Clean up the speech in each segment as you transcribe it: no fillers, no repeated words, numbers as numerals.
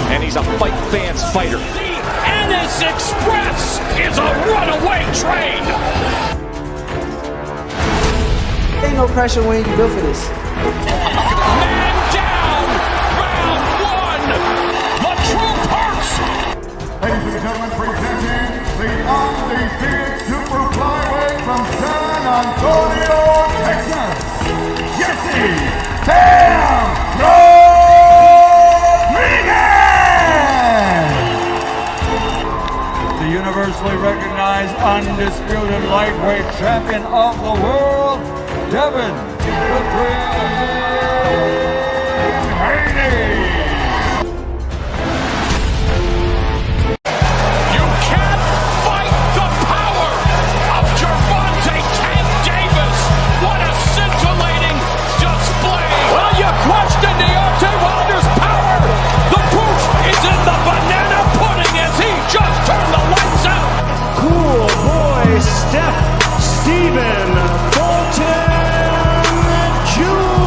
and he's a fight fans fighter. The Ennis Express is a runaway train. Ain't no pressure when you built for this. Man down, round one. The truth hurts. Ladies and gentlemen, presenting the undefeated super flyweight from San Antonio, Texas, Jesse Damn Rodriguez! The universally recognized undisputed lightweight champion of the world, Devin the Dream Haney. You can't fight the power of Gervonta Tank Davis. What a scintillating display. Well, you question Deontay Wilder's power. The proof is in the banana pudding as he just turned the lights out. Cool boy, Stephen Jr.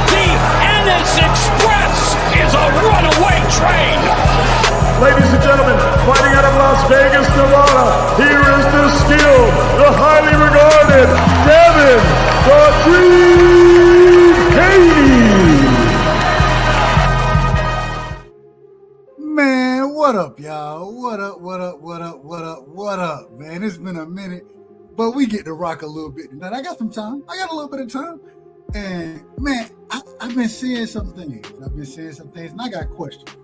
The Ennis Express is a runaway train. Ladies and gentlemen, fighting out of Las Vegas, Nevada, here is the skilled, the highly regarded Devin the Dream Haney. Man, what up, y'all? What up, man? It's been a minute, but we get to rock a little bit tonight. I got some time. I got a little bit of time. And, man, I've been seeing some things. And I got questions.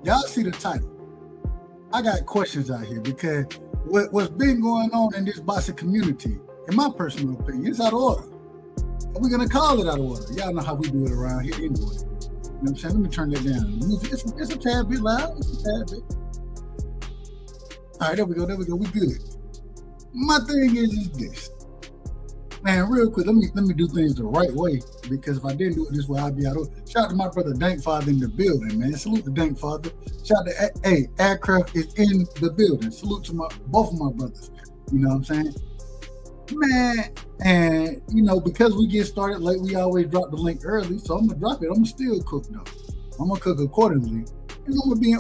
Y'all see the title. I got questions out here because what's been going on in this boxing community, in my personal opinion, is out of order. And we're going to call it out of order. Y'all know how we do it around here anyway. You know what I'm saying? Let me turn that down. It's a tad bit loud. It's a tad bit. All right, there we go. We good. My thing is this. Man, real quick, let me do things the right way, because if I didn't do it this way, I'd be out of. Shout out to my brother Dank Father in the building, man. Salute to Dank Father. Shout out to Aircraft is in the building. Salute to both of my brothers. You know what I'm saying? Man, and because we get started late, we always drop the link early, so I'm gonna drop it. I'm gonna still cook though. I'm gonna cook accordingly. And I'm gonna be in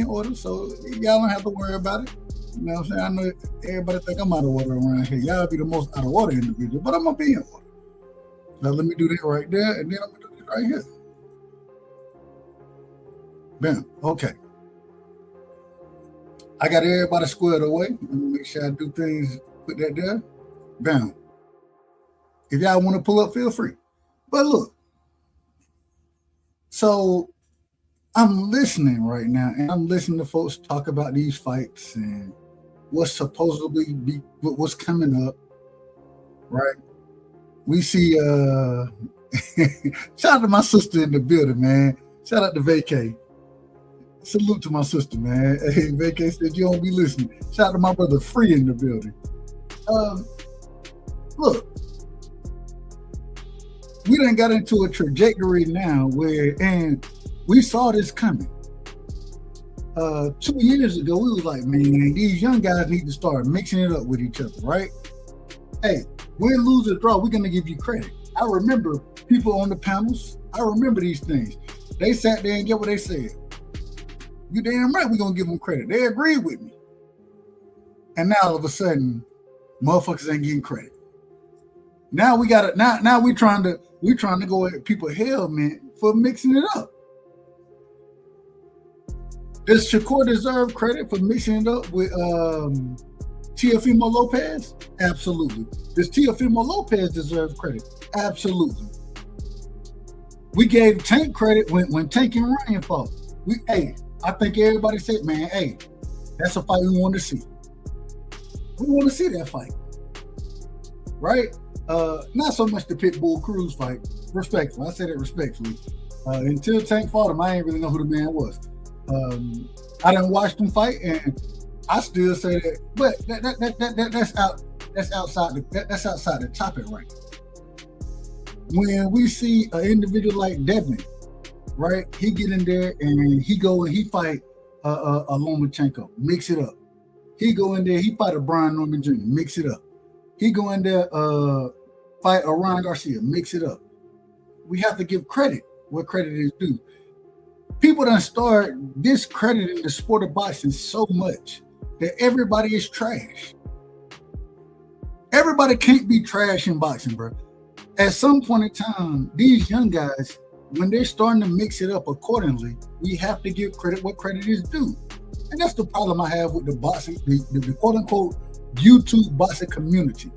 order. So y'all don't have to worry about it. You know what I'm saying? I know everybody think I'm out of order around here. Y'all be the most out of order individual, but I'm gonna be in order. Now let me do that right there, and then I'm gonna do it right here. Bam. Okay. I got everybody squared away. Let me make sure I do things. Put that there. Bam. If y'all want to pull up, feel free. But look. So I'm listening right now, and I'm listening to folks talk about these fights and what's supposedly be what's coming up, right? We see shout out to my sister in the building, man. Shout out to Vacay. Salute to my sister, man. Hey, Vacay said you don't be listening. Shout out to my brother Free in the building. Look, we done got into a trajectory now and we saw this coming. 2 years ago, we was like, man, these young guys need to start mixing it up with each other, right? Hey, win, lose, or draw, we're gonna give you credit. I remember people on the panels. I remember these things. They sat there and get what they said. You damn right we're gonna give them credit. They agreed with me. And now all of a sudden, motherfuckers ain't getting credit. Now we got it. Now we trying to go at people hell, man, for mixing it up. Does Shakur deserve credit for mixing it up with Teofimo Lopez? Absolutely. Does Teofimo Lopez deserve credit? Absolutely. We gave Tank credit when Tank and Ryan fought. I think everybody said, man, hey, that's a fight we want to see. We want to see that fight, right? Not so much the Pitbull Cruz fight. Respectfully, I said it respectfully. Until Tank fought him, I ain't really know who the man was. I didn't watch them fight, and I still say that. But that's outside the topic, right? When we see an individual like Devin, right? He get in there and he go and he fight a Lomachenko, mix it up. He go in there, he fight a Brian Norman Jr., mix it up. He go in there, fight a Ryan Garcia, mix it up. We have to give credit where credit is due. people done start discrediting the sport of boxing so much that everybody is trash. Everybody can't be trash in boxing, bro. At some point in time, these young guys, when they're starting to mix it up accordingly, we have to give credit what credit is due. And that's the problem I have with the boxing, the quote-unquote YouTube boxing community.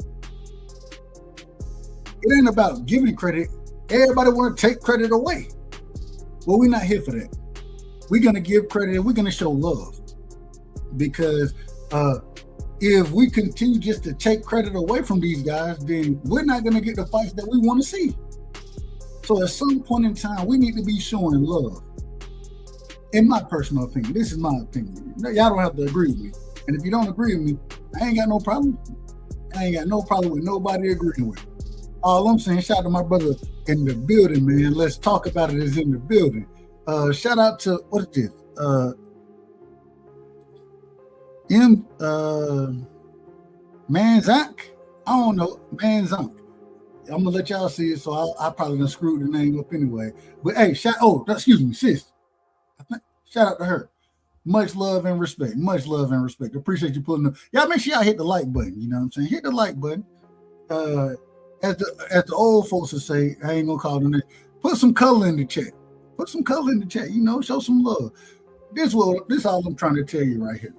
It ain't about giving credit. Everybody want to take credit away. Well, we're not here for that. We're going to give credit and we're going to show love. Because if we continue just to take credit away from these guys, then we're not going to get the fights that we want to see. So at some point in time, we need to be showing love. In my personal opinion, this is my opinion. Y'all don't have to agree with me. And if you don't agree with me, I ain't got no problem. I ain't got no problem with nobody agreeing with me. All I'm saying, shout out to my brother in the building, man. Let's talk about it is in the building. Shout out to, what is this? Manzank? I don't know. Manzank. I'm gonna let y'all see it, so I probably done screwed the name up anyway. But hey, excuse me, sis. Shout out to her. Much love and respect. Much love and respect. Appreciate you pulling up. Y'all make sure y'all hit the like button. You know what I'm saying? Hit the like button. As the old folks would say, I ain't gonna call them that. Put some color in the chat. Put some color in the chat. You know, show some love. This is all I'm trying to tell you right here.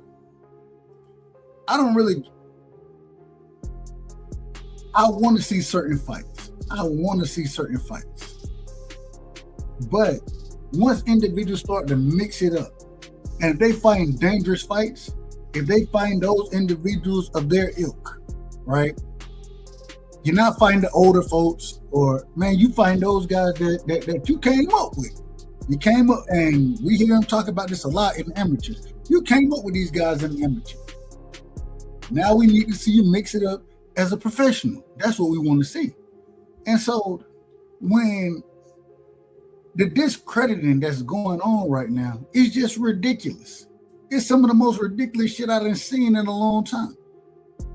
I want to see certain fights. But once individuals start to mix it up, and if they find dangerous fights, if they find those individuals of their ilk, right? You're not finding the older folks, or man, you find those guys that you came up with. You came up, and we hear them talk about this a lot in amateurs. You came up with these guys in the amateur. Now we need to see you mix it up as a professional. That's what we want to see. And so when the discrediting that's going on right now is just ridiculous. It's some of the most ridiculous shit I've seen in a long time.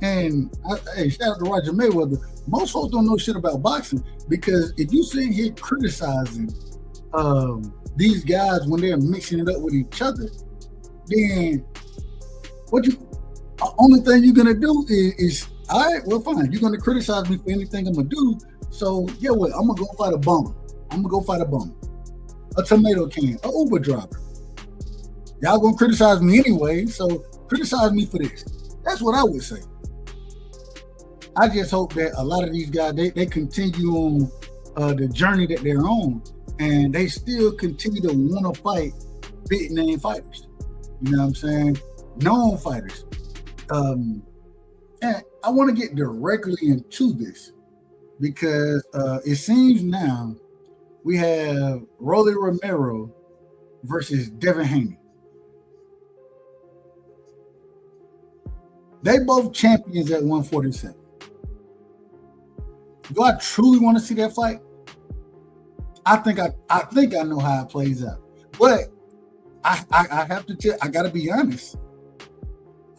And hey, shout out to Roger Mayweather. Most folks don't know shit about boxing, because if you sit here criticizing these guys when they're mixing it up with each other, then only thing you're gonna do is all right, well, fine. You're gonna criticize me for anything I'm gonna do. So yeah, what? I'm gonna go fight a bum. A tomato can, an Uber driver. Y'all gonna criticize me anyway, so criticize me for this. That's what I would say. I just hope that a lot of these guys, they continue on the journey that they're on, and they still continue to want to fight big name fighters. You know what I'm saying? Known fighters. And I want to get directly into this, because it seems now we have Rolly Romero versus Devin Haney. They both champions at 147. Do I truly want to see that fight? I think I know how it plays out. But I have to tell, I gotta be honest.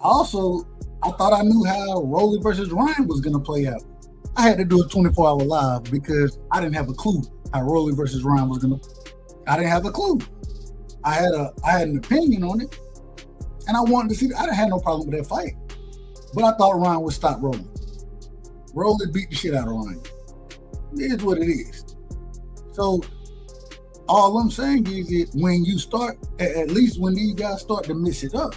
Also, I thought I knew how Rolly versus Ryan was gonna play out. I had to do a 24-hour live because I didn't have a clue how Rolly versus Ryan was gonna. I didn't have a clue. I had an opinion on it, and I wanted to see. I didn't have no problem with that fight, but I thought Ryan would stop Rolly. Rolly beat the shit out of Ryan. It is what it is. So all I'm saying is that when you start, at least when these guys start to mix it up,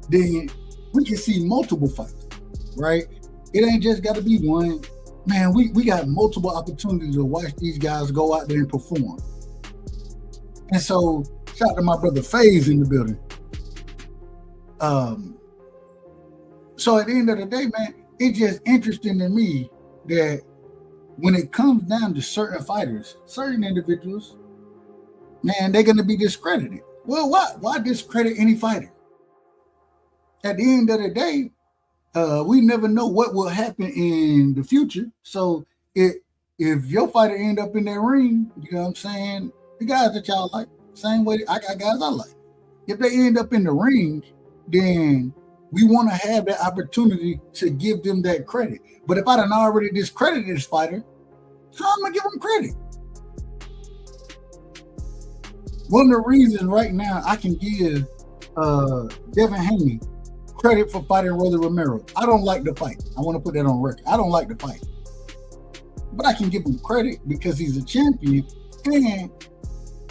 then we can see multiple fights, right? It ain't just got to be one. Man, we got multiple opportunities to watch these guys go out there and perform. And so, shout out to my brother Faze in the building. So at the end of the day, man, it's just interesting to me that when it comes down to certain fighters, certain individuals, man, they're going to be discredited. Well, why discredit any fighter? At the end of the day, we never know what will happen in the future. So if your fighter end up in that ring, you know what I'm saying, the guys that y'all like, same way I got guys I like. If they end up in the ring, then we want to have that opportunity to give them that credit. But if I done already discredited this fighter, how am I gonna give him credit? One of the reasons right now I can give Devin Haney credit for fighting Rolly Romero. I don't like the fight. I want to put that on record. I don't like the fight. But I can give him credit because he's a champion and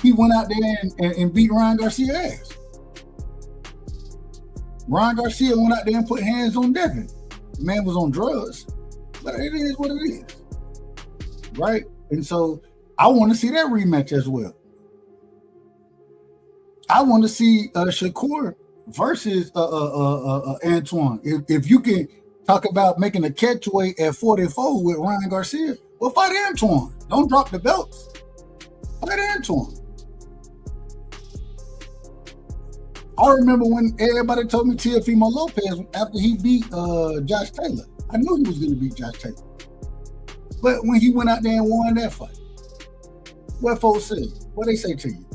he went out there and beat Ryan Garcia's ass. Ryan Garcia went out there and put hands on Devin. The man was on drugs, but it is what it is. Right? And so I want to see that rematch as well. I want to see Shakur versus Antoine. If you can talk about making a catchweight at 44 with Ryan Garcia, well, fight Antoine. Don't drop the belts. Fight Antoine. I remember when everybody told me Teofimo Lopez after he beat Josh Taylor. I knew he was going to beat Josh Taylor. But when he went out there and won that fight, what folks said? What they say to you?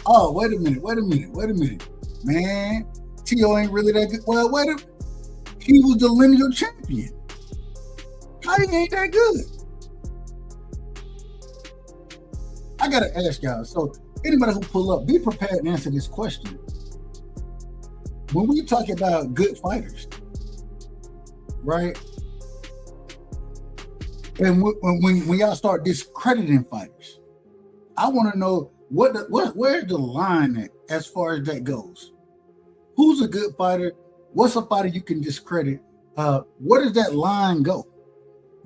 Oh, wait a minute. Man, T.O. ain't really that good. Well, he was the lineal champion. How he ain't that good? I got to ask y'all. So anybody who pull up, be prepared to answer this question. When we talk about good fighters, right? And when y'all start discrediting fighters, I want to know where's the line at as far as that goes. Who's a good fighter? What's a fighter you can discredit? Where does that line go?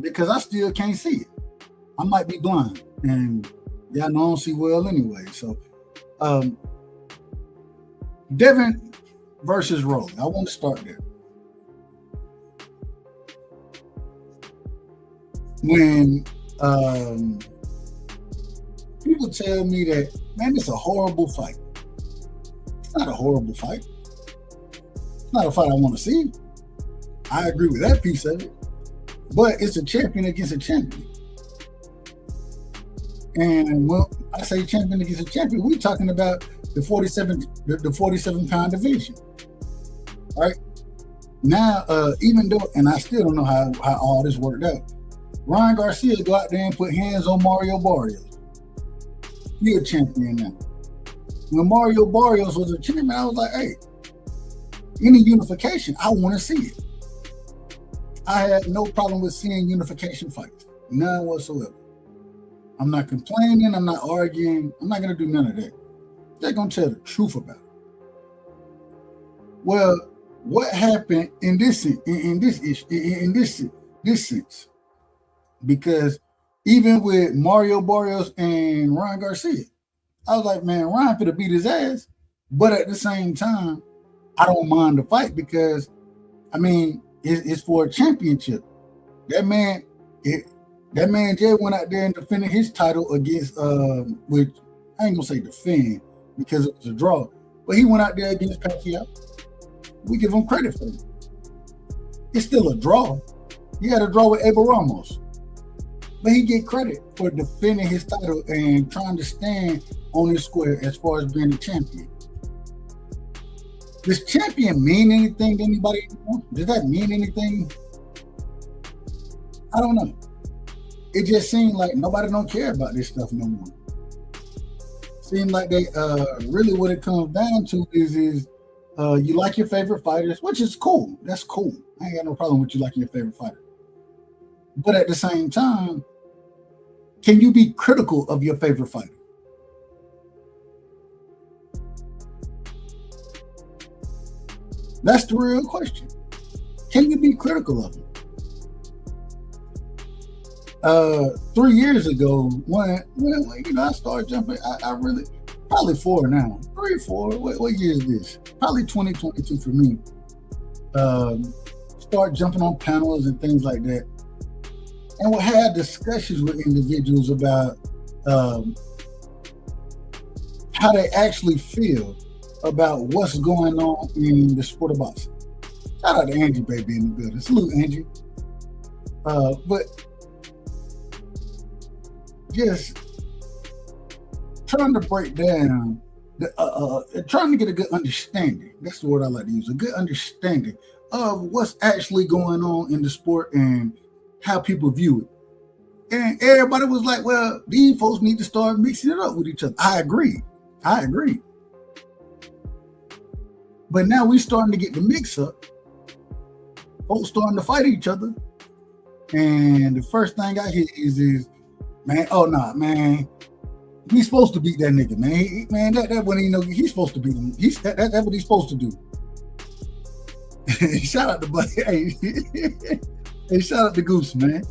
Because I still can't see it. I might be blind, and y'all know I don't see well anyway. So, Devin versus Rolly. I want to start there. When people tell me that, man, it's a horrible fight. It's not a horrible fight. It's not a fight I want to see. I agree with that piece of it. But it's a champion against a champion. And when I say champion against a champion, we're talking about the 47-pound division. Right? Now, even though, and I still don't know how all this worked out, Ryan Garcia go out there and put hands on Mario Barrios. You're a champion now. When Mario Barrios was a champion, I was like, hey, any unification, I want to see it. I had no problem with seeing unification fights. None whatsoever. I'm not complaining. I'm not arguing. I'm not going to do none of that. They're going to tell the truth about it. Well, what happened in this sense? Because even with Mario Barrios and Ryan Garcia, I was like, man, Ryan could have beat his ass. But at the same time, I don't mind the fight because, I mean, it's for a championship. That man Jay went out there and defended his title against, which I ain't gonna say defend because it was a draw, but he went out there against Pacquiao. We give him credit for it. It's still a draw. He had a draw with Abel Ramos. But he get credit for defending his title and trying to stand on his square as far as being a champion. Does champion mean anything to anybody anymore? Does that mean anything? I don't know. It just seemed like nobody don't care about this stuff no more. Seems like they really what it comes down to is you like your favorite fighters, which is cool. That's cool. I ain't got no problem with you liking your favorite fighter. But at the same time, can you be critical of your favorite fighter? That's the real question. Can you be critical of him? 3 years ago, when I started jumping, I really, probably 4 now. 3, 4, what year is this? Probably 2022 for me. Start jumping on panels and things like that. And we'll have discussions with individuals about how they actually feel about what's going on in the sport of boxing. Shout out to Angie, baby, in the building. Salute, Angie. But just trying to break down, trying to get a good understanding. That's the word I like to use, a good understanding of what's actually going on in the sport and how people view it. And everybody was like, well, these folks need to start mixing it up with each other. I agree. I agree. But now we starting to get the mix up. Folks starting to fight each other. And the first thing I hear is man, oh nah, man. He's supposed to beat that nigga, man. That when he know he's supposed to beat him. That's what he's supposed to do. Shout out to Black. Hey, hey, shout out to Goose, man.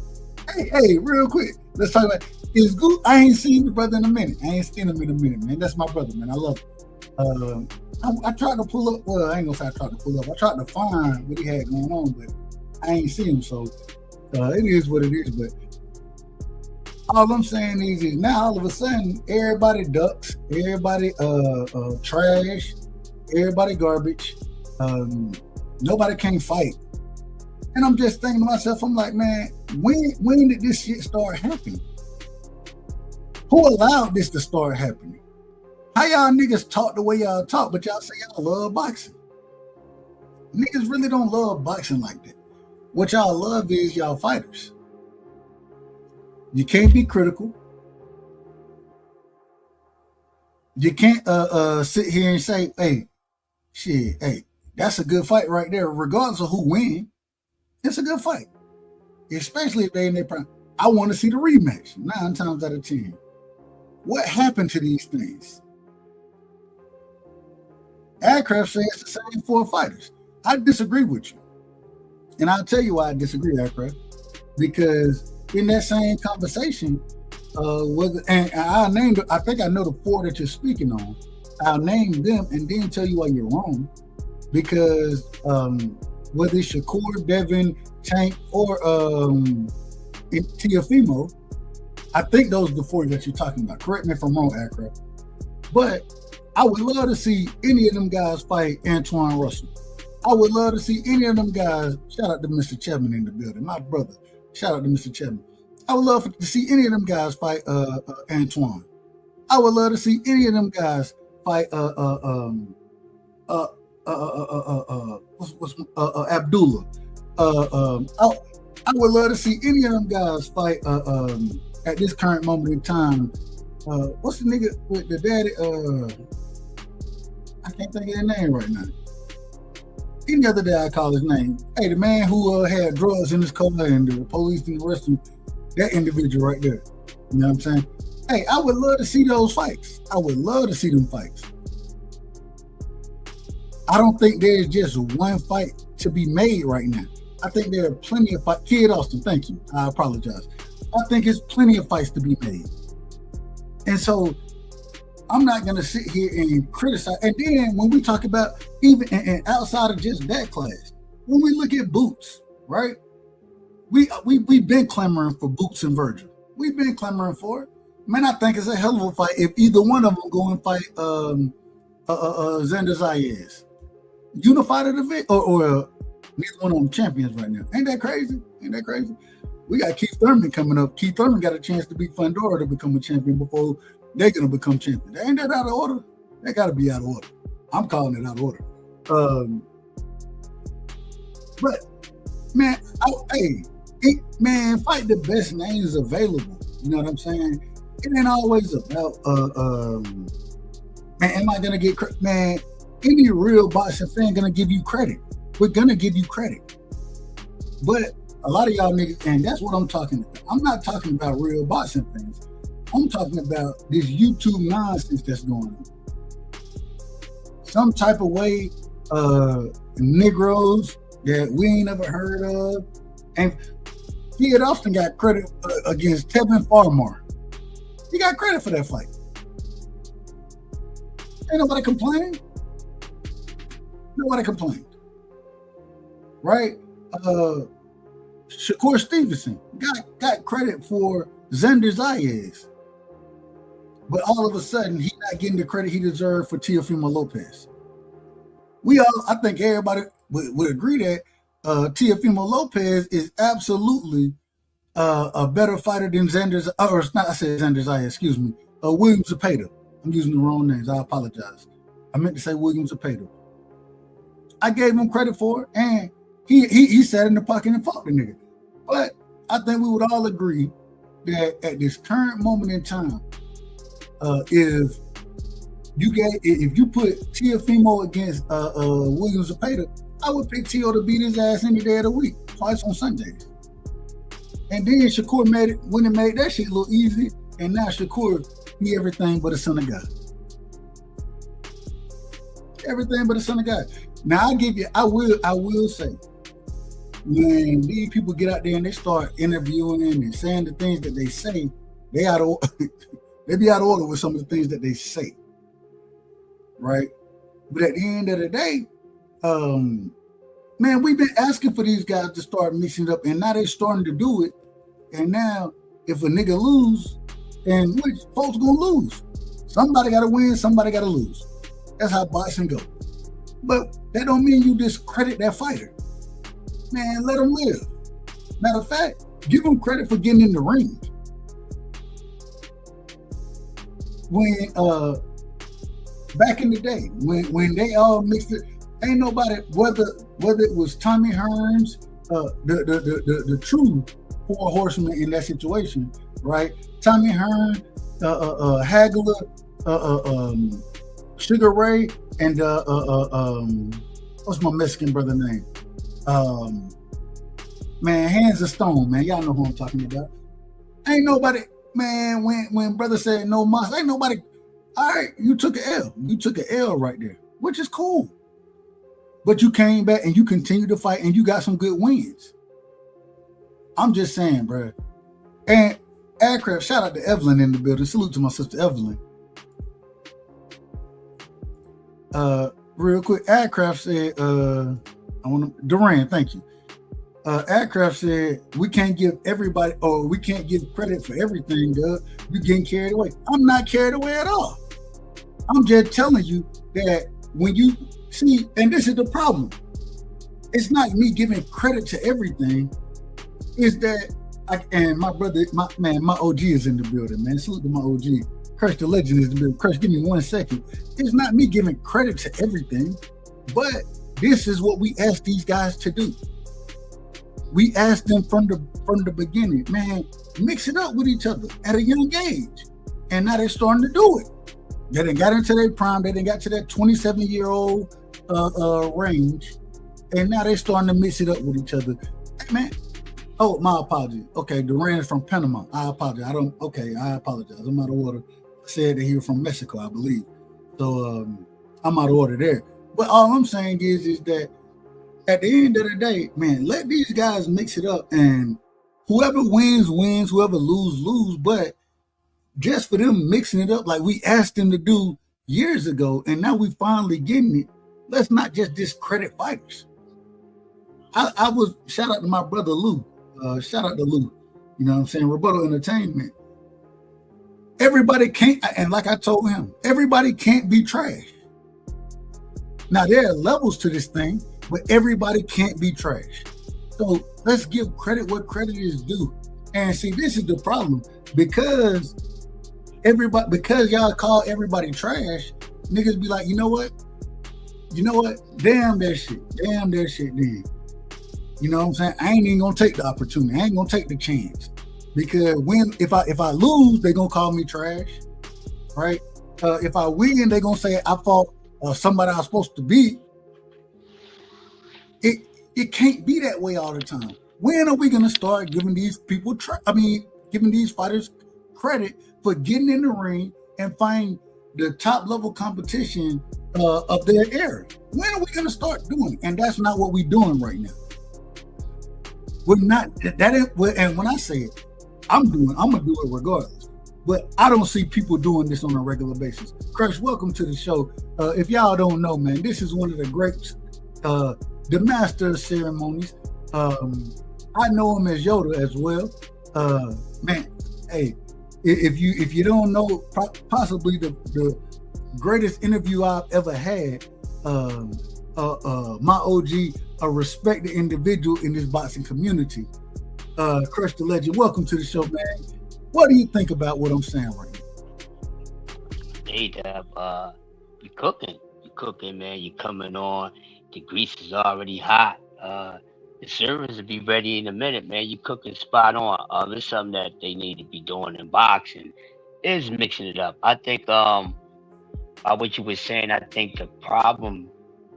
Hey, real quick. Let's talk about is Goose. I ain't seen the brother in a minute. I ain't seen him in a minute, man. That's my brother, man. I love him. I tried to pull up. Well, I ain't gonna say I tried to pull up. I tried to find what he had going on, but I ain't seen him. So it is what it is. But all I'm saying is now all of a sudden everybody ducks, everybody trash, everybody garbage. Nobody can fight. And I'm just thinking to myself, I'm like, man, when did this shit start happening? Who allowed this to start happening? How y'all niggas talk the way y'all talk, but y'all say y'all love boxing? Niggas really don't love boxing like that. What y'all love is y'all fighters. You can't be critical. You can't sit here and say, hey, shit, hey, that's a good fight right there, regardless of who wins. It's a good fight, especially if they in their prime. I want to see the rematch 9 times out of 10. What happened to these things? Aircraft says the same 4 fighters. I disagree with you, and I'll tell you why I disagree, Aircraft. Because in that same conversation, and I'll name. I think I know the 4 that you're speaking on. I'll name them and then tell you why you're wrong. Because whether it's Shakur, Devin, Tank, or Teofimo, I think those are the 4 that you're talking about. Correct me if I'm wrong, Aircraft. But I would love to see any of them guys fight Antoine Russell. I would love to see any of them guys. Shout out to Mr. Chapman in the building, my brother. Shout out to Mr. Chapman. I would love to see any of them guys fight Antoine. I would love to see any of them guys fight Abdullah. I would love to see any of them guys fight at this current moment in time. What's the nigga with the daddy? I can't think of his name right now. Any other day I call his name. Hey, the man who had drugs in his car and the police didn't arrest him. That individual right there. You know what I'm saying? Hey, I would love to see those fights. I would love to see them fights. I don't think there's just one fight to be made right now. I think there are plenty of fights. Kid Austin, thank you. I apologize. I think there's plenty of fights to be made. And so I'm not going to sit here and criticize. And then when we talk about even and outside of just that class, when we look at Boots, right? We've been clamoring for Boots and Virgil. We've been clamoring for it. Man, I think it's a hell of a fight if either one of them go and fight Xander Zayas. Unified event or neither one of them champions right now. Ain't that crazy? Ain't that crazy? We got Keith Thurman coming up. Keith Thurman got a chance to beat Fundora to become a champion before they're going to become champion. Ain't that out of order? That got to be out of order. I'm calling it out of order. But, man, fight the best names available. You know what I'm saying? It ain't always about, man, am I going to get credit? Man, any real boxing fan going to give you credit. We're going to give you credit. But a lot of y'all niggas, and that's what I'm talking about. I'm not talking about real boxing fans. I'm talking about this YouTube nonsense that's going on. Some type of way, Negroes that we ain't never heard of. And Kid Austin got credit against Tevin Farmar. He got credit for that fight. Ain't nobody complaining. Nobody complained. Right? Shakur Stevenson got credit for Xander Zayas. But all of a sudden, he's not getting the credit he deserved for Teofimo Lopez. I think everybody would agree that Teofimo Lopez is absolutely a better fighter than Xander, or it's not, I said Xander Zayas, excuse me, William Zepeda. I'm using the wrong names. I apologize. I meant to say William Zepeda. I gave him credit for it, and he sat in the pocket and fought the nigga. But I think we would all agree that at this current moment in time, if if you put Teofimo against Williams Zepeda, I would pick Teo to beat his ass any day of the week, twice on Sundays. And then Shakur made it when it made that shit look easy, and now Shakur be everything but a son of God. Everything but a son of God. Now I will say, when these people get out there and they start interviewing and saying the things that they say, they be out of order with some of the things that they say. Right? But at the end of the day, man, we've been asking for these guys to start mixing it up, and now they're starting to do it. And now, if a nigga lose, then which folks gonna lose? Somebody gotta win, somebody gotta lose. That's how boxing go. But that don't mean you discredit that fighter. Man, let him live. Matter of fact, give him credit for getting in the ring. When back in the day, when they all mixed it, ain't nobody, whether it was Tommy Hearns, the true four horsemen in that situation, right? Tommy Hearn, Hagler, Sugar Ray, and what's my Mexican brother name? Man, Hands of Stone, man. Y'all know who I'm talking about. Ain't nobody, man, when brother said no mas, ain't nobody, all right, you took an L. You took an L right there, which is cool. But you came back and you continued to fight and you got some good wins. I'm just saying, bro. And Aircraft, shout out to Evelyn in the building. Salute to my sister Evelyn. Real quick, Aircraft said, Duran, thank you. Aircraft said, we can't give everybody, or we can't give credit for everything, Doug. You're getting carried away. I'm not carried away at all. I'm just telling you that when you see, and this is the problem. It's not me giving credit to everything. It's that, and my brother, my OG is in the building, man. Salute to my OG. Crush the Legend is in the building. Crush, give me 1 second. It's not me giving credit to everything, but this is what we ask these guys to do. We asked them from the beginning, man, mix it up with each other at a young age. And now they're starting to do it. They done got into their prime. They done got to that 27-year-old range. And now they're starting to mix it up with each other. Hey, man. Oh, my apologies. Okay, Duran is from Panama. I apologize. I apologize. I'm out of order. I said that he was from Mexico, I believe. So I'm out of order there. But all I'm saying is that at the end of the day, man, let these guys mix it up, and whoever wins, wins, whoever lose. But just for them mixing it up like we asked them to do years ago, and now we finally getting it, let's not just discredit fighters. I was, shout out to my brother Lou. Shout out to Lou. You know what I'm saying? Rebuttal Entertainment. Everybody can't, and like I told him, everybody can't be trash. Now, there are levels to this thing, but everybody can't be trash. So let's give credit what credit is due. And see, this is the problem. Because y'all call everybody trash, niggas be like, you know what? Damn that shit then. You know what I'm saying? I ain't even gonna take the opportunity. I ain't gonna take the chance. Because if I lose, they gonna call me trash, right? If I win, they gonna say I fought somebody I was supposed to beat. It can't be that way all the time. When are we gonna start giving these people giving these fighters credit for getting in the ring and find the top level competition of their area? When are we gonna start doing it? And that's not what we're doing right now. We're not. And when I say it, I'm gonna do it regardless. But I don't see people doing this on a regular basis. Crush, welcome to the show. If y'all don't know, man, this is one of the greats, the master of ceremonies. I know him as Yoda as well. Man, hey, if you don't know, possibly the greatest interview I've ever had, my OG, a respected individual in this boxing community, Crush the Legend. Welcome to the show, man. What do you think about what I'm saying right now? Hey, Dab, you cooking, man. You coming on. The grease is already hot. The servers will be ready in a minute, man. You cooking spot on. There's something that they need to be doing in boxing is mixing it up. I think what you were saying, I think the problem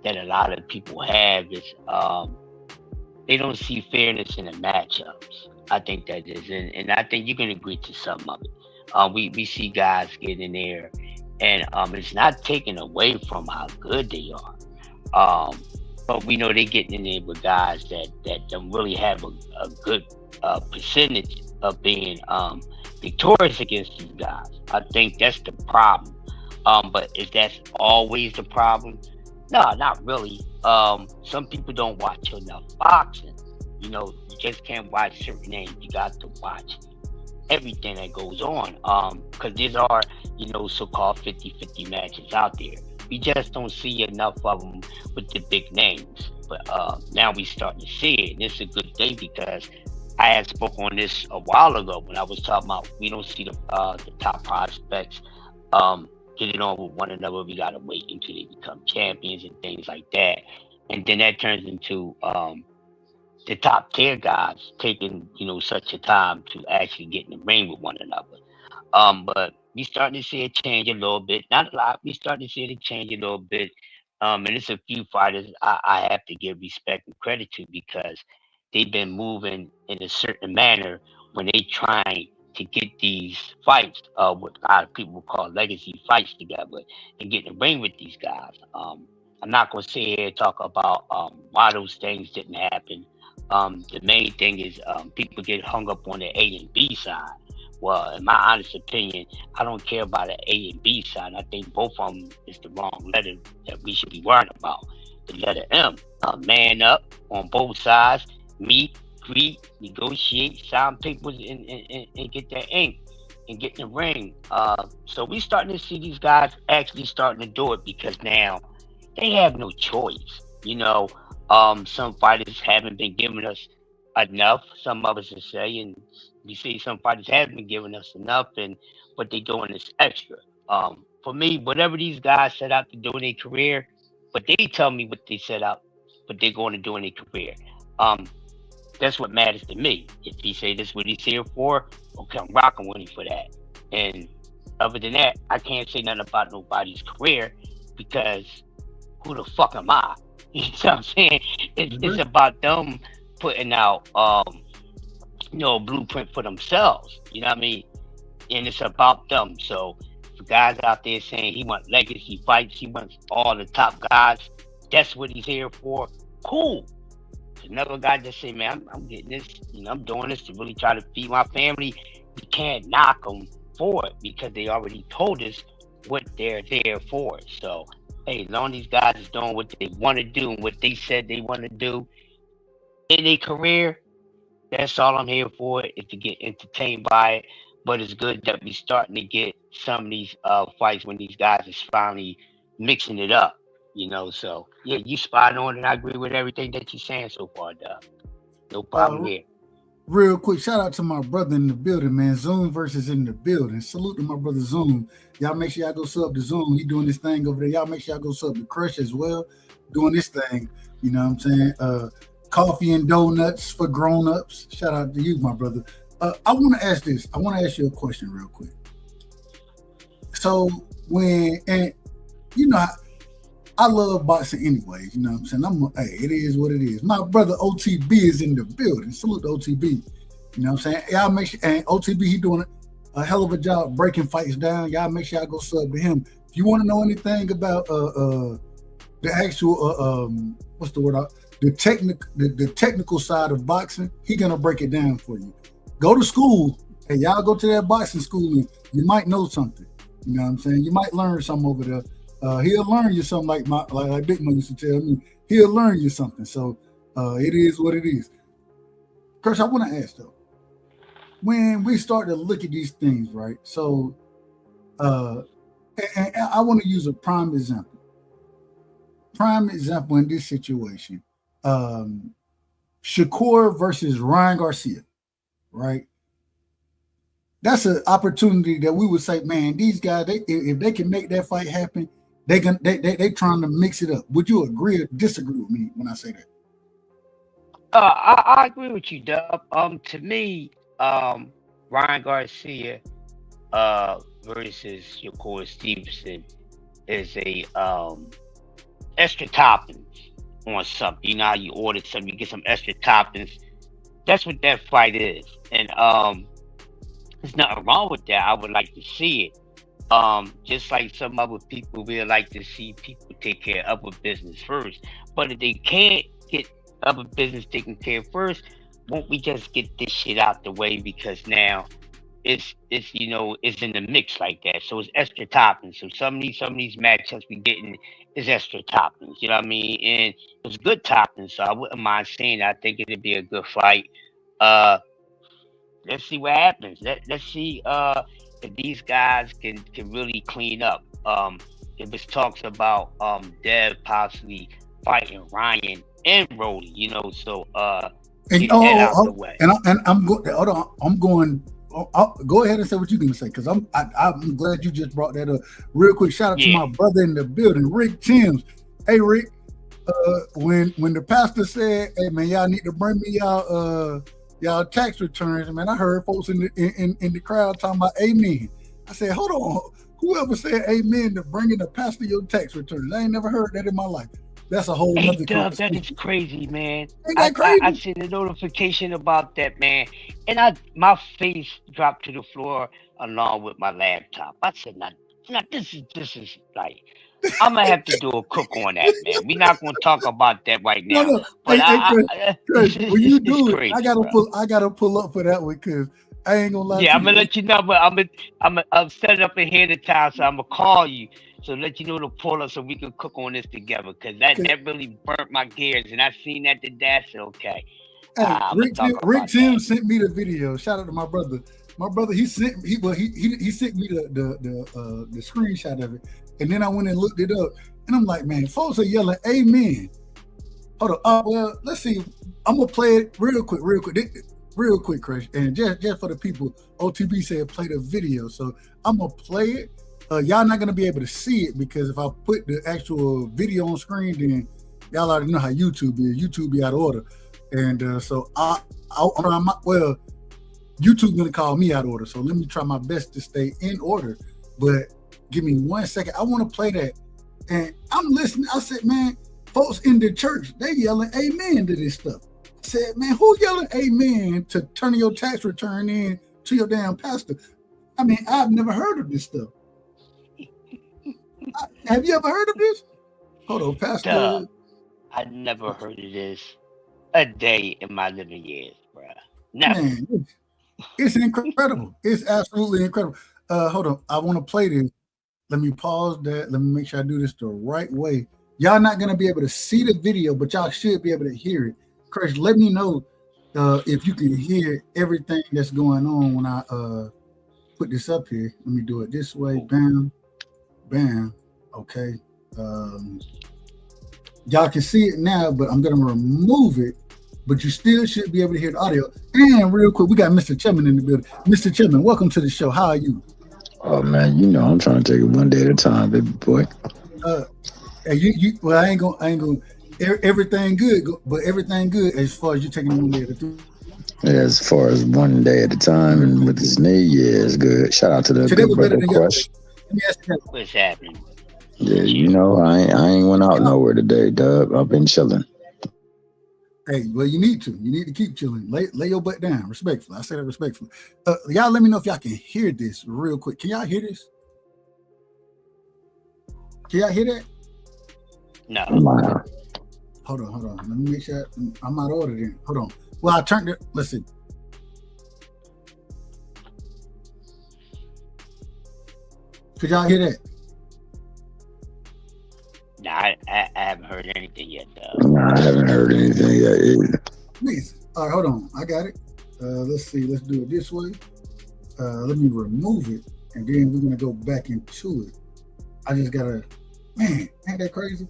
that a lot of people have is they don't see fairness in the matchups. I think that is, and I think you can agree to some of it. We see guys get in there, and it's not taken away from how good they are. But we know they're getting in there with guys that don't really have a good percentage of being victorious against these guys. I think that's the problem. But if that's always the problem, no, not really. Some people don't watch enough boxing. You just can't watch certain names. You got to watch everything that goes on. Because these are, so-called 50-50 matches out there. We just don't see enough of them with the big names. But now we starting to see it. And it's a good thing because I had spoke on this a while ago when I was talking about we don't see the top prospects getting on with one another. We gotta wait until they become champions and things like that. And then that turns into the top tier guys taking such a time to actually get in the ring with one another. But we starting to see it change a little bit. Not a lot. We starting to see it change a little bit. And it's a few fighters I have to give respect and credit to because they've been moving in a certain manner when they trying to get these fights, what a lot of people call legacy fights together and get in the ring with these guys. I'm not going to sit here and talk about why those things didn't happen. The main thing is people get hung up on the A and B side. Well, in my honest opinion, I don't care about the A and B side. I think both of them is the wrong letter that we should be worried about. The letter M, man up on both sides, meet, greet, negotiate, sign papers, and get that ink and get in the ring. So we starting to see these guys actually starting to do it because now they have no choice. Some fighters haven't been giving us enough. Some of us are saying we see some fighters haven't been giving us enough, and what they doing is extra. For me, whatever these guys set out to do in their career, but they tell me what they set out, what they're going to do in their career. That's what matters to me. If he say this is what he's here for, okay, I'm rocking with him for that. And other than that, I can't say nothing about nobody's career because who the fuck am I? You know what I'm saying? It's about them putting out a blueprint for themselves. You know what I mean? And it's about them. So for guys out there saying he wants legacy fights, he wants all the top guys, that's what he's here for. Cool. Another guy just say, man, I'm getting this, I'm doing this to really try to feed my family. You can't knock them for it because they already told us what they're there for. So, hey, as long as these guys is doing what they want to do and what they said they want to do in their career, that's all I'm here for, is to get entertained by it. But it's good that we starting to get some of these fights when these guys is finally mixing it up. So yeah, you spot on, and I agree with everything that you're saying so far, Doug. No problem here. Real quick, shout out to my brother in the building, man. Zoom versus in the building. Salute to my brother Zoom. Y'all make sure y'all go sub to Zoom. He doing this thing over there. Y'all make sure y'all go sub to Crush as well, doing this thing. You know what I'm saying? Coffee and donuts for grown-ups. Shout out to you, my brother. I want to ask this. I want to ask you a question real quick. So I love boxing anyways, you know what I'm saying? It is what it is. My brother OTB is in the building. Salute to OTB. You know what I'm saying? Y'all make sure, and OTB, he doing a hell of a job breaking fights down. Y'all make sure y'all go sub to him. If you want to know anything about the actual what's the word? The technical side of boxing, he gonna break it down for you. Go to school. Hey, y'all go to that boxing school and you might know something. You know what I'm saying? You might learn something over there. He'll learn you something like Big Mo used to tell me. He'll learn you something. So it is what it is. Crush, I want to ask though, when we start to look at these things, right? So and I want to use a prime example. Prime example in this situation, Shakur versus Ryan Garcia, right? That's an opportunity that we would say, man, these guys, if they can make that fight happen, they trying to mix it up. Would you agree or disagree with me when I say that? I agree with you, Dub. To me, Ryan Garcia versus Shakur Stevenson is a extra toppings on something. You know how you order something, you get some extra toppings. That's what that fight is, and there's nothing wrong with that. I would like to see it. Just like some other people would like to see people take care of other business first. But if they can't get other business taken care of first, won't we just get this shit out the way? Because now it's you know, it's in the mix like that. So it's extra toppings. So some of these matchups we getting is extra toppings. You know what I mean? And it's good toppings. So I wouldn't mind saying I think it'd be a good fight. Let's see what happens. Let's see if these guys can really clean up. If it's talks about Dev possibly fighting Ryan and Brody, you know, so and, get that out the way. And I'm going. Hold on, I'm going. I'll go ahead and say what you're gonna say, because I'm glad you just brought that up. Real quick, shout out to my brother in the building, Rick Timms. Hey Rick, when the pastor said, "Hey man, y'all need to bring me y'all tax returns," man, I heard folks in the crowd talking about amen. I said, hold on, whoever said amen to bringing the pastor your tax returns? I ain't never heard that in my life. That's a whole nother Dub, that is crazy, man. Ain't that crazy? I seen a notification about that, man, and my face dropped to the floor along with my laptop. I said, "Now this is like, I'm gonna have to do a cook on that, man. We're not gonna talk about that right now." No. But Chris, when you do crazy, it, I gotta pull up for that one, because I ain't gonna lie. Yeah, I'm gonna let you know, but I'm set it up ahead of time, so I'm gonna call you. So let you know to pull up so we can cook on this together, because that really burnt my gears, and I seen that today. I said, okay. Rick Tim sent me the video. Shout out to my brother. My brother, he sent me the screenshot of it, and then I went and looked it up, and I'm like, man, folks are yelling amen. Hold on. Well, let's see. I'm gonna play it real quick, Crush, and just for the people. OTB said play the video, so I'm gonna play it. Y'all not gonna be able to see it, because if I put the actual video on screen, then y'all already know how YouTube is. YouTube be out of order, and so YouTube gonna call me out of order. So let me try my best to stay in order. But give me 1 second. I want to play that, and I'm listening. I said, man, folks in the church, they yelling amen to this stuff. I said, man, who yelling amen to turning your tax return in to your damn pastor? I mean, I've never heard of this stuff. Have you ever heard of this? Hold on, Pastor. Duh, I never heard of this a day in my living years, bro. Never. Man, it's incredible. It's absolutely incredible. Hold on, I want to play this. Let me pause that. Let me make sure I do this the right way. Y'all not gonna be able to see the video, but y'all should be able to hear it. Chris, let me know if you can hear everything that's going on when I put this up here. Let me do it this way. Bam, bam. Okay. Y'all can see it now, but I'm gonna remove it. But you still should be able to hear the audio. And real quick, we got Mr. Chipman in the building. Mr. Chipman, welcome to the show. How are you? Oh man, you know I'm trying to take it one day at a time, baby boy. Well, I ain't gonna. Everything good, but everything good as far as you taking it one day at a time. Yeah, as far as one day at a time, and with this knee, yeah, it's good. Shout out to the good brother Crush. Let me ask you that. What's happening? Yeah, you know I ain't went out nowhere today, Dub. I've been chilling. Hey, well, you need to keep chilling. Lay your butt down, respectfully. I say that respectfully. Y'all let me know if y'all can hear this real quick. Can y'all hear this? Can y'all hear that? No. Hold on. Let me make sure I'm out of order then. Hold on. Well, I turned it. Listen. Could y'all hear that? Nah, I haven't heard anything yet, though. Nah, I haven't heard anything yet either. Please. All right, hold on. I got it. Let's see. Let's do it this way. Let me remove it, and then we're gonna go back into it. I just gotta, man, ain't that crazy?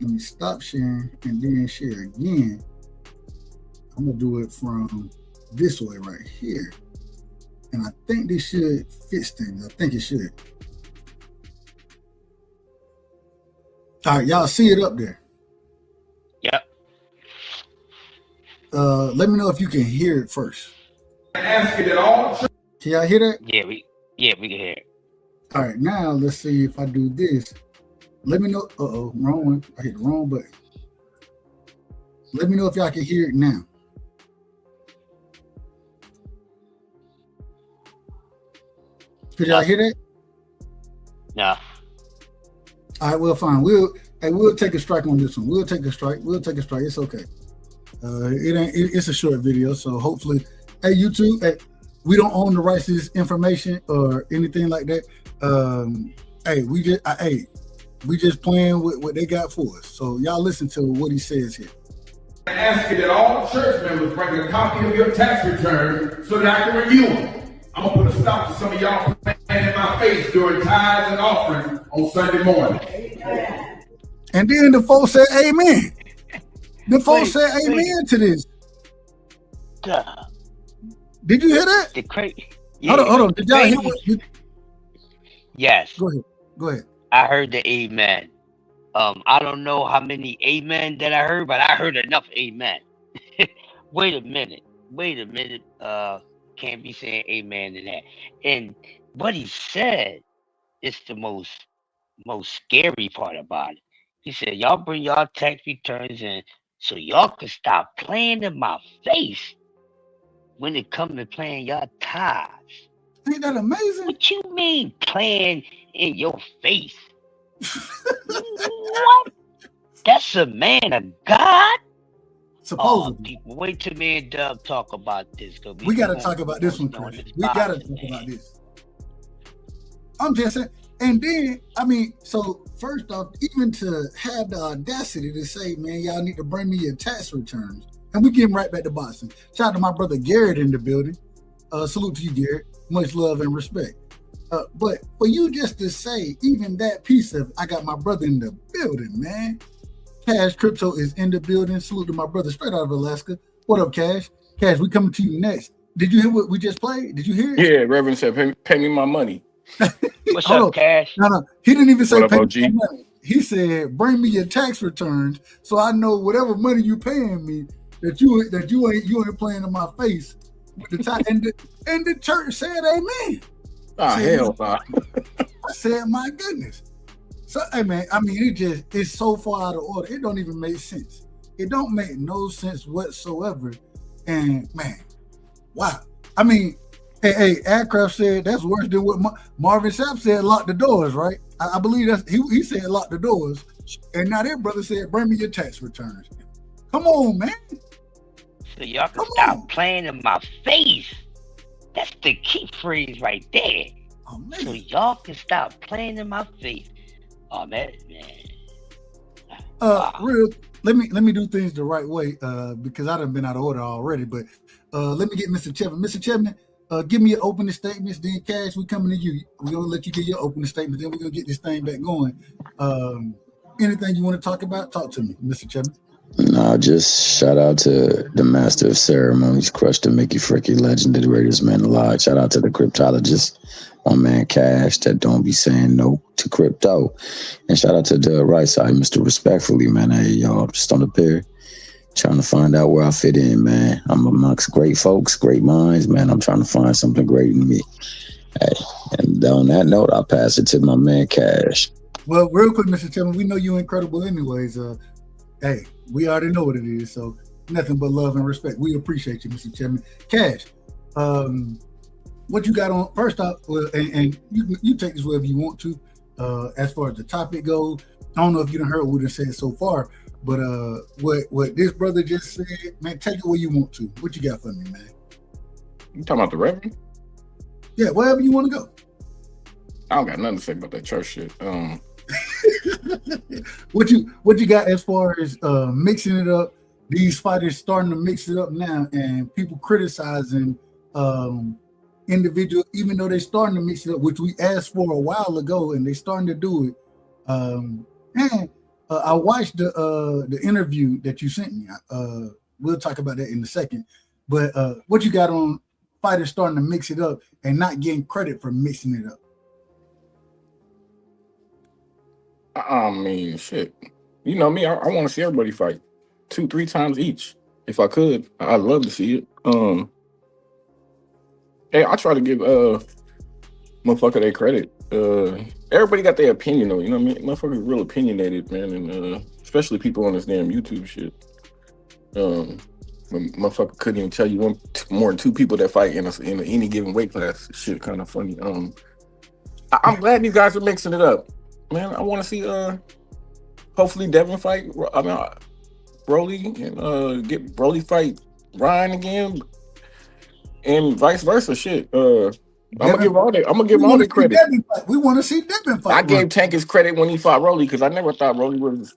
Let me stop sharing and then share again. I'm gonna do it from this way right here. And I think this should fix things. I think it should. All right, y'all see it up there? Yep. Let me know if you can hear it first. Ask it at all. Can y'all hear that? Yeah, we can hear it. All right, now let's see if I do this. Let me know. Wrong one. I hit the wrong button. Let me know if y'all can hear it now. Could y'all hear that? No. All right, well, fine. We'll take a strike on this one. We'll take a strike. It's okay. It's a short video, so hopefully, hey, YouTube, hey, we don't own the rights to this information or anything like that. Hey, we just playing with what they got for us. So y'all listen to what he says here. I ask you that all church members bring a copy of your tax return so that I can review them. I'm gonna put a stop to some of y'all playing in my face during tithes and offerings on Sunday morning. And then the folks said, "Amen." The folks said, "Amen" to this. Duh. Did you hear that? The crazy. Yeah, hold on. Did y'all hear what? Yes. Go ahead. I heard the amen. I don't know how many amen that I heard, but I heard enough amen. Wait a minute. Can't be saying amen to that. And what he said is the most scary part about it. He said, y'all bring y'all tax returns in so y'all can stop playing in my face when it comes to playing y'all tithes. Ain't that amazing? What you mean playing in your face? What? That's a man of God? Supposedly. People, wait till me and Dub talk about this. We got to talk about this one, Chris. We got to talk about this. I'm just saying. And then, I mean, so first off, even to have the audacity to say, man, y'all need to bring me your tax returns. And we getting right back to boxing. Shout out to my brother Garrett in the building. Salute to you, Garrett. Much love and respect. But for you just to say, even that piece of, I got my brother in the building, man. Cash Crypto is in the building. Salute to my brother straight out of Alaska. What up, Cash? Cash, we coming to you next. Did you hear what we just played? Did you hear it? Yeah, Reverend said, pay me my money. What's up, Cash? No. He didn't even say pay me my money. He said, bring me your tax returns so I know whatever money you paying me that you ain't playing in my face with the tax. and the church said amen. Hell no. I said, my goodness. So, hey, man, I mean, it's so far out of order. It don't even make sense. It don't make no sense whatsoever. And, man, wow. I mean, hey, Aircraft said that's worse than what Marvin Sapp said, lock the doors, right? I believe that's, he said lock the doors. And now their brother said, bring me your tax returns. Come on, man. So y'all can stop playing in my face. That's the key phrase right there. Oh, man. So y'all can stop playing in my face. Oh, man. Wow. Real. Let me do things the right way because I done been out of order already. But let me get Mr. Chevin. Mr. Chevin, give me your opening statements. Then Cash, we coming to you. We're gonna let you get your opening statements. Then we're gonna get this thing back going. Anything you want to talk about? Talk to me, Mr. Chevin. No, just shout out to the master of ceremonies, Crush the Mickey Fricky, legend, the greatest man alive. Shout out to the cryptologist, my man Cash, that don't be saying no to crypto. And shout out to the Rightside, Mr. Respectfully, man. Hey, y'all, I'm just on the pier trying to find out where I fit in, man. I'm amongst great folks, great minds, man. I'm trying to find something great in me. Hey, and on that note, I'll pass it to my man Cash. Well, real quick, Mr. Chevin, we know you're incredible anyways. Hey, we already know what it is, so nothing but love and respect. We appreciate you, Mr. Chairman. Cash, what you got on? First off, and you take this wherever you want to. As far as the topic goes, I don't know if you done heard what we said so far, but what this brother just said, man, take it where you want to. What you got for me, man? You talking about the Reverend? Yeah, wherever you want to go. I don't got nothing to say about that church shit. What you got as far as mixing it up? These fighters starting to mix it up now, and people criticizing individual, even though they're starting to mix it up, which we asked for a while ago, and they starting to do it. I watched the interview that you sent me. We'll talk about that in a second. But what you got on fighters starting to mix it up and not getting credit for mixing it up? I mean, shit. You know me, I want to see everybody fight 2-3 times each. If I could, I'd love to see it. Hey, I try to give motherfucker their credit. everybody got their opinion though. You know what I mean? Motherfuckers real opinionated, man, and especially people on this damn YouTube shit. When motherfucker couldn't even tell you more than two people that fight in any given weight class. Shit, kind of funny. I'm glad these guys are mixing it up, man. I want to see hopefully Devin fight. I mean, Broly and get Broly fight Ryan again, and vice versa. Shit. I'm gonna give all the credit. We want to see Devin fight. I gave Tank his credit when he fought Broly because I never thought Broly was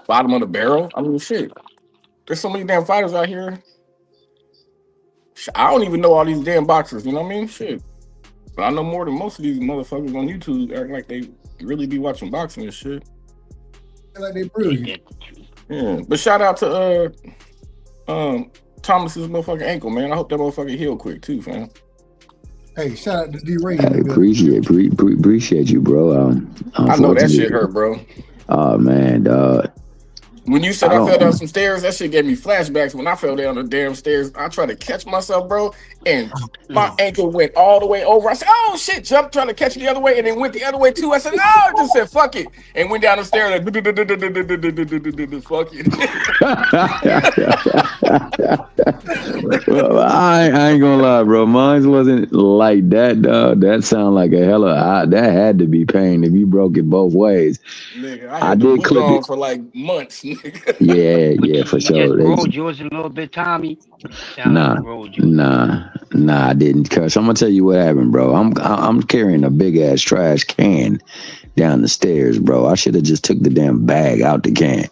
bottom of the barrel. I mean, shit. There's so many damn fighters out here. I don't even know all these damn boxers. You know what I mean? Shit. But I know more than most of these motherfuckers on YouTube acting like they really be watching boxing and shit. Like they brilliant. Yeah. But shout out to Thomas's motherfucking ankle, man. I hope that motherfucker heal quick too, fam. Hey, shout out to D-Ray. I appreciate you, bro. I know that shit hurt, bro. Oh man, dog. When you said I fell down some stairs, that shit gave me flashbacks. When I fell down the damn stairs, I tried to catch myself, bro, and my ankle went all the way over. I said, "Oh shit!" Jumped, trying to catch it the other way, and then went the other way too. I said, "No!" I just said, "Fuck it," and went down the stairs like, "Fuck it." Well, I ain't gonna lie, bro. Mine wasn't like that, dog. That sounded like a that had to be pain if you broke it both ways. Nigga, I did clip it for like months. Yeah, for sure. Just rolled yours a little bit, Tommy. Nah, I didn't. Cause I'm gonna tell you what happened, bro. I'm carrying a big ass trash can down the stairs, bro. I should have just took the damn bag out the can.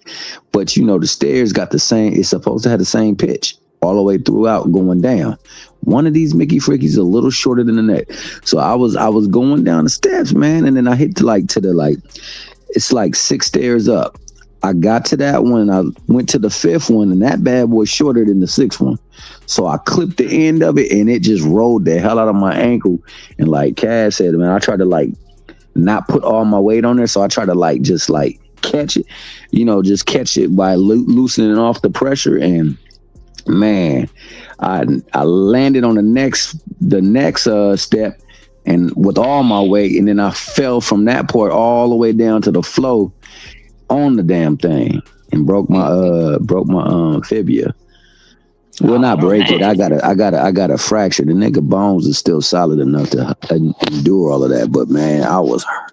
But you know, the stairs got the same. It's supposed to have the same pitch all the way throughout going down. One of these Mickey Frickies a little shorter than the next. So I was going down the steps, man, and then I hit it's like 6 stairs up. I got to that one, I went to the 5th one, and that bad boy shorter than the 6th one. So I clipped the end of it, and it just rolled the hell out of my ankle. And like Cash said, man, I tried to like not put all my weight on there, so I tried to like just like catch it, just catch it by loosening off the pressure. And man, I landed on the next step, and with all my weight, and then I fell from that part all the way down to the floor on the damn thing and broke my fibula. Well, not break it. I got a fracture. The nigga bones is still solid enough to endure all of that. But man, I was hurt.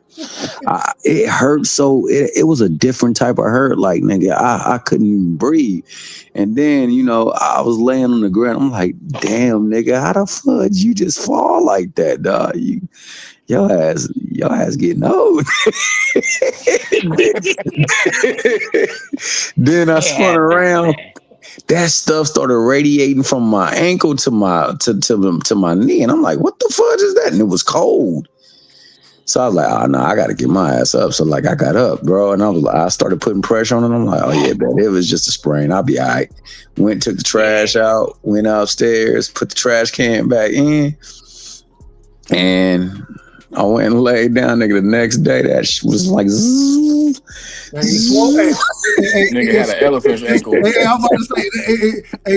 It hurt so it was a different type of hurt. Like nigga, I couldn't even breathe. And then I was laying on the ground. I'm like, damn nigga, how the fuck you just fall like that, dog? Your ass getting old. Then I spun around. That stuff started radiating from my ankle to my knee, and I'm like, "What the fuck is that?" And it was cold. So I was like, "Oh no, I got to get my ass up." So like, I got up, bro, and I started putting pressure on it. I'm like, "Oh yeah, man, it was just a sprain. I'll be all right." Went, took the trash out, went upstairs, put the trash can back in, and I went and laid down, nigga. The next day, that shit was like, zzz. Nigga had an elephant's ankle. Hey, I'm about to say,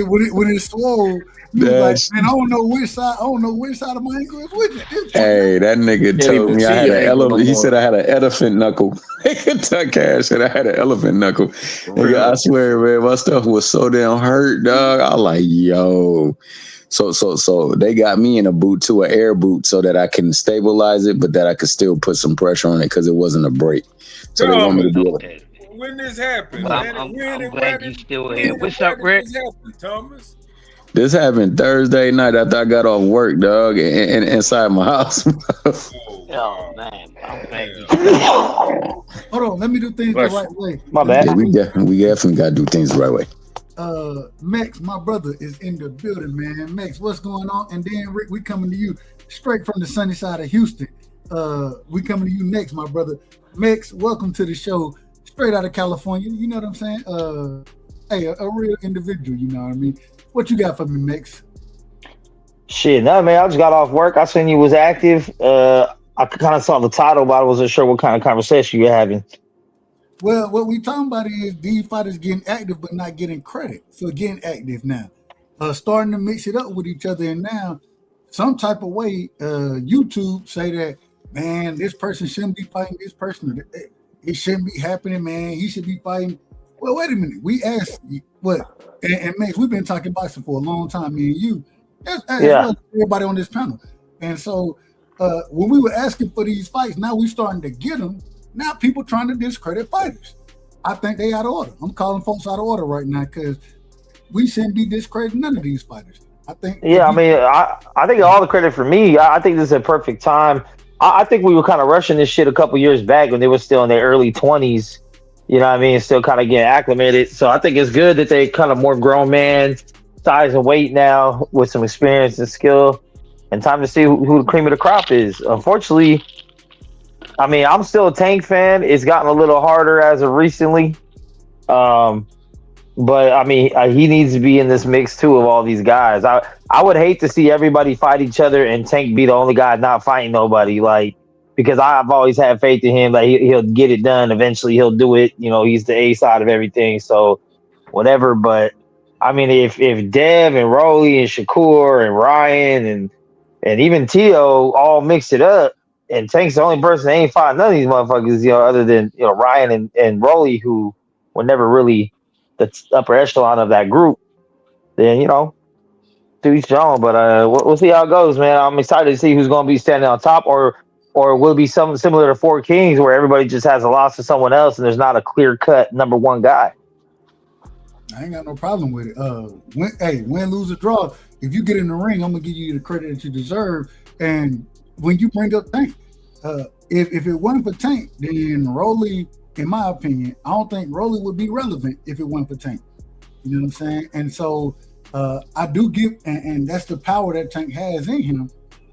when it swole, you was like, man, I don't know which side of my ankle is with it. Hey, that nigga told me I had an elephant. He said I had an elephant knuckle. Tuck Cash said I had an elephant knuckle. Nigga, I swear, man, my stuff was so damn hurt, dog. I was like, yo. So they got me in a boot too, an air boot, so that I can stabilize it, but that I could still put some pressure on it because it wasn't a break. So they want me to do it. When this happened, well, I'm glad you still here. What's up, Rick? Thomas? This happened Thursday night after I got off work, dog, and inside my house. Oh man, I'm glad you. Hold on, let me do things the right way. My bad. Yeah, we definitely got to do things the right way. Max, my brother, is in the building, man. Max, what's going on? And then Rick, we coming to you straight from the sunny side of Houston. We coming to you next, my brother. Max, welcome to the show, straight out of California. You know what I'm saying? Hey, a real individual. You know what I mean? What you got for me, Max? Shit, no, man. I just got off work. I seen you was active. I kind of saw the title, but I wasn't sure what kind of conversation you were having. Well, what we talking about is these fighters getting active but not getting credit for getting active now. Starting to mix it up with each other, and now some type of way YouTube say that man, this person shouldn't be fighting this person. It shouldn't be happening, man. He should be fighting. Well, wait a minute. We asked what, and Max, we've been talking boxing for a long time, me and you, as well as everybody on this panel. And so when we were asking for these fights, now we starting to get them. Now people trying to discredit fighters. I think they out of order. I'm calling folks out of order right now because we shouldn't be discrediting none of these fighters. I think. Yeah, I think all the credit for me. I think this is a perfect time. I think we were kind of rushing this shit a couple years back when they were still in their early 20s. You know what I mean? Still kind of getting acclimated. So I think it's good that they kind of more grown man, size and weight now with some experience and skill. And time to see who the cream of the crop is. Unfortunately, I mean, I'm still a Tank fan. It's gotten a little harder as of recently. But I mean, he needs to be in this mix too of all these guys. I would hate to see everybody fight each other and Tank be the only guy not fighting nobody. Like, because I've always had faith in him that he'll get it done. Eventually, he'll do it. You know, he's the A side of everything. So, whatever. But I mean, if Dev and Rolly and Shakur and Ryan and even Tio all mix it up, and Tank's the only person that ain't fighting none of these motherfuckers, you know, other than, you know, Ryan and Rolly, who were never really the upper echelon of that group, then, you know, to each their own. But we'll see how it goes, man. I'm excited to see who's going to be standing on top, or will it be something similar to Four Kings where everybody just has a loss to someone else and there's not a clear-cut number one guy. I ain't got no problem with it. Win, lose, or draw. If you get in the ring, I'm gonna give you the credit that you deserve. And when you bring up Tank, if it wasn't for Tank, then Rolly, in my opinion, I don't think Rolly would be relevant if it wasn't for Tank. You know what I'm saying? And so I do give, and that's the power that Tank has in him.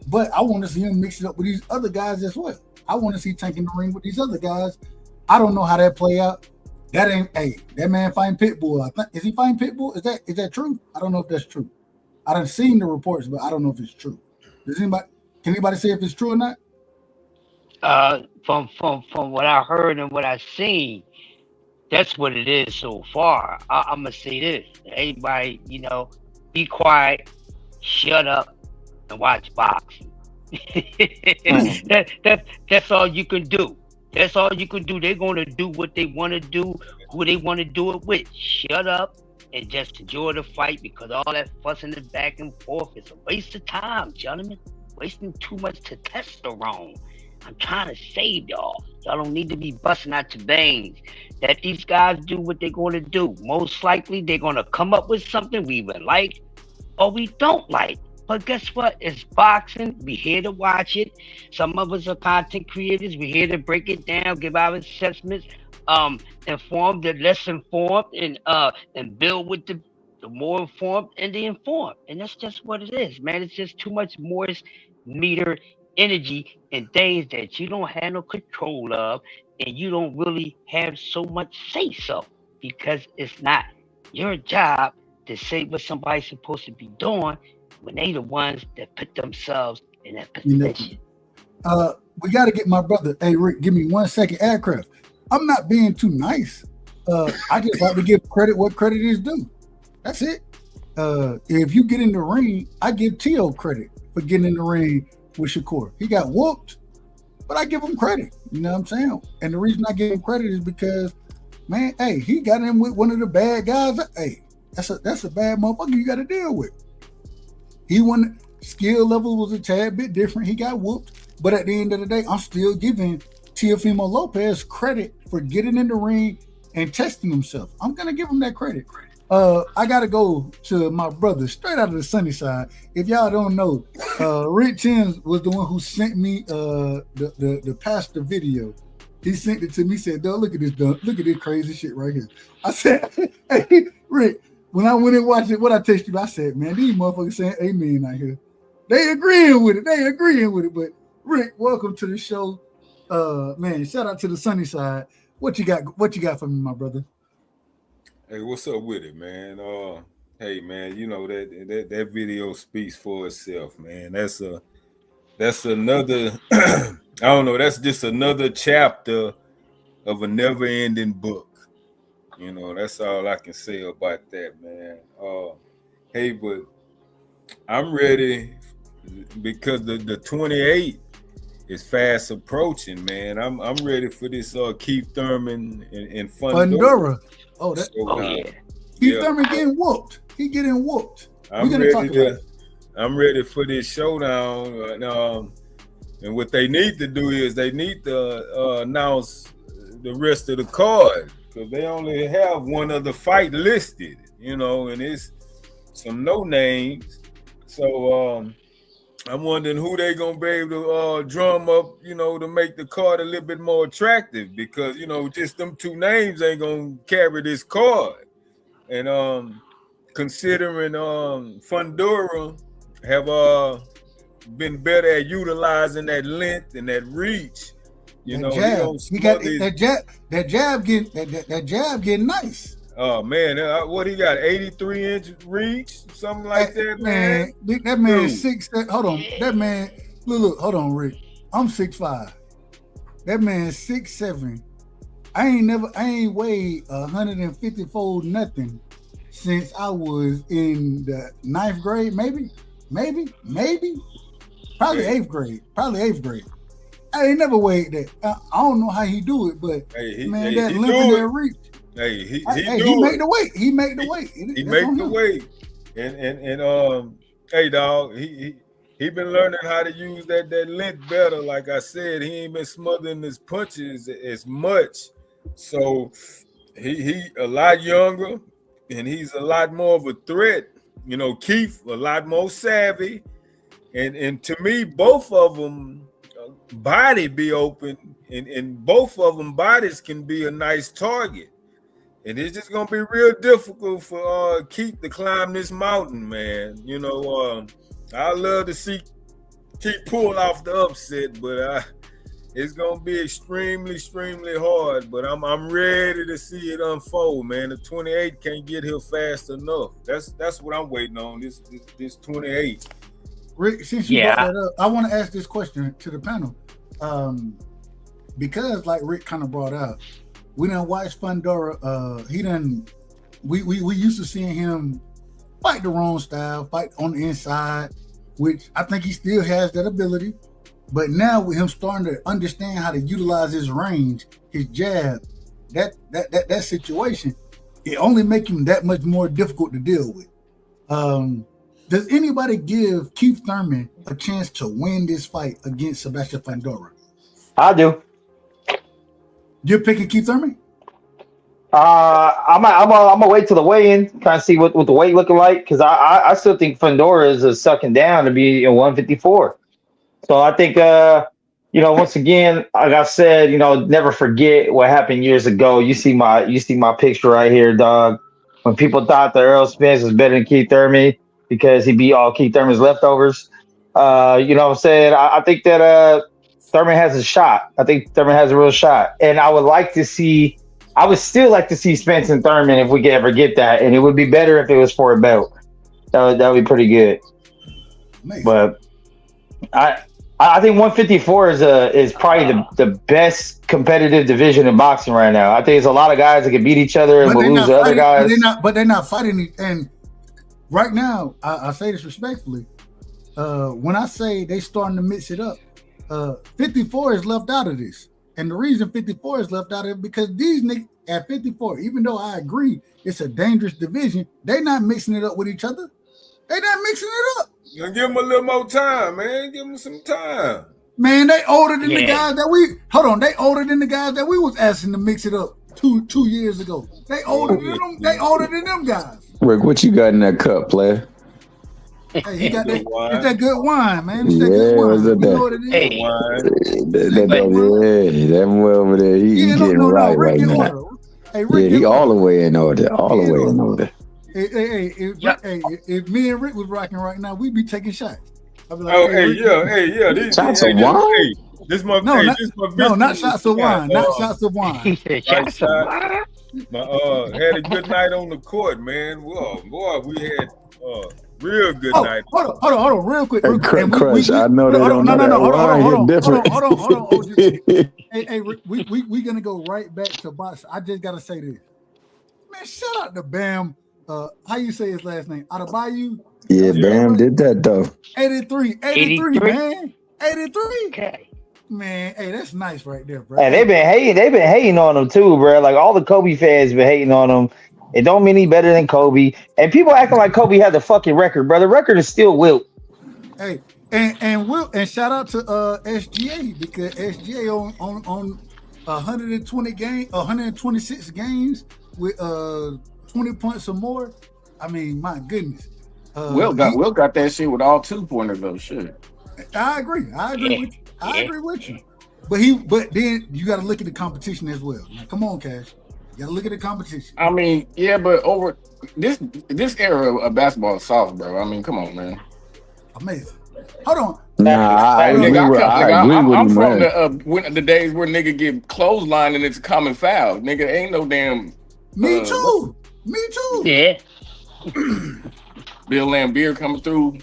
But I want to see him mix it up with these other guys as well. I want to see Tank in the ring with these other guys. I don't know how that play out. That ain't, that man fighting Pitbull. I think, is he fighting Pitbull? Is that true? I don't know if that's true. I done seen the reports, but I don't know if it's true. Can anybody say if it's true or not? From what I heard and what I seen, that's what it is so far. I'm gonna say this: everybody, you know, be quiet, shut up, and watch boxing. That's all you can do. That's all you can do. They're gonna do what they want to do, who they want to do it with. Shut up and just enjoy the fight, because all that fussing and back and forth is a waste of time, gentlemen. Wasting too much testosterone. I'm trying to save y'all. Y'all don't need to be busting out your veins. That these guys do what they're going to do. Most likely, they're going to come up with something we either like or we don't like. But guess what? It's boxing. We're here to watch it. Some of us are content creators. We're here to break it down, give our assessments, inform the less informed, and build with the more informed and the informed. And that's just what it is, man. It's just too much more meter energy and things that you don't have no control of, and you don't really have so much say so, because it's not your job to say what somebody's supposed to be doing when they the ones that put themselves in that position. We got to get my brother. Hey, Rick, give me 1 second. Aircraft. I'm not being too nice. I just like to give credit what credit is due. That's it. If you get in the ring, I give Tio credit for getting in the ring with Shakur. He got whooped, but I give him credit. You know what I'm saying? And the reason I give him credit is because, man, hey, he got in with one of the bad guys. Hey, that's a bad motherfucker you got to deal with. He won. Skill level was a tad bit different. He got whooped, but at the end of the day, I'm still giving Teofimo Lopez credit for getting in the ring and testing himself. I'm gonna give him that credit. I gotta go to my brother straight out of the sunny side. If y'all don't know, Rick Timms was the one who sent me the pastor video. He sent it to me. Said, "Dog, look at this, dog. Look at this crazy shit right here." I said, "Hey, Rick." When I went and watched it, what I texted you, I said, "Man, these motherfuckers saying amen out here. They agreeing with it." But Rick, welcome to the show. Man, shout out to the sunny side. What you got for me, my brother? Hey, what's up with it, man? Hey, man, you know that video speaks for itself, man. That's another I don't know, that's just another chapter of a never-ending book. You know, that's all I can say about that, man. Hey, but I'm ready, because the 28 is fast approaching, man. I'm ready for this Keith Thurman and Fundora. Oh, that. Yeah. Keith Thurman getting whooped. He getting whooped. I'm ready for this showdown. And what they need to do is they need to announce the rest of the card, because they only have one other fight listed, you know, and it's some no names. So I'm wondering who they gonna be able to drum up, you know, to make the card a little bit more attractive, because, you know, just them two names ain't gonna carry this card. And considering Fundora have been better at utilizing that length and that reach, you know, he got that jab getting nice. Oh man, what he got? 83-inch reach, something like that, man. That man 6'7". Hold on, that man. Look, hold on, Rick. I'm 6'5". That man 6'7". I ain't weighed 154 nothing since I was in the 9th grade, maybe, probably 8th grade, I ain't never weighed that. I don't know how he do it, but that limp and that reach. He make the weight. He make the weight. He make the weight. And hey dog, he been learning how to use that length better. Like I said, he ain't been smothering his punches as much. So he a lot younger, and he's a lot more of a threat. You know, Keith a lot more savvy, and to me, both of them body be open, and both of them bodies can be a nice target. And it's just gonna be real difficult for Keith to climb this mountain, man. You know, I love to see Keith pull off the upset, but it's gonna be extremely hard. But I'm ready to see it unfold, man. The 28 can't get here fast enough. That's what I'm waiting on. This 28. Rick, since you brought that up, I want to ask this question to the panel, because like Rick kind of brought out, we done watched Fundora. We used to seeing him fight the wrong style, fight on the inside, which I think he still has that ability. But now with him starting to understand how to utilize his range, his jab, that situation, it only make him that much more difficult to deal with. Does anybody give Keith Thurman a chance to win this fight against Sebastian Fundora? I do. You're picking Keith Thurman? I'm gonna wait till the weigh-in, kind of see what the weight looking like, because I still think Fundora is a sucking down to be in 154. So I think once again, like I said, never forget what happened years ago. You see my picture right here, dog. When people thought that Errol Spence was better than Keith Thurman because he beat all Keith Thurman's leftovers. You know what I'm saying? I think that Thurman has a shot. I think Thurman has a real shot. And I would still like to see Spence and Thurman if we could ever get that. And it would be better if it was for a belt. That would be pretty good. Amazing. But I think 154 is probably the best competitive division in boxing right now. I think there's a lot of guys that can beat each other and will lose to other guys. But they're not fighting. And right now, I say this respectfully. When I say they starting to mix it up, 54 is left out of this. And the reason 54 is left out of it because these niggas at 54, even though I agree it's a dangerous division, they're not mixing it up with each other. They're not mixing it up. You give them a little more time, man. Give them some time. Man, they older than the guys that they older than the guys that we was asking to mix it up two years ago. They older than them. They older than them guys. Rick, what you got in that cup, player? Hey, he got that. It's that good wine, man. It's that good wine. What's that? You know what it is. That boy over there, he getting right now. Hey, Rick, he all the way in order. All the way in order. If me and Rick was rocking right now, we'd be taking shots. I'd be like, yeah. Shots of wine? Not shots of wine. Not shots of wine. Shots of wine. Had a good night on the court, man. Whoa, boy, we had real good night. Hold on, real quick. Crush, I know they don't know that wine. Hold on. Hey, Rick, we gonna go right back to boxing. I just gotta say this, man. Shout out to Bam. How you say his last name? Adebayo? Yeah, Bam did that though. 83, man. 83. Okay. Man, hey, that's nice right there, bro. Hey, they've been hating on him too, bro. Like all the Kobe fans been hating on him. It don't mean he better than Kobe. And people acting like Kobe had the fucking record, bro. The record is still Wilt. Hey, and shout out to SGA because SGA on 126 games with 20 points or more. I mean, my goodness. Will got that shit with all 2-pointers though. Shit. I agree with you. I agree with you. But then you got to look at the competition as well. Now, come on, Cash. You got to look at the competition. I mean, yeah, but over this era of basketball is soft, bro. I mean, come on, man. Amazing. Hold on. Nah, I agree with him. I'm from the days where nigga get clothesline and it's a common foul. Nigga, ain't no damn. Me too. Yeah. Bill Laimbeer coming through.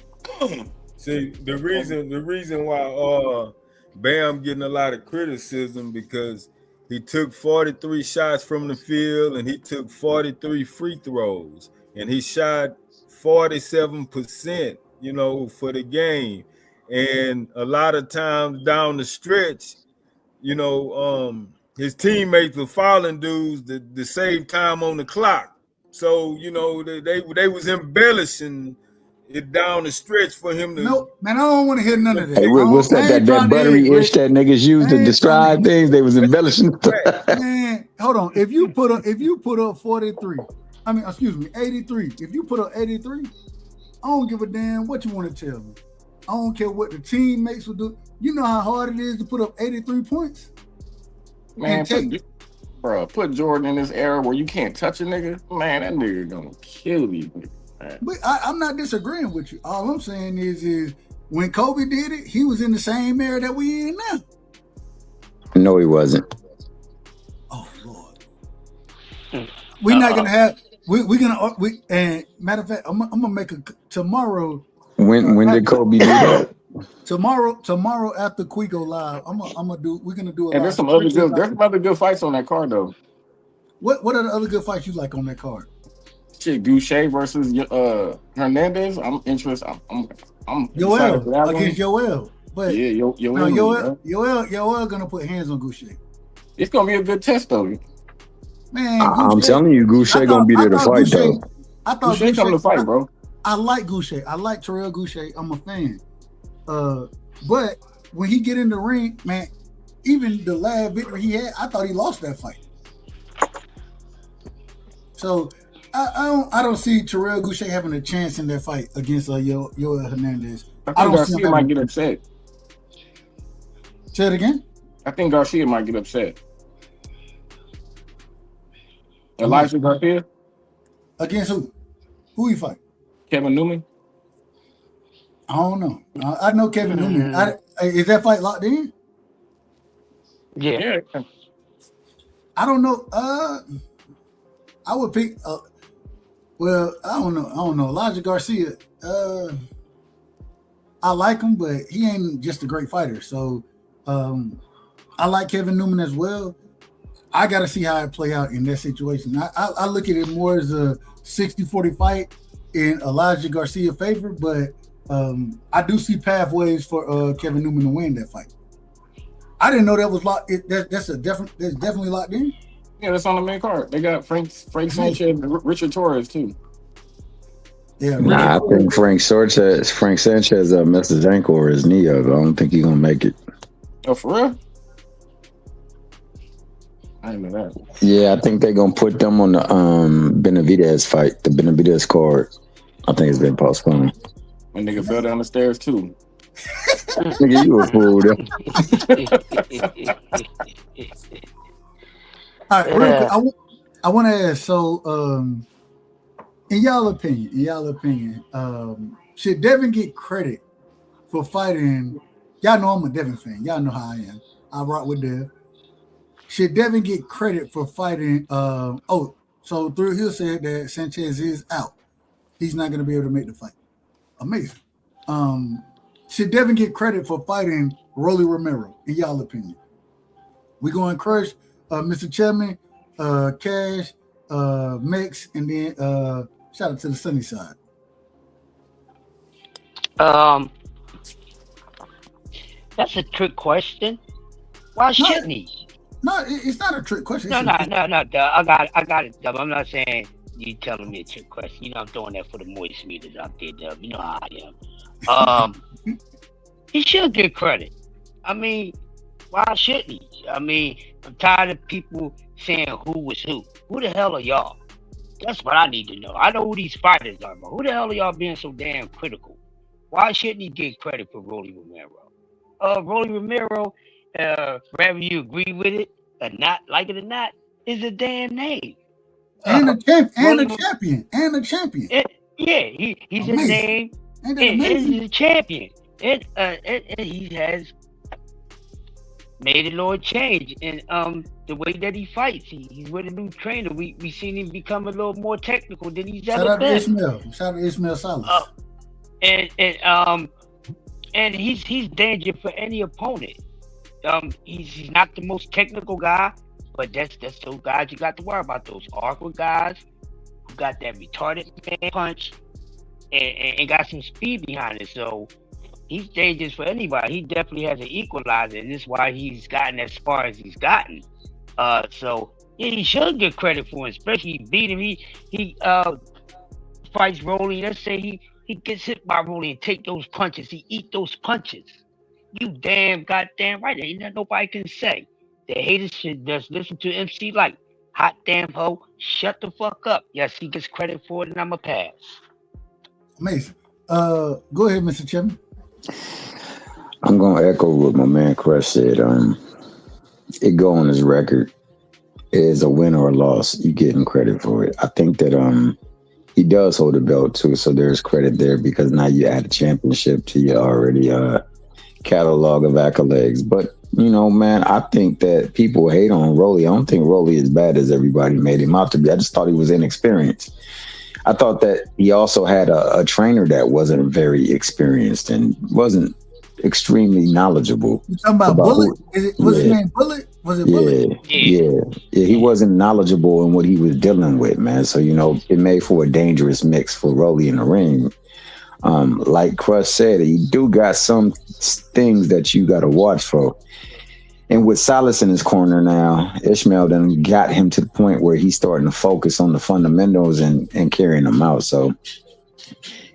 See, the reason why Bam getting a lot of criticism because he took 43 shots from the field and he took 43 free throws and he shot 47%, for the game. And a lot of times down the stretch, his teammates were fouling dudes to save time on the clock. So, they was embellishing it down the stretch for him to. No, man, I don't want to hear none of that. Hey, what's that buttery ish that niggas use to describe things? They was embellishing. Man, hold on. If you put up 83, 83. If you put up 83, I don't give a damn what you want to tell me. I don't care what the teammates will do. You know how hard it is to put up 83 points? Man, put Jordan in this era where you can't touch a nigga. Man, that nigga gonna kill you. But I'm not disagreeing with you. All I'm saying is when Kobe did it, he was in the same era that we in now. No, he wasn't. Oh Lord, we're not gonna have. And matter of fact, I'm gonna make tomorrow. When did Kobe do that? Tomorrow after Quigo live, we're gonna do. And there's some other good fights on that card though. What are the other good fights you like on that card? Shit, Goucher versus Hernandez. I'm interested. I'm excited for that against Yoel. But yeah, Yoel gonna put hands on Goucher. It's gonna be a good test though. Man, I'm telling you, Goucher gonna be there to fight though. I thought Goucher coming to fight, bro. I like Goucher. I like Terrell Goucher. I'm a fan. But when he get in the ring, man, even the last victory he had, I thought he lost that fight. So I don't see Terrell Goucher having a chance in that fight against Yoel Hernandez. I think Garcia might get upset. Say it again? I think Garcia might get upset. Elijah Garcia? Against who? Who he fight? Kevin Newman? I don't know. I know Kevin Newman. Is that fight locked in? Yeah. I don't know. I would pick. Well, I don't know. Elijah Garcia. I like him, but he ain't just a great fighter. So I like Kevin Newman as well. I got to see how it play out in that situation. I look at it more as a 60-40 fight in Elijah Garcia's favor, but I do see pathways for Kevin Newman to win that fight. I didn't know that was locked. That's definitely locked in. Yeah, that's on the main card. They got Frank Sanchez and Richard Torres too. Yeah, I think Frank Sanchez messed his ankle or his knee up. I don't think he's gonna make it. Oh, for real? I didn't know that. Yeah, I think they're gonna put them on the Benavidez fight, the Benavidez card. I think it's been postponed. My nigga fell down the stairs too. Nigga, you a fool, though. All right, real quick, I want to ask. So, in y'all opinion, should Devin get credit for fighting? Y'all know I'm a Devin fan. Y'all know how I am. I rock with Dev. Should Devin get credit for fighting? So Through Hill said that Sanchez is out. He's not going to be able to make the fight. Amazing. Should Devin get credit for fighting Rolly Romero, in y'all opinion? We going to crush Mr. Chairman, Cash, Mex, and then shout out to the sunny side. That's a trick question. Why shouldn't he? No, it's not a trick question. No. I got it, Dub. I'm not saying you telling me a trick question. You know I'm throwing that for the moist meters out there, Dub. You know how I am. He should get credit. I mean, why shouldn't he? I mean, I'm tired of people saying who was who. Who the hell are y'all? That's what I need to know. I know who these fighters are, but who the hell are y'all being so damn critical? Why shouldn't he get credit for Rolly Romero? Rolly Romero, whether you agree with it or not, like it or not, is a damn name. And a champion. Yeah, he's amazing. A name. And he's a champion. And he has made a little change in the way that he fights. He's with a new trainer. We seen him become a little more technical than he's ever been. Shout out to Ishmael Salas. And he's danger for any opponent. He's not the most technical guy, but that's those guys you got to worry about. Those awkward guys who got that retarded man punch and got some speed behind it. So he's dangerous for anybody. He definitely has an equalizer, and this is why he's gotten as far as he's gotten. So yeah, he should get credit for it, especially he beat him. He fights Rolly. Let's say he gets hit by Rolly and take those punches. He eat those punches. You damn goddamn right. Ain't that nobody can say. The haters should just listen to MC Light. Hot damn ho, shut the fuck up. Yes, he gets credit for it, and I'ma pass. Amazing. Go ahead, Mr. Chairman. I'm gonna echo what my man Crush said. It go on his record. It is a win or a loss. You getting credit for it. I think that he does hold a belt too, so there's credit there because now you add a championship to your already catalog of accolades. But you know, man, I think that people hate on Rolly. I don't think Rolly is bad as everybody made him out to be. I just thought he was inexperienced. I thought that he also had a trainer that wasn't very experienced and wasn't extremely knowledgeable. You talking about Bullet? Was his name Bullet? Was it Bullet? Yeah. He wasn't knowledgeable in what he was dealing with, man. So, you know, it made for a dangerous mix for Rolly in the ring. Like Crush said, he do got some things that you got to watch for. And with Salas in his corner now, Ishmael then got him to the point where he's starting to focus on the fundamentals and carrying them out. So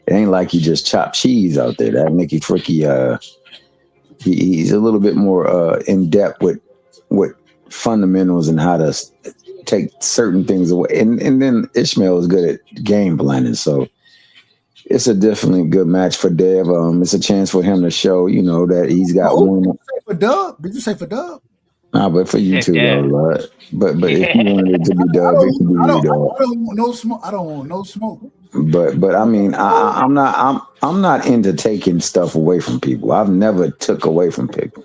it ain't like he just chopped cheese out there. That Mickey Fricky, he's a little bit more in depth with fundamentals and how to take certain things away. And then Ishmael is good at game planning. So it's a definitely good match for Dev. It's a chance for him to show, you know, that he's got one. Did you say for Dub? Nah, but for you too, though. But if you wanted it to be Dub, it could be Dub. I don't want no smoke. I don't want no smoke. But I mean, I'm not into taking stuff away from people. I've never took away from people.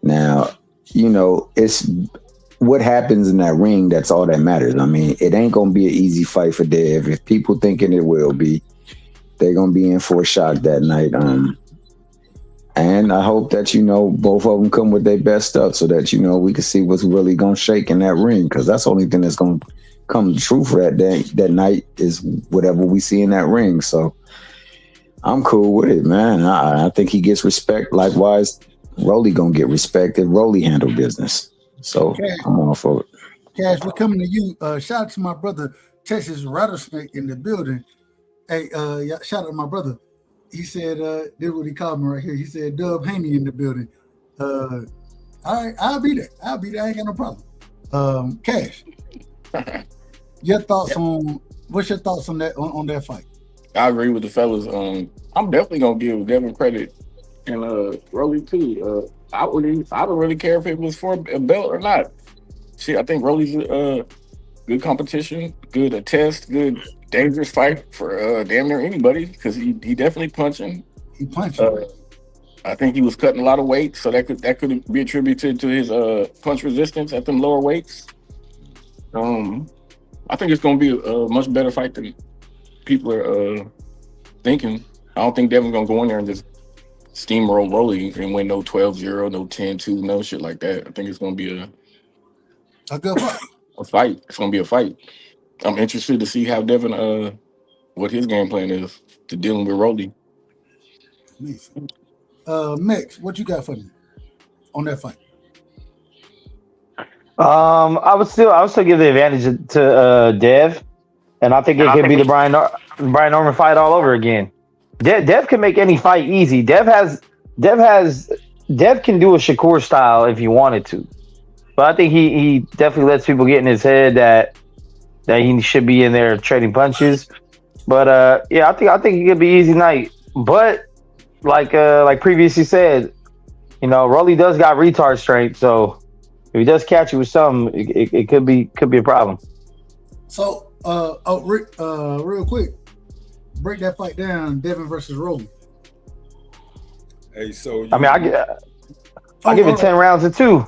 Now, you know, it's what happens in that ring. That's all that matters. I mean, it ain't gonna be an easy fight for Dev. If people thinking it will be, they're gonna be in for a shock that night. And I hope that, you know, both of them come with their best stuff so that, you know, we can see what's really gonna shake in that ring, because that's the only thing that's gonna come true for that day, that night, is whatever we see in that ring. So I'm cool with it, man. I think he gets respect. Likewise, Rolly gonna get respect if Rolly handle business. So I'm all for it. Cash, we're coming to you. Shout out to my brother Texas Rattlesnake in the building. Hey, shout out to my brother. He said, this is what he called me right here. He said, Dub Haney in the building. All right, I'll be there. I ain't got no problem. Cash, your thoughts on what's your thoughts on that on that fight? I agree with the fellas. I'm definitely gonna give Devin credit and Rolly too. I don't really care if it was for a belt or not. Shit, I think Rolly's good competition, good test, good dangerous fight for damn near anybody, because he definitely punching. He punching. I think he was cutting a lot of weight, so that could be attributed to his punch resistance at them lower weights. I think it's going to be a much better fight than people are thinking. I don't think Devin's going to go in there and just steamroll Rolly and win no 12-0, no 10-2, no shit like that. I think it's going to be a good fight. A fight. It's going to be a fight. I'm interested to see how Devin, what his game plan is to dealing with Rolly. Mix, what you got for me on that fight? I would still give the advantage to Dev, and I think it could be the Brian Norman fight all over again. Dev can make any fight easy. Dev can do a Shakur style if he wanted to, but I think he definitely lets people get in his head that he should be in there trading punches. But yeah, I think it could be easy night. But like previously said, you know, Rolly does got retard strength, so if he does catch you with something, it could be a problem. So, Rick, real quick, break that fight down: Devin versus Rolly. Hey, so I mean, I give it 10 rounds of 2.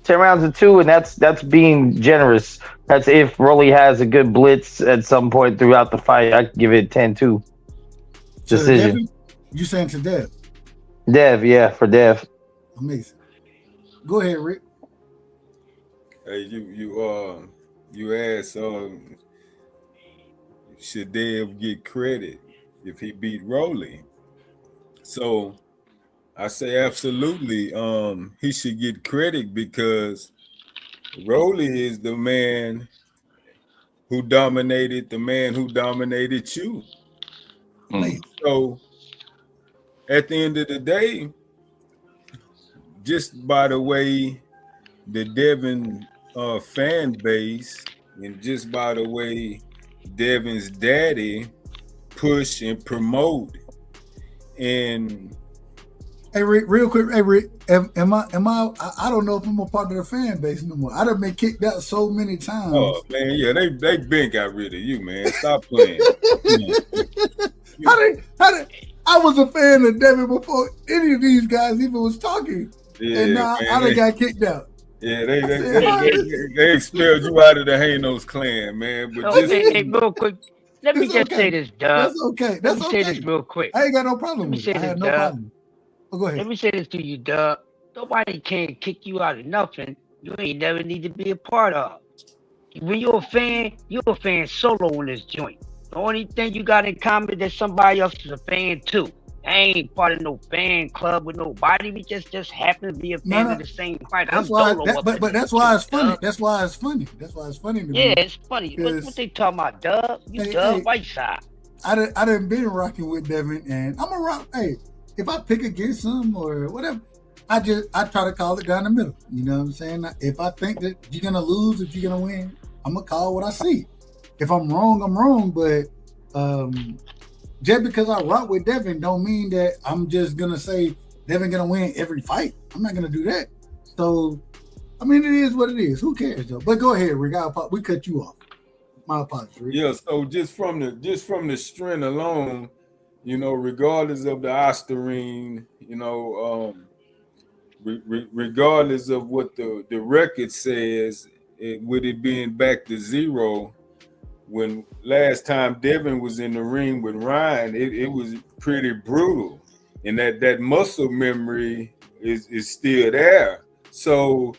10 rounds of 2, and that's being generous. That's if Rolly has a good blitz at some point throughout the fight. I give it 10-2 decision. You saying to Dev? Dev, yeah, for Dev. Amazing. Go ahead, Rick. Hey, you asked should Dev get credit if he beat Rolly? So I say absolutely. He should get credit because Rolly is the man who dominated you. So at the end of the day, just by the way the Devin fan base and just by the way Devin's daddy push and promote and hey Rick, real quick, hey Rick, am I don't know if I'm a part of the fan base no more. I done been kicked out so many times. Oh man, yeah, they been got rid of you, man. Stop playing. I was a fan of Devin before any of these guys even was talking. Yeah, and now man, I done got kicked out. Yeah, they expelled you out of the Hanos clan, man. But hey, real quick, let me just say this, Doug. That's okay. Let me say this real quick. I ain't got no problem with it. I have no problem. Oh, go ahead. Let me say this to you, Doug. Nobody can kick you out of nothing you ain't never need to be a part of. When you're a fan solo in this joint. The only thing you got in common is somebody else is a fan too. I ain't part of no fan club with nobody. We just happen to be a fan of the same fight. That's but that's why it's funny. That's why it's funny. That's why it's funny to me. Yeah, it's funny. What they talking about, Dub? You Dub Whiteside. I done been rocking with Devin, and I'm a rock. Hey, if I pick against him or whatever, I try to call it down the middle. You know what I'm saying? If I think that you're gonna lose, if you're gonna win, I'm gonna call what I see. If I'm wrong, I'm wrong. But just because I rock with Devin don't mean that I'm just gonna say Devin gonna win every fight. I'm not gonna do that. So, I mean, it is what it is. Who cares though? But go ahead, Rick. We cut you off. My apologies, Rick. Yeah. So just from the strength alone, you know, regardless of the Osterine, you know, regardless of what the record says, with it being back to 0. When last time Devin was in the ring with Ryan, it was pretty brutal, and that muscle memory is still there. So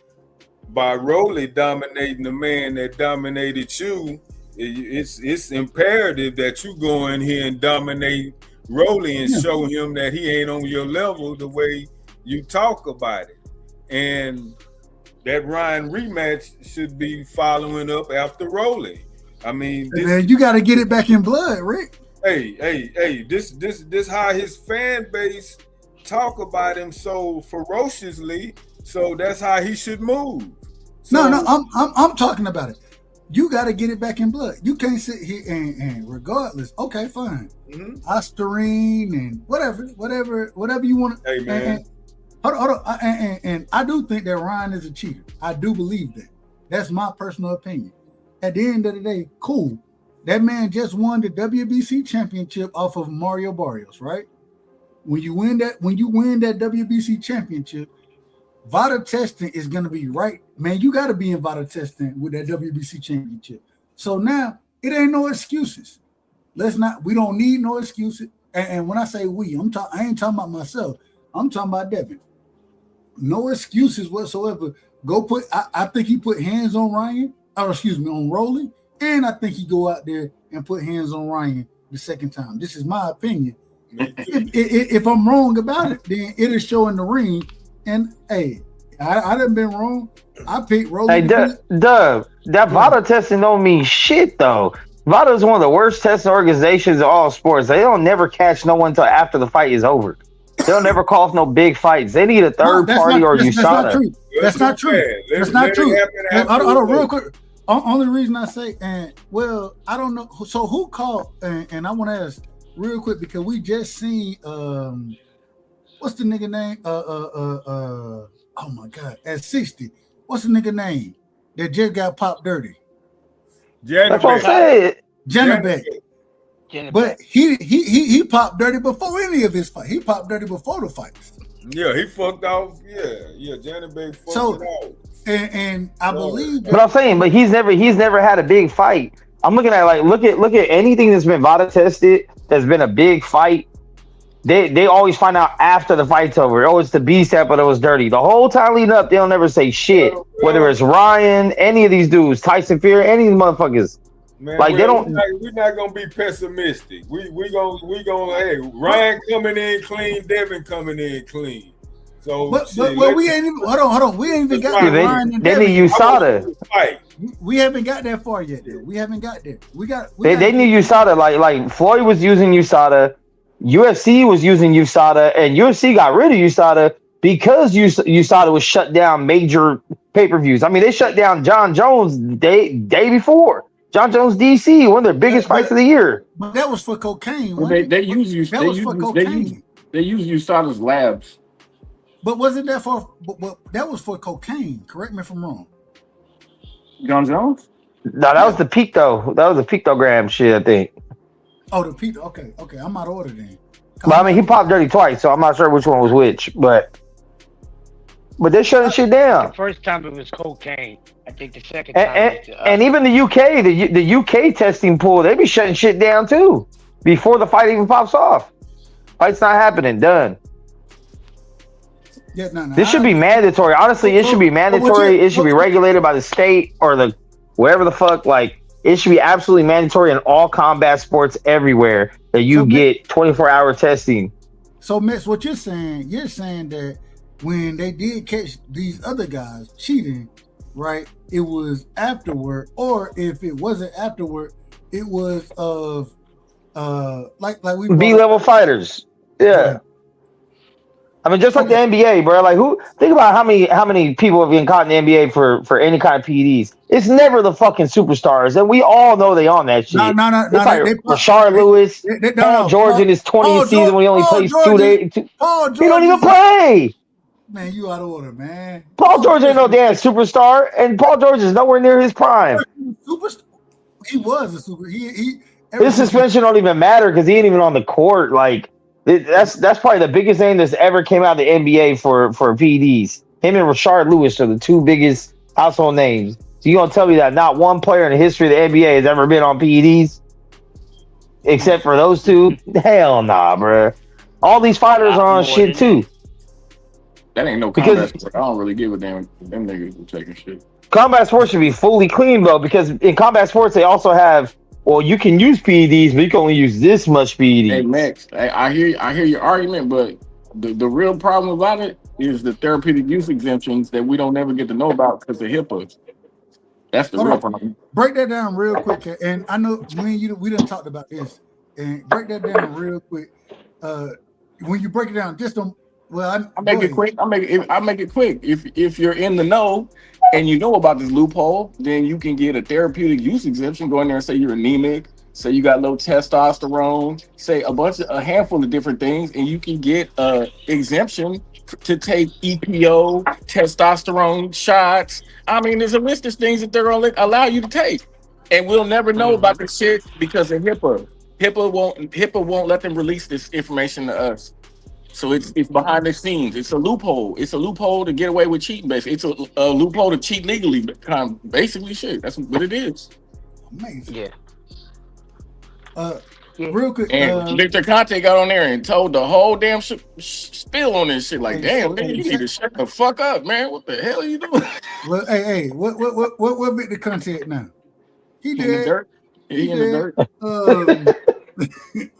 by Rolly dominating the man that dominated you, it's imperative that you go in here and dominate Rolly and show him that he ain't on your level the way you talk about it. And that Ryan rematch should be following up after Rolly. I mean, man, you got to get it back in blood, Rick. Hey, this how his fan base talk about him so ferociously. So that's how he should move. So, no, I'm talking about it. You got to get it back in blood. You can't sit here and regardless. Okay, fine. Osterine and whatever you want. Hey man, hold on. And I do think that Ryan is a cheater. I do believe that. That's my personal opinion. At the end of the day, cool. That man just won the WBC championship off of Mario Barrios, right? When you win that WBC championship, VADA testing is gonna be right. Man, you gotta be in VADA testing with that WBC championship. So now it ain't no excuses. We don't need no excuses. And when I say we, I ain't talking about myself. I'm talking about Devin. No excuses whatsoever. I think he put hands on Ryan. On Rolly, and I think he go out there and put hands on Ryan the second time. This is my opinion. If I'm wrong about it, then it'll show in the ring. And hey, I done been wrong. I picked Rolling. Hey, Dub, that VADA testing don't mean shit though. VADA is one of the worst testing organizations in all sports. They don't never catch no one until after the fight is over. They'll never call off no big fights. They need a third party or USADA. That's not true. That's not true. Hold on, real quick. Only reason I say, and well, I don't know. So who called? And I want to ask real quick because we just seen what's the nigga name? Oh my god, at 60, what's the nigga name that just got popped dirty? That's what I said. Janabek. But he popped dirty before any of his fight. He popped dirty before the fights. Yeah, he fucked off. Yeah, Janabek fucked it out. And I believe that, but I'm saying, but he's never had a big fight. I'm looking at like look at anything that's been VADA tested that's been a big fight. They always find out after the fight's over. Oh, it's the B sample that was dirty. The whole time leading up, they'll never say shit. Whether it's Ryan, any of these dudes, Tyson Fury, any of these motherfuckers. Man, like they don't. We're not gonna be pessimistic. We gonna. Hey, Ryan coming in clean, Devin coming in clean. So, but we ain't even. Hold on. We ain't even got that. Ryan and They need USADA. We haven't got that far yet. Though. We haven't got there. They need USADA. Like Floyd was using USADA. UFC was using USADA, and UFC got rid of USADA because USADA was shut down major pay-per-views. I mean, they shut down John Jones day before. John Jones DC, one of their biggest fights of the year. But that was for cocaine. Well, they use USADA's labs. But wasn't that for? But that was for cocaine. Correct me if I'm wrong. John Jones? No, that was the Pico. That was the pictogram shit, I think. Oh, the Pico. Okay. I'm out of order then. But I mean, he popped dirty twice, so I'm not sure which one was which. But they're shutting shit down. The first time it was cocaine. I think the second time. And even the UK, the UK testing pool, they be shutting shit down too before the fight even pops off. Fight's not happening. Done. Yeah, no. This should be mandatory. Honestly, it should be mandatory. It should be regulated by the state or the wherever the fuck. Like it should be absolutely mandatory in all combat sports everywhere that you get 24-hour testing. So, Mitch, what you're saying that when they did catch these other guys cheating, right? It was afterward, or if it wasn't afterward, it was of like we B-level fighters. Yeah. I mean, just like the NBA, bro. Like, think about how many people have been caught in the NBA for any kind of PEDs. It's never the fucking superstars, and we all know they on that shit. No. It's like Rashard Lewis, Paul George in his 20th season when he only plays 2 days. He don't even play. Man, you out of order, man. Paul George ain't no damn superstar, and Paul George is nowhere near his prime. He was a super. His suspension don't even matter because he ain't even on the court. Like. That's probably the biggest name that's ever came out of the NBA for PEDs. Him and Rashard Lewis are the two biggest household names. So you gonna tell me that not one player in the history of the NBA has ever been on PEDs? Except for those two? Hell nah, bro. All these fighters are on shit too. That ain't no combat sport. I don't really give a damn. Them niggas are taking shit. Combat sports should be fully clean though, because in combat sports they also have. Well, you can use PEDs, but you can only use this much PED. Hey Max, I hear your argument, but the real problem about it is the therapeutic use exemptions that we don't never get to know about because of HIPAA. That's the real problem. Break that down real quick, and I know we done talked about this, and break that down real quick. When you break it down, just don't. Well, I make it quick. I make it quick. If you're in the know and you know about this loophole, then you can get a therapeutic use exemption. Go in there and say you're anemic, say you got low testosterone, say a handful of different things, and you can get a exemption to take EPO, testosterone shots. I mean, there's a list of things that they're gonna allow you to take, and we'll never know about this shit because of HIPAA. HIPAA won't let them release this information to us. So it's behind the scenes. It's a loophole. It's a loophole to get away with cheating. Basically, it's a loophole to cheat legally. Kind of basically, shit. That's what it is. Amazing. Real quick. And Victor Conte got on there and told the whole damn spill on this shit. Like, damn, nigga, you need to shut the fuck up, man. What the hell are you doing? Well, hey, what Victor Conte now? He did. In the dirt. He in the dirt.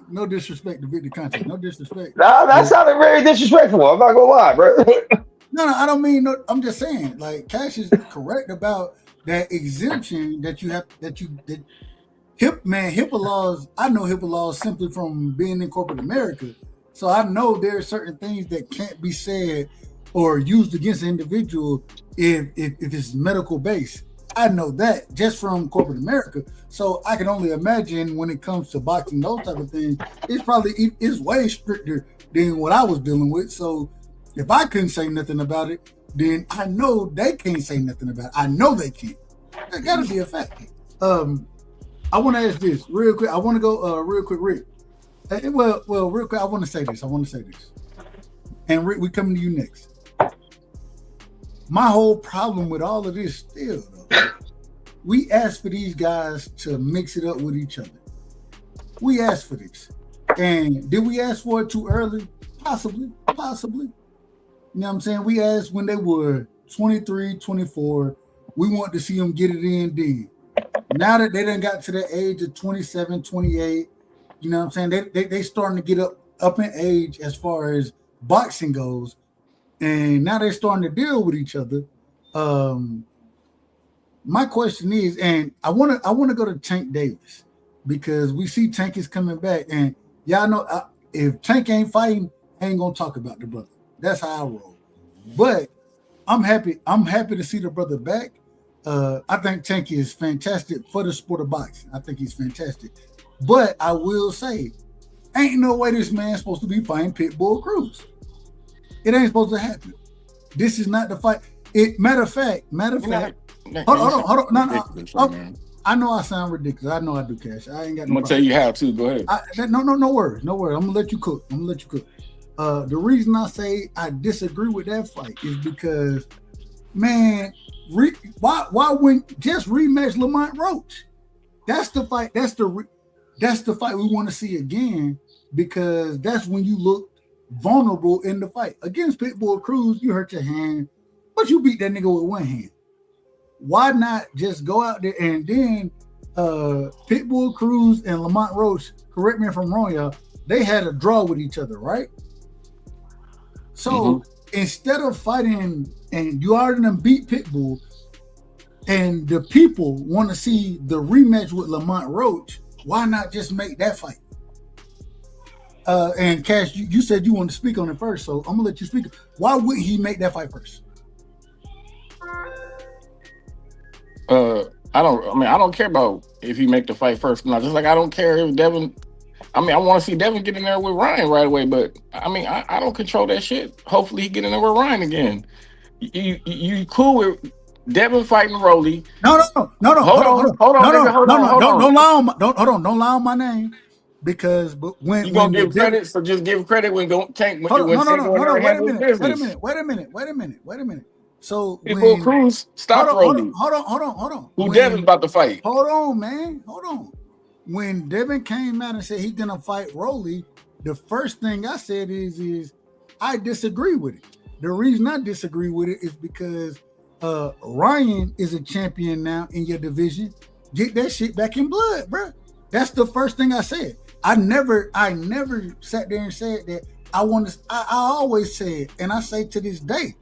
No disrespect to Victor Conte. No disrespect. Nah, that sounded very disrespectful. I'm not gonna lie, bro. No, I don't mean. No, I'm just saying. Like Cash is correct about that exemption that you have. That HIPAA laws. I know HIPAA laws simply from being in corporate America, so I know there are certain things that can't be said or used against an individual if it's medical based. I know that just from corporate America. So I can only imagine when it comes to boxing, those type of things, it's way stricter than what I was dealing with. So if I couldn't say nothing about it, then I know they can't say nothing about it. I know they can't. That gotta be a fact. I want to ask this real quick. I want to go real quick, Rick. Well, real quick. I want to say this. And Rick, we coming to you next. My whole problem with all of this still, though, we asked for these guys to mix it up with each other. We asked for this. And did we ask for it too early? Possibly. You know what I'm saying? We asked when they were 23, 24. We want to see them get it in then. Now that they done got to the age of 27, 28, you know what I'm saying? They starting to get up in age as far as boxing goes. And now they're starting to deal with each other. My question is, and I want to go to Tank Davis because we see Tank is coming back, and y'all know if Tank ain't fighting, I ain't gonna talk about the brother. That's how I roll. But I'm happy to see the brother back. I think Tank is fantastic for the sport of boxing. I think he's fantastic. But I will say, ain't no way this man's supposed to be fighting Pitbull Cruz. It ain't supposed to happen. This is not the fight. Matter of fact. Hold on. No. I know I sound ridiculous. I know I do, Cash. I ain't got no I'm gonna tell you how to. Go ahead. No worries. I'm gonna let you cook. The reason I say I disagree with that fight is because, man, why wouldn't just rematch Lamont Roach? That's the fight. That's the fight we want to see again, because that's when you look vulnerable in the fight. Against Pitbull Cruz, you hurt your hand, but you beat that nigga with one hand. Why not just go out there and then Pitbull Cruz and Lamont Roach, correct me if I'm wrong, y'all, they had a draw with each other, right? So instead of fighting, and you already done beat Pitbull, and the people want to see the rematch with Lamont Roach, why not just make that fight? And Cash, you said you want to speak on it first, so I'm gonna let you speak. Why wouldn't he make that fight first? I don't care about if he make the fight first. No, just like I don't care if Devin. I want to see Devin get in there with Ryan right away, but I don't control that shit. Hopefully he get in there with Ryan again. You cool with Devin fighting Rolly? No. Hold on. Don't lie on my name, because when you gonna give credit, so just give credit when Tank. Wait a minute. So Pitbull Cruz stop Rolly. Hold on. Who Devin about to fight? Hold on, man. Hold on. When Devin came out and said he's gonna fight Rolly, the first thing I said is I disagree with it. The reason I disagree with it is because Ryan is a champion now in your division. Get that shit back in blood, bro. That's the first thing I said. I never sat there and said that I always said, and I say to this day,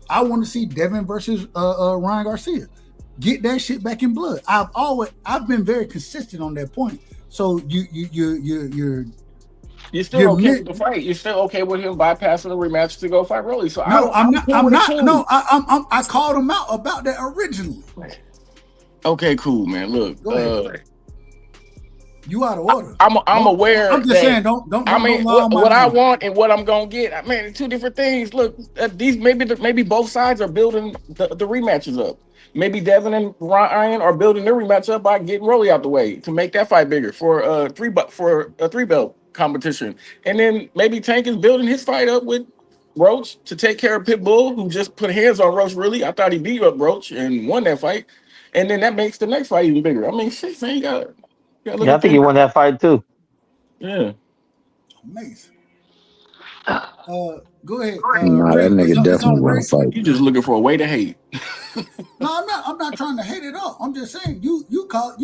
I want to see Devin versus Ryan Garcia. Get that shit back in blood. I've been very consistent on that point. So you're still okay with the fight. You're still okay with him bypassing the rematch to go fight Rolly. So I'm not. I called him out about that originally. Okay, cool, man. Look, you out of order. I'm aware. I'm just saying, don't. What I want and what I'm gonna get. Man, two different things. Look, these maybe both sides are building the rematches up. Maybe Devin and Ryan are building their rematch up by getting Rolly out the way to make that fight bigger for a three belt competition. And then maybe Tank is building his fight up with Roach to take care of Pitbull, who just put hands on Roach. Really, I thought he beat up Roach and won that fight. And then that makes the next fight even bigger. Shit, man, you gotta look I think he won that fight too. Yeah. Amazing. Go ahead. That nigga definitely want to fight. You just looking for a way to hate. No, I'm not trying to hate it all. I'm just saying you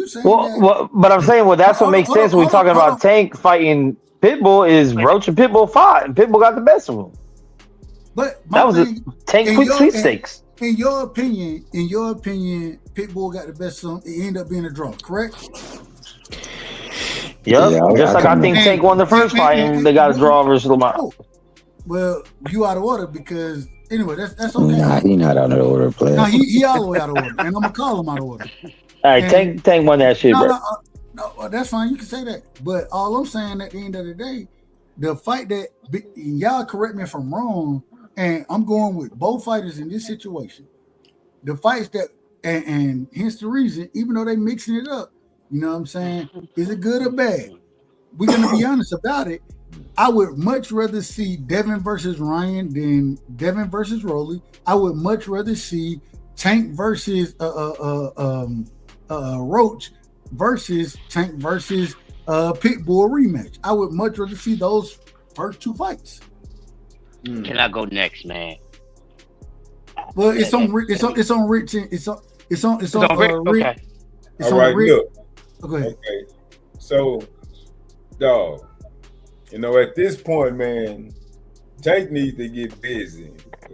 saying well, but I'm saying that's what makes sense when we're talking about Tank fighting Pitbull is Roach and Pitbull fought, and Pitbull got the best of him. But that was a Tank quick sweepstakes. In your opinion, Pitbull got the best song. It ended up being a draw, correct? Yep. Yeah, Just like I think Tank won the first fight and they got a draw versus Lamont. Oh, well, you out of order because anyway, that's okay. Nah, he not out of order, player. No, he all the way out of order, and I'm gonna call him out of order. All right, Tank won that shit, bro. No, that's fine. You can say that, but all I'm saying at the end of the day, the fight that y'all correct me if I'm wrong, and I'm going with both fighters in this situation. The fights that and hence the reason, even though they mixing it up, you know what I'm saying? Is it good or bad? We're gonna be honest about it. I would much rather see Devin versus Ryan than Devin versus Rolly. I would much rather see Tank versus Roach versus Tank versus Pitbull rematch. I would much rather see those first two fights. Can I go next, man? Well, it's on Rich. It's on Rich. It's on Rich. Okay. It's All on right, Rich. look. Go ahead. Okay. So, dog, you know, at this point, man, Tank needs to get busy.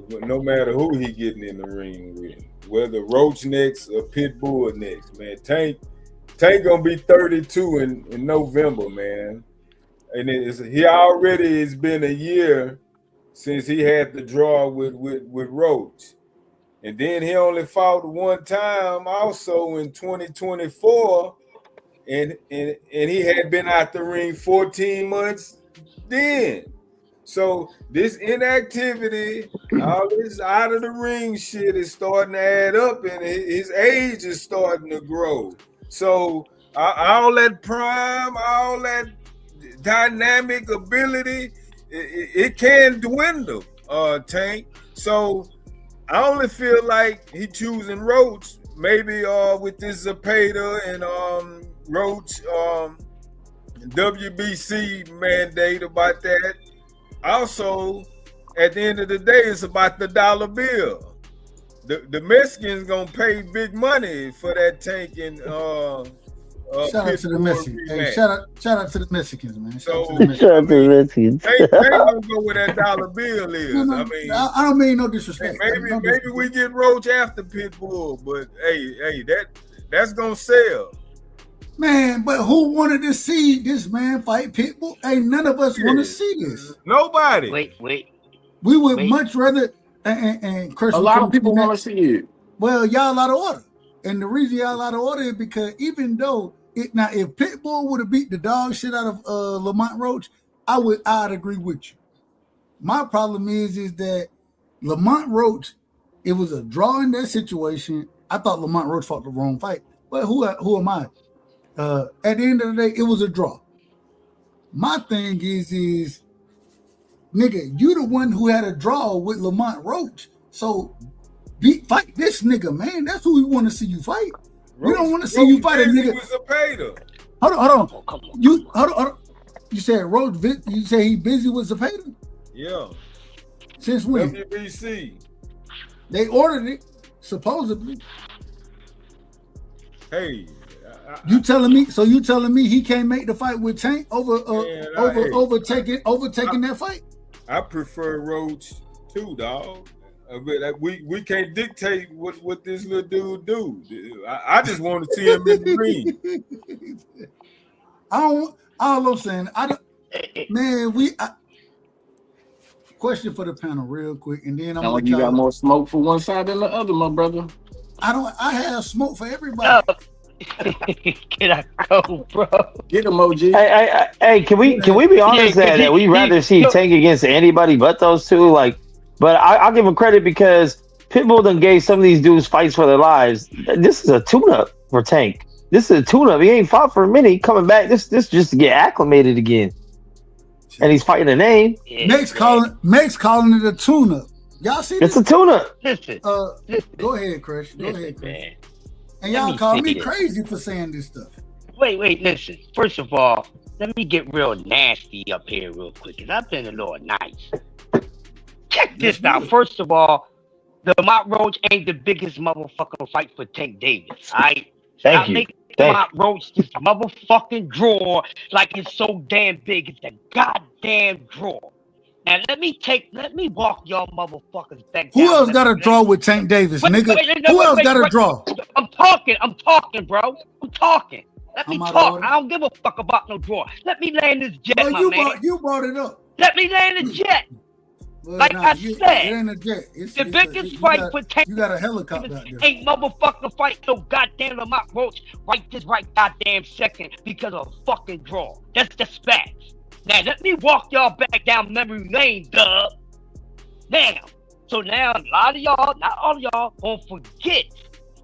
No matter who he getting in the ring with, whether Roach next or Pitbull next, man. Tank gonna be 32 in November, man. And he already has been a year since he had the draw with Roach. And then he only fought one time also in 2024. And he had been out the ring 14 months then. So this inactivity, all this out of the ring shit is starting to add up, and his age is starting to grow. So all that prime, all that dynamic ability, it can dwindle, Tank. So I only feel like he choosing Roach, maybe with this Zapata and Roach WBC mandate about that. Also, at the end of the day, it's about the dollar bill. The Mexicans gonna pay big money for that Tank and shout out to the Mexicans. Hey, shout out to the Mexicans, man. Shout out to the Mexicans. They gonna go where that dollar bill is. No, I mean, I don't mean no disrespect. Maybe we get Roach after Pitbull, but hey, that's gonna sell. Man, but who wanted to see this man fight Pitbull? Ain't none of us want to see this. Nobody. Wait. We would much rather and a lot of people want to see it. Well, y'all out of order. And the reason y'all out of order is because even though if Pitbull would have beat the dog shit out of Lamont Roach, I'd agree with you. My problem is that Lamont Roach, it was a draw in that situation. I thought Lamont Roach fought the wrong fight. But who am I? At the end of the day, it was a draw. My thing is nigga, you the one who had a draw with Lamont Roach. So fight this nigga, man. That's who we want to see you fight. We don't want to see you fight a nigga. Hold on. Hold on. You said Roach. You say he busy with Zapata? Yeah. Since when? WBC. They ordered it supposedly. Hey. You telling me he can't make the fight with Tank overtaking that fight? I prefer Roach too, dog. But we can't dictate what this little dude do. I just want to see him in the ring. All I'm saying, question for the panel real quick, and then I'm you got more smoke for one side than the other, my brother. I have smoke for everybody. Can I go, bro? Get him, OG. Hey, can we be honest that we rather see Tank against anybody but those two? Like, but I'll give him credit because Pitbull done gave some of these dudes fights for their lives. This is a tune-up for Tank. This is a tune-up. He ain't fought for a minute. He coming back. This just to get acclimated again. And he's fighting a name. Max calling it a tune-up. Y'all see this? It's a tune-up. Go ahead, Crush. Go ahead, Crush. And y'all call me crazy for saying this stuff. Wait, listen. First of all, let me get real nasty up here real quick, because I've been a little nice. Check this out. First of all, the Lamont Roach ain't the biggest motherfucking fight for Tank Davis. Thank you. Lamont Roach this motherfucking draw like it's so damn big. It's a goddamn draw. Now let me walk y'all motherfuckers back. Who else got a draw with Tank Davis, nigga? Who else got a draw? I'm talking, bro. I'm talking. Let me talk. order. I don't give a fuck about no draw. Let me land this jet, Well, my man. you brought it up. Let me land the jet. Well, like I it said, ain't a jet. the biggest fight for Tank you got a helicopter out there. ain't motherfucking fight no goddamn Lamont Roach right this right goddamn second because of a fucking draw. That's just facts. Now let me walk y'all back down memory lane, dub. Now, so now a lot of y'all, not all of y'all, won't forget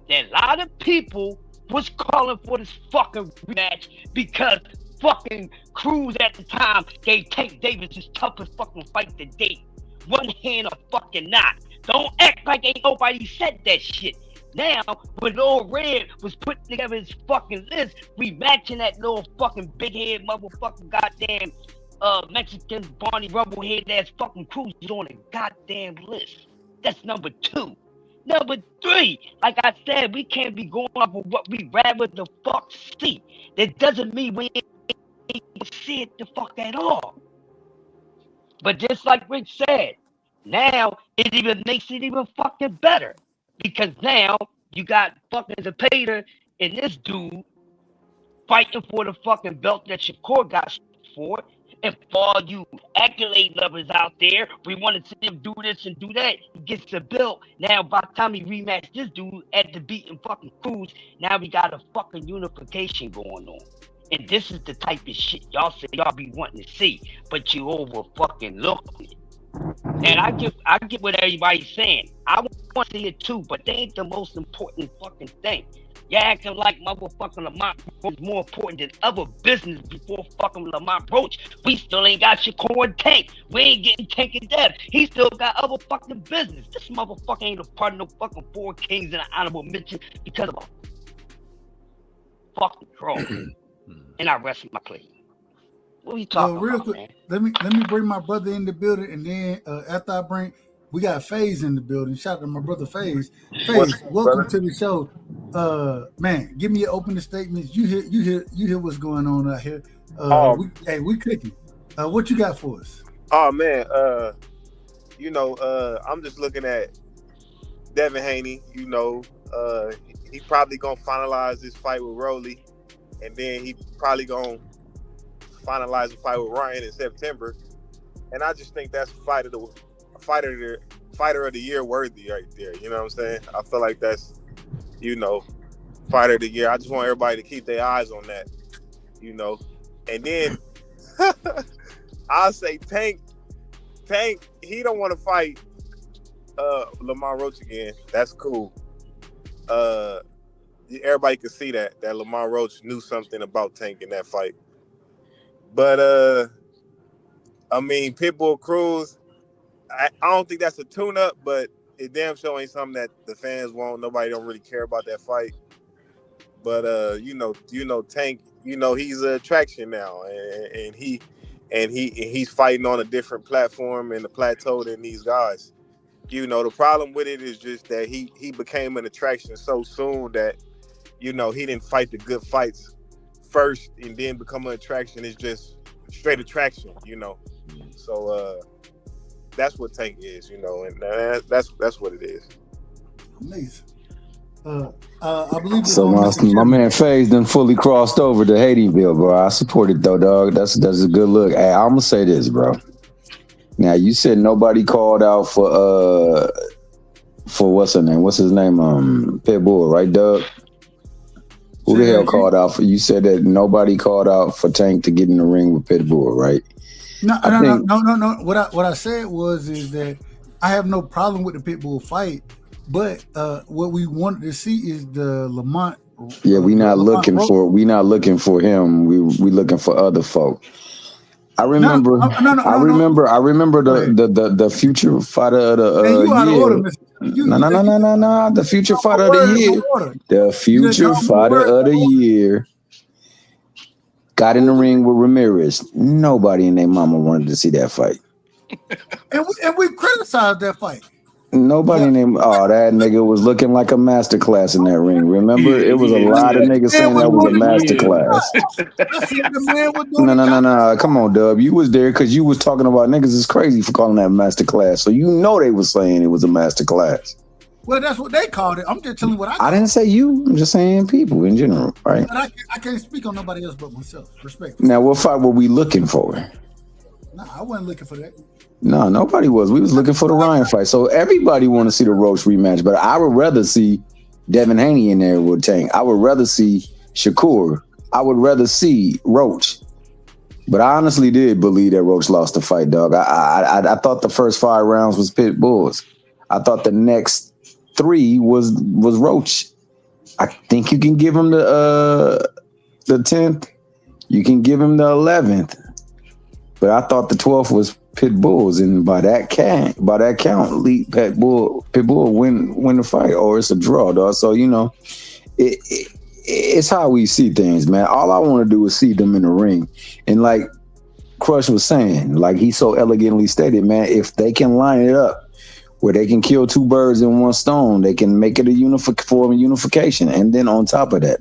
that a lot of people was calling for this fucking rematch because fucking Cruz at the time gave Tank Davis his toughest fucking fight to date. One hand or fucking not. Don't act like ain't nobody said that shit. Now, when Lil Red was putting together his fucking list, rematching that little fucking big head motherfucking goddamn Mexican Barney Rubblehead ass fucking Cruz is on the goddamn list. That's number 2. Number 3, like I said, we can't be going off of what we rather the fuck see. That doesn't mean we ain't see it the fuck at all. But just like Rich said, now it even makes it even fucking better. Because now you got fucking Zepeda and this dude fighting for the fucking belt that Shakur got for. And for all you accolade lovers out there, we want to see him do this and do that. He gets the belt. Now, by the time he rematched this dude at the beating fucking Cruz, now we got a fucking unification going on. And this is the type of shit y'all say y'all be wanting to see, but you over fucking looking it. And I get what everybody's saying. I want to see it too, but they ain't the most important fucking thing. Y'all acting like motherfucking Lamont Roach is more important than other business before fucking Lamont Roach. We still ain't got Shakur and Tank. We ain't getting Tank and Dev. He still got other fucking business. This motherfucker ain't a part of no fucking 4 Kings and an honorable mention because of a fucking draw. And I rest my plate. What are you talking real about, quick, man? let me bring my brother in the building, and then after I bring, we got FaZe in the building. Shout out to my brother FaZe. FaZe, welcome to the show. Man, give me your opening statements. You hear what's going on out here. We cooking. What you got for us? Oh man, I'm just looking at Devin Haney. He probably gonna finalize this fight with Rolly, and then he probably gonna finalize the fight with Ryan in September. And I just think that's fighter of the year worthy right there. You know what I'm saying? I feel like that's, fighter of the year. I just want everybody to keep their eyes on that, And then I'll say Tank, he don't want to fight Lamont Roach again. That's cool. Everybody can see that Lamont Roach knew something about Tank in that fight. But Pitbull Cruz, I don't think that's a tune-up, but it damn sure ain't something that the fans want. Nobody don't really care about that fight. But Tank, he's an attraction now, and he's fighting on a different platform and the plateau than these guys. The problem with it is just that he became an attraction so soon that he didn't fight the good fights first and then become an attraction. It's just straight attraction, So that's what Tank is, and that's what it is. Amazing. I believe so. My man FaZe done fully crossed over to Hatyville, bro. I support it though, dog. That's a good look. Hey, I'm gonna say this, bro. Now you said nobody called out for what's her name? What's his name? Pitbull, right, Doug? Who the hell called out for? You said that nobody called out for Tank to get in the ring with Pitbull, right? No. What I said is that I have no problem with the Pitbull fight, but what we wanted to see is the Lamont. Yeah, we not looking for him. We looking for other folk. I remember the future fighter of the year. No. The future fighter of the year. The future fighter of the year got in the ring with Ramirez. Nobody and their mama wanted to see that fight. and we criticized that fight. Nobody named that nigga was looking like a masterclass in that ring. Remember, it was a lot of niggas saying that was a masterclass. No. Come on, Dub. You was there because you was talking about niggas is crazy for calling that masterclass. So you know they was saying it was a masterclass. Well, that's what they called it. I'm just telling you what I called it. I didn't say you. I'm just saying people in general, right? But I can't speak on nobody else but myself. Respect. Now, what fight were we looking for? Nah, I wasn't looking for that. No, nobody was. We was looking for the Ryan fight. So everybody want to see the Roach rematch, but I would rather see Devin Haney in there with Tank. I would rather see Shakur. I would rather see Roach. But I honestly did believe that Roach lost the fight, dog. I thought the first 5 rounds was Pit Bulls. I thought the next 3 was Roach. I think you can give him the 10th. You can give him the 11th. But I thought the 12th was Pit Bulls, and by that count, Pit Bull win the fight, or it's a draw, dog. So you know, it's how we see things, man. All I want to do is see them in the ring, and like Crush was saying, like he so elegantly stated, man, if they can line it up where they can kill 2 birds in 1 stone, they can make it a unification, and then on top of that,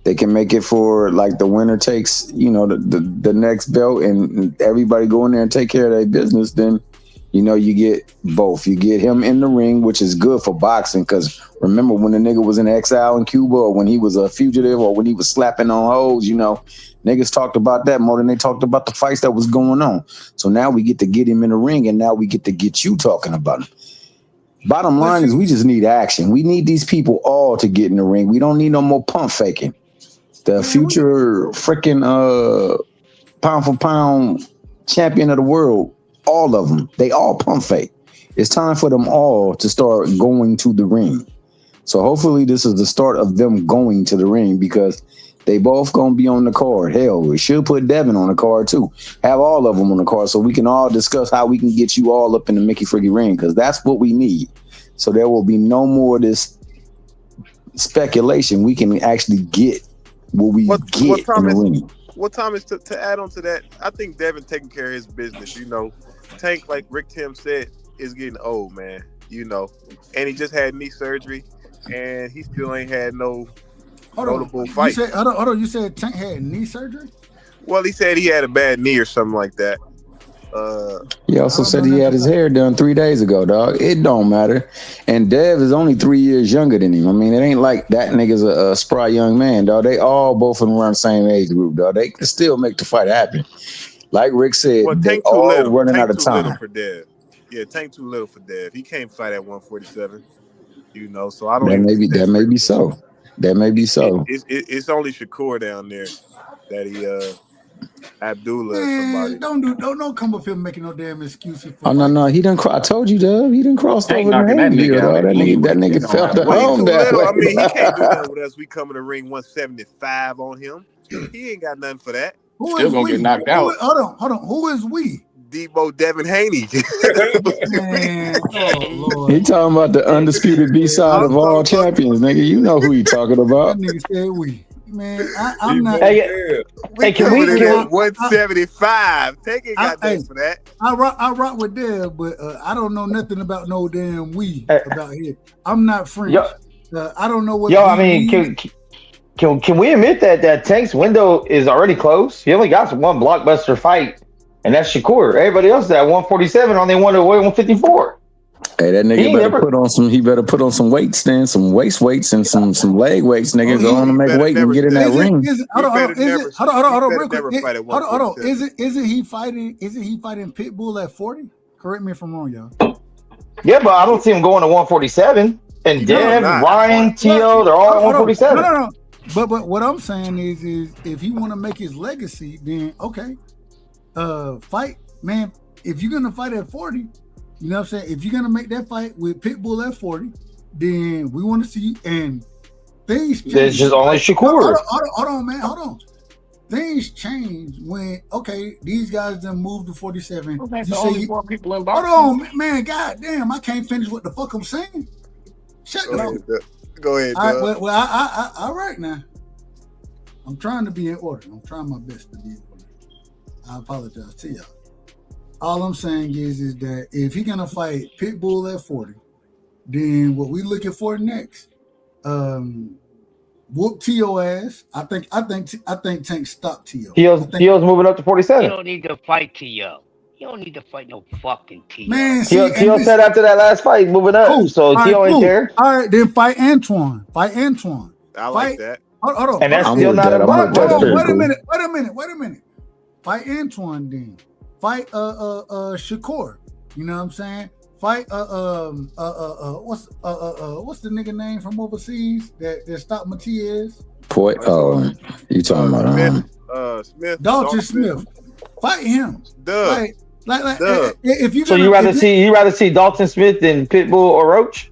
they can make it for like the winner takes, you know, the next belt, and everybody go in there and take care of their business. Then, you know, you get both. You get him in the ring, which is good for boxing, because remember when the nigga was in exile in Cuba, or when he was a fugitive, or when he was slapping on hoes, you know, niggas talked about that more than they talked about the fights that was going on. So now we get to get him in the ring, and now we get to get you talking about him. Bottom line is we just need action. We need these people all to get in the ring. We don't need no more pump faking. The future freaking pound for pound champion of the world, all of them, they all pump fake. It's time for them all to start going to the ring. So hopefully this is the start of them going to the ring, because they both gonna be on the card. Hell, we should put Devin on the card too. Have all of them on the card so we can all discuss how we can get you all up in the Mickey Freaky ring, because that's what we need. So there will be no more of this speculation. We can actually get what time is to add on to that? I think Devin taking care of his business. You know, Tank, like Rick Tim said, is getting old, man. You know, and he just had knee surgery, and he still ain't had no notable fight. You said Tank had knee surgery? Well, he said he had a bad knee or something like that. He also said he had his hair done 3 days ago, dog. It don't matter. And Dev is only 3 years younger than him. I mean, it ain't like that nigga's a spry young man, dog. They all both around the same age group, dog. They can still make the fight happen. Like Rick said, they all running out of time. Little for Dev. Yeah, Tank too little for Dev. He can't fight at 147. You know, so I don't. That may be so. That may be so. It's only Shakur down there that he Abdullah or somebody. Don't come up here making no damn excuses. No, he didn't. I told you, Dub. He didn't cross over the hand here, dog. That nigga felt the home that way. I mean, he can't do nothing with us. We come in the ring 175 on him. He ain't got nothing for that. Still gonna get knocked out. Hold on. Who is we? Debo Devin Haney. He talking about the undisputed B-side of all champions, nigga. You know who he talking about. That nigga said we. Man, I'm not. Hey, can we 175? Take it, got that for that. I rock with Dev, but I don't know nothing about no damn we about here. I'm not French. I don't know what. I mean, can we admit that Tank's window is already closed? He only got one blockbuster fight, and that's Shakur. Everybody else at 147 on they wanted to weigh 154. Hey, that nigga better put on some. He better put on some weights, then some waist weights and some leg weights. Nigga, go on and make weight and get in that ring. Hold on. Isn't he fighting Pitbull at 40? Correct me if I'm wrong, y'all. Yeah, but I don't see him going to 147. And Dev, Ryan, T.O., they're all 147. No. But what I'm saying is if he want to make his legacy, then okay, fight, man. If you're gonna fight at 40. You know what I'm saying? If you're gonna make that fight with Pitbull at 40, then we want to see. And things change. There's just only Shakur. Hold on, man. Hold on. Things change when these guys done moved to 47. Well, that's only 4 people in boxing. Hold on, man. God damn, I can't finish what the fuck I'm saying. Shut the fuck. Go ahead. All right now. I'm trying to be in order. I'm trying my best to be in order. I apologize to y'all. All I'm saying is that if he's gonna fight Pitbull at 40, then what we looking for next? Whoop T.O. ass. I think Tank stopped T.O. T.O.'s moving up to 47. You don't need to fight T.O. You don't need to fight no fucking T.O. Man, T.O. said after that last fight, moving up. Cool. So T.O. ain't there. All right, then fight Antoine. I like that. Hold on. And that's still not a blockbuster. Wait a minute. Fight Antoine then. Fight Shakur. You know what I'm saying? Fight what's the nigga name from overseas that stopped Matias? You talking about Smith. Dalton Smith. Fight him. Like if you you rather see Dalton Smith than Pitbull or Roach?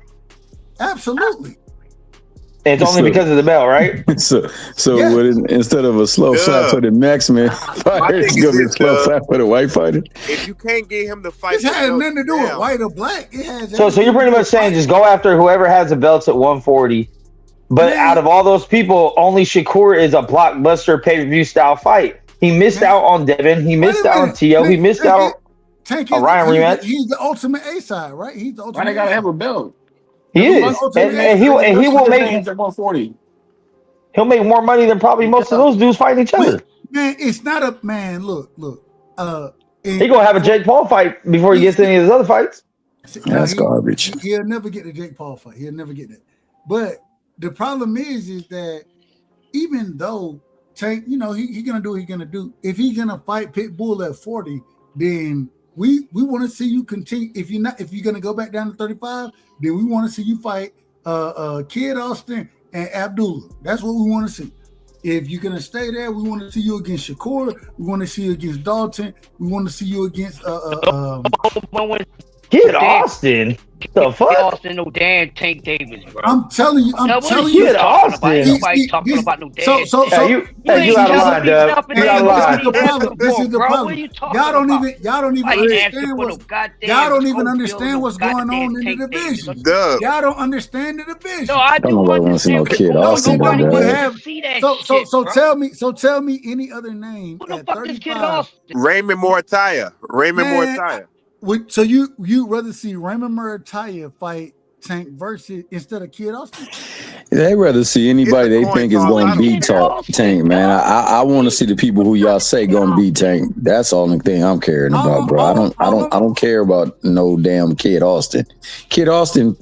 Absolutely. It's only because of the belt, right? So instead of a slow flat-footed Mexican fighter, it's gonna be a slow flat-footed white fighter. If you can't get him to fight, this has nothing to do with white or black. It has. So you're pretty much saying just go after whoever has the belts at 140. But out of all those people, only Shakur is a blockbuster pay-per-view style fight. He missed out on Devin. He missed out on T.O. He missed out on a Ryan rematch. He's the ultimate A side, right? He's the ultimate. Why they gotta have a belt? He is, and he will make at 140. He'll make more money than probably most of those dudes fighting each other. Man, it's not a man. Look. He gonna have a Jake Paul fight before he gets to any of his other fights. That's garbage. He'll never get the Jake Paul fight. He'll never get that. But the problem is that even though Tank, he's gonna do what he's gonna do. If he's gonna fight Pitbull at 40, then we want to see you continue. If you're gonna go back down to 35, then we want to see you fight Kid Austin and Abdullah. That's what we want to see. If you're gonna stay there, we want to see you against Shakur. We want to see you against Dalton. We want to see you against Kid Austin. The fuck? Austin, no damn Tank Davis, bro. I'm telling you, Kid Austin. Nobody's talking about no damn. You out of line, Dub. You out of line. This is the problem. Y'all don't even understand what's going on in the division. Y'all don't understand the division. No, I do want to see no Kid Austin. So tell me any other name at 35. Raymond Morataya. So you rather see Raymond Murataya fight Tank versus instead of Kid Austin? They rather see anybody they think is going to beat Tank, man. I want to see the people who y'all say going to beat Tank. That's the only thing I'm caring about, bro. I don't care about no damn Kid Austin. Kid Austin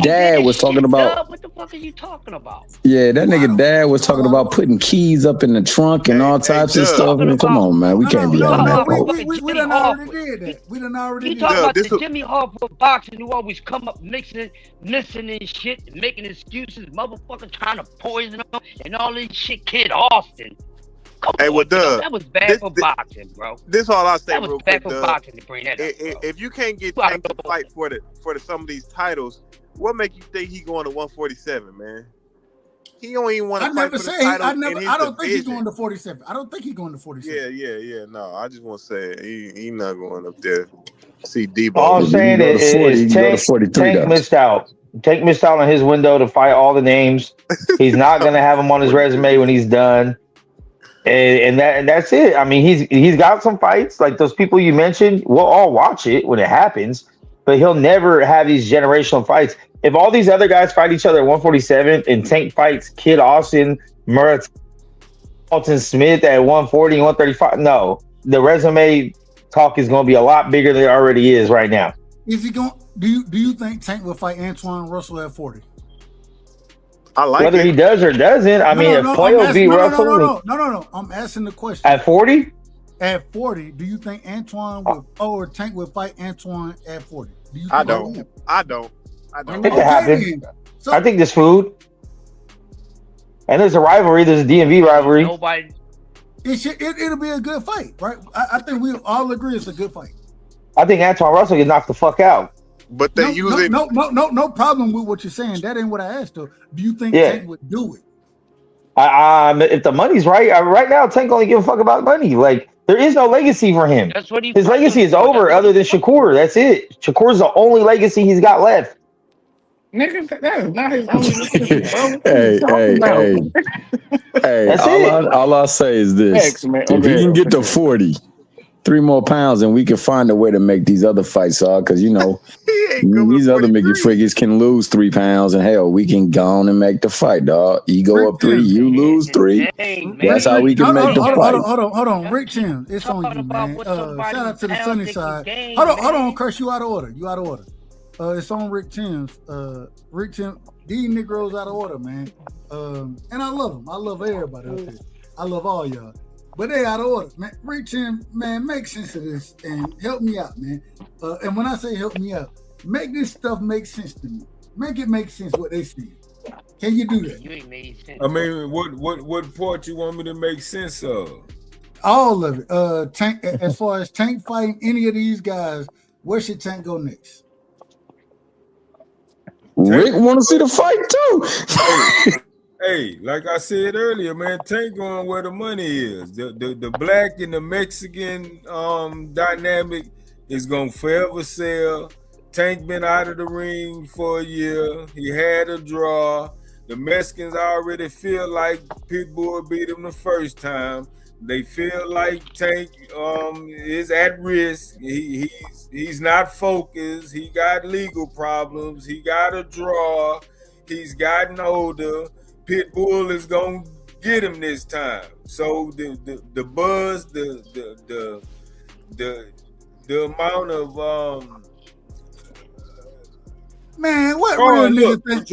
dad was talking about. What the fuck are you talking about? Yeah, that nigga dad was talking about putting keys up in the trunk and all types of stuff. Man, come on, man. We can't be on that. We done already did that. We done already did that. You talking about the Jimmy Harper boxing who always come up missing and shit, making excuses, motherfucker trying to poison him and all this shit. Kid Austin. That was bad for boxing, bro. This all I say. That was bad for boxing to bring that up, if you can't get Tank to fight for some of these titles, what make you think he going to 147, man? He don't even want to fight for the title in his division. I don't think he's going to 47. I don't think he's going to 47. Yeah. No, I just want to say he not going up there. See Debo. All I'm saying is Tank missed out. Tank missed out on his window to fight all the names. He's not going to have him on his resume when he's done. And that's it. I mean, he's got some fights like those people you mentioned. We'll all watch it when it happens, but he'll never have these generational fights. If all these other guys fight each other at 147 and Tank fights Kid Austin, Dalton Smith at 140 and 135, no, the resume talk is going to be a lot bigger than it already is right now. Is he going? Do you think Tank will fight Antoine Russell at 40? I like whether he does or doesn't. I mean, if Poyo beat Russell, no. I'm asking the question. At 40? At 40, do you think or Tank will fight Antoine at 40? Do you think I don't. I think it happens. I think there's food. And there's a rivalry. There's a DMV rivalry. Nobody. It'll be a good fight, right? I think we all agree it's a good fight. I think Antoine Russell get knocked the fuck out. But they using no problem with what you're saying. That ain't what I asked though. Do you think Tank would do it? If the money's right, right now Tank only give a fuck about money. Like there is no legacy for him. That's what his legacy is over. Other than Shakur, that's it. Shakur's the only legacy he's got left. Nigga, that is not his only legacy, bro. Hey. All I say is this: if he can get to 40. 3 more pounds, and we can find a way to make these other fights hard. Because you know these other Mickey Friggies can lose 3 pounds, and hell, we can go on and make the fight, dog. You go up 3, you lose 3. That's how we can make the fight. Hold on, Rick Tim, it's on you, man. Shout out to the sunny side. Hold on, Crush, you out of order. You out of order. It's on Rick Tim's. Rick Tim, these Negroes out of order, man. And I love them. I love everybody out there. I love all y'all. But they out of order, man. Rick Tim, man, make sense of this and help me out, man. And when I say help me out, make this stuff make sense to me. Make it make sense what they see. Can you do that? You ain't made sense. I mean, what part you want me to make sense of? All of it. Tank, as far as Tank fighting any of these guys, where should Tank go next? Rick want to see the fight too. Hey, like I said earlier, man, Tank going where the money is. The black and the Mexican dynamic is gonna forever sell. Tank been out of the ring for a year. He had a draw. The Mexicans already feel like Pitbull beat him the first time. They feel like Tank is at risk. He's not focused. He got legal problems. He got a draw. He's gotten older. Pitbull is gonna get him this time. So the buzz, the amount of man, what real nigga think?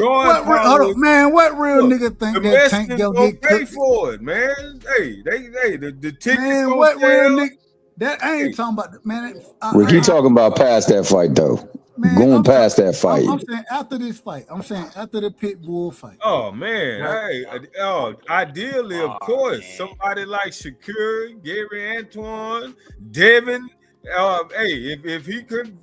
What real nigga think that Tank gonna get pay for it, man? Hey, the tickets. Man, what real nigga? That I ain't talking about, man. Rick, you talking about past that fight though? Man, going past that fight. I'm saying after this fight. I'm saying after the Pitbull fight. Oh man, ideally, of course, man. Somebody like Shakur, Gary Antoine, Devin. If he could,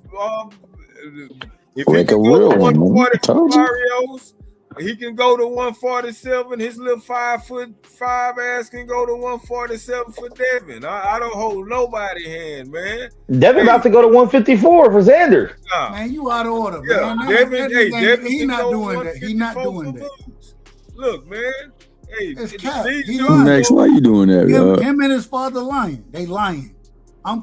if Rick, he could go to 140 Mario's, he can go to 147. His little 5'5" ass can go to 147 for Devin. I don't hold nobody hand, man. Devin about to go to 154 for Xander. Man, you out of order, yeah, man. Devin, he's not doing that. He's not doing that. Look, man. Hey, it's cap. Max, why you doing that? Him and his father lying. They lying. I'm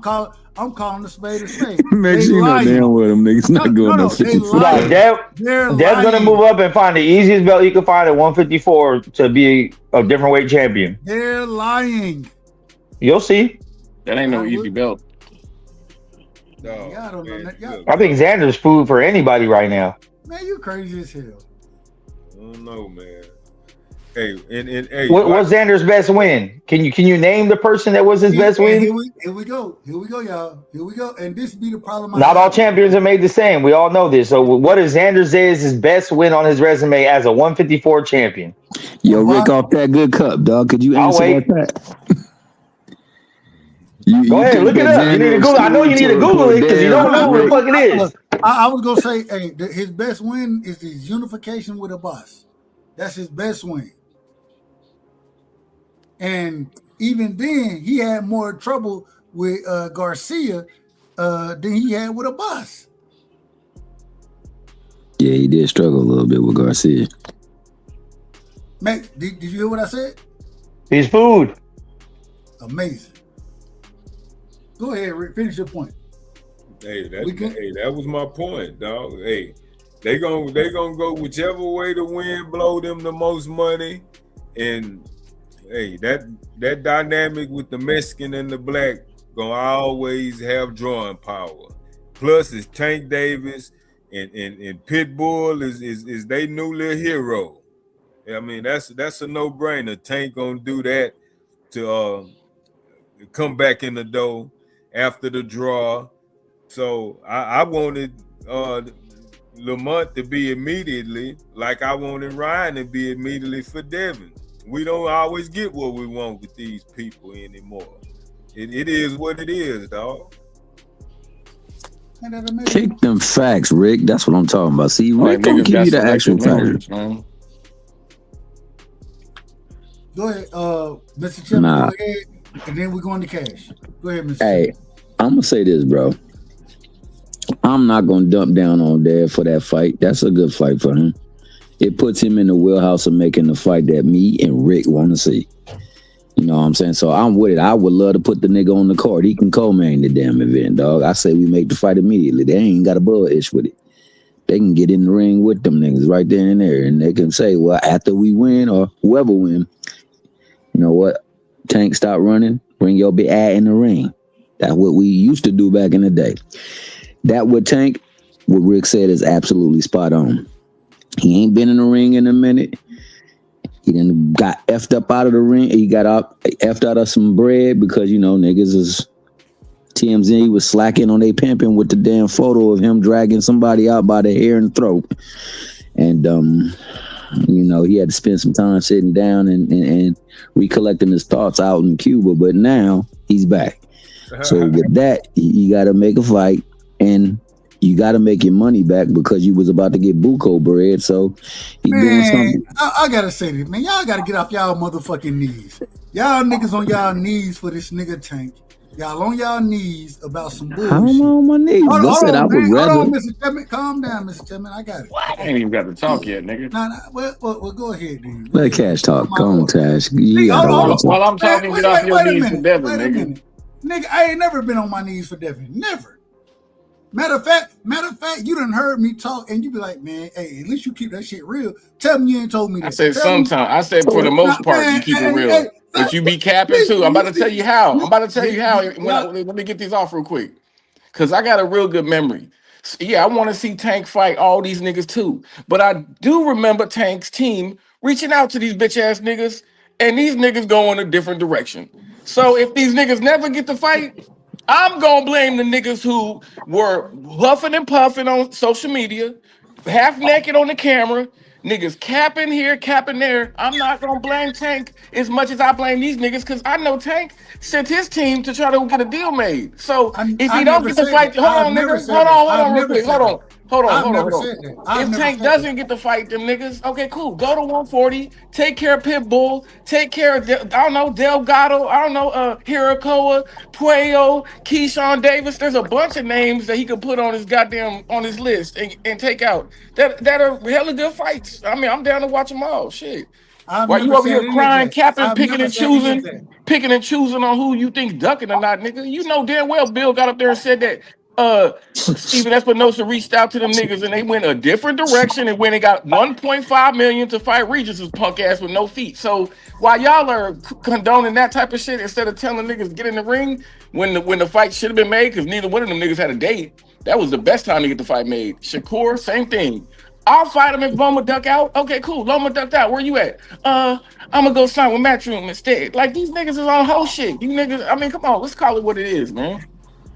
calling the spade a spade. Max, you know damn well them niggas not going to 54. Dev's gonna move up and find the easiest belt he can find at 154 to be a different weight champion. They're lying. You'll see. That ain't no easy belt. No, I think Xander's food for anybody right now. Man, you crazy as hell. I don't know, man. Hey, what's Xander's best win? Can you name the person that was his best win? Here we go, y'all. Here we go. And this be the problem. Not all champions are made the same. We all know this. So what is Xander's his best win on his resume as a 154 champion? Yo, Rick, off that good cup, dog. Could you answer that? Go ahead, look it up. You need to Google. I know you need to Google it because you don't know what the fuck it is. I was gonna say, hey, his best win is his unification with a boss. That's his best win. And even then, he had more trouble with Garcia than he had with a boss. Yeah, he did struggle a little bit with Garcia. Max, did you hear what I said? His food. Amazing. Go ahead, Rick. Finish your point. Hey, that was my point, dog. Hey, they gonna go whichever way the wind blow them the most money, and hey, that dynamic with the Mexican and the black gonna always have drawing power. Plus, it's Tank Davis and Pitbull is they new little hero. I mean, that's a no-brainer. Tank gonna do that to come back in the door after the draw. So I wanted Lamont to be immediately, like I wanted Ryan to be immediately for Devin. We don't always get what we want with these people anymore. It is what it is, dog. Kick them facts, Rick. That's what I'm talking about. See, Rick gonna give you the actual facts. Go ahead, Mr. Chip. Go ahead, and then we're going to cash. Go ahead, Mr. Hey, I'm gonna say this, bro. I'm not gonna dump down on Dev for that fight. That's a good fight for him. It puts him in the wheelhouse of making the fight that me and Rick want to see. You know what I'm saying? So I'm with it. I would love to put the nigga on the card. He can co-main the damn event, dog. I say we make the fight immediately. They ain't got a bull ish with it. They can get in the ring with them niggas right there and there, and they can say, well, after we win or whoever win, you know what? Tank, stop running. Bring your big ass in the ring. That's what we used to do back in the day. That what Tank, what Rick said is absolutely spot on. He ain't been in the ring in a minute. He done got effed up out of the ring. He got effed out of some bread because, you know, niggas is TMZ was slacking on they pimping with the damn photo of him dragging somebody out by the hair and throat. And, you know, he had to spend some time sitting down and recollecting his thoughts out in Cuba. But now he's back. So with that, you got to make a fight and you got to make your money back because you was about to get buco bread. So he doing something. I got to say this, man. Y'all got to get off y'all motherfucking knees. Y'all niggas on y'all knees for this nigga Tank. Y'all on y'all knees about some bullshit. I'm on my knees. Hold on, rather. Mr. Chairman. Calm down, Mr. Chairman. I got it. I ain't even got to talk yet, nigga. Nah, well, go ahead, dude. Let Cash talk. Come on, Cash. While I'm talking, get off your knees for Devin, nigga. Nigga, I ain't never been on my knees for Devin. Never. Matter of fact, you done heard me talk, and you be like, man, hey, at least you keep that shit real. Tell me you ain't told me that. I said sometimes. I said for the most part, you keep it real. But you be capping too. I'm about to tell you how. Let me get these off real quick. Because I got a real good memory. Yeah, I want to see Tank fight all these niggas too. But I do remember Tank's team reaching out to these bitch-ass niggas, and these niggas go in a different direction. So if these niggas never get to fight, I'm going to blame the niggas who were huffing and puffing on social media, half naked on the camera, niggas capping here, capping there. I'm not going to blame Tank as much as I blame these niggas because I know Tank sent his team to try to get a deal made. So if he don't get to fight, hold on, niggas. Hold on real quick. Hold on. If Tank doesn't get to fight them niggas, okay, cool. Go to 140. Take care of Pitbull. Take care of, Delgado. Hirakoa, Puello, Keyshawn Davis. There's a bunch of names that he could put on his list and take out. That are hella good fights. I mean, I'm down to watch them all. Shit. Why you over here crying, capping, picking and choosing on who you think ducking or not, nigga? You know damn well Bill got up there and said that Steven Espinosa reached out to them niggas and they went a different direction and when they got 1.5 million to fight Regis' punk ass with no feet. So while y'all are condoning that type of shit instead of telling niggas get in the ring when the fight should have been made because neither one of them niggas had a date, that was the best time to get the fight made. Shakur, same thing. I'll fight him if Loma duck out. Okay, cool. Loma ducked out. Where you at? I'm gonna go sign with Matchroom instead. Like these niggas is on whole shit. You niggas, I mean, come on, let's call it what it is, man.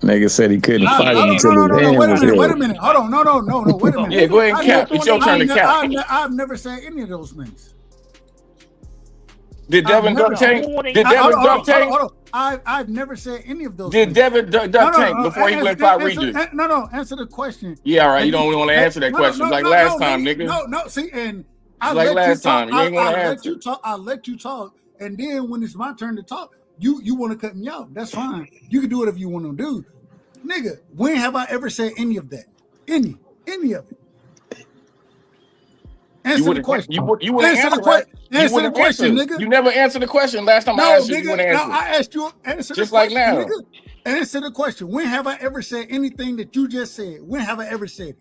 Nigga said he couldn't fight him until his hand was healed. Wait a minute. Hold on. No. Wait a minute. Yeah, go ahead and cap. It's your turn to cap. I've never said any of those things. Did Devin duck Tank? I've never said any of those. Did Devin duck Tank before he went fight Regis? No. Answer the question. Yeah, all right. You don't want to answer that question like last time, nigga. No. See, and I like last time. You ain't want to answer. I'll let you talk, and then when it's my turn to talk, you want to cut me out. That's fine. You can do whatever you want to do, nigga. When have I ever said any of that? Any of it? Answer the question. You wouldn't answer the question. Answer the question, nigga. You never answered the question last time I asked you. You wouldn't answer. No, I asked you. Answer just the like question, now. Nigga. Answer the question. When have I ever said anything that you just said? When have I ever said it?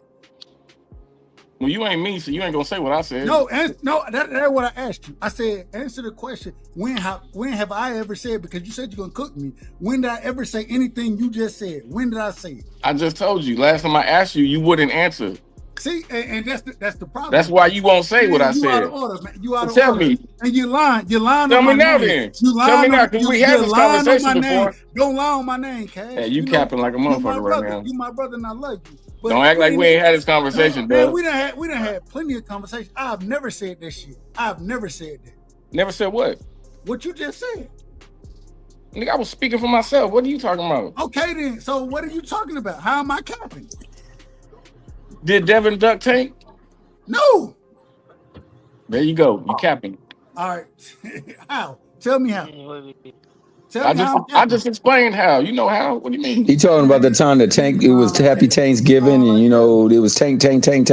Well, you ain't me, so you ain't gonna say what I said. No, that's what I asked you. I said, answer the question. When have I ever said? Because you said you're gonna cook me. When did I ever say anything you just said? When did I say it? I just told you. Last time I asked you, you wouldn't answer. See, and that's the problem. That's why you won't say what I said. You out of order, man. You out of tell order. me. And you lying. You're lying. Tell on me my now, name. then. Tell me now, because we had this conversation before. Don't lie on my name, Cash. Yeah, you capping like a motherfucker right now. You my brother, and I love you. But don't act like we ain't had this conversation, bro. We done had plenty of conversations. I've never said that shit. I've never said that. Never said what? What you just said. Nigga, I was speaking for myself. What are you talking about? Okay, then. So what are you talking about? How am I capping? Did Devin duck Tank? No. There you go. You capping. All right. How? Tell me how. I just explained how. You know how? What do you mean? He talking about the time that Tank, it was Happy Thanksgiving, and you know, it was tank, and then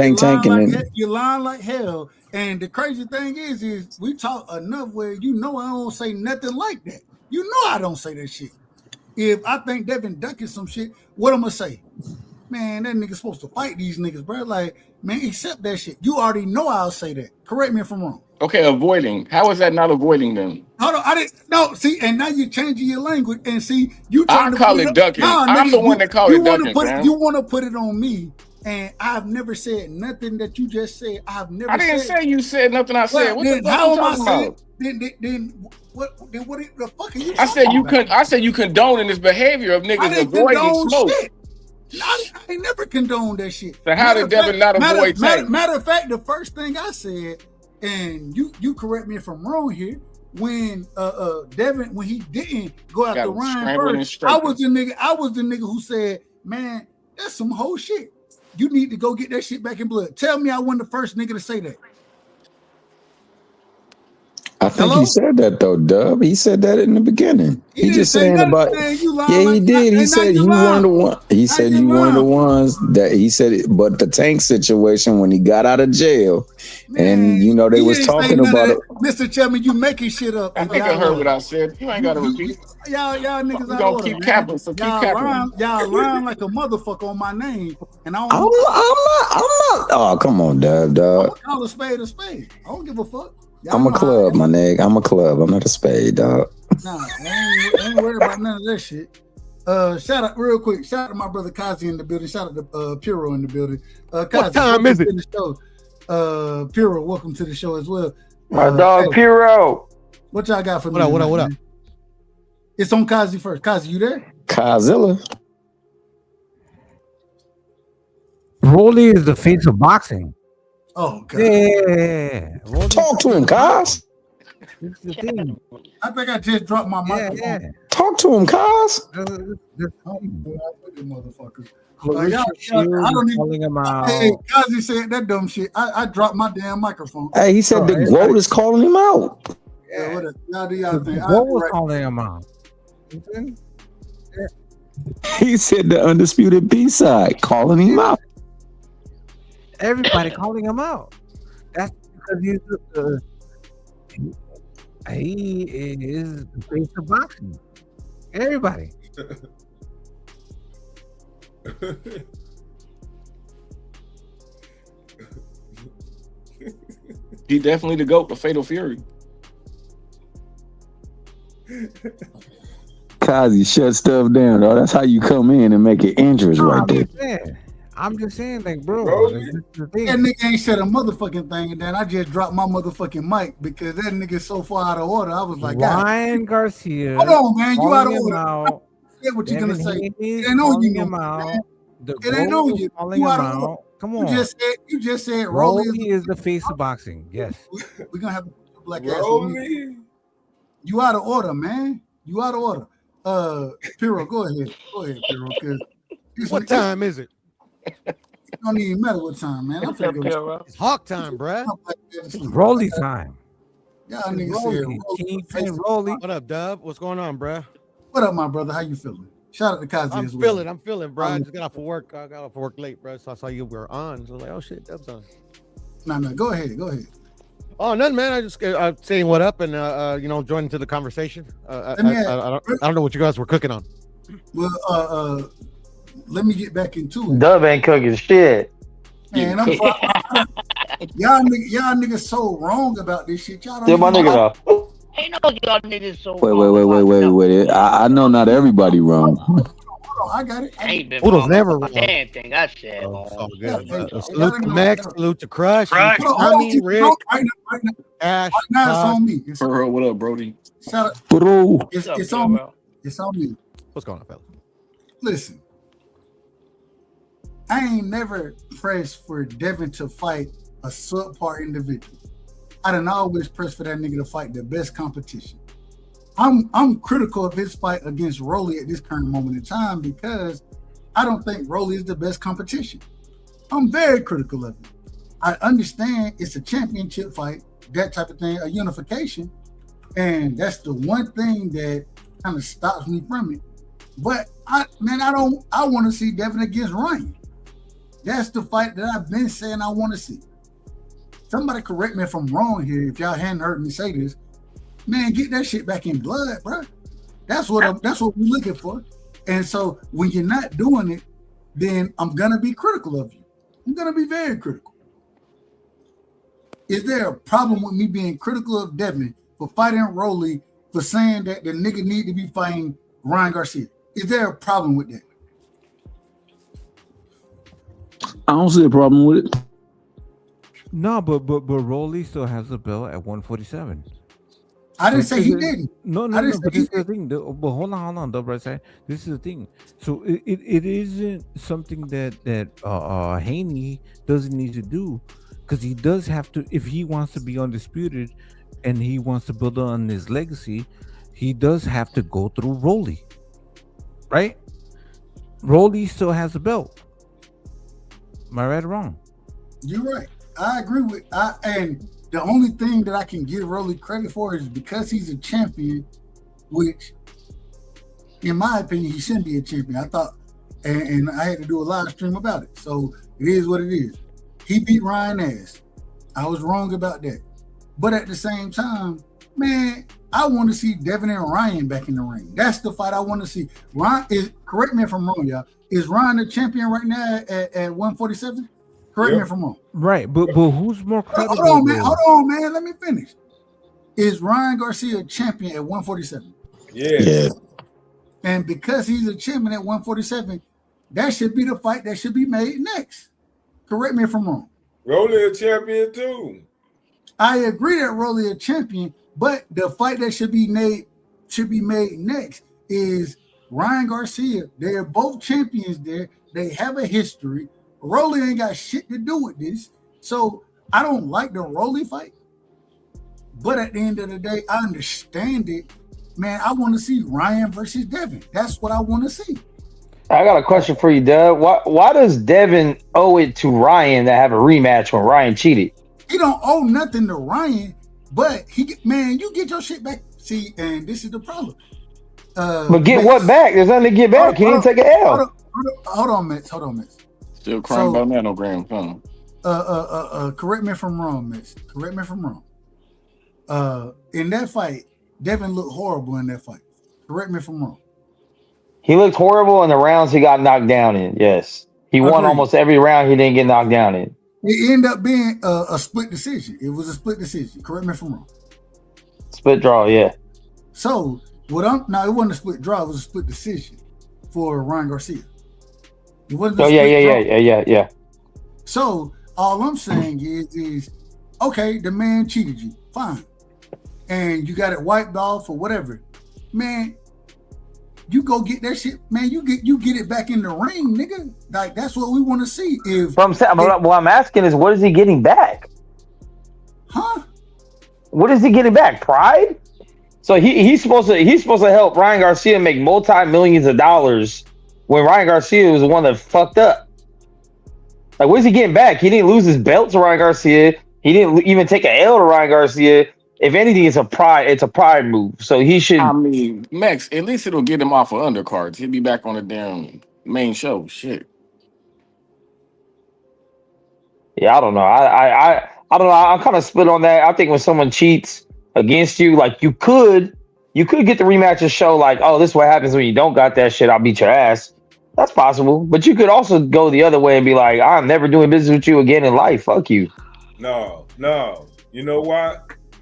you're lying like hell. And the crazy thing is we talk enough where you know I don't say nothing like that. You know I don't say that shit. If I think Devin ducking some shit, what I'm gonna say? Man, that nigga's supposed to fight these niggas, bro. Like, man, accept that shit. You already know I'll say that. Correct me if I'm wrong. Okay, avoiding. How is that not avoiding them? Hold on, I didn't. No, see, and now you're changing your language, and see, you trying I call it ducking. I'm the one that call it ducking, man. You want to put it on me, and I've never said nothing that you just said. I didn't say you said nothing. I said, what the fuck how you am I talking saying? about? Then what the fuck are you? I said you condoning this behavior of niggas avoiding smoke. Shit. I ain't never condoned that shit. So how did Devin not avoid Tank? Matter of fact, the first thing I said, and you correct me if I'm wrong here, when Devin, when he didn't go after Ryan first, I was the nigga who said, man, that's some whole shit. You need to go get that shit back in blood. Tell me I wasn't the first nigga to say that. I think he said that though, Dub. He said that in the beginning. He just saying about he did. He said you one of the one. He said you one of the ones that he said. But the Tank situation when he got out of jail, and you know they was talking about it. Mr. Chairman, you making shit up. I think I heard what I said. You ain't got to repeat. Y'all niggas. We gonna keep capping. So keep capping. Y'all lying like a motherfucker on my name, and I'm not. Oh, come on, Dub. I'm gonna call a spade a spade. I don't give a fuck. I'm a club, my nigga. I'm a club. I'm not a spade, dog. Nah, I ain't worried about none of that shit. Shout out real quick. Shout out to my brother Kazi in the building. Shout out to Piro in the building. Kazi, what time is it? Piro, welcome to the show as well. My dog Piro. What y'all got for me? What up? It's on Kazi first. Kazi, you there? Kazilla. Rolly is the face of boxing. Oh God! Yeah. Talk to him, Kaz. I think I just dropped my microphone. Yeah. Talk to him, Kaz. Motherfucker. I don't even. Him out. Hey, Kazi said that dumb shit. I dropped my damn microphone. Hey, he said the GOAT is calling him out. Yeah, what y'all do y'all think? What was calling him out? He said the undisputed B-side calling him out. Everybody calling him out. That's because he is the face of boxing. Everybody. He definitely the GOAT, the Fatal Fury. Kazi, shut stuff down, though. That's how you come in and make it injuries right there. I'm just saying, like, bro. That nigga ain't said a motherfucking thing, and then I just dropped my motherfucking mic because that nigga's so far out of order. I was like, Ryan Garcia. Hold on, man. You out of order. Say what you're gonna say. It ain't on you, man. It ain't on you. You out of order. Come on. You just said Rolly is the face of boxing. Yes. We're gonna have a black ass. You out of order, man. You out of order. Piro, go ahead. Go ahead, Piro. What time is it? It don't even matter what time, man. I'm finna go. It's hawk time, bruh. It's Rolly time. Y'all niggas said Rolly. What up, Dub? What's going on, bruh? What up, my brother? How you feeling? Shout out to Kazi as well. I'm feeling, bro. I just got off of work. I got off of work late, bro. So I saw you were on. So I was like, oh shit, Dub's on. No, go ahead. Oh, nothing, man. I just saying what up and joining to the conversation. I don't know what you guys were cooking on. Well, let me get back into it. Dub ain't cooking shit. Man, y'all niggas so wrong about this shit. Y'all Get my nigga off. Ain't no y'all niggas so Wait. I know not everybody wrong. Hold on, I got it. I ain't been Udo's never wrong. Damn thing I said. Salute to Max. Salute to Crush. Tommy, Rick, Ash. Now it's on me. What up, Brody? Shout out. Bro. It's on me. It's on me. What's going on, fellas? Listen. I ain't never pressed for Devin to fight a subpar individual. I done always pressed for that nigga to fight the best competition. I'm critical of his fight against Rolly at this current moment in time because I don't think Rolly is the best competition. I'm very critical of it. I understand it's a championship fight, that type of thing, a unification. And that's the one thing that kind of stops me from it. But I want to see Devin against Ryan. That's the fight that I've been saying I want to see. Somebody correct me if I'm wrong here. If y'all hadn't heard me say this, man, get that shit back in blood, bro. That's what we're looking for. And so when you're not doing it, then I'm gonna be critical of you. I'm gonna be very critical. Is there a problem with me being critical of Devin for fighting Rolly, for saying that the nigga need to be fighting Ryan Garcia? Is there a problem with that? I don't see a problem with it. No, but Rolly still has the belt at 147. I didn't say he didn't. No. But this is the thing. But hold on, the Rightside. This is the thing. So it isn't something that Haney doesn't need to do, because he does have to. If he wants to be undisputed, and he wants to build on his legacy, he does have to go through Rolly, right? Rolly still has a belt. Am I right or wrong? You're right. I agree with. And the only thing that I can give Rolly credit for is because he's a champion, which, in my opinion, he shouldn't be a champion. I thought, and I had to do a live stream about it. So it is what it is. He beat Ryan ass. I was wrong about that. But at the same time, man, I want to see Devin and Ryan back in the ring. That's the fight I want to see. Ryan is, correct me if I'm wrong, y'all. Is Ryan the champion right now at 147? Correct me if I'm wrong. Right, but who's more credible? Hold on, man. Let me finish. Is Ryan Garcia champion at 147? Yeah. And because he's a champion at 147, that should be the fight that should be made next. Correct me if I'm wrong. Rolly a champion too. I agree that Rolly a champion, but the fight that should be made next is Ryan Garcia. They're both champions there. They have a history. Rolly ain't got shit to do with this. So I don't like the Rolly fight. But at the end of the day, I understand it. Man, I want to see Ryan versus Devin. That's what I want to see. I got a question for you, Doug. Why does Devin owe it to Ryan to have a rematch when Ryan cheated? He don't owe nothing to Ryan, but you get your shit back. See, and this is the problem. But get what back? There's nothing to get back. He didn't take an L. Hold on, Mitch. Still crying about nanograms, huh? Correct me if I'm wrong, Mitch. Correct me if I'm wrong. In that fight, Devin looked horrible in that fight. Correct me if I'm wrong. He looked horrible in the rounds he got knocked down in. Yes. He won almost every round he didn't get knocked down in. It ended up being a split decision. It was a split decision. Correct me if I'm wrong. Split draw, yeah. So, it wasn't a split draw. It was a split decision for Ryan Garcia. It wasn't yeah. So, all I'm saying is, okay, the man cheated you. Fine. And you got it wiped off or whatever. Man, you go get that shit, man. You get it back in the ring, nigga. Like, that's what we want to see. What I'm asking is, what is he getting back? Huh? What is he getting back? Pride? So he's supposed to help Ryan Garcia make multi-millions of dollars when Ryan Garcia was the one that fucked up. Like, what is he getting back? He didn't lose his belt to Ryan Garcia. He didn't even take an L to Ryan Garcia. If anything, it's a pride move. So he should. I mean, Max, at least it'll get him off of undercards. He'll be back on the damn main show. Shit. Yeah, I don't know. I don't know. I'm kind of split on that. I think when someone cheats against you, like, you could get the rematch and show like, oh, this is what happens when you don't got that shit. I'll beat your ass. That's possible. But you could also go the other way and be like, I'm never doing business with you again in life. Fuck you. No. You know why?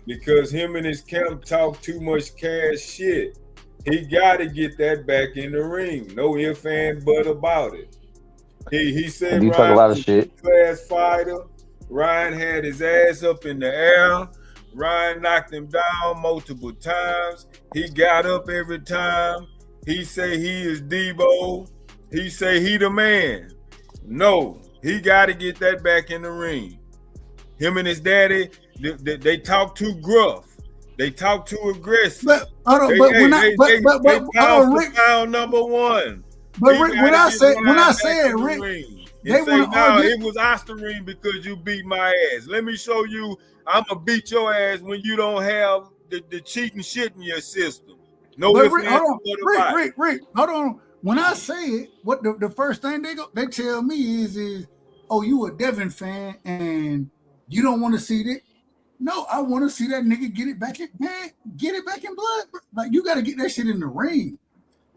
Because him and his camp talk too much cash shit. He got to get that back in the ring. No ifs, and but about it. He said you talk a lot of shit. Class fighter. Ryan had his ass up in the air. Ryan knocked him down multiple times. He got up every time. He say he is Debo. He say he the man. No, he got to get that back in the ring. Him and his daddy, they talk too gruff. They talk too aggressive. But pound number one. But Rick, when I said Rick, they say, no, it was Osterine because you beat my ass. Let me show you. I'm gonna beat your ass when you don't have the cheating shit in your system. No But ifs, Rick, ands, hold on, or buts. Rick, hold on. When I say it, what the first thing they tell me is, oh, you a Devin fan and you don't want to see that. No, I want to see that nigga get it back in, man. Get it back in blood. Bro. Like you got to get that shit in the ring.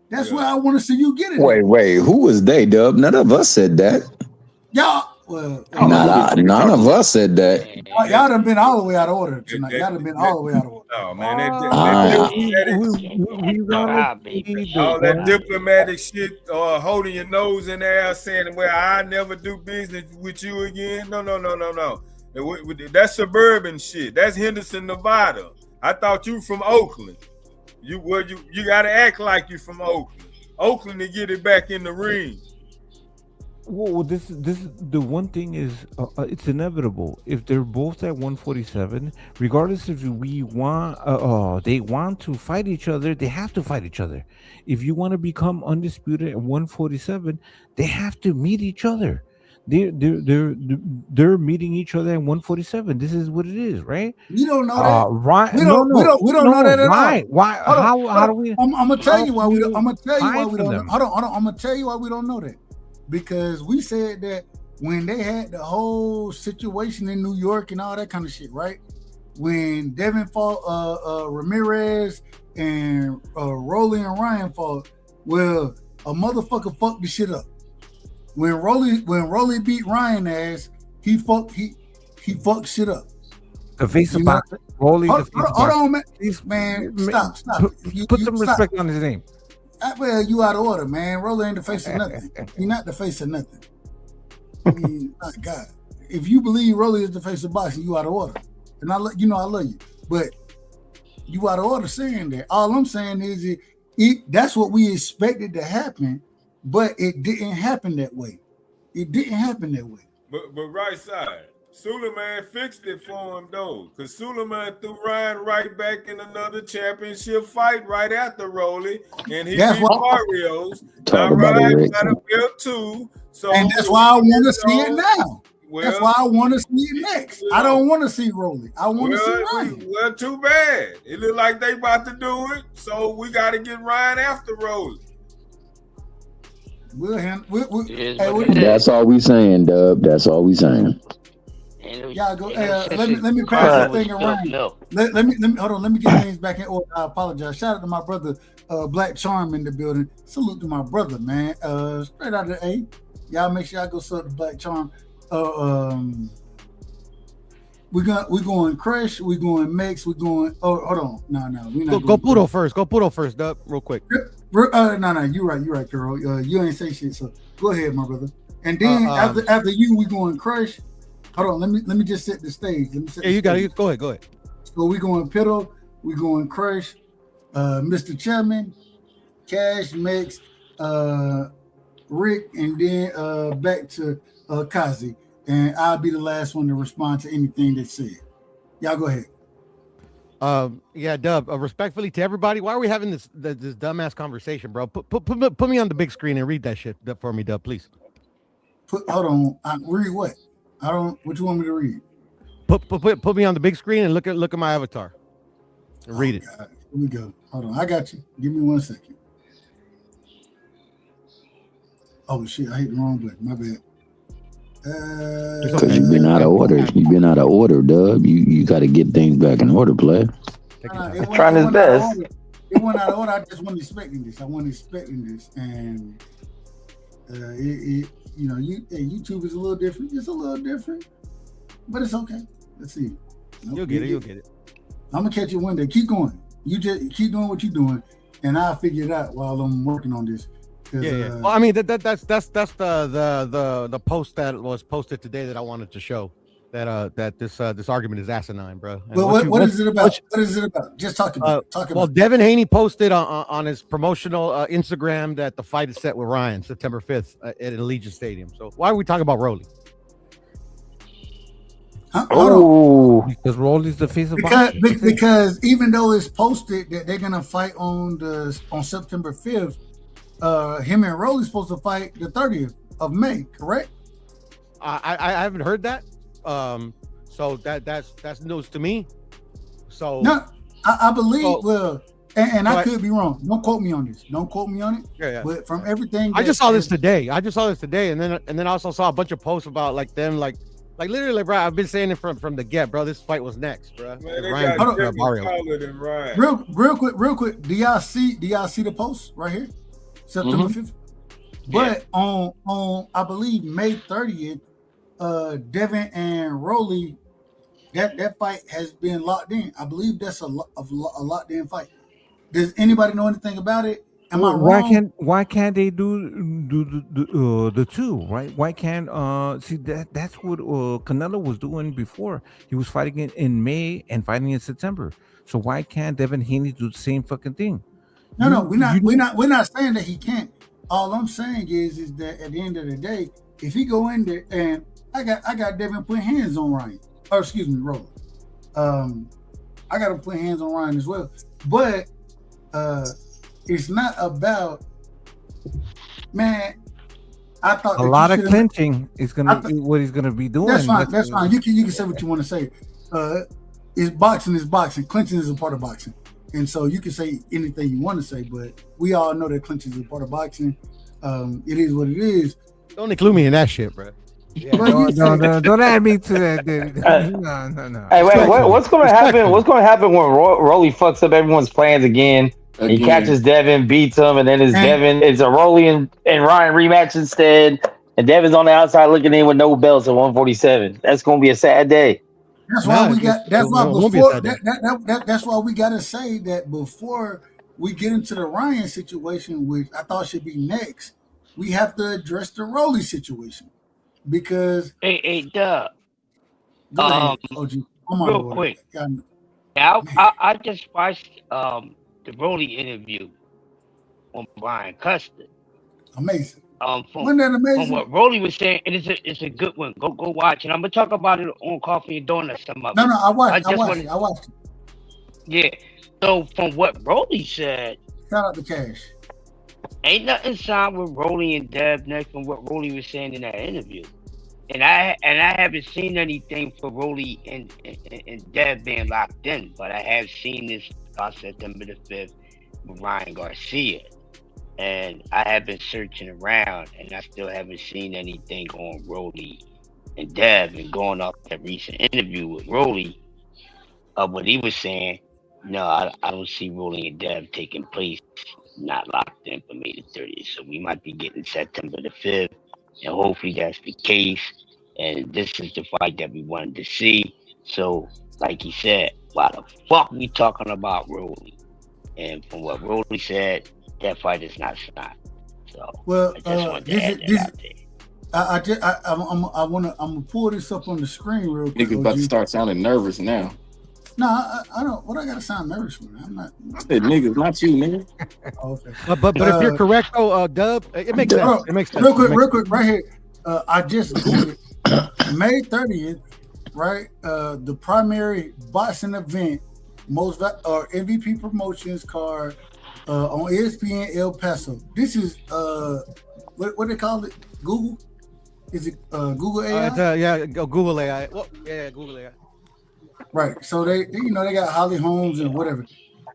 That's where I want to see you get it. Wait, who was they, Dub? None of us said that. Y'all, well, none of us said that. y'all done been all the way out of order tonight. Y'all done been all the way out of order. No, man, all that diplomatic shit, holding your nose in the air, saying, "Well, I never do business with you again." No. That's suburban shit. That's Henderson, Nevada. I thought you from Oakland. You got to act like you from Oakland to get it back in the ring. Well, this the one thing is it's inevitable. If they're both at 147, regardless if we want they want to fight each other, they have to fight each other. If you want to become undisputed at 147, they have to meet each other. They're meeting each other at 147. This is what it is, right? You don't know that, right? We don't know that at why? all. Why? How do we? I'm gonna tell you why we don't. I'm gonna tell you why we don't. Them? Hold on. I'm gonna tell you why we don't know that. Because we said that when they had the whole situation in New York and all that kind of shit, right? When Devin fought Ramirez and Rolly and Ryan fought, well, a motherfucker fucked the shit up. When Rolly beat Ryan ass, he fucked shit up. The face of boxing. Rolly. Hold on, man. Man, stop. Put some respect on his name. Well, you out of order, man. Rolly ain't the face of nothing. He's not the face of nothing. I mean, my God. If you believe Rolly is the face of boxing, you out of order. And I love you. But you out of order saying that. All I'm saying is that's what we expected to happen, but it didn't happen that way. But right side, Suleiman fixed it for him though, because Suleiman threw Ryan right back in another championship fight right after Rolly, and he beat Barrios. Now Ryan got a belt too, and that's why I want to see it now. Well, that's why I want to see it next. I don't want to see Rolly. I want to see Ryan. Well, too bad. It look like they about to do it, so we got to get Ryan after Rolly. That's all we saying, Dub. That's all we saying. Y'all go. Let me pass the thing around. Let me hold on. Let me get things back in order. I apologize. Shout out to my brother, Black Charm in the building. Salute to my brother, man. Straight out of the A. Y'all make sure y'all go sub to Black Charm. We going Crush. We going Max. We going. Oh, hold on. No. We not go Pudo first. Go Pudo first, Dub. Real quick. No. You right, Carol. You ain't say shit. So go ahead, my brother. And then after you, we going Crush. Hold on, let me just set the stage. You got it. Go ahead. So we going Piddle, we going Crush, Mr. Chairman, Cash, Max, Rick, and then back to Kazi. And I'll be the last one to respond to anything that's said. Y'all go ahead. Yeah, Dub. Respectfully to everybody, why are we having this dumbass conversation, bro? Put me on the big screen and read that shit for me, Dub, please. Hold on. Read what? What you want me to read? Put me on the big screen and look at my avatar. And read it. God. Here we go. Hold on. I got you. Give me 1 second. Oh shit! I hit the wrong button. My bad. Because you've been out of order. Dub. You got to get things back in order, player. Trying his best. It went out of order. I just wasn't expecting this. And YouTube is a little different. It's a little different, but it's okay. Let's see. You'll get it. I'm gonna catch you one day. Keep going. You just keep doing what you're doing, and I'll figure it out while I'm working on this. Yeah. Well, I mean that's the post that was posted today that I wanted to show that this argument is asinine, bro. Well, what is it about? What is it about? Just talk about. Well, Devin Haney posted on his promotional Instagram that the fight is set with Ryan September 5th at Allegiant Stadium. So why are we talking about Rolly? Oh, because Rolly's the face of boxing. Because even though it's posted that they're gonna fight on September 5th, him and Rolly's supposed to fight the 30th of May, correct? I haven't heard that. So that's news to me. So no, I believe. And I could be wrong. Don't quote me on this. Don't quote me on it. Yeah. But from everything, I just saw this today. And then I also saw a bunch of posts about like them, like literally, bro. I've been saying it from the get, bro. This fight was next, bro. Man, they Ryan got beat Mario. taller than Ryan. Real quick. Do y'all see the post right here? September 5th. But on I believe May 30th, Devin and Rolly, that fight has been locked in. I believe that's a locked in fight. Does anybody know anything about it? Am I wrong? Why can't they do the two, right? Why can't see that's what Canelo was doing before. He was fighting in May and fighting in September. So why can't Devin Haney do the same fucking thing? No, we're not saying that he can't. All I'm saying is that at the end of the day, if he go in there and I got Devin put hands on Ryan, or excuse me, Roland. I got to put hands on Ryan as well, but it's not about, man. I thought a lot of clinching is gonna be what he's gonna be doing. That's fine. You can say what you want to say. Is boxing. Clinching is a part of boxing, and so you can say anything you want to say. But we all know that clinching is a part of boxing. It is what it is. Don't include me in that shit, bro. Yeah, don't add me to that, dude. No. Hey, wait, what's going to happen? What's going to happen when Rolly fucks up everyone's plans again? He catches Devin, beats him, and then it's a Rolly and Ryan rematch instead. And Devin's on the outside looking in with no belts at 147. That's going to be a sad day. That's why we got. That's why we got to say that before we get into the Ryan situation, which I thought should be next, we have to address the Rolly situation. Because hey Doug, OG, real quick, I just watched the Rolly interview on Brian Custer. Amazing. Wasn't that amazing? From what Rolly was saying, it's a good one. Go watch it. I'm gonna talk about it on Coffee and Donuts. Some of it. No, I watched it. Yeah. So from what Rolly said, shout out to Cash. Ain't nothing signed with Rolly and Dev next from what Rolly was saying in that interview. And I haven't seen anything for Rolly and Dev being locked in, but I have seen this on September the 5th with Ryan Garcia. And I have been searching around and I still haven't seen anything on Rolly and Dev, and going off that recent interview with Rolly of what he was saying. No, I don't see Rolly and Dev taking place. Not locked in for May the 30th, so we might be getting September the 5th, and hopefully that's the case. And this is the fight that we wanted to see. So, like he said, why the fuck we talking about Rolly? And from what Rolly said, that fight is not signed. So, well, I just wanted to add that out there. I'm gonna pull this up on the screen real quick. Niggas about to start sounding nervous now. No, I don't. What I gotta sound nervous for? I'm not. I said niggas, not you, nigga. Okay. But if you're correct, though, Dub, it makes sense. It makes sense. Real quick, right here. I just Googled it. May 30th, right? The primary boxing event, MVP Promotions card on ESPN El Paso. This is what they call it? Google? Is it Google AI? Google AI. Well, yeah, Google AI. Right. So they got Holly Holmes and whatever.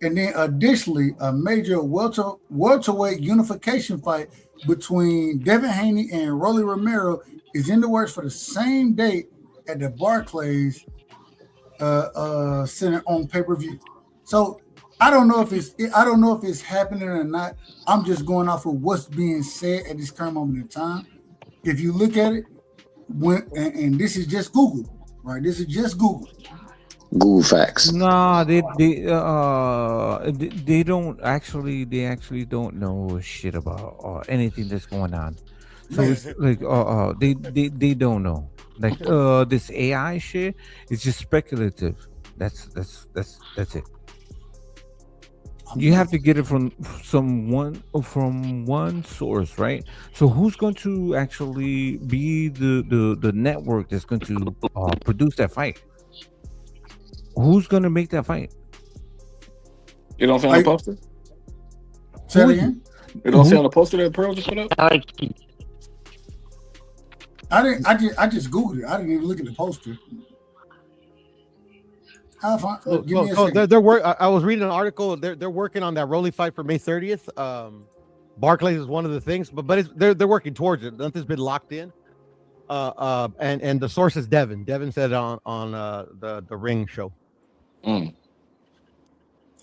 And then additionally, a major welterweight unification fight between Devin Haney and Rolly Romero is in the works for the same date at the Barclays Center on pay-per-view. So I don't know if it's happening or not. I'm just going off of what's being said at this current moment in time. If you look at it, and this is just Google, right? This is just Google. Google facts. No, they don't actually. They actually don't know shit about anything that's going on. So it's like they don't know. Like this AI shit is just speculative. That's it. You have to get it from one source, right? So who's going to actually be the network that's going to produce that fight? Who's going to make that fight? You don't see on the poster? Say it again? You don't see on the poster that Pearl just put up? I just Googled it. I didn't even look at the poster. How far? So, Give me a so second. I was reading an article. They're working on that Rolly fight for May 30th. Barclays is one of the things, but they're working towards it. Nothing's been locked in. And the source is Devin. Devin said on the Ring show.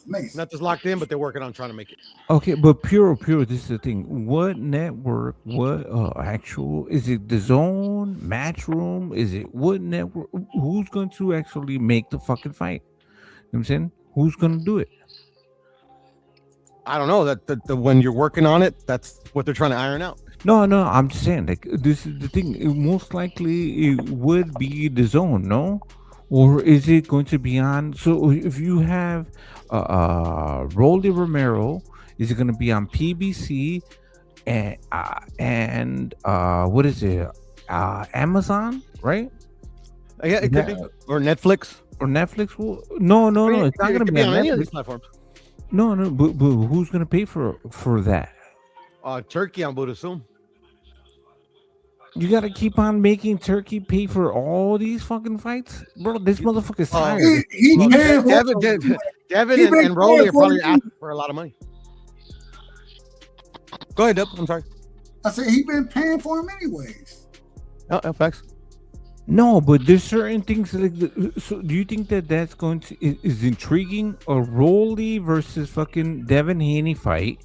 Amazing. Nothing's locked in, but they're working on trying to make it. Okay, but pure. This is the thing. What network? What actual? Is it the Zone, Matchroom? Is it what network? Who's going to actually make the fucking fight? You know what I'm saying? Who's going to do it? I don't know. That when you're working on it, that's what they're trying to iron out. No, I'm just saying. Like this is the thing. Most likely, it would be the Zone. No. Or is it going to be on? So if you have Rolly Romero, is it going to be on PBC and what is it? Amazon, right? Yeah, it could be. Or Netflix. Or Netflix. Well, no. It's not going to be on any of Netflix. these platforms. No, but who's going to pay for that? Turkey, I would assume. You gotta keep on making Turkey pay for all these fucking fights, bro. This motherfucker's tired. Devin and Rolly are probably asking for a lot of money. Go ahead, Dub. I'm sorry. I said he been paying for him anyways. Oh, facts. No, but there's certain things like. So, do you think that that's going to is intriguing? A Rolly versus fucking Devin Haney fight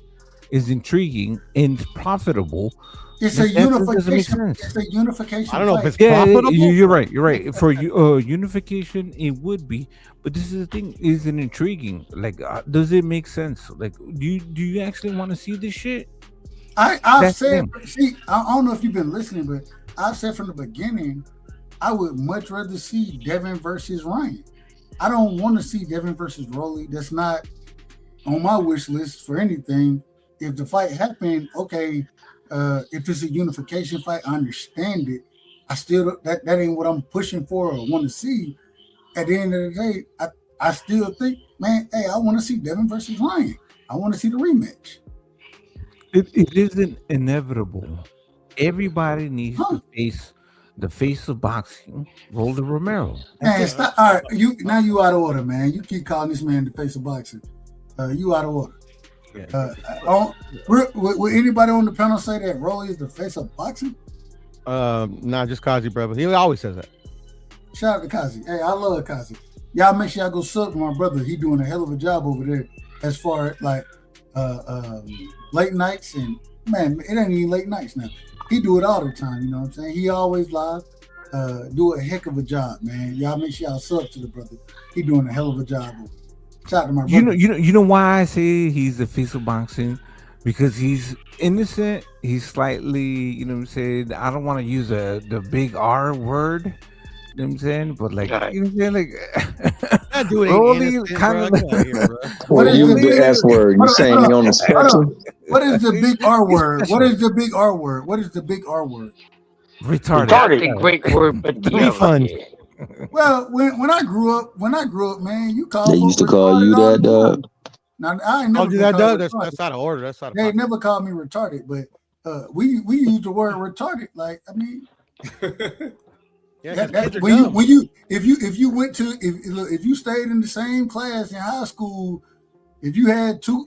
is intriguing and profitable. It's a unification. It's a unification. I don't know if it's profitable. You're right. For unification, it would be. But this is the thing: is it intriguing? Like, does it make sense? Like, do you actually want to see this shit? I've said. See, I don't know if you've been listening, but I've said from the beginning, I would much rather see Devin versus Ryan. I don't want to see Devin versus Rolly. That's not on my wish list for anything. If the fight happened, okay. If it's a unification fight, I understand it. I still that ain't what I'm pushing for or want to see. At the end of the day, I still think, man, hey, I want to see Devin versus Ryan. I want to see the rematch. It isn't inevitable. Everybody needs to face the face of boxing, Rolly Romero. Man, stop. All right, you out of order, man. You keep calling this man the face of boxing. You out of order. Would anybody on the panel say that Rolly is the face of boxing? Nah, just Kazi, brother. He always says that. Shout out to Kazi. Hey, I love Kazi. Y'all make sure y'all go sub to my brother. He doing a hell of a job over there as far as like late nights, and man, it ain't even late nights now. He do it all the time, you know what I'm saying? He always live. Do a heck of a job, man. Y'all make sure y'all sub to the brother. He doing a hell of a job over there. Shout out to my brother. You know why I say he's the face of boxing? Because he's innocent. He's slightly, you know what I'm saying? I don't want to use the big R word. You know what I'm saying? But like, you know what I'm saying? Like, Rolly kind of What is the big S word? You saying he on the spectrum? What is the big R word? What is the big R word? What is the big R word? Retarded. That's a great word, but refund. Well, when I grew up, man, you called. They used to call you that, Dub. Now I ain't never Called you that, Dub. That's out of order. That's out of. They never called me retarded, but we use the word retarded. Like, I mean, yeah, if you stayed in the same class in high school, if you had two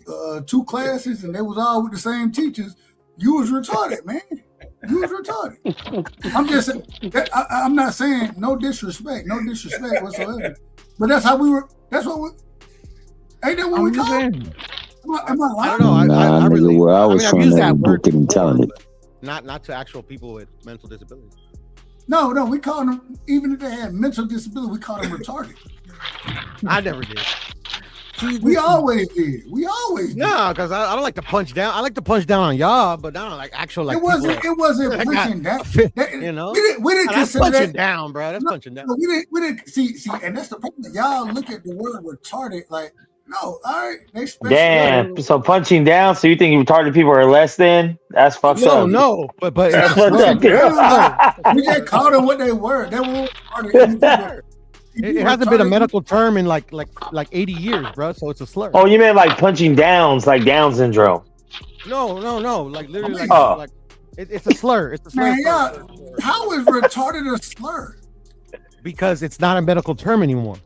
classes and they was all with the same teachers, you was retarded, man. You was retarded. I'm just saying. I'm not saying no disrespect whatsoever. But that's how we were. That's what we. Ain't that what we call it? Am I lying? I don't know. Nah, I really. where I was from, that word and talented. Not to actual people with mental disabilities. No, we call them, even if they had mental disability, we call them retarded. I never did. We always did. No, because I don't like to punch down. I like to punch down on y'all, but not on like actual like. It wasn't punching down. You know, we didn't consider punching that down, bro. That's punching down. We didn't see, and that's the problem. Y'all look at the word retarded like, no, all right, they special. Damn. So punching down. So you think retarded people are less than? That's fucked up. No, but that's fucked up. We just called them what they were. They were retarded. It hasn't been a medical term in like 80 years, bro. So it's a slur. Oh, you meant like punching downs, like Down syndrome? No. Like literally, like it's a slur. It's a slur. Man, yeah. How is retarded a slur? Because it's not a medical term anymore.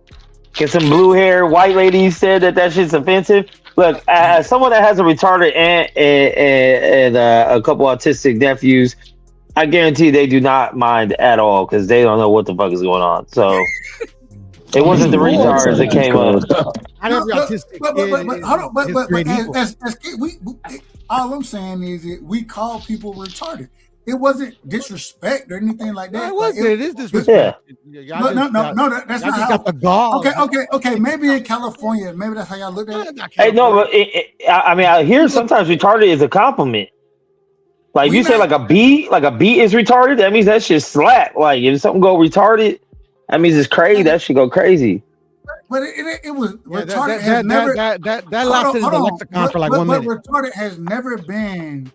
Cause some blue hair white lady said that shit's offensive. Look, as someone that has a retarded aunt and a couple autistic nephews, I guarantee they do not mind at all because they don't know what the fuck is going on. So it wasn't the retards that came up. All I'm saying is that we call people retarded. It wasn't disrespect or anything like that. No, it wasn't. It is disrespect. Yeah. No, that's not how. Okay. Maybe in California, maybe that's how y'all look at it. Hey, no, but I mean, I hear sometimes retarded is a compliment. Like you say, like a B is retarded. That means that shit slap. Like if something go retarded, that means it's crazy. That should go crazy. But it was retarded. That lasted in the lexicon for like 1 minute. But retarded has never been.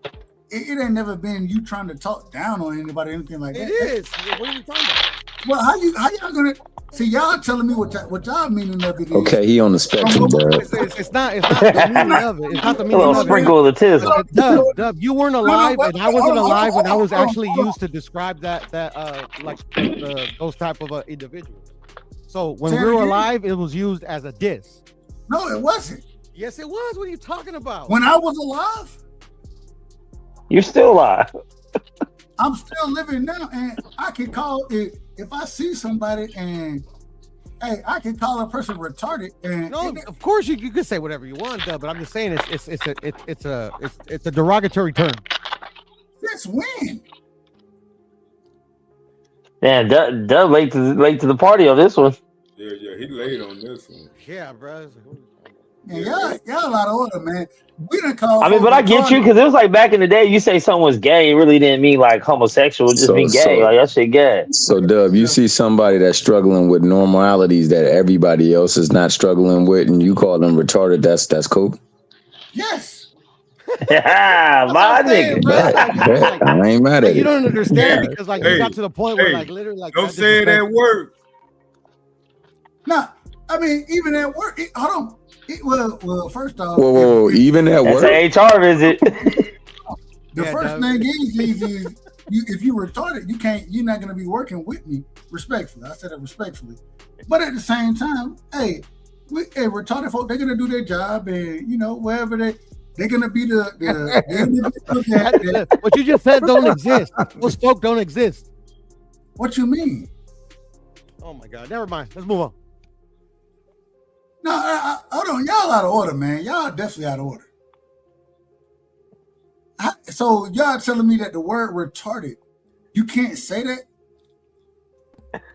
It ain't never been you trying to talk down on anybody or anything like that. It is. What are you talking about? Well, how y'all gonna see? Y'all telling me what y'all meaning of it is. Okay, he on the spectrum, Dub. It's not the meaning of it. It's not the meaning of it. Sprinkle of the tizzle. Dub, you weren't alive, and I wasn't alive when I was actually used to describe that those type of individuals. So when we were alive, it was used as a diss. No, it wasn't. Yes, it was. What are you talking about? When I was alive. You're still alive. I'm still living now, and I can call it if I see somebody and hey, I can call a person retarded. And no, of course you could say whatever you want, but I'm just saying it's a derogatory term. Since when? Man, Dub late to the party on this one. Yeah, he late on this one. Yeah, bro. Yeah, y'all a lot of order, man. We done call. I mean, but I get you because it was like back in the day. You say someone was gay, it really didn't mean like homosexual. It just mean gay. Like that shit gay. So, Dub, you see somebody that's struggling with normalities that everybody else is not struggling with, and you call them retarded. That's cool. Yes. My nigga. I ain't mad at it. You don't understand because like you got to the point where like literally like don't say it at work. Nah, I mean even at work. Hold on. Well, first off, whoa, even at work. That's an HR visit. The first thing is if you retarded, you're not gonna be working with me respectfully. I said it respectfully, but at the same time, hey, retarded folk, they're gonna do their job, and wherever they're gonna be the what you just said don't exist. Those folk don't exist. What you mean? Oh my God, never mind. Let's move on. No, hold on. Y'all out of order, man. Y'all definitely out of order. So y'all telling me that the word retarded, you can't say that?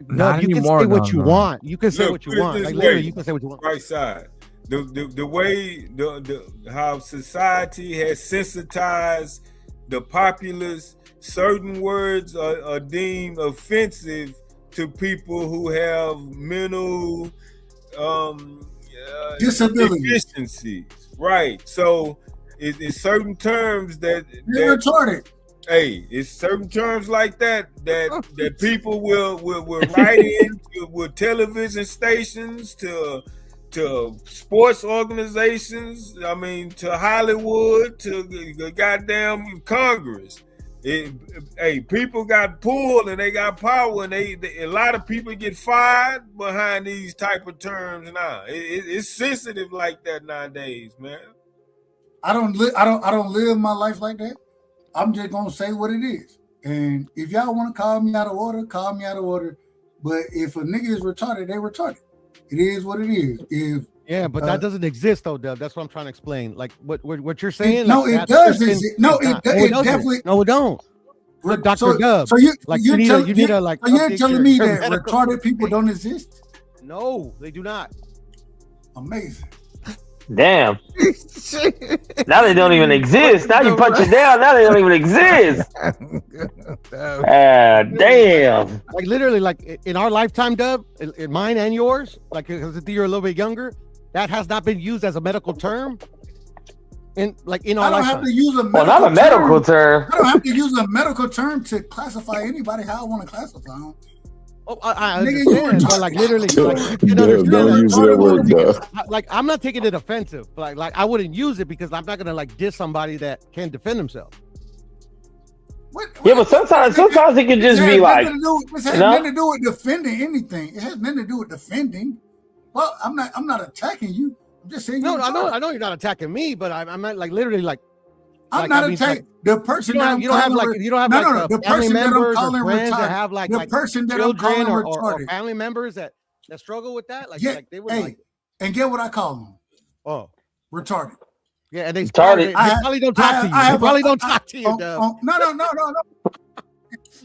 No, you can say what you want. You can say what you want. Like literally, you can say what you want. Right side. The way how society has sensitized the populace, certain words are deemed offensive to people who have mental deficiencies, right? So it's certain terms that retarded. Hey, it's certain terms like that people will write into with television stations to sports organizations. I mean, to Hollywood, to the goddamn Congress. People got pulled and they got power, and a lot of people get fired behind these type of terms now. It's sensitive like that nowadays, man. I don't live my life like that. I'm just gonna say what it is. And if y'all want to call me out of order, call me out of order. But if a nigga is retarded, they retarded. It is what it is. But that doesn't exist though, Dub. That's what I'm trying to explain. Like what you're saying. No, it does exist. No, it definitely. No, it don't. Look, Dr. Dub. So you're telling me that retarded people don't exist? No, they do not. Amazing. Damn. Now they don't even exist. Now you punch it down. Now they don't even exist. Damn. Like literally, like in our lifetime, Dub, in mine and yours, like because you're a little bit younger, that has not been used as a medical term. In our lifetime. I don't have to use a medical term. I don't have to use a medical term to classify anybody how I want to classify them. Oh, I understand, but like literally, like you can understand don't use that word, though. Like I'm not taking it offensive, but like I wouldn't use it because I'm not gonna like diss somebody that can defend himself. But sometimes it can just be like it has nothing to do with defending anything. It has nothing to do with defending. Well, I'm not attacking you. I'm just saying. No, I know you're not attacking me, but I'm not like literally like. I'm not attacking the person that you don't have like the family person that I'm members or calling friends that retarded. have like The person that I'm children calling or retarded. family members that struggle with that. Like, Yeah, like they would hey, like. and get what I call them? Oh, retarded. Yeah, and they Retarded. they probably don't talk to you. They probably don't talk to you, Dub. No.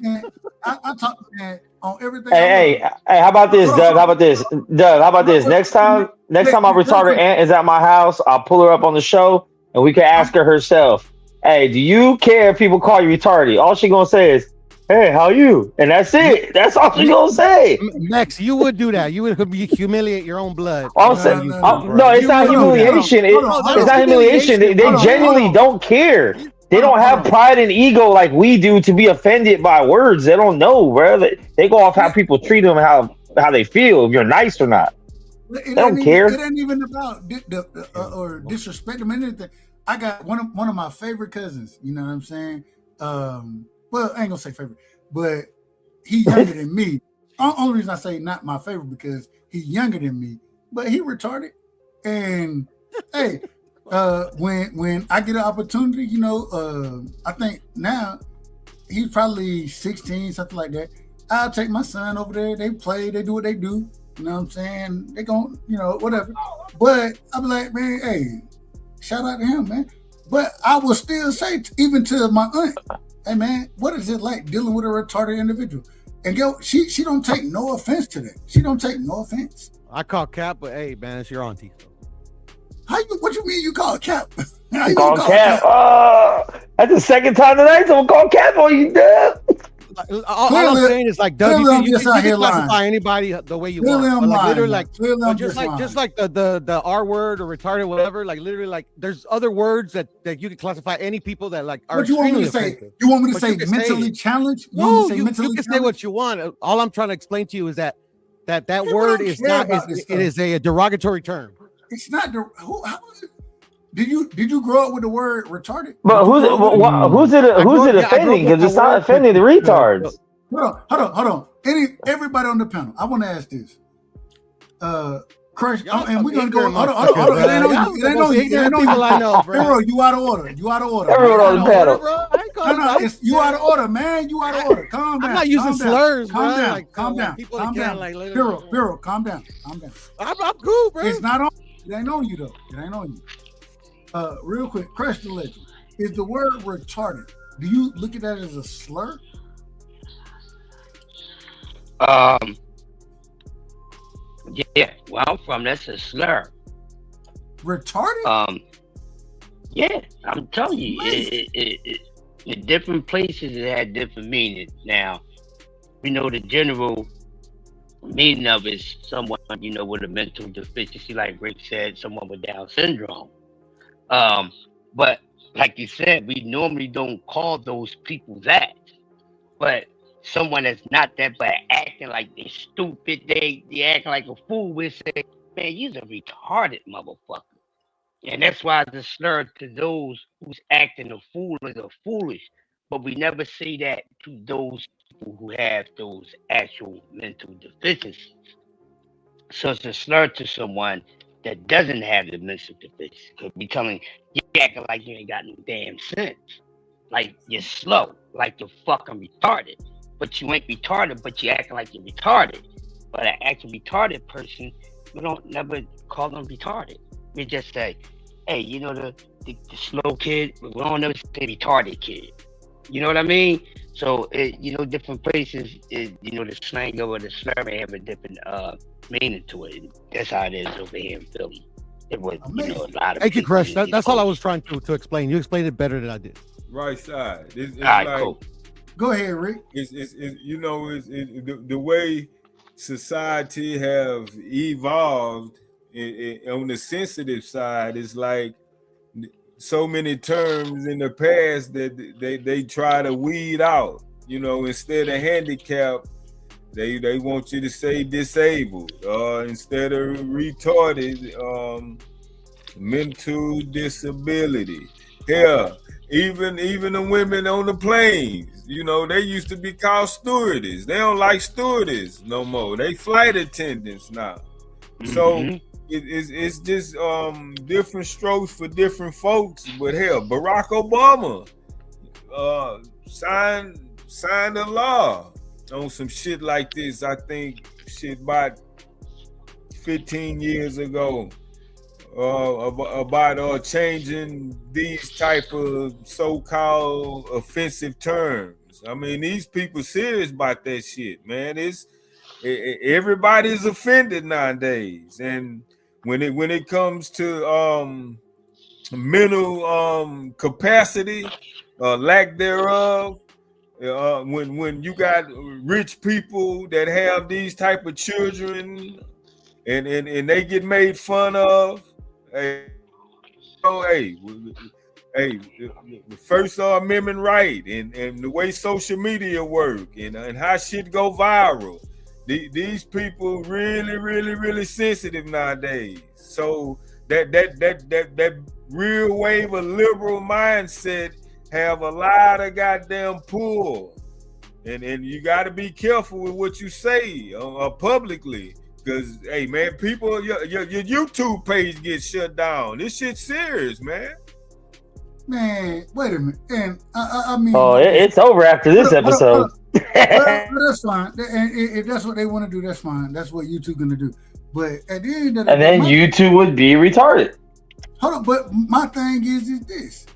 Man, I talk, man, on everything. Hey, how about this, Doug? How about this, Doug? How about this? Next time my retarded aunt is at my house, I'll pull her up on the show and we can ask her herself. Hey, do you care if people call you retarded? All she gonna say is, "Hey, how you?" And that's it. That's all she gonna say. Max, you would do that. You would humiliate your own blood. I'm saying, no, it's not humiliation. It's not humiliation. They genuinely don't care. They don't have pride and ego like we do to be offended by words. They don't know, bro. They go off how people treat them, how they feel, if you're nice or not. They don't care. It ain't even about or disrespect them or anything. I got one of my favorite cousins. You know what I'm saying? Well, I ain't gonna say favorite, but he younger than me. Only reason I say not my favorite because he's younger than me, but he retarded. And hey, when I get an opportunity, you know, I think now he's probably 16, something like that. I'll take my son over there. They play, they do what they do. You know what I'm saying? They gon', you know, whatever. But I'll be like, man, hey, shout out to him, man. But I will still say, even to my aunt, hey man, what is it like dealing with a retarded individual? And she don't take no offense to that. She don't take no offense. I call Cap, but hey man, it's your auntie. What you mean you call Cap? Call Cap. That's the second time tonight someone called Cap on you, Dub. All I'm saying is like, Doug, you can classify anybody the way you want. But like, literally, like, just like the R word or retarded, whatever. Like literally, like there's other words that you can classify any people that like are. What you want me to say? You want me to say mentally challenged? No, you can say what you want. All I'm trying to explain to you is that word is not. It is a derogatory term. It's not. How is it? Did you grow up with the word retarded? But who's it offending? Because it's not offending the retards. Hold on. Everybody on the panel, I want to ask this. Crush, and we're gonna go. Hold on. It ain't on you. Bro, you out of order. Everyone on the panel. No, you out of order, man. You out of order. Calm down. I'm not using slurs, calm bro. down. Like, calm down. People calm that down. Like, literally. Biro, calm down. I'm cool, bro. It's not on. It ain't on you though. It ain't on you. Real quick, Crush the Legend. Is the word retarded? Do you look at that as a slur? Yeah, where I'm from, that's a slur. Retarded? Yeah, I'm telling you, in different places it had different meanings. Now, we know the general meaning of it is someone, you know, with a mental deficiency, like Rick said, someone with Down syndrome. But like you said, we normally don't call those people that. But someone that's not that, but acting like they're stupid, they acting like a fool, we say, man, you're a retarded motherfucker. And that's why the slur to those who's acting a fool is a foolish. But we never say that to those people who have those actual mental deficiencies. So it's a slur to someone that doesn't have the mental deficiency. Could be telling you acting like you ain't got no damn sense. Like you're slow, like you're fucking retarded. But you ain't retarded, but you acting like you're retarded. But an actual retarded person, we don't never call them retarded. We just say, hey, you know the slow kid, we don't never say retarded kid. You know what I mean? So, you know, different places, you know, the slang or the slur may have a different meaning to it. That's how it is over here in Philly. It was, you know, a lot of. Thank you, Crush. That's all I was trying to explain. You explained it better than I did. Rightside. It's all right, like, cool. Go ahead, Rick. It's you know, the way society have evolved on the sensitive side is like so many terms in the past that they try to weed out. You know, instead of handicap, they want you to say disabled. Instead of retarded, mental disability. Hell, even the women on the planes, you know, they used to be called stewardess. They don't like stewardess no more. They flight attendants now. So it's just different strokes for different folks. But hell, Barack Obama signed a law on some shit like this. I think shit about 15 years ago. About changing these type of so-called offensive terms. I mean, these people serious about that shit, man. Everybody's offended nowadays, and when it comes to mental capacity, lack thereof, when you got rich people that have these type of children, and they get made fun of. Hey, the First Amendment right, and the way social media work, and how shit go viral. These people really sensitive nowadays. So that real wave of liberal mindset have a lot of goddamn pull, and you got to be careful with what you say publicly. Because, hey, man, people, your YouTube page gets shut down. This shit's serious, man. Man, wait a minute. And I mean... Oh, it's over after this episode. That's fine. And if that's what they want to do, that's fine. That's what YouTube going to do. But at the end of the day... And then YouTube would be retarded. Hold on, but my thing is this.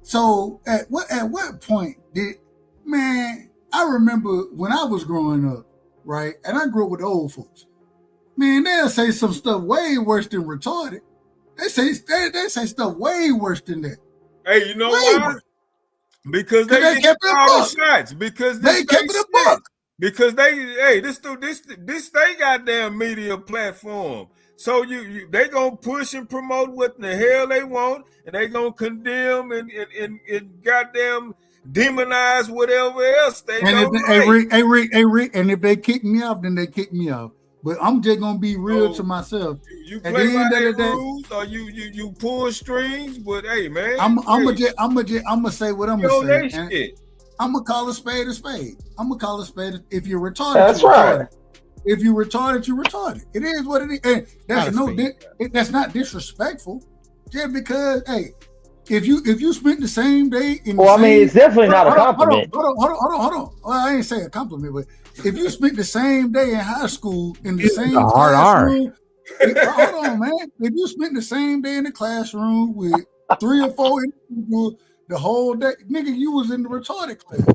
So, at what point did... Man, I remember when I was growing up, right? And I grew up with the old folks. Man, they'll say some stuff way worse than retarded. They say stuff way worse than that. Hey, you know why? Because they kept all the shots. Because they kept it a buck. Because this they goddamn media platform. So they gonna push and promote what the hell they want, and they gonna condemn and goddamn demonize whatever else they don't like. And if they kick me off, then they kick me off. But I'm just gonna be real to myself. You play by their rules, or you pull strings. But hey, man, I'm gonna say what I'm gonna say. I'm gonna call a spade a spade. I'm gonna call a spade. If you're retarded, that's right. If you're retarded, you're retarded. It is what it is. And that's not disrespectful. Just because, hey, if you spent the same day in I mean, it's definitely not a compliment. Hold on. Well, I ain't saying a compliment, but if you spent the same day in high school in the same classroom, hold on, man. If you spent the same day in the classroom with 3 or 4 individuals the whole day, nigga, you was in the retarded class.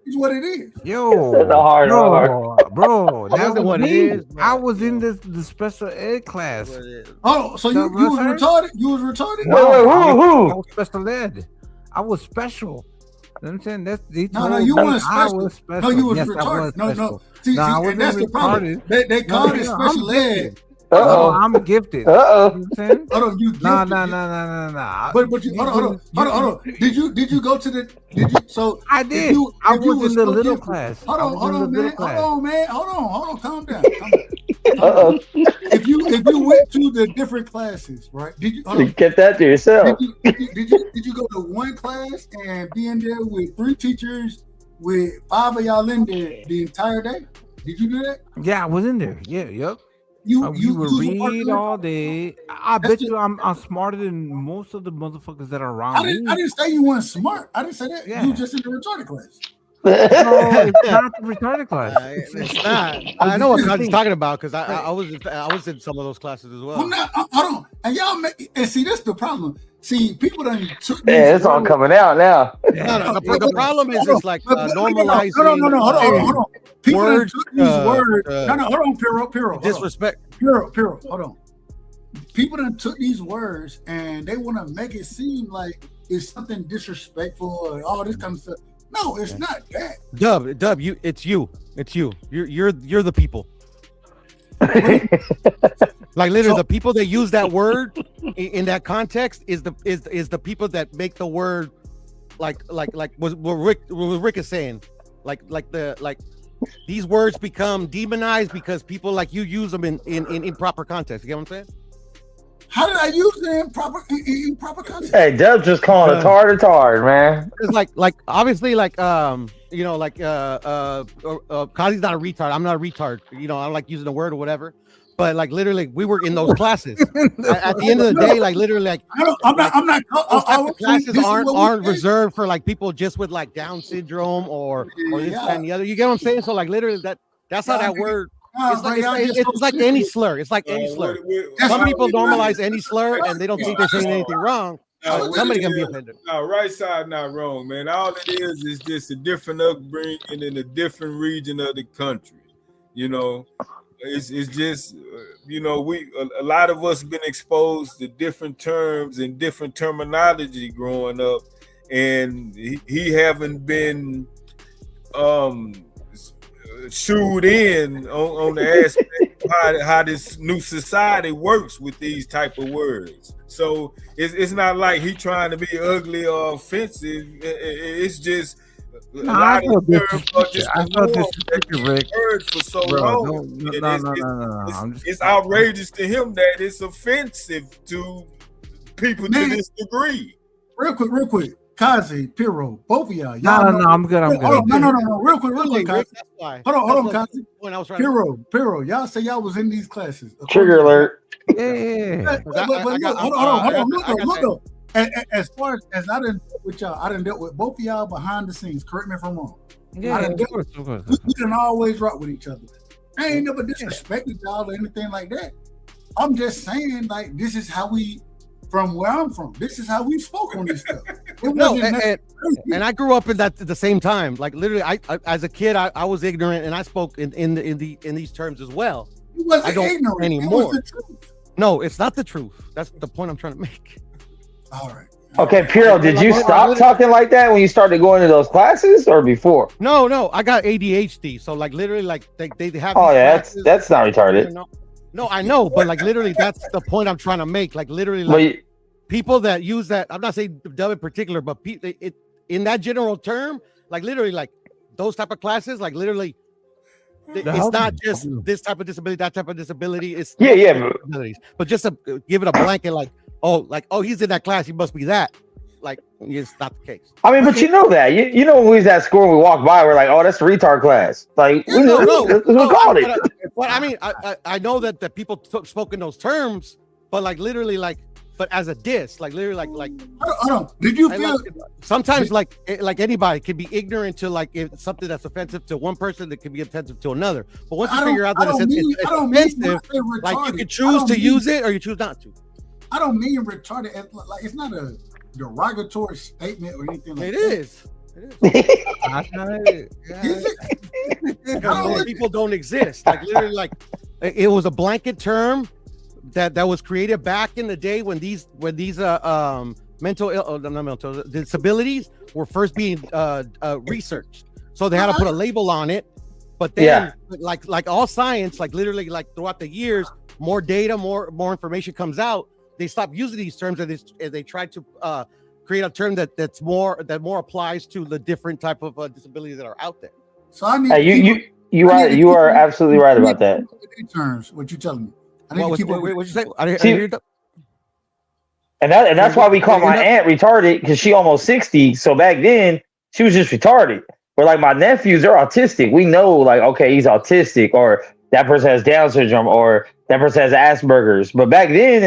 It's what it is. Yo, bro, that's what it is. I was in the special ed class. Oh, so you was retarded? You was retarded? No, I was special ed. I was special. You know what I'm saying? No, you weren't special. I was special. No, you was yes, retarded. No. See, and that's the problem. They call it special ed. I'm gifted. You know what I'm saying? Hold on, you gifted. No. But you, hold on. Did you go to the? So I did. I was in the little class. Hold on, man. Hold on. Calm down. If you went to the different classes, right? Did you get that to yourself? Did you go to one class and be in there with 3 teachers with 5 of y'all in there the entire day? Did you do that? Yeah, I was in there. Yeah, yep. You would read all day. I bet you I'm smarter than most of the motherfuckers that are around me. I didn't say you weren't smart. I didn't say that. Yeah. You were just in the retarded class. No, it's not the retarded class. It's not. I know what Connie's talking about because I was in some of those classes as well. Hold on. And y'all and see that's the problem. See, people don't. Yeah, it's all coming out now. The problem is it's like normalizing. No, hold on. People words, took these words. Hold on, Piro. Disrespect. Piro, hold on. People done took these words and they want to make it seem like it's something disrespectful or all this kind of stuff. No, it's not that. Dub, it's you. You're the people. Like literally, the people that use that word in that context is the people that make the word like what Rick is saying, like these words become demonized because people like you use them in improper context. You get what I'm saying? How did I use it in proper context? Hey, Dub's just calling a tard, man. It's like obviously Kazi's not a retard. I'm not a retard. You know, I don't like using the word or whatever. but like literally, we were in those classes. At the end of the day, like literally, like I'm not. those type of classes aren't reserved for like people just with like Down syndrome or this and the other. You get what I'm saying? So like literally, that's how that word. It's like any slur. It's like any slur. Some people normalize any slur and they don't think they're saying anything wrong. Somebody can be offended. No, right side not wrong, man. All it is just a different upbringing in a different region of the country. You know, it's just we a lot of us been exposed to different terms and different terminology growing up, and he haven't been shoed in on the aspect of how this new society works with these type of words. So it's not like he trying to be ugly or offensive. It's just a lot of terms are just heard for so long. It's outrageous to him that it's offensive to people to this degree. Real quick. Kazi, Piro, both of y'all. No, I'm good. No. Real quick, Kazi. Hold on, Kazi. Piro, y'all say y'all was in these classes. Trigger alert. Yeah. Hold on. As far as I didn't deal with y'all, I didn't deal with both of y'all behind the scenes. Correct me if I'm wrong. Yeah, of course. We didn't always rock with each other. I ain't never disrespected y'all or anything like that. I'm just saying, like, this is how we. From where I'm from, this is how we spoke on this stuff. And I grew up in that at the same time. Like literally, I as a kid, I was ignorant, and I spoke in these terms as well. I don't ignorant anymore. No, it's not the truth. That's the point I'm trying to make. All right. Okay, Piro, did you stop talking like that when you started going to those classes or before? No, I got ADHD, so like literally, like they have. Oh yeah, that's not retarded. No, I know, but like literally, that's the point I'm trying to make. Like literally, like people that use that. I'm not saying Dub in particular, but in that general term, like literally, like those type of classes, like literally, it's not just this type of disability, that type of disability. It's disabilities, but just to give it a blanket, like he's in that class, he must be that. Like it's not the case. I mean, but you know that you know when we was at school and we walked by, we're like, oh, that's the retard class. Like we called it. But I mean, I know that people spoke in those terms, but like literally, like, but as a diss, like literally, like. Hold on. Did you feel? Sometimes, like anybody can be ignorant to like if something that's offensive to one person, that can be offensive to another. But once you figure out that it's offensive, like you can choose to use it or you choose not to. I don't mean retarded. Like it's not a derogatory statement or anything like that. It is. Because people don't exist. Like literally, like it was a blanket term that was created back in the day when these mental disabilities were first being researched. So they had to put a label on it. But then, like all science, like literally, like throughout the years, more data, more information comes out. They stop using these terms and they try to create a term that more applies to the different type of disabilities that are out there. So I need you are absolutely right about that. Terms, what you telling me? I need to keep up. What you say? I didn't hear that. And that's why we call my aunt retarded, because she almost 60. So back then she was just retarded. But like my nephews, they're autistic. We know like, okay, he's autistic, or that person has Down syndrome, or that person has Asperger's. But back then,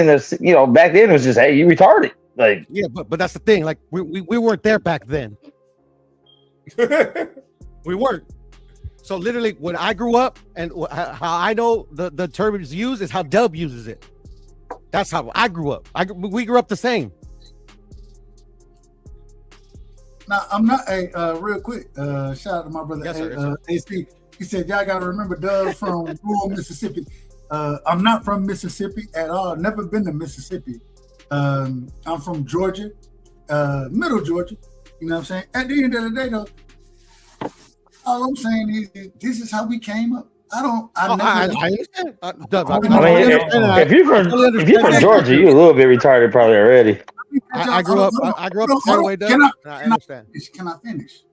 back then it was just, hey, you retarded. Like, yeah, but that's the thing. Like we weren't there back then. We weren't. So literally, when I grew up and how I know the term is used is how Dub uses it. That's how I grew up. We grew up the same. Now I'm not real quick. Shout out to my brother AC. He said y'all gotta remember Dub from rural Mississippi. I'm not from Mississippi at all. Never been to Mississippi. I'm from Georgia, middle Georgia. You know what I'm saying? At the end of the day, though, all I'm saying is this is how we came up. I understand. If you're from Georgia, you're a little bit retarded probably already. I grew up the same way. I understand. Can I finish?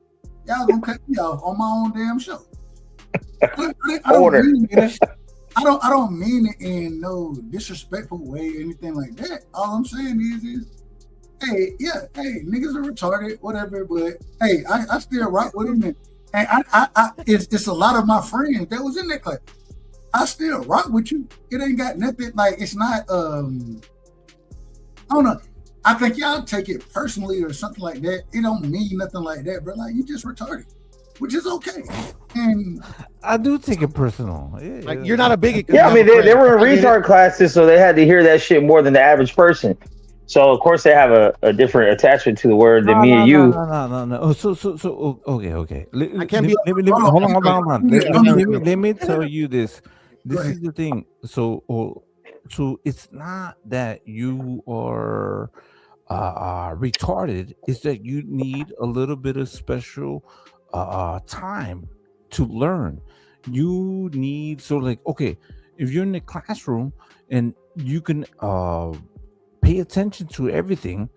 Y'all gonna cut me off on my own damn show. I don't mean it in no disrespectful way or anything like that. All I'm saying is hey, niggas are retarded, whatever, but hey, I still rock with them. And I it's a lot of my friends that was in that class. I still rock with you. It ain't got nothing like it's not. I don't know. I think y'all take it personally or something like that. It don't mean nothing like that, bro. Like you just retarded, which is okay. And I do take it personal. Yeah, Like you're not a bigot. Yeah, I mean they were in retard classes, so they had to hear that shit more than the average person. So of course they have a different attachment to the word than me and you. No. Oh, so okay. I can't be. Hold on. Let me tell you this. This is the thing. So it's not that you are retarded. It's that you need a little bit of special time to learn. You need okay, if you're in the classroom and you can pay attention to everything.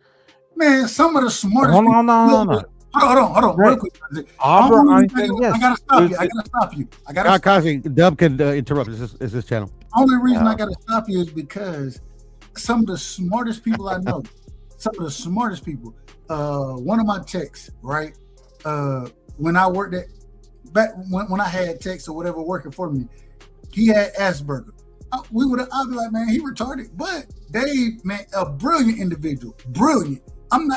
Man, some of the smartest. Hold on. Hold on. Right. Real quick. Yes. I gotta stop you. I gotta stop you. Dub can interrupt. It's this channel. Only reason I gotta stop you is because some of the smartest people I know, one of my techs, right? When I worked at when I had techs or whatever working for me, he had Asperger. I'd be like, man, he retarded. But Dave, man, a brilliant individual. Brilliant.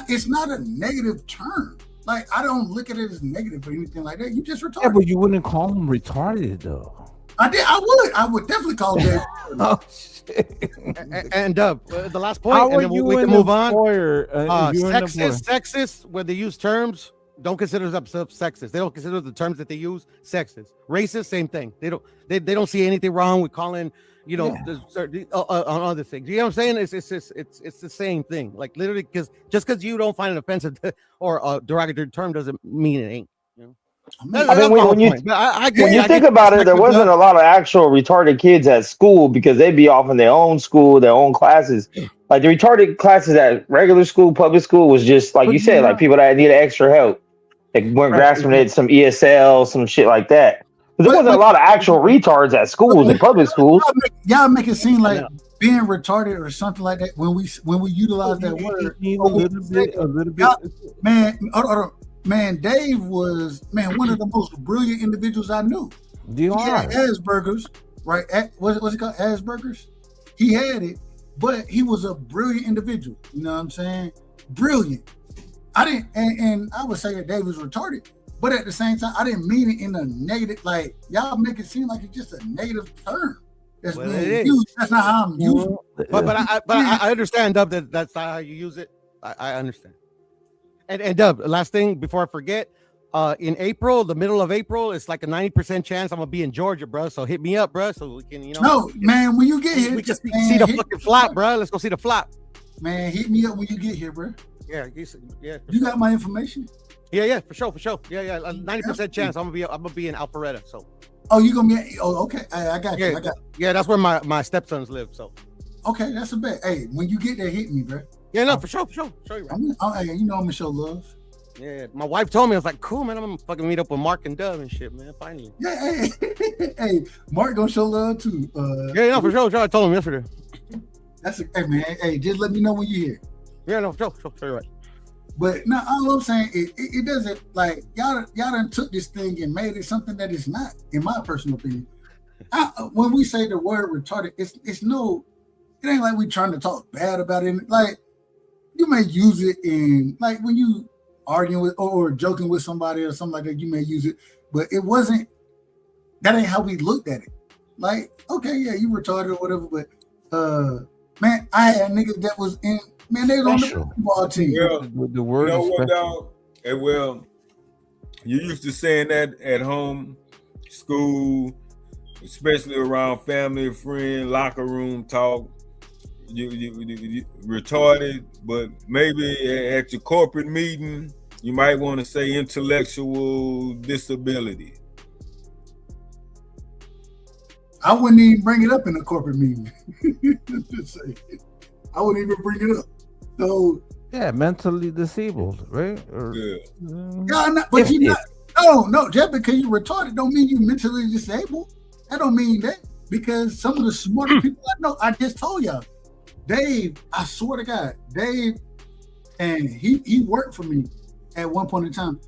It's not a negative term. Like, I don't look at it as negative or anything like that. You just retarded. Yeah, but you wouldn't call him retarded though. I would definitely call Dave. Oh shit. And the last point, and then we can move on. Sexist, when they use terms, don't consider themselves sexist. They don't consider the terms that they use sexist. Racist, same thing. They don't see anything wrong with calling, on other things. You know what I'm saying? It's the same thing. Like literally, because just because you don't find it offensive or a derogatory term doesn't mean it ain't. I mean, when you think about it, there wasn't a lot of actual retarded kids at school because they'd be off in their own school, their own classes. Like the retarded classes at regular school, public school was just like you said, like people that needed extra help. They weren't grasping it, some ESL, some shit like that. But there wasn't a lot of actual retards at schools and public schools. Y'all make it seem like being retarded or something like that when we utilize that word. A little bit. Man, Dave was one of the most brilliant individuals I knew. He had Asperger's, right? What's it called? Asperger's. He had it, but he was a brilliant individual. You know what I'm saying? Brilliant. I didn't, and I would say that Dave was retarded, but at the same time, I didn't mean it in a negative. Like y'all make it seem like it's just a negative term that's being used. That's not how I'm using it. But I understand, Dub, that that's not how you use it. I understand. And Dub, last thing before I forget, in April, the middle of April, it's like a 90% chance I'm gonna be in Georgia, bro. So hit me up, bro, so we can, No, man, when you get here, we just see the fucking flop, bro. Let's go see the flop. Man, hit me up when you get here, bro. Yeah. You got my information? Yeah, for sure. Yeah, 90% chance I'm gonna be in Alpharetta. So. Oh, you gonna be? Oh, okay. I got you. Yeah, that's where my stepsons live. So. Okay, that's a bet. Hey, when you get there, hit me, bro. Yeah, no, for sure. Show you, right? I'm gonna show love. Yeah, my wife told me, I was like, cool, man. I'm gonna fucking meet up with Mark and Dub and shit, man. Finally. Yeah, hey, Mark gonna show love too. Yeah, for sure. I told him yesterday. Hey, man. Hey, just let me know when you're here. Yeah, no, for sure, right. But no, all I'm saying it doesn't, like y'all done took this thing and made it something that it's not, in my personal opinion. When we say the word retarded, it ain't like we trying to talk bad about it. Like you may use it in, like when you arguing with or joking with somebody or something like that, you may use it, but that ain't how we looked at it. Like, okay, yeah, you retarded or whatever, but man, I had niggas that was in, man, they was on the football team. Well, the word is what, dog? Well, you used to saying that at home, school, especially around family, friend, locker room talk. You retarded, but maybe at your corporate meeting, you might want to say intellectual disability. I wouldn't even bring it up in a corporate meeting. Just say, I wouldn't even bring it up. So yeah, mentally disabled, right? But you're not. No, just because you're retarded don't mean you're mentally disabled. That don't mean that, because some of the smarter people I know, I just told y'all. Dave, I swear to God, Dave, and he worked for me at one point in time.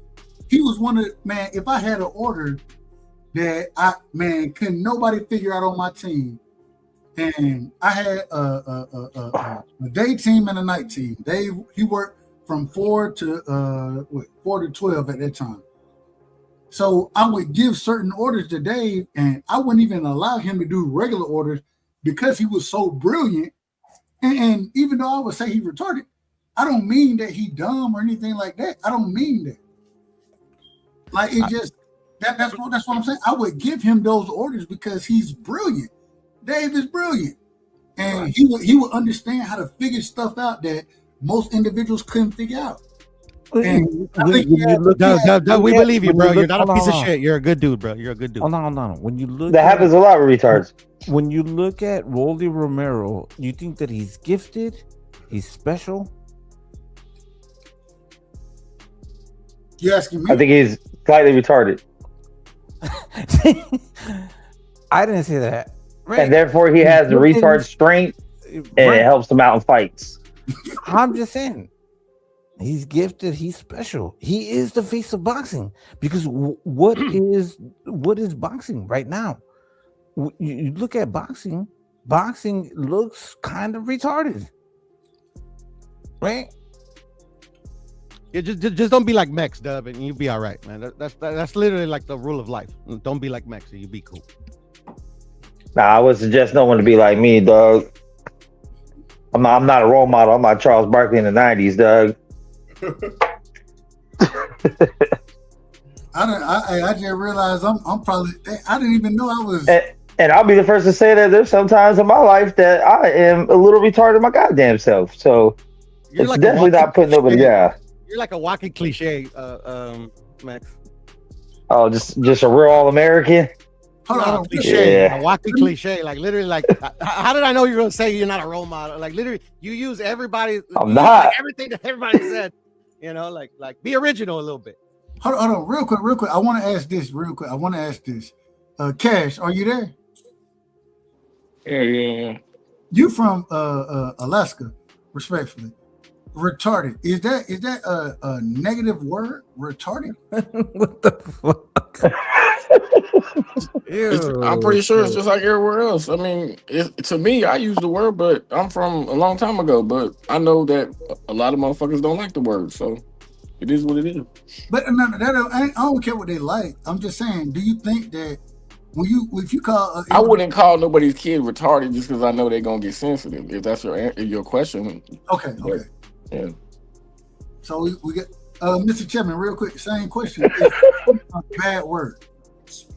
He was one of the, man, if I had an order that couldn't nobody figure out on my team. And I had a day team and a night team. He worked from 4 to 12 at that time. So I would give certain orders to Dave, and I wouldn't even allow him to do regular orders because he was so brilliant. And even though I would say he retarded, I don't mean that he dumb or anything like that. I don't mean that. Like it just that's what I'm saying. I would give him those orders because he's brilliant. Dave is brilliant, and he would understand how to figure stuff out that most individuals couldn't figure out. And I think we believe you, bro. You're not a piece of shit. You're a good dude, bro. You're a good dude. Hold on. When you look, that happens a lot with retards. When you look at Rolly Romero, you think that he's gifted, he's special. You asking me? I think he's slightly retarded. I didn't say that. Right. And therefore he has the retard strength, and it helps him out in fights. I'm just saying. He's gifted. He's special. He is the face of boxing because what is boxing right now? You look at boxing. Boxing looks kind of retarded, right? Yeah, just don't be like Mex, Dub, and you'll be all right, man. That's literally like the rule of life. Don't be like Mex, and you'll be cool. Nah, I would suggest no one to be like me, dog. I'm not a role model. I'm like Charles Barkley in the '90s, dog. I just realized I'm probably. I didn't even know I was. And I'll be the first to say that there's some times in my life that I am a little retarded my goddamn self. So it's like definitely not putting nobody down. You're like a walking cliche, Max. Oh, just a real all-American. Hold on, cliche, a walking cliche. Like literally, like how did I know you're gonna say you're not a role model? Like literally, you use everybody. I'm not. Like everything that everybody said. You know, like be original a little bit. Hold on, real quick. I want to ask this real quick. Cash, are you there? Yeah. You from Alaska, respectfully. Retarded. Is that a negative word? Retarded? What the fuck? I'm pretty sure it's just like everywhere else. I mean, to me, I use the word, but I'm from a long time ago. But I know that a lot of motherfuckers don't like the word, so it is what it is. But I don't care what they like. I'm just saying, do you think that if you call, I wouldn't call nobody's kid retarded just because I know they're gonna get sensitive. If that's your question. Okay. Yeah. So we get Mr. Chairman, real quick, same question. Bad word.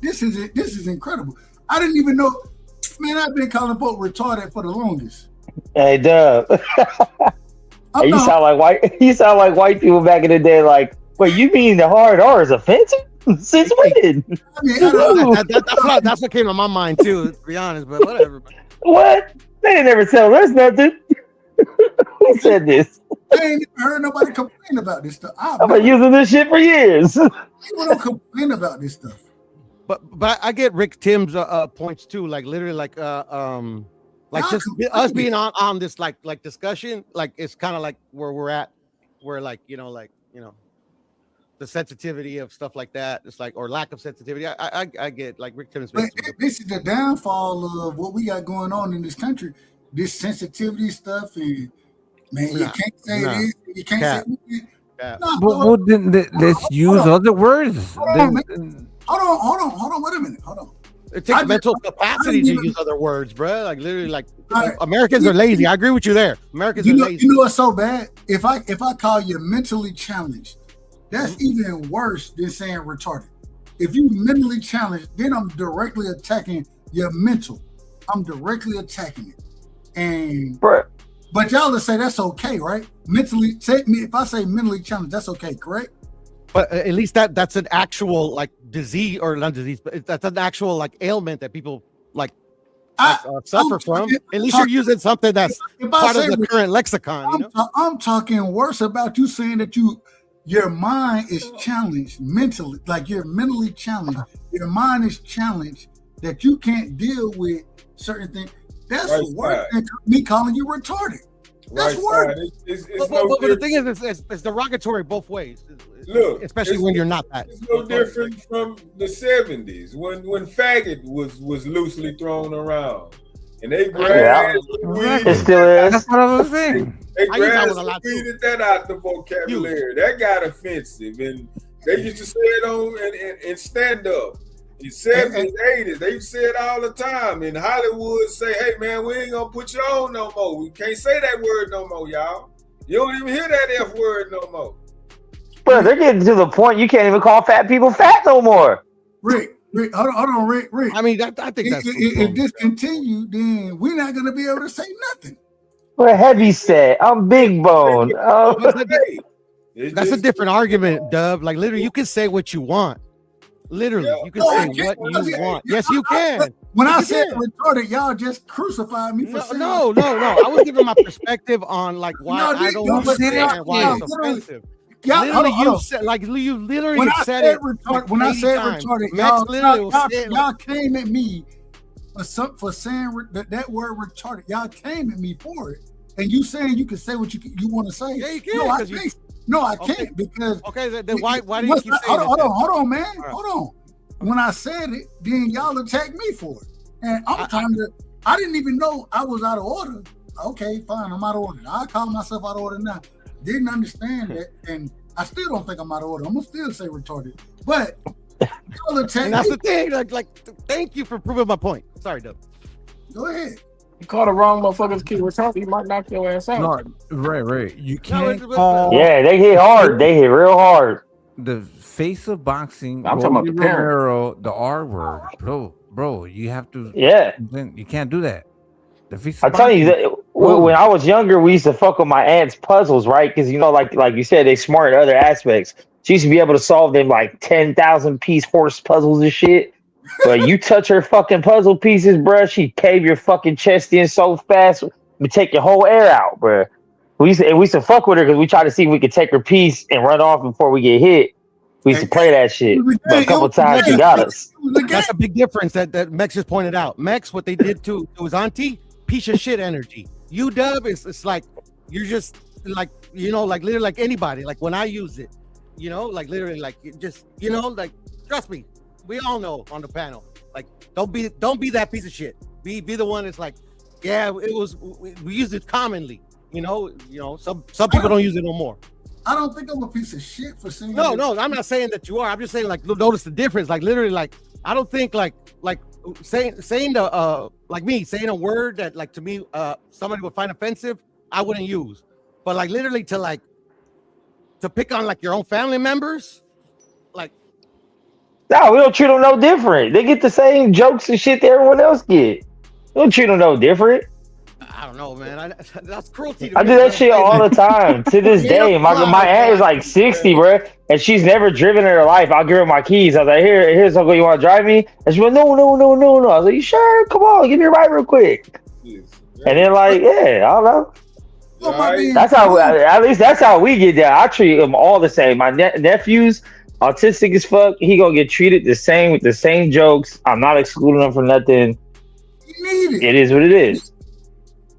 This is incredible. I didn't even know, man. I've been calling folk retarded for the longest. Hey, Dub. Hey, you sound like white people back in the day. Like, wait, you mean the hard R is offensive? Since when? I mean, that's what came to my mind too. To be honest, but whatever. What? They didn't ever tell us nothing. Who said this? I ain't never heard nobody complain about this stuff. I've been using this shit for years. People don't complain about this stuff. But I get Rick Tim's points too. Like literally, like just us being on this like discussion. Like it's kind of like where we're at, where like you know the sensitivity of stuff like that. It's like or lack of sensitivity. I get like Rick Tim's. But this is the downfall of what we got going on in this country. This sensitivity stuff and. Man, you can't say this. You can't say this. Well, then let's use other words. Hold on. Wait a minute. Hold on. It takes mental capacity to use other words, bro. Like literally, like Americans are lazy. I agree with you there. Americans are lazy. You know what's so bad? If I call you mentally challenged, that's even worse than saying retarded. If you mentally challenged, then I'm directly attacking your mental. I'm directly attacking it. And but y'all will say that's okay, right? If I say mentally challenged, that's okay, correct? But at least that's an actual like disease or not disease, but that's an actual like ailment that people suffer from. At least you're using something that's part of the current lexicon. I'm talking worse about you saying that your mind is challenged mentally, like you're mentally challenged. Your mind is challenged that you can't deal with certain things. That's worse than me calling you retarded. That's Right work. side. It's But no the different. thing is, it's derogatory both ways. Look, especially it's- when you're not that. It's no different from the 70s when faggot was loosely thrown around. And they grabbed It still is. That's what I was saying. They I use that grabbed one a lot, too. weeded that out the vocabulary. That got offensive. And they used to say it on in stand up. In 70s, 80s, they say it all the time. In Hollywood, say, hey man, we ain't gonna put you on no more. We can't say that word no more, y'all. You don't even hear that F word no more. Bro, they're getting to the point you can't even call fat people fat no more. Rick, hold on, Rick. I mean, I think that's if this continue, then we're not gonna be able to say nothing. We're heavy set. I'm big bone. That's a different argument, Dub. Like literally, you can say what you want. Literally, you can say what you want. Yes, you can. When I You said can. retarded, y'all just crucified me for saying No. I was giving my perspective on like why I don't understand why it's offensive. Literally, you said like you literally When I said said it. retarded, when I said retarded, Max literally was saying y'all came at me for saying that word retarded. Y'all came at me for it, and you saying you can say what you want to say. Yeah, you can. No, I can't. No, I can't because then why do you keep saying hold it? on, man. Right. Hold on. When I said it, then y'all attacked me for it, and I didn't even know I was out of order. Okay, fine, I'm out of order. I call myself out of order now. Didn't understand that, and I still don't think I'm out of order. I'm gonna still say retarded, but y'all attacked And that's me. the thing. Like, thank you for proving my point. Sorry, Dub. Go ahead. You call the wrong motherfucker's kid retarded, you might knock your ass out. No, right. You can't call. Yeah, they hit hard. They hit real hard. The face of boxing. I'm talking about the parent. Romero, the R word, bro. You have to. Yeah. You can't do that. The face. I'm telling you that when I was younger, we used to fuck with my aunt's puzzles, right? Because like you said, they smart in other aspects. She used to be able to solve them like 10,000 piece horse puzzles and shit. But you touch her fucking puzzle pieces, bro, she'd cave your fucking chest in so fast, would take your whole air out, bro. We used to fuck with her because we tried to see if we could take her piece and run off before we get hit. We used to play that shit. But a couple times she got us. That's a big difference that Mex just pointed out. Mex, what they did to his auntie, piece of shit energy. You Dub, it's like you're just like like literally like anybody. Like when I use it, like literally like just like trust me, we all know on the panel. Like don't be that piece of shit. Be the one that's like, yeah, it was we use it commonly. Some people don't use it no more. I don't think I'm a piece of shit for saying No, I'm not saying that you are. I'm just saying like notice the difference. Like literally like I don't think like saying the like me saying a word that like to me somebody would find offensive, I wouldn't use. But like literally to pick on like your own family members, like No, we don't treat them no different. They get the same jokes and shit that everyone else get. We don't treat them no different. I don't know, man. That's cruelty. I do that shit all the time. To this day, my aunt is like 60, bro, and she's never driven in her life. I'll give her my keys. I was like, here's Uncle, you want to drive me? And she went, no. I was like, you sure? Come on, give me a ride real quick. And then like, yeah, I don't know. That's how. At least that's how we get down. I treat them all the same. My nephew's autistic as fuck. He gonna get treated the same with the same jokes. I'm not excluding them for nothing. You need it. It is what it is.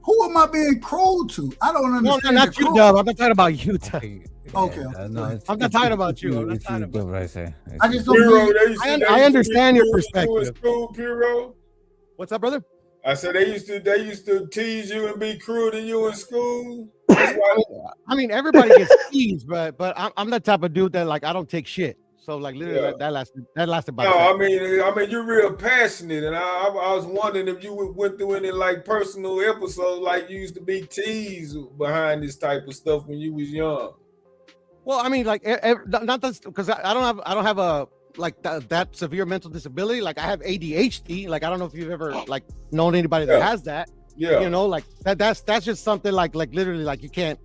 Who am I being cruel to? I don't understand. No, not you, Dub. I'm not talking about you, Dub. Okay. No, I'm not talking about you. I'm not talking about what I say. I just don't. I understand your perspective. Piro. What's up, brother? I said they used to tease you and be cruel to you in school. I mean, everybody gets teased, but I'm the type of dude that like I don't take shit. So like literally that lasted about. No, I mean you're real passionate, and I was wondering if you went through any like personal episodes, like you used to be teased behind this type of stuff when you was young. Well, I mean, like not because I don't have a like that severe mental disability. Like I have ADHD. Like I don't know if you've ever like known anybody that has that. Yeah. Like that's just something like literally like you got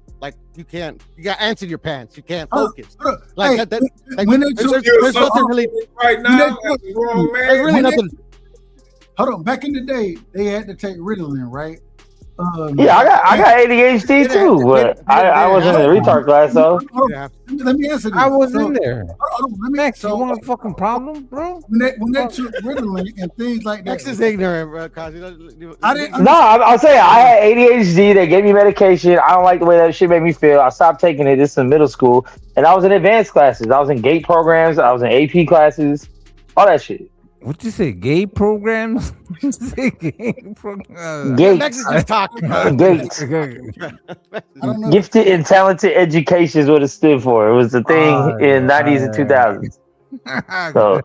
ants in your pants. You can't focus. Like hey, that like, when they there's nothing really right now. There's really nothing. Hold on. Back in the day, they had to take Ritalin, right? Yeah, I got ADHD too, but I wasn't in the retard class, so Let me answer this. I was in there. Hold on, Max, you want a fucking problem, bro? When they took Ritalin and things like that. Max is ignorant, bro. I didn't. no, I'll say I had ADHD. They gave me medication. I don't like the way that shit made me feel. I stopped taking it. This is in middle school, and I was in advanced classes. I was in GATE programs. I was in AP classes. All that shit. What you say? Gay programs? Say gay programs. GATE. Max is just talking. GATE. Gifted and talented education is what it stood for. It was the thing in 90s and 2000s. So,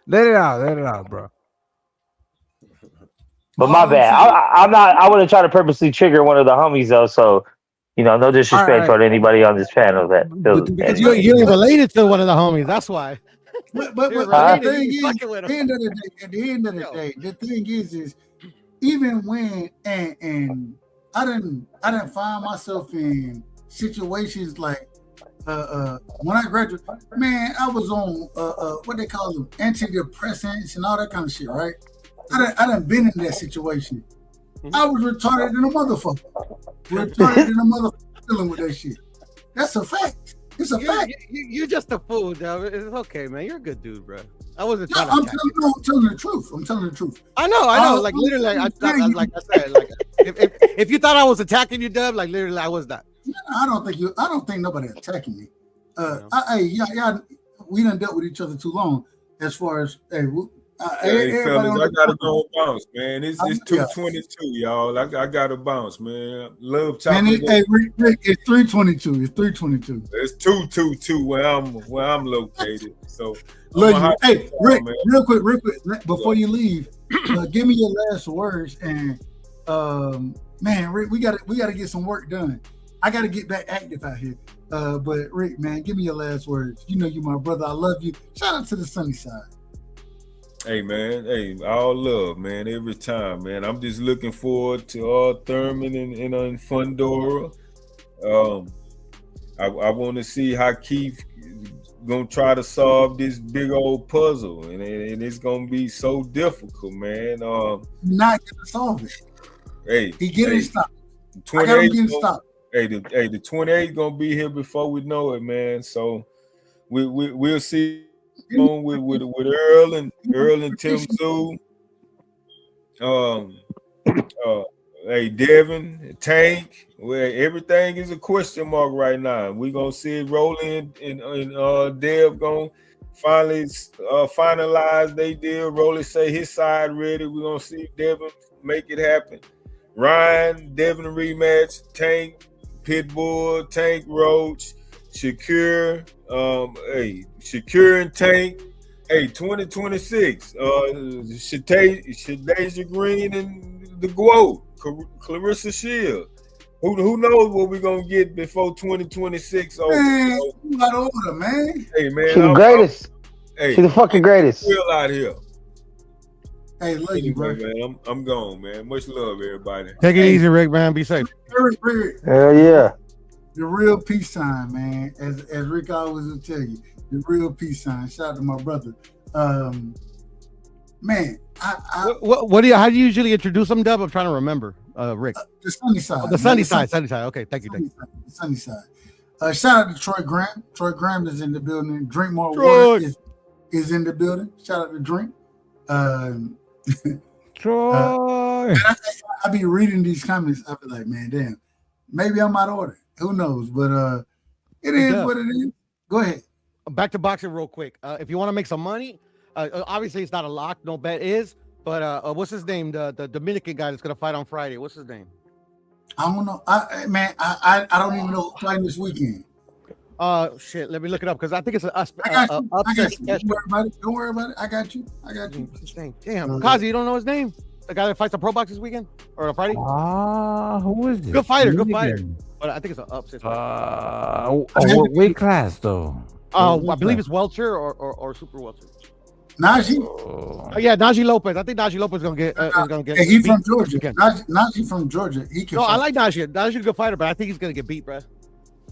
let it out, bro. but my bad. I'm not. I wouldn't try to purposely trigger one of the homies though. So, no disrespect toward anybody on this panel that feels. Because you're related to one of the homies. That's why. But the thing is, at the end of the day, the thing is even when and I didn't find myself in situations like when I graduated, man, I was on what they call them, antidepressants and all that kind of shit, right? I done been in that situation. I was retarded in a motherfucker. Dealing with that shit. That's a fact. It's a fact. You're just a fool, though. It's okay, man. You're a good dude, bro. I wasn't trying I'm to. telling the truth. I'm telling the truth. I know. Like literally, like I said, like if you thought I was attacking you, Dub, like literally, I was not. I don't think nobody attacking me. We done dealt with each other too long. As far as hey fellas, I gotta go bounce, man. It's 2:22, y'all. I gotta bounce, man. Love chocolate. Man, Rick, it's 3:22. It's 3:22. It's 2:22 where I'm located. So love you. Hey, Rick, real quick, before you leave, give me your last words. And man, Rick, we gotta get some work done. I gotta get back active out here. But Rick, man, give me your last words. You know you my brother. I love you. Shout out to the sunny side. Hey man, all love, man, every time, man. I'm just looking forward to Thurman and Fundora. I want to see how Keith gonna try to solve this big old puzzle, and it's gonna be so difficult, man. Not gonna solve it. Hey, he getting stopped. 28 stopped. The 28 gonna be here before we know it, man. So we'll see. On with Earl and Tim Zoo, Devin, Tank, where everything is a question mark right now. We're gonna see it rolling, and Dev gonna finally finalize they deal. Rolly say his side ready. We're gonna see Devin make it happen. Ryan, Devin rematch, Tank, Pitbull, Tank, Roach, Shakur, Shakur and Tank, 2026 Shadeja Green and the GOAT, Clarissa Shield. Who knows what we're gonna get before 2026? Man, you got older, man. Hey man, she's the greatest. She's the fucking greatest. Real out here. Hey, love you, bro. Man, I'm gone, man. Much love, everybody. Take it easy, Rick, man. Be safe. Hell yeah. The real peace sign, man. As Rick always will tell you, the real peace sign. Shout out to my brother. Man, what do you? How do you usually introduce them, Dub? I'm trying to remember. Rick. The sunny side. Oh, the sunny side. Sunny side. Okay, thank you. The sunny side. Shout out to Troy Graham. Troy Graham is in the building. Drink More Water is in the building. Shout out to Drink. Troy. I be reading these comments. I be like, man, damn. Maybe I'm out of order. Who knows? But it is what it is. Go ahead. Back to boxing real quick. If you want to make some money, obviously it's not a lock. No bet is. But what's his name? The Dominican guy that's gonna fight on Friday. What's his name? I don't know. I don't even know who's fighting this weekend. Shit. Let me look it up because I think it's an upset. Don't worry about it. I got you. Damn, Kazi, you don't know his name? The guy that fights the pro box this weekend or Friday? Who is it? Good fighter. But I think it's an upset. What weight class though? I believe it's welter or super welter. Najee. Najee Lopez. I think Najee Lopez is gonna get. He's from Georgia. Najee from Georgia. He can. No, I like Najee. Najee's a good fighter, but I think he's gonna get beat, bro.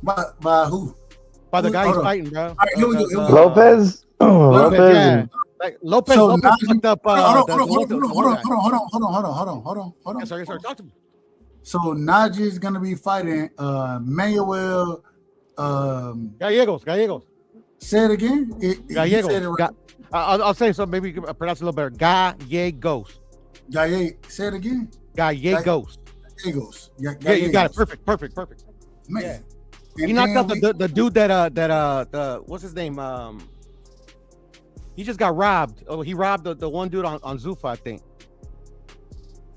By who? By the guy he's fighting, bro. Lopez. Lopez. Yeah. Like Lopez fucked up. Hold on. Yes, sir. Talk to me. So Najee is gonna be fighting Manuel. Gallegos. Say it again. Gallegos. Said it right. I'll say so. Maybe you can pronounce it a little better. Gallegos. Say it again. Gallegos. Gallegos. Yeah, you got it. Perfect. Man. Yeah. And He knocked out then the dude that what's his name? He just got robbed. Oh, he robbed the one dude on Zuffa, I think.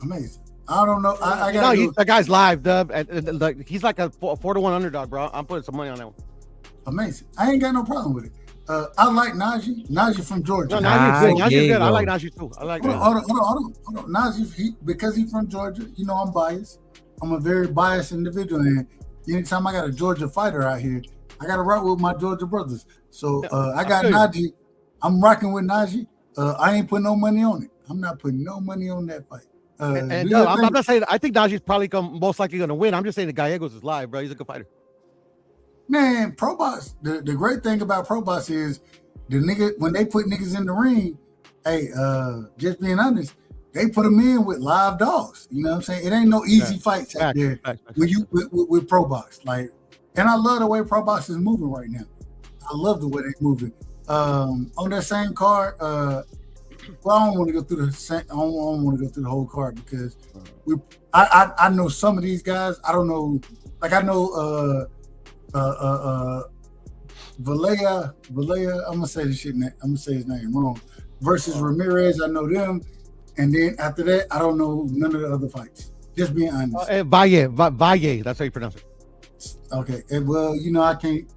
Amazing. I don't know. I No, got that guy's live, Dub. And he's like a 4-1 underdog, bro. I'm putting some money on that one. amazing. I ain't got no problem with it. I like Najee. Najee from Georgia. No, Najee's good. Najee's good. I like Najee too. I like. Hold on. Najee, because he's from Georgia, you know I'm biased. I'm a very biased individual, and anytime I got a Georgia fighter out here, I got to rock with my Georgia brothers. So I got Najee. I'm rocking with Najee. I ain't putting no money on it. I'm not putting no money on that fight. I'm not saying. I think Najee's probably most likely going to win. I'm just saying the Gallegos is live, bro. He's a good fighter. Man, Pro Box. The great thing about Pro Box is the nigga when they put niggas in the ring. Hey, just being honest, they put them in with live dogs. You know what I'm saying? It ain't no easy fights out there when you with Pro Box. Like, and I love the way Pro Box is moving right now. I love the way they're moving. On that same card, well, I don't want to go through the I don't want to go through the whole card because I know some of these guys. I don't know. Like I know Valea. I'm gonna say this shit. I'm gonna say his name wrong. Versus Ramirez, I know them, and then after that, I don't know none of the other fights. Just being honest. Valle. That's how you pronounce it. Okay. Well, you know I can't.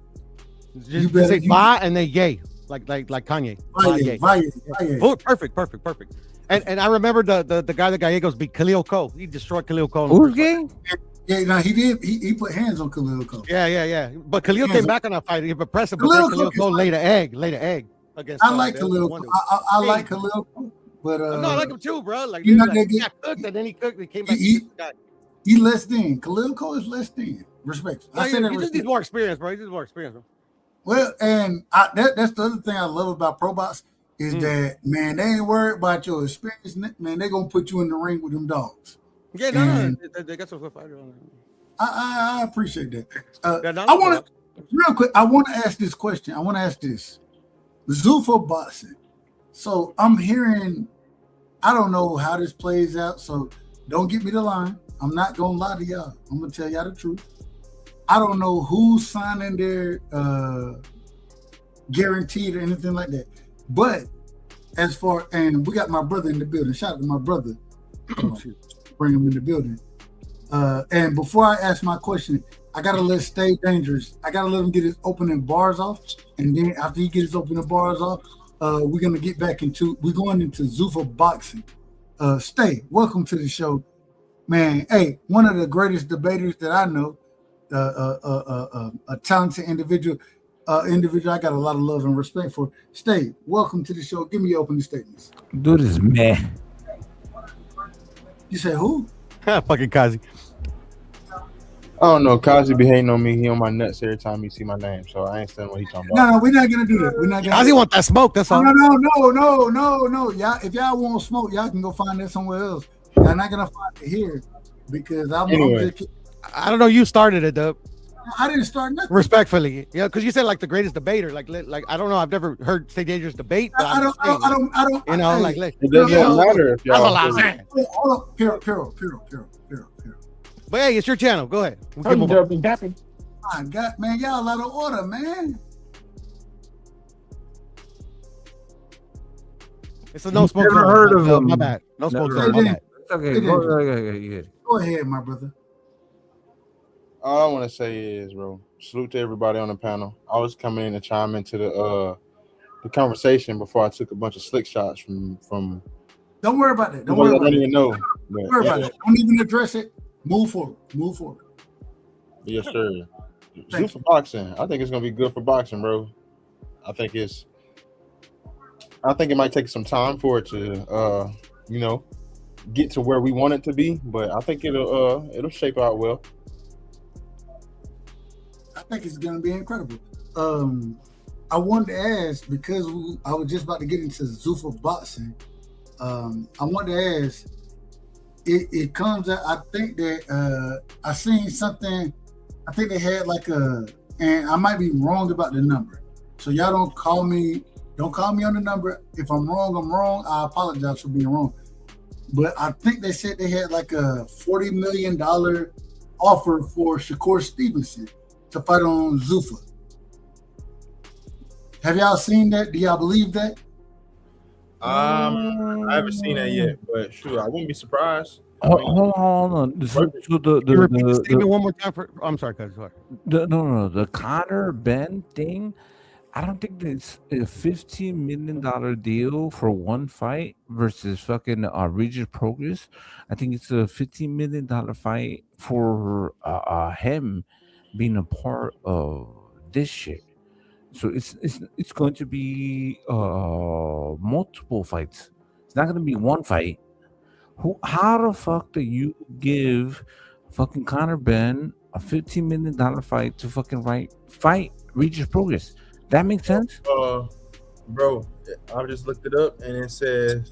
You better say Va and then Ye, like Kanye. Valle. Oh, perfect. And I remember the guy that Gallegos beat, Khalil Cole. He destroyed Khalil Cole. Who's gay? Yeah, no, he did. He put hands on Khalil Cole. Yeah. But Khalil came back on that fight. He impressive. But Khalil Cole laid an egg against. I like Khalil Cole. I like Khalil Cole, but no, I like him too, bro. Like he got cooked, and then he cooked. He came back. He less than. Khalil Cole is less than. Respect. No, he just needs more experience, bro. He needs more experience, bro. Well, and that's the other thing I love about Pro Box is that, man, they ain't worried about your experience. Man, they gonna put you in the ring with them dogs. Yeah, no, they got some good fighters on there. I appreciate that. I want to real quick. I want to ask this question. I want to ask this: Zuffa boxing. So I'm hearing. I don't know how this plays out. So don't get me the line. I'm not gonna lie to y'all. I'm gonna tell y'all the truth. I don't know who's signing their guaranteed or anything like that. But as far and we got my brother in the building. Shout out to my brother. Bring him in the building. And before I ask my question, I gotta let Stay Dangerous. I gotta let him get his opening bars off, and then after he gets his opening bars off, we're gonna get back into. We're going into Zuffa boxing. Stay, welcome to the show, man. Hey, one of the greatest debaters that I know, a talented individual. I got a lot of love and respect for. Stay, welcome to the show. Give me your opening statements. Dude is meh. You say who? Fucking Kazi. I don't know. Kazi be hating on me. He on my nuts every time he see my name. So I ain't saying what he talking about. No, we're not gonna do that. We're not gonna. Kazi want that smoke. That's all. No. Y'all, if y'all want smoke, y'all can go find that somewhere else. Y'all not gonna find it here because I'm. Anyway. I don't know. You started it, Dub. I didn't start nothing. Respectfully, yeah, because you said like the greatest debater. Like I don't know. I've never heard Stay Dangerous debate. But I don't. You know, hey, like it doesn't matter if y'all. That's a lot. Hold up, Piro. But hey, it's your channel. Go ahead. My God, man, y'all out of order, man. It's a no smoke zone. Heard of him. My bad. No smoke zone. My bad. It's okay. Go ahead, my brother. All I want to say is, bro, salute to everybody on the panel. I was coming in to chime into the conversation before I took a bunch of slick shots from. Don't worry about that. Don't worry about it. I don't even know. Don't worry about it. Don't even address it. Move forward. Yes, sir. Zuffa boxing. I think it's gonna be good for boxing, bro. I think it might take some time for it to get to where we want it to be, but I think it'll shape out well. I think it's going to be incredible. I wanted to ask, because I was just about to get into Zuffa boxing, I wanted to ask, it comes out. I think that I seen something. I think they had like and I might be wrong about the number. So y'all don't call me on the number. If I'm wrong, I'm wrong. I apologize for being wrong. But I think they said they had like a $40 million offer for Shakur Stevenson to fight on Zuffa. Have y'all seen that? Do y'all believe that? I haven't seen that yet, but sure, I wouldn't be surprised. Hold on. So Can you repeat the statement one more time? I'm sorry, cuz. No. The Conor Ben thing. I don't think it's a $15 million deal for one fight versus fucking Regis Progress. I think it's a $15 million fight for him being a part of this shit. So it's going to be multiple fights. It's not going to be one fight. How the fuck do you give fucking Conor Ben a $15 million fight to fucking fight Regis Progress? That makes sense? Bro, I just looked it up and it says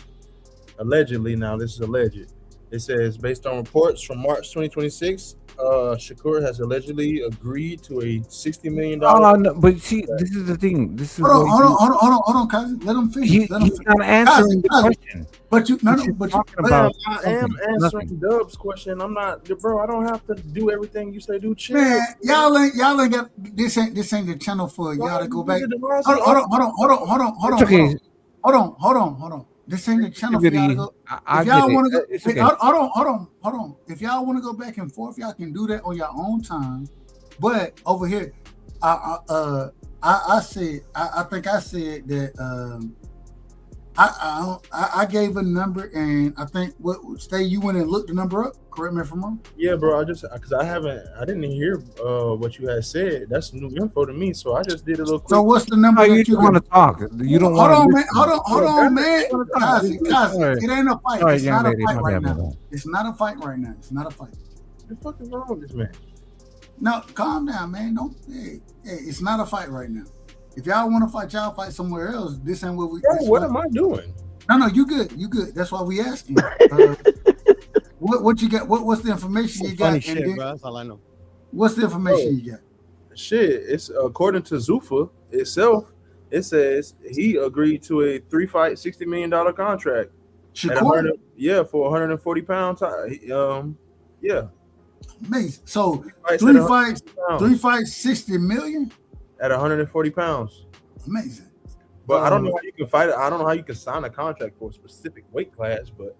allegedly. Now this is alleged. It says based on reports from March 2026, Shakur has allegedly agreed to a $60 million. No, but see, this is the thing. This is hold on, cousin. Let him finish. He's not answering the question. But I am answering Dub's question. I'm not, bro. I don't have to do everything you say. Do chill. Man, y'all ain't got this. Ain't the channel for y'all to go back. Hold on. This ain't the channel for y'all to go. If y'all want to go, hold on. If y'all want to go back and forth, y'all can do that on your own time. But over here, I think I said that I gave a number, and I think you went and looked the number up. Correct me if I'm wrong. Yeah, bro. I didn't hear what you had said. That's new info to me, so I just did a little quick. So what's the number? You don't want to talk. You don't want to. Hold on, man. Guys, it ain't a fight. It's not a fight right now. It's not a fight right now. It's not a fight. What the fuck is wrong with this man? No, calm down, man. Hey, it's not a fight right now. If y'all want to fight, y'all fight somewhere else. This ain't what we. Bro, what am I doing? No, you good. You good. That's why we asking. What you got? What's the information you got? Funny shit, bro. That's all I know. What's the information you got? Shit, it's according to Zuffa itself. It says he agreed to a 3-fight, $60 million contract. Shakur? For 140 pounds. Yeah. Amazing. So three fights, 60 million at 140 pounds. Amazing. But I don't know how you can fight it. I don't know how you can sign a contract for a specific weight class, but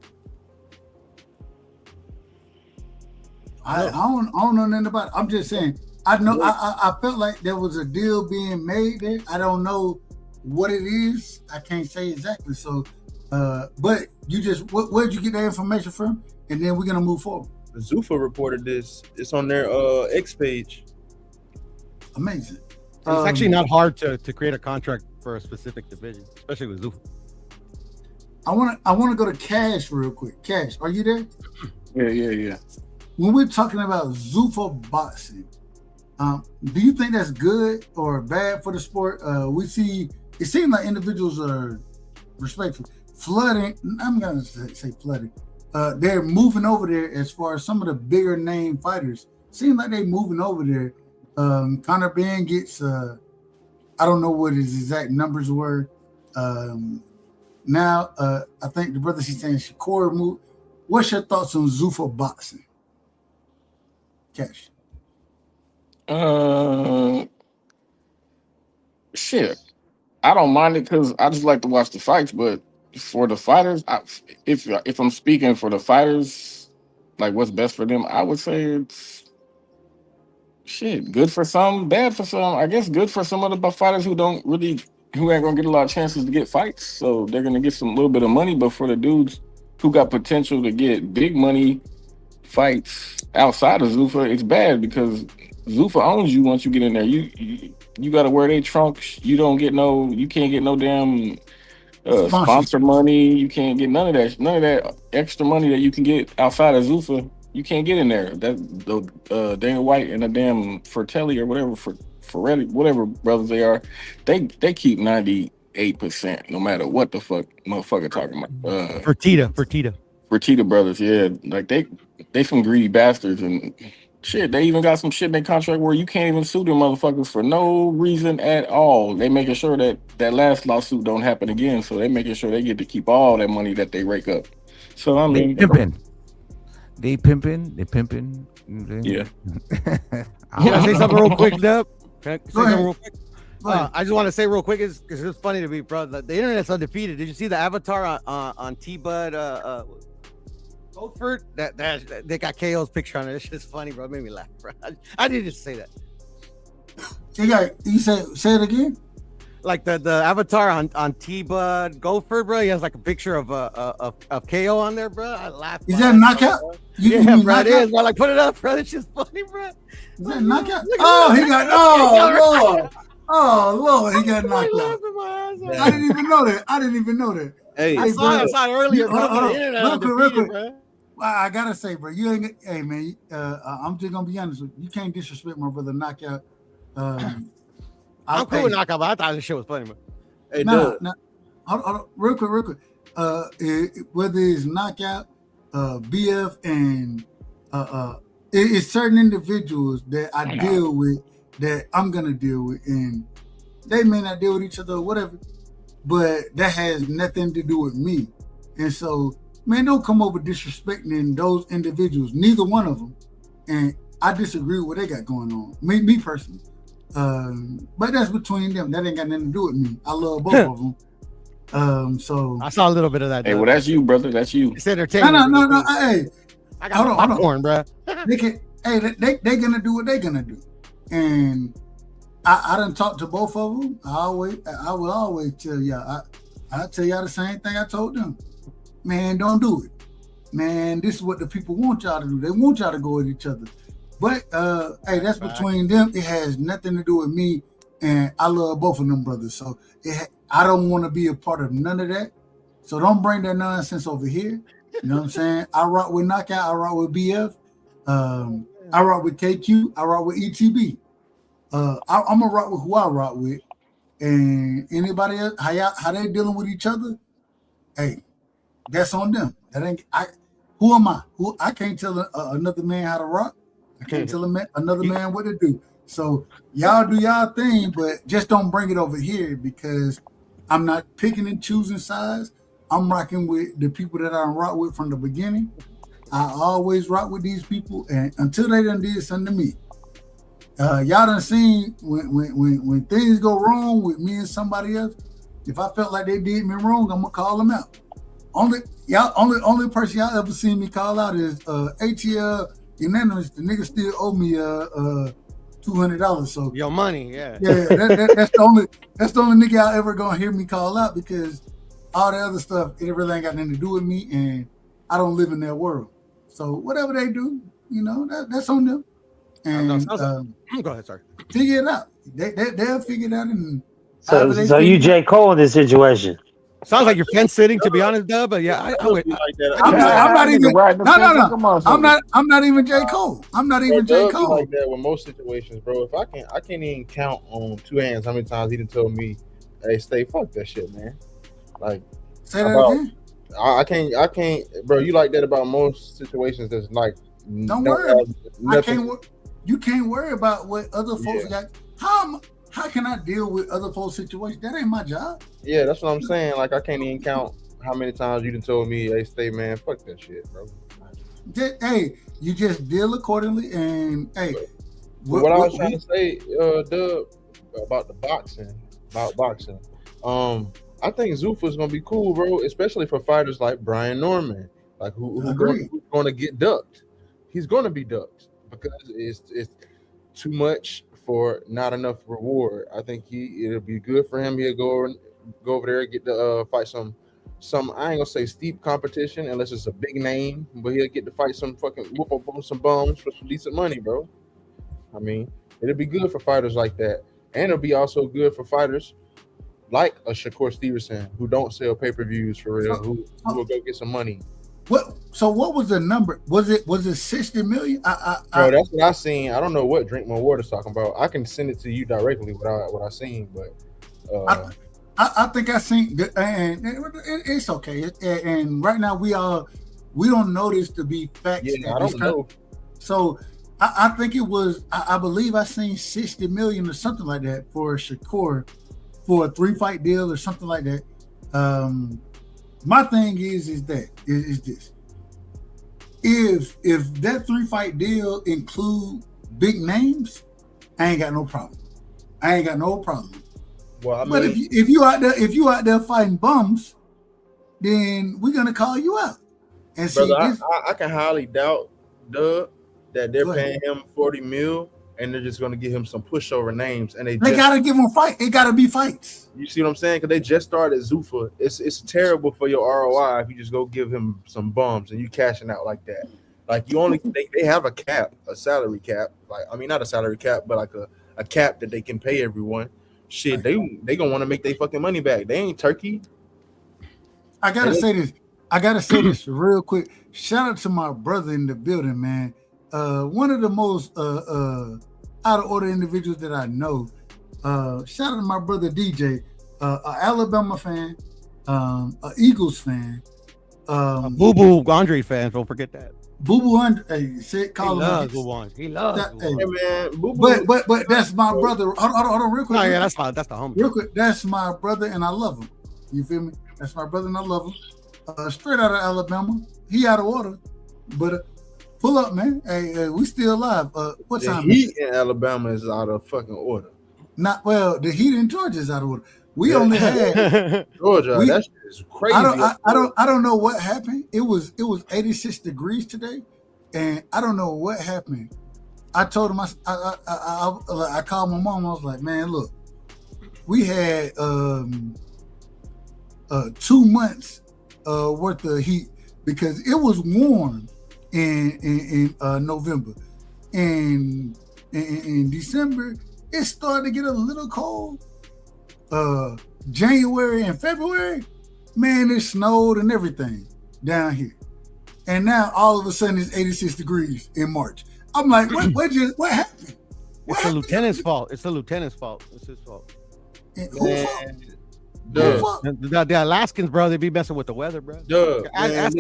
I don't know nothing about it. I'm just saying. I know. I felt like there was a deal being made there. I don't know what it is. I can't say exactly. So, but you just where'd you get that information from? And then we're gonna move forward. Zuffa reported this. It's on their X page. Amazing. It's actually not hard to create a contract for a specific division, especially with Zuffa. I want to go to Cash real quick. Cash, are you there? Yeah. When we're talking about Zuffa boxing, do you think that's good or bad for the sport? We see it seems like individuals are respectful. Flooding, I'm gonna say flooding. They're moving over there as far as some of the bigger name fighters. Seems like they're moving over there. Conor Ben gets I don't know what his exact numbers were. Now I think the brother she's saying Shakur moved. What's your thoughts on Zuffa boxing? Cash. Shit. I don't mind it because I just like to watch the fights, but for the fighters, if I'm speaking for the fighters, like what's best for them, I would say it's shit, good for some, bad for some. I guess good for some of the fighters who ain't gonna get a lot of chances to get fights, so they're gonna get some little bit of money. But for the dudes who got potential to get big money fights outside of Zuffa, it's bad because Zuffa owns you once you get in there. You got to wear their trunks. You can't get no damn sponsor money. You can't get none of that extra money that you can get outside of Zuffa. You can't get in there. That Dana White and the damn Fratelli or whatever Ferretti, whatever brothers they are, they keep 98% no matter what the fuck motherfucker talking about. Fertitta. Fertitta brothers, yeah, like they some greedy bastards and shit. They even got some shit in their contract where you can't even sue them motherfuckers for no reason at all. They making sure that that last lawsuit don't happen again. So they making sure they get to keep all that money that they rake up. So I mean, They pimping. yeah. Can I say something real quick, Dub? Can I say something real quick? I just want to say real quick is because it's funny to me, bro. The internet's undefeated. Did you see the avatar on T-Bud Goldford? That they got KO's picture on it. It's just funny, bro. It made me laugh, bro. I needed to say that. You say it again? Like the avatar on T-Bud Goldford, bro. He has like a picture of KO on there, bro. I laughed. Is that a knockout? Yeah, bro. It is, bro. Like, put it up, bro. It's just funny, bro. Is that a knockout? Oh, he got. Oh, Lord. Oh, Lord. He got knocked out. I didn't even know that. Hey, I saw it earlier, bro. Real quick. Well, I gotta say, bro, you ain't. Hey, man. I'm just gonna be honest with you. You can't disrespect my brother Knockout. I'm cool with Knockout, but I thought this shit was funny, man. Hey, hold on, real quick. Whether it's Knockout, BF, and it's certain individuals that I deal with that I'm gonna deal with, and they may not deal with each other or whatever, but that has nothing to do with me. And so, man, don't come over disrespecting those individuals, neither one of them. And I disagree with what they got going on, me personally. But that's between them. That ain't got nothing to do with me. I love both of them. So I saw a little bit of that. Hey, well, that's you, brother. That's you. It's entertaining. No. Hey, I got popcorn, bro. They gonna do what they gonna do, and I done talked to both of them. I will always tell y'all. I tell y'all the same thing I told them. Man, don't do it. Man, this is what the people want y'all to do. They want y'all to go at each other. But hey, that's between them. It has nothing to do with me, and I love both of them brothers. So I don't want to be a part of none of that. So don't bring that nonsense over here. You know what I'm saying? I rock with Knockout. I rock with BF. I rock with KQ. I rock with ETB. I'm gonna rock with who I rock with, and anybody else how they dealing with each other. Hey, that's on them. That ain't who am I? I can't tell another man how to rock. I can't tell another man what to do. So y'all do y'all thing, but just don't bring it over here because I'm not picking and choosing sides. I'm rocking with the people that I rock with from the beginning. I always rock with these people, and until they done did something to me. Y'all done seen when things go wrong with me and somebody else. If I felt like they did me wrong, I'm gonna call them out. Only person y'all ever seen me call out is ATL. Unanimous, the nigga still owe me $200. So your money, yeah. That's the only nigga y'all ever gonna hear me call out because all the other stuff it really ain't got nothing to do with me, and I don't live in their world. So whatever they do, you know, that's on them. And go ahead, sorry. Figure it out. They'll figure it out. And so you J. Cole in this situation. Sounds like you're fence sitting, to be honest, Dub. But yeah, I would. I'm not even. No. I'm not even J. Cole. I'm not even J. Cole. Like that with most situations, bro. If I can't even count on two hands how many times he done told me, "Hey, stay fuck that shit, man." Like, say that again. I can't, bro. You like that about most situations. That's like, don't worry. I can't. You can't worry about what other folks got. How can I deal with other folks' situations? That ain't my job. Yeah, that's what I'm saying. Like, I can't even count how many times you done told me, "Hey, stay, man, fuck that shit, bro." Hey, you just deal accordingly, and hey. What I was trying to say, Dub, about boxing. I think Zuffa's gonna be cool, bro, especially for fighters like Brian Norman, like who's going to get ducked. He's going to be ducked because it's too much for not enough reward. I think it'll be good for him. He'll go over there and get to fight some I ain't gonna say steep competition unless it's a big name, but he'll get to fight some fucking whoop up on some bums for some decent money, bro. I mean, it'll be good for fighters like that, and it'll be also good for fighters like a Shakur Stevenson who don't sell pay-per-views for real, who will go get some money. So what was the number? Was it 60 million? Bro, that's what I seen. I don't know what Drink My Water's talking about. I can send it to you directly what I seen, but I think I seen, and it's okay. And right now we all We don't know this to be facts. Yeah, I don't know. So I think it was, I believe I seen 60 million or something like that for Shakur for a 3-fight deal or something like that. My thing is this. If that 3-fight deal include big names, I ain't got no problem. Well, I mean, But if you out there fighting bums, then we're gonna call you out. And see, brother, I can highly doubt, Doug, that they're Go ahead. paying him 40 mil and they're just gonna give him some pushover names, and they gotta give him a fight. It gotta be fights. You see what I'm saying? Because they just started Zuffa. It's terrible for your ROI if you just go give him some bums and you cashing out like that. Like you only they have a cap, a salary cap. Like I mean, not a salary cap, but like a cap that they can pay everyone. Shit, they gonna want to make their fucking money back. They ain't Turkey. I gotta say this real quick. Shout out to my brother in the building, man. One of the most out of order individuals that I know. Shout out to my brother DJ, an Alabama fan, an Eagles fan, Boo Boo Andre fan. Don't forget that. Boo Boo Andre. Hey, say call He him. loves Boo Boo. He loves Boo Boo. Hey man, Boo Boo. But that's my brother. Hold on, real quick. No, yeah, that's the homie. Real quick, that's my brother, and I love him. You feel me? That's my brother, and I love him. Straight out of Alabama. He out of order, but pull up, man. Hey, we still alive. What time? The Heat in Alabama is out of fucking order. Not well. The Heat in Georgia is out of order. We only had Georgia. That shit is crazy. I don't know what happened. It was 86 degrees today, and I don't know what happened. I told him I called my mom. I was like, man, look, we had 2 months worth of heat because it was warm in November, and in December it started to get a little cold. January and February, man, it snowed and everything down here, and now all of a sudden it's 86 degrees in March. I'm like, what happened? It's the lieutenant's fault. It's the lieutenant's fault. It's his fault. The Alaskans, bro, they be messing with the weather, bro. Ask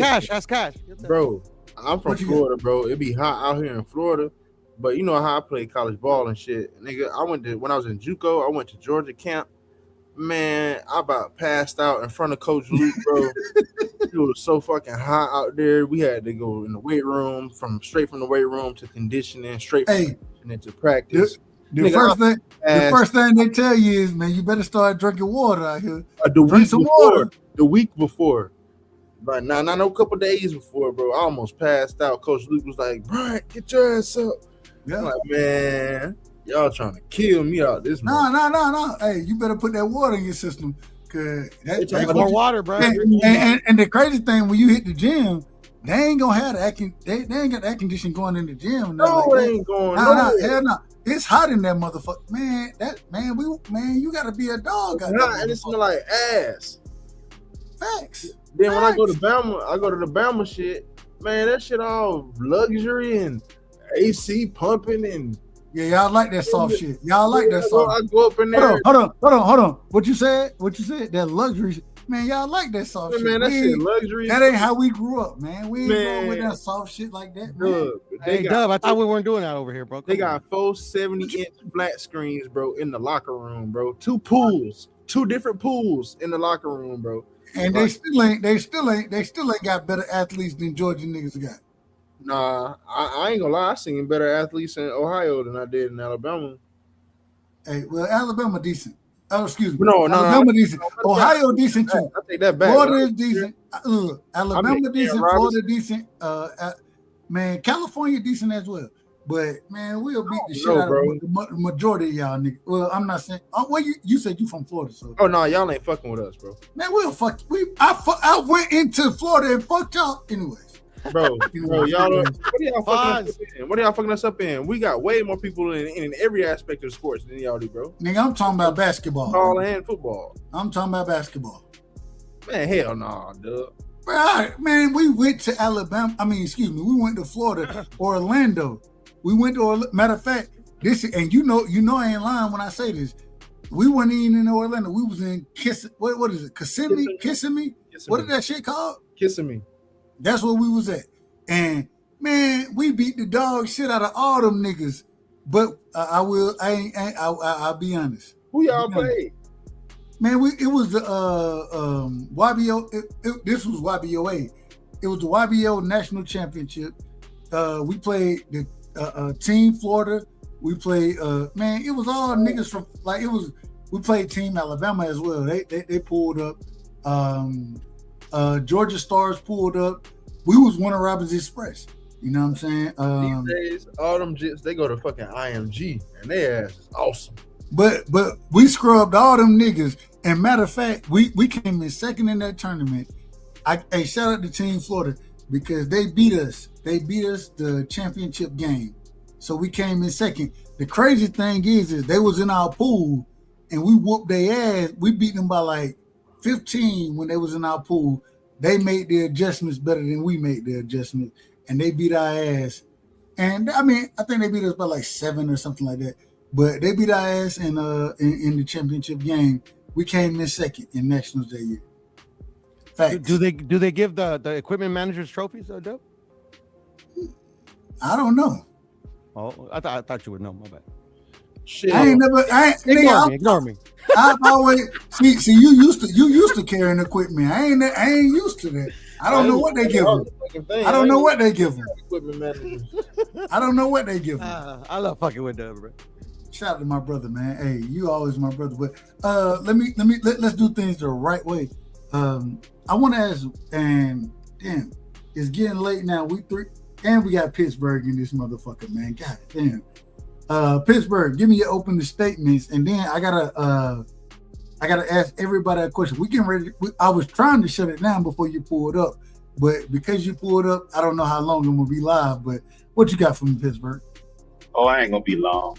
Cash. Bro, I'm from Florida, bro. It be hot out here in Florida, but you know how I played college ball and shit. Nigga, when I was in JUCO, I went to Georgia camp. Man, I about passed out in front of Coach Luke, bro. It was so fucking hot out there. We had to go in the weight room, straight from the weight room to conditioning, straight from conditioning to practice. The first thing they tell you is, man, you better start drinking water out here. The week before. But not a couple days before, bro. I almost passed out. Coach Luke was like, Brian, get your ass up. Yeah. I'm like, man, y'all trying to kill me out this month. No. Hey, you better put that water in your system. Cause drink more water, bro. And the crazy thing, when you hit the gym, they ain't gonna have they ain't got air conditioning going in the gym. No, like it ain't going. Hell no. It's hot in that motherfucker, man. You gotta be a dog. And it smell like ass. Facts. Then when I go to the Bama shit, man, that shit all luxury and AC pumping and y'all like that soft shit. Y'all like that soft. I go up in there. Hold on. What you said? That luxury shit. Man, y'all like that soft shit. Man, that shit luxury. That ain't how we grew up, man. We ain't going with that soft shit like that, man. Hey, Dub, I thought we weren't doing that over here, bro. They got 4 70-inch flat screens, bro, in the locker room, bro. 2 different pools in the locker room, bro. And they still ain't got better athletes than Georgia niggas got. Nah, I ain't gonna lie. I seen better athletes in Ohio than I did in Alabama. Hey, well, Alabama decent. Oh, excuse me. No, Alabama decent. Ohio decent too. I take that back. Florida is decent. Alabama decent. Florida decent. Man, California decent as well. But man, we'll beat the shit out of the majority of y'all niggas. Well, I'm not saying. Well, you said you from Florida, so. Oh no, y'all ain't fucking with us, bro. Man, we'll fuck. I went into Florida and fucked y'all anyways. Bro, y'all. What are y'all fucking us up in? What are y'all fucking us up in? We got way more people in every aspect of sports than y'all do, bro. Nigga, I'm talking about basketball. Football and football. I'm talking about basketball. Man, hell no, dude. Bro, man, we went to Alabama. We went to Florida, Orlando. We went to matter of fact, and you know I ain't lying when I say this. We weren't even in Orlando. We was in what is it? Kissimmee? What is that shit called? Kissimmee. That's where we was at. And man, we beat the dog shit out of all them niggas. But I'll be honest. Who y'all played? Man, it was the YBO. This was YBOA. It was the YBO National Championship. We played the Team Florida. We played man, it was all niggas from like it was. We played Team Alabama as well. They pulled up. Georgia Stars pulled up. We was Warner Robins Express. You know what I'm saying? These days, all them jits, they go to fucking IMG, and their ass is awesome. But we scrubbed all them niggas. And matter of fact, we came in second in that tournament. Hey, shout out to Team Florida because they beat us. They beat us the championship game. So we came in second. The crazy thing is they was in our pool and we whooped their ass. We beat them by like 15 when they was in our pool. They made the adjustments better than we made the adjustments. And they beat our ass. And I mean, I think they beat us by like 7 or something like that. But they beat our ass in the championship game. We came in second in Nationals that year. Facts. Do they give the equipment managers trophies, Dub? I don't know. Oh, I thought you would know. My bad. Shit. Ignore me. I've always see you used to carrying equipment. I ain't used to that. I don't know what they give them. I don't know what they give them. Equipment managers. I don't know what they give them. I love fucking with Dub, bro. Shout out to my brother, man. Hey, you always my brother. But let's do things the right way. I want to ask, and damn, it's getting late now. We got Pittsburgh in this motherfucker, man. God damn. Pittsburgh, give me your opening statements, and then I gotta ask everybody a question. We getting ready. I was trying to shut it down before you pulled up, but because you pulled up, I don't know how long I'm gonna be live. But what you got for me, Pittsburgh? Oh, I ain't gonna be long.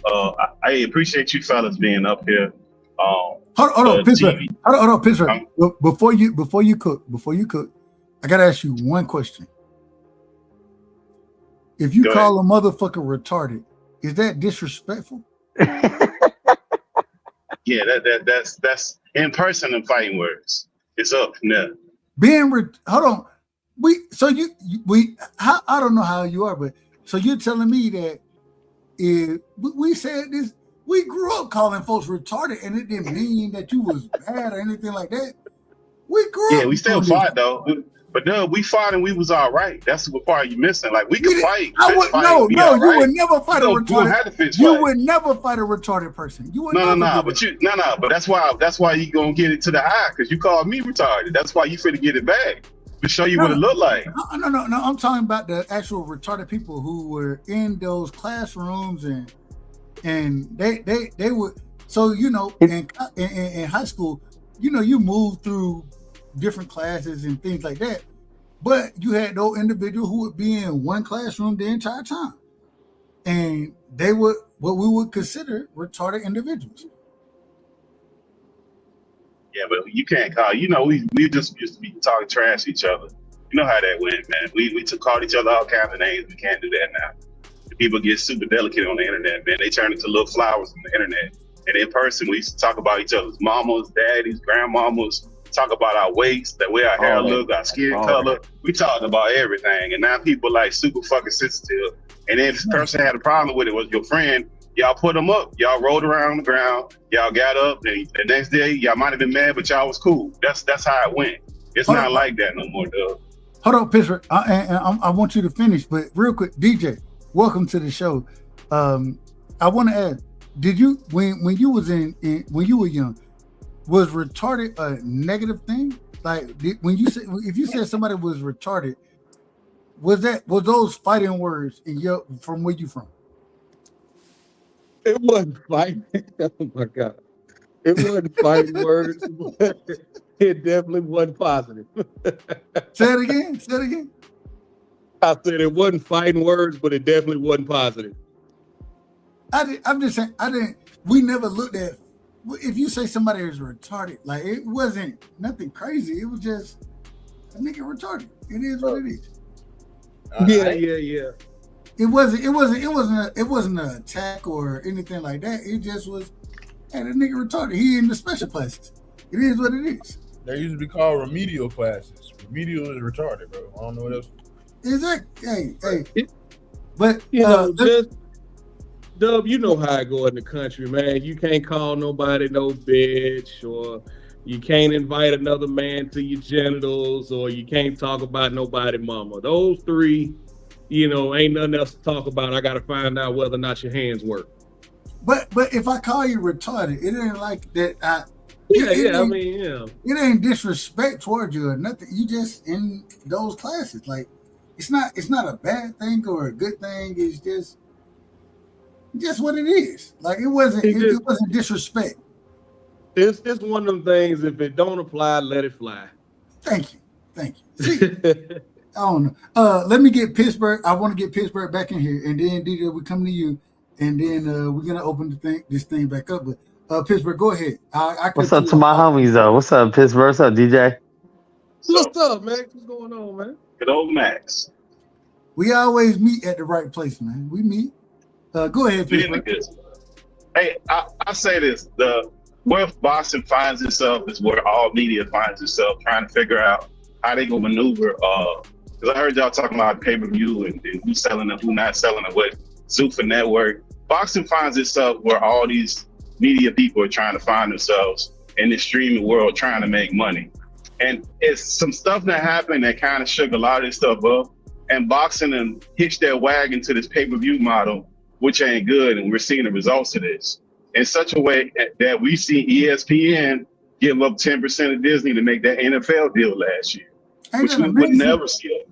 I appreciate you fellas being up here. Hold on, Pittsburgh. Hold on, Pittsburgh. Before you cook, I gotta ask you one question. If you call a motherfucker retarded, is that disrespectful? Yeah, that's in person and fighting words. It's up now. Hold on. I don't know how you are, but so you're telling me that if we said this, we grew up calling folks retarded, and it didn't mean that you was bad or anything like that. We grew up. Yeah, we still fought though. But no, we fought and we was all right. That's the part you missing. Like we could fight. You would never fight a retarded. You would never fight a retarded person. You would no. But that's why you gonna get it to the eye because you called me retarded. That's why you finna get it back to show you what it looked like. No. I'm talking about the actual retarded people who were in those classrooms and they would. So in high school, you move through different classes and things like that, but you had those individuals who would be in one classroom the entire time, and they were what we would consider retarded individuals. Yeah, but you can't call. We just used to be talking trash to each other. You know how that went, man. We called each other all kinds of names. We can't do that now. The people get super delicate on the internet, man. They turn into little flowers on the internet. And in person, we used to talk about each other's mamas, daddies, grandmamas, talk about our weights, the way our hair look, our skin color. We talked about everything. And now people like super fucking sensitive. And then if the person had a problem with it was your friend, y'all put them up. Y'all rolled around on the ground. Y'all got up. And the next day, y'all might have been mad, but y'all was cool. That's how it went. It's not like that no more, Doug. Hold on, Pittsburgh. I want you to finish, but real quick, DJ, welcome to the show. I want to ask, did you when you was when you were young, was retarded a negative thing? Like when you said if you said somebody was retarded, was those fighting words from where you from? It wasn't fighting. Oh my God. It wasn't fighting words. It definitely wasn't positive. Say it again. I said it wasn't fighting words, but it definitely wasn't positive. I'm just saying, we never looked at, if you say somebody is retarded, like it wasn't nothing crazy. It was just a nigga retarded. It is what it is. Yeah. It wasn't an attack or anything like that. It just was, hey, the nigga retarded. He in the special classes. It is what it is. They used to be called remedial classes. Remedial is retarded, bro. I don't know what else. Exactly. Hey. But just Dub, you know how I go in the country, man. You can't call nobody no bitch, or you can't invite another man to your genitals, or you can't talk about nobody mama. Those three, ain't nothing else to talk about. I got to find out whether or not your hands work. But if I call you retarded, it ain't like that. It ain't disrespect towards you or nothing. You just in those classes. Like, it's not a bad thing or a good thing. It's just what it is. Like, it wasn't disrespect. It's one of them things. If it don't apply, let it fly. Thank you. See, I don't know. Let me get Pittsburgh. I want to get Pittsburgh back in here, and then DJ, we come to you, and then we're gonna open this thing back up. But Pittsburgh, go ahead. What's up to my homies though? What's up, Pittsburgh? What's up, DJ? What's up, Max? What's going on, man? Good old Max. We always meet at the right place, man. We meet. Go ahead, Pittsburgh. Hey, I say this: where boxing finds itself is where all media finds itself, trying to figure out how they gonna maneuver. Because I heard y'all talking about pay-per-view and who's selling and who not selling and what Zuffa Network. Boxing finds itself where all these media people are trying to find themselves in the streaming world, trying to make money. And it's some stuff that happened that kind of shook a lot of this stuff up. And boxing and hitched their wagon to this pay-per-view model, which ain't good. And we're seeing the results of this in such a way that we see ESPN give up 10% of Disney to make that NFL deal last year, which we would never see.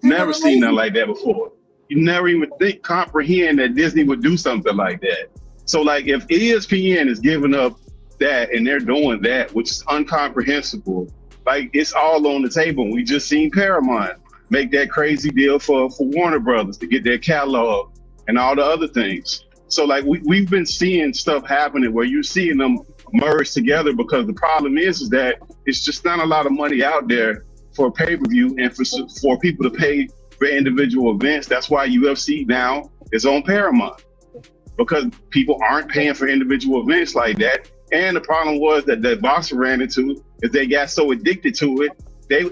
Never seen nothing like that before. You never even comprehend that Disney would do something like that. So, like, if ESPN is giving up that and they're doing that, which is incomprehensible, like, it's all on the table. We just seen Paramount make that crazy deal for Warner Brothers to get their catalog and all the other things. So, like, we've been seeing stuff happening where you're seeing them merge together, because the problem is that it's just not a lot of money out there for pay-per-view and for people to pay for individual events. That's why UFC now is on Paramount, because people aren't paying for individual events like that. And the problem was that boxer ran into is they got so addicted to it,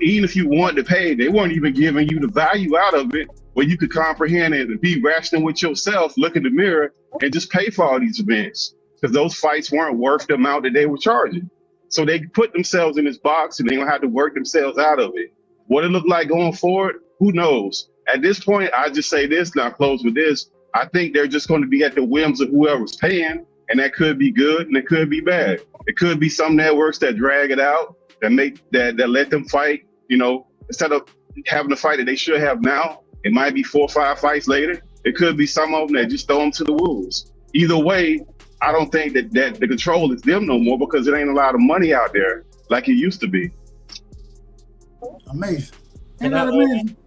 even if you wanted to pay, they weren't even giving you the value out of it where you could comprehend it and be rational with yourself, look in the mirror, and just pay for all these events, because those fights weren't worth the amount that they were charging. So they put themselves in this box and they're gonna have to work themselves out of it. What it look like going forward, who knows? At this point, I just say this, and I'll close with this. I think they're just going to be at the whims of whoever's paying, and that could be good and it could be bad. It could be some networks that drag it out, that let them fight, instead of having a fight that they should have now, it might be 4 or 5 fights later. It could be some of them that just throw them to the wolves. Either way, I don't think that the control is them no more, because it ain't a lot of money out there like it used to be. Amazing. Ain't that amazing?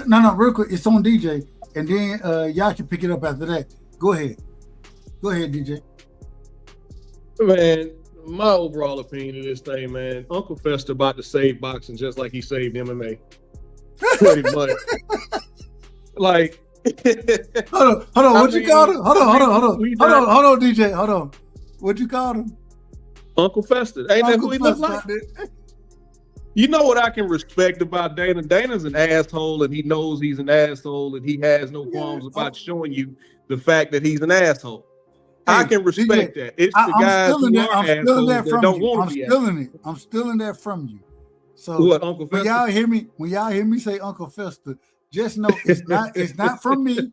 No, real quick. It's on DJ, and then y'all can pick it up after that. Go ahead, DJ. Man, my overall opinion of this thing, man, Uncle Fester about to save boxing just like he saved MMA. Pretty much. Like, hold on. What you called him? Hold on, DJ. Hold on. What you called him? Uncle Fester. Ain't that who he looks like? You know what I can respect about Dana? Dana's an asshole, and he knows he's an asshole, and he has no qualms about showing you the fact that he's an asshole. Hey, I can respect that. It's the guys who are assholes that don't want to be assholes. I'm stealing that from you. So what, Uncle Fester? When y'all hear me say Uncle Fester, just know it's not from me.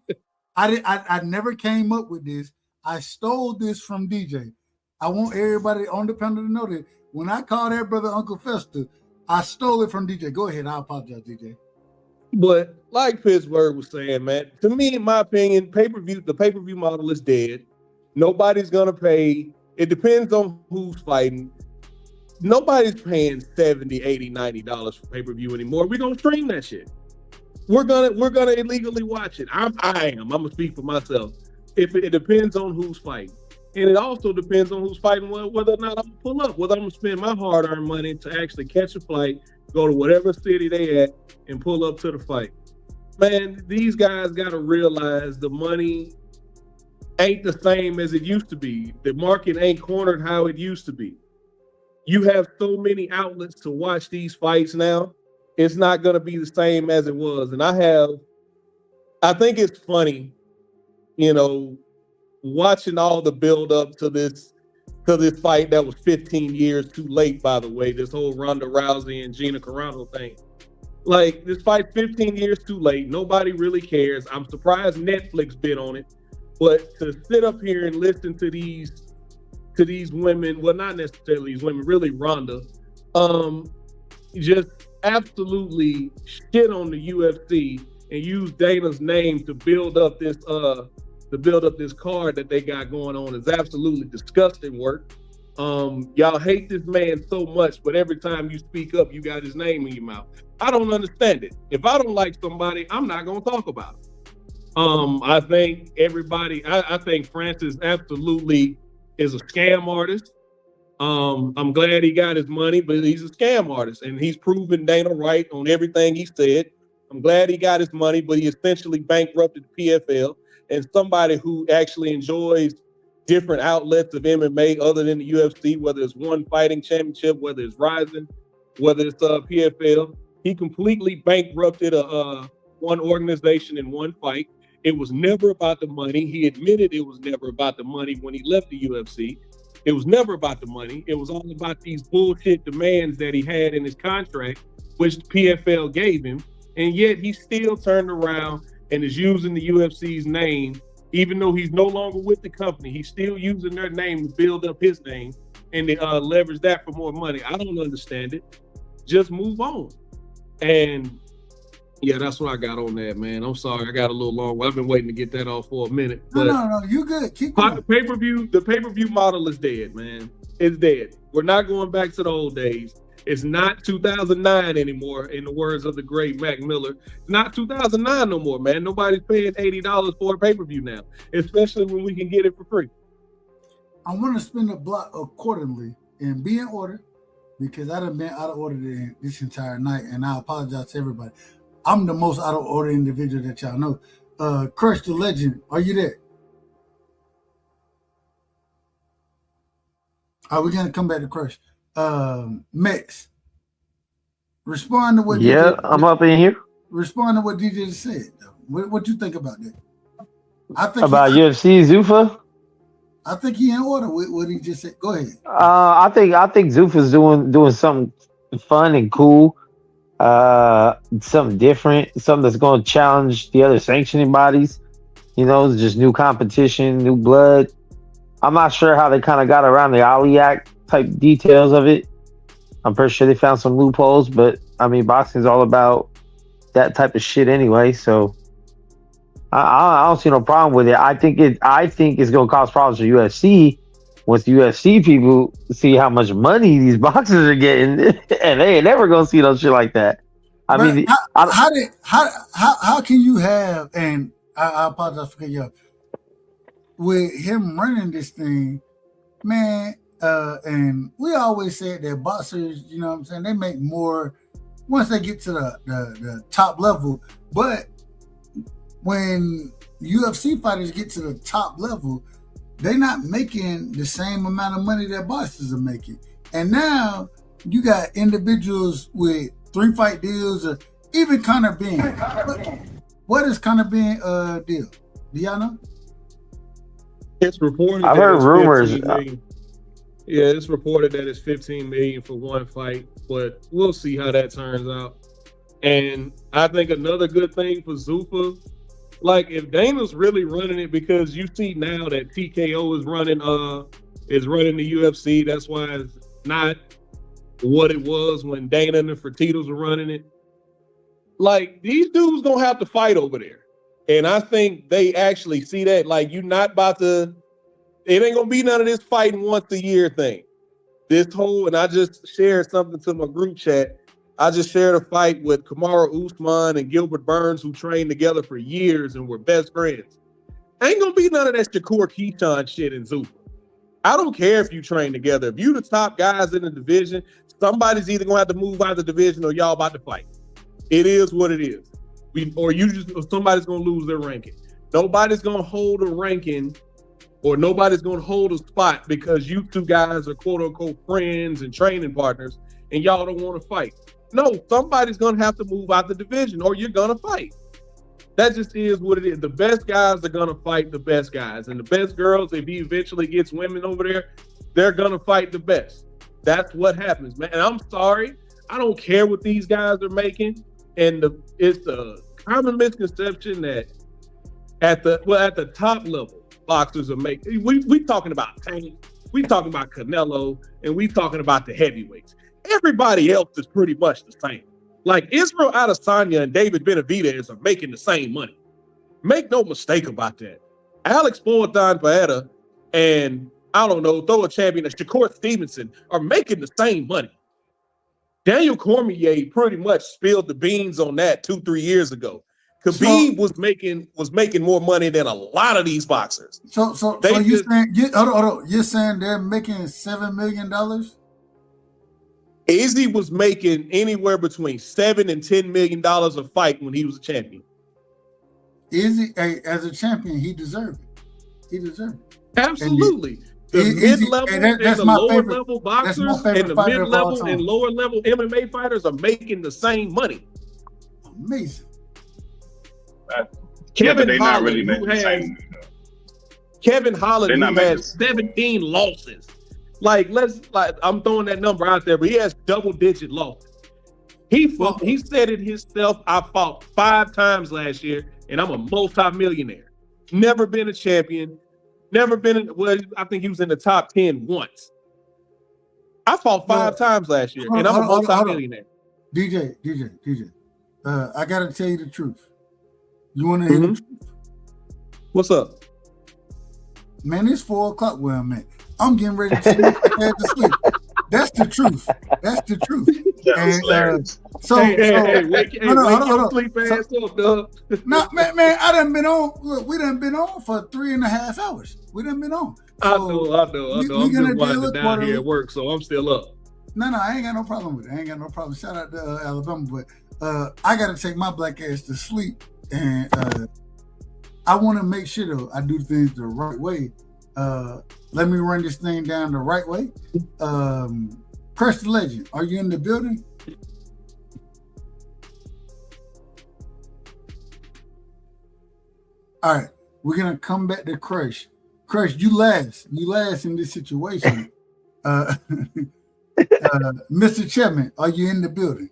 I never came up with this. I stole this from DJ. I want everybody on the panel to know that when I call that brother Uncle Fester, I stole it from DJ. Go ahead. I apologize, DJ. But like Pittsburgh was saying, man, to me, in my opinion, the pay-per-view model is dead. Nobody's going to pay. It depends on who's fighting. Nobody's paying $70, $80, $90 for pay-per-view anymore. We're going to stream that shit. We're gonna illegally watch it. I'm gonna speak for myself. If it depends on who's fighting. And it also depends on who's fighting, whether or not I'm gonna pull up, whether I'm gonna spend my hard-earned money to actually catch a flight, go to whatever city they at, and pull up to the fight. Man, these guys gotta realize the money ain't the same as it used to be. The market ain't cornered how it used to be. you have so many outlets to watch these fights now. It's not going to be the same as it was. And I think it's funny, you know, watching all the build up to this fight that was 15 years too late, by the way, this whole Ronda Rousey and Gina Carano thing. Like, this fight 15 years too late. Nobody really cares. I'm surprised Netflix bid on it. But to sit up here and listen to these women, well, not necessarily these women, really Ronda, just absolutely shit on the UFC and use Dana's name to build up this card that they got going on is absolutely disgusting work. Y'all hate this man so much, but every time you speak up, you got his name in your mouth. I don't understand it. If I don't like somebody, I'm not gonna talk about it. I think Francis absolutely is a scam artist. I'm glad he got his money, but he's a scam artist, and he's proven Dana right on everything he said. I'm glad he got his money, but he essentially bankrupted the PFL. And somebody who actually enjoys different outlets of MMA other than the UFC, whether it's One Fighting Championship, whether it's Rising, whether it's PFL, he completely bankrupted one organization in one fight. It was never about the money. He admitted it was never about the money when he left the UFC. It was never about the money. It was all about these bullshit demands that he had in his contract, which the PFL gave him. And yet he still turned around and is using the UFC's name, even though he's no longer with the company. He's still using their name to build up his name and to leverage that for more money. I don't understand it. Just move on. And yeah, that's what I got on that, man. I'm sorry, I got a little long. I've been waiting to get that off for a minute. But No, you good. Keep going. the pay-per-view model is dead, man. It's dead. We're not going back to the old days. It's not 2009 anymore, in the words of the great Mac Miller. It's not 2009 no more, man. Nobody's paying $80 for a pay-per-view now, especially when we can get it for free. I want to spin the block accordingly and be in order, because I done been out of order this entire night, and I apologize to everybody. I'm the most out of order individual that y'all know. Crush the Legend, are you there? Are we gonna come back to Crush? Mex, respond to what. Yeah, I'm up in here. Respond to what DJ just said. What you think about that? I think about UFC Zuffa. I think he in order with what he just said. Go ahead. I think Zuffa's doing something fun and cool. Something different, something that's going to challenge the other sanctioning bodies. You know, it's just new competition, new blood. I'm not sure how they kind of got around the Ali Act type details of it. I'm pretty sure they found some loopholes, but I mean, boxing is all about that type of shit anyway. So I don't see no problem with it. I think it's going to cause problems for UFC once the UFC people see how much money these boxers are getting, and they ain't never going to see no shit like that. I mean, how can you have, and I apologize for cutting you off, with him running this thing, man, and we always said that boxers, you know what I'm saying, they make more once they get to the top level, but when UFC fighters get to the top level, they're not making the same amount of money that boxers are making. And now you got individuals with 3-fight deals, or even Conor Benn. What is Conor Benn deal? Do y'all know? It's reported. I've heard rumors. Yeah, it's reported that it's $15 million for one fight, but we'll see how that turns out. And I think another good thing for Zuffa, like if Dana's really running it, because you see now that TKO is running the UFC. That's why it's not what it was when Dana and the Fertitas were running it. Like, these dudes gonna have to fight over there. And I think they actually see that. Like, you're not about to, it ain't gonna be none of this fighting once a year thing. This whole, and I just shared something to my group chat. I just shared a fight with Kamaru Usman and Gilbert Burns, who trained together for years and were best friends. Ain't gonna be none of that Shakur Keaton shit in Zuffa. I don't care if you train together. If you the top guys in the division, somebody's either gonna have to move out of the division or y'all about to fight. It is what it is. Or somebody's gonna lose their ranking. Nobody's gonna hold a ranking or nobody's going to hold a spot because you two guys are quote unquote friends and training partners and y'all don't want to fight. No, somebody's going to have to move out the division or you're going to fight. That just is what it is. The best guys are going to fight the best guys, and the best girls, if he eventually gets women over there, they're going to fight the best. That's what happens, man. And I'm sorry, I don't care what these guys are making. And it's the common misconception that at the top level, boxers are making. We talking about Tank, we talking about Canelo, and we talking about the heavyweights. Everybody else is pretty much the same. Like Israel Adesanya and David Benavidez are making the same money. Make no mistake about that. Alex Poatan-Paeta and I don't know, throw a champion, Shakur Stevenson are making the same money. Daniel Cormier pretty much spilled the beans on that 2-3 years ago. Khabib was making more money than a lot of these boxers. So you're saying, hold on, you're saying they're making $7 million? Izzy was making anywhere between $7 and $10 million a fight when he was a champion. Izzy, as a champion, he deserved it. He deserved it. Absolutely. The mid-level and the lower-level boxers and the mid-level and lower-level MMA fighters are making the same money. Amazing. Kevin Holland, who has 17 losses. I'm throwing that number out there, but he has double-digit losses. He said it himself. I fought 5 times last year, and I'm a multi-millionaire. Never been a champion. Never been I think he was in the top 10 once. I fought 5 times last year, and I'm a multi-millionaire. DJ. I gotta tell you the truth. You want to hear the truth? What's up? Man, it's 4 o'clock where I'm at. I'm getting ready to take my ass to sleep. That's the truth. That's the truth. Wake your sleep ass up, dog. No, man, I done been on. Look, we done been on for 3.5 hours. We done been on. I know. I'm just winding down here at work, so I'm still up. No, I ain't got no problem with it. I ain't got no problem. Shout out to Alabama, but I got to take my black ass to sleep, and I want to make sure though I do things the right way. Let me run this thing down the right way. Crush the Legend, are you in the building? All right, we're gonna come back to Crush. Crush, you last in this situation. Mr. Chapman, are you in the building?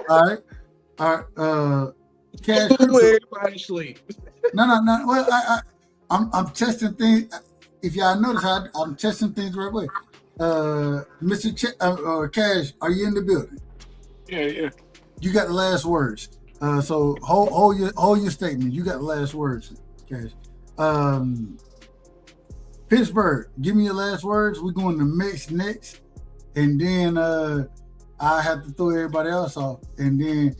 All right. Cash. Everybody sleep. No. Well, I'm testing things. If y'all notice, I'm testing things the right way. Mr. Cash, are you in the building? Yeah. You got the last words. So hold your statement. You got the last words, Cash. Pittsburgh, give me your last words. We're going to mix next, and then I have to throw everybody else off, and then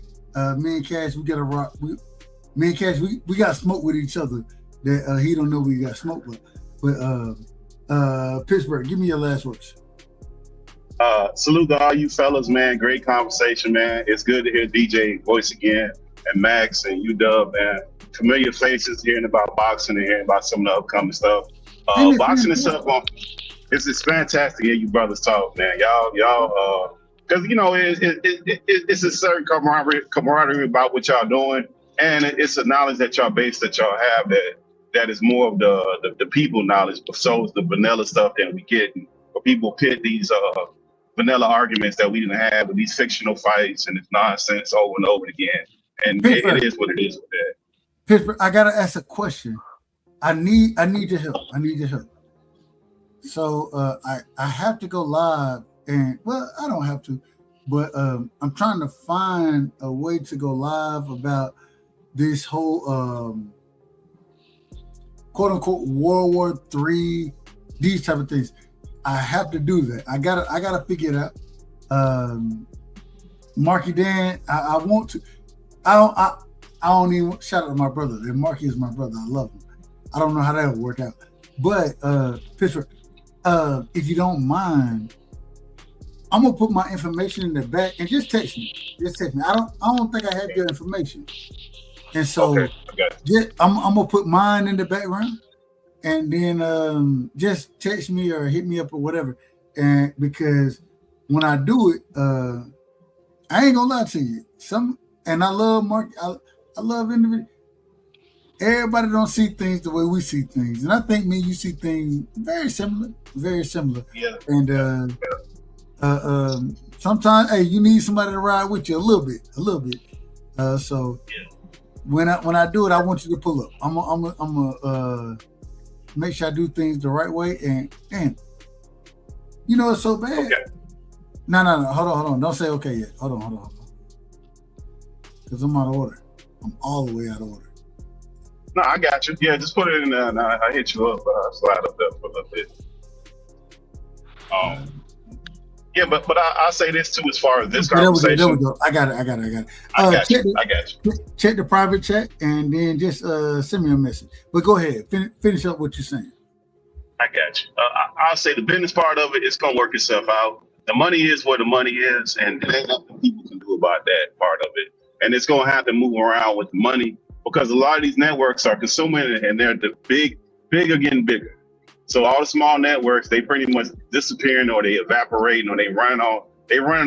me and Cash, we gotta rock. Me and Cash, we got smoke with each other. That he don't know we got smoke with. But Pittsburgh, give me your last words. Salute to all you fellas, man. Great conversation, man. It's good to hear DJ voice again, and Max and UW, man. Familiar faces, hearing about boxing and hearing about some of the upcoming stuff. Boxing itself, it's fantastic to hear you brothers talk, man. Y'all, because it's a certain camaraderie about what y'all doing, and it's a knowledge that y'all have that is more of the people knowledge, so is the vanilla stuff that we get. Where people pit these vanilla arguments that we didn't have with these fictional fights and it's nonsense over and over again. And it is what it is with that. Pittsburgh, I gotta ask a question. I need your help. So I have to go live, and well, I don't have to, but I'm trying to find a way to go live about this whole quote unquote World War III, these type of things. I have to do that. I gotta figure it out. Marky Dan, I want to. I don't even shout out to my brother. And Marky is my brother. I love him. I don't know how that will work out. But Pittsburgh, if you don't mind, I'm gonna put my information in the back and just text me. I don't think I have your information. And so I'm gonna put mine in the background, and then just text me or hit me up or whatever. And because when I do it, I ain't gonna lie to you. And I love Mark. I love individual. Everybody don't see things the way we see things, and I think me and you see things very similar. Yeah. And sometimes, hey, you need somebody to ride with you a little bit. So when I do it, I want you to pull up. I'm gonna make sure I do things the right way. And you know it's so bad. Okay. No. Hold on. Don't say okay yet. Hold on. Because I'm out of order. I'm all the way out of order. No, I got you. Yeah, just put it in there and I hit you up. Slide up there for a little bit. Yeah, but I'll say this too as far as this conversation. There we go. I got it. I got you. Check the private chat and then just send me a message. But go ahead. Finish up what you're saying. I got you. I'll say the business part of it, it's going to work itself out. The money is where the money is, and there ain't nothing people can do about that part of it. And it's going to have to move around with the money because a lot of these networks are consuming it, and they're the big are getting bigger. So all the small networks, they pretty much disappearing or they evaporating or they running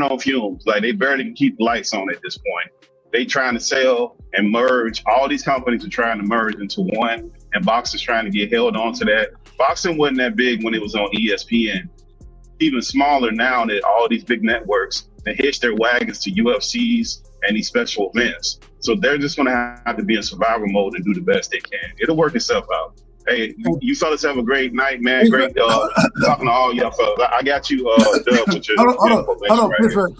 on fumes. Like they barely can keep lights on at this point. They trying to sell and merge. All these companies are trying to merge into one, and boxing's trying to get held on to that. Boxing wasn't that big when it was on ESPN. Even smaller now that all these big networks, they hitch their wagons to UFCs and these special events. So they're just going to have to be in survival mode and do the best they can. It'll work itself out. Hey, you fellas have a great night, man. Great talking to all y'all fellas. I got you, Dub, with your hold on, Pittsburgh.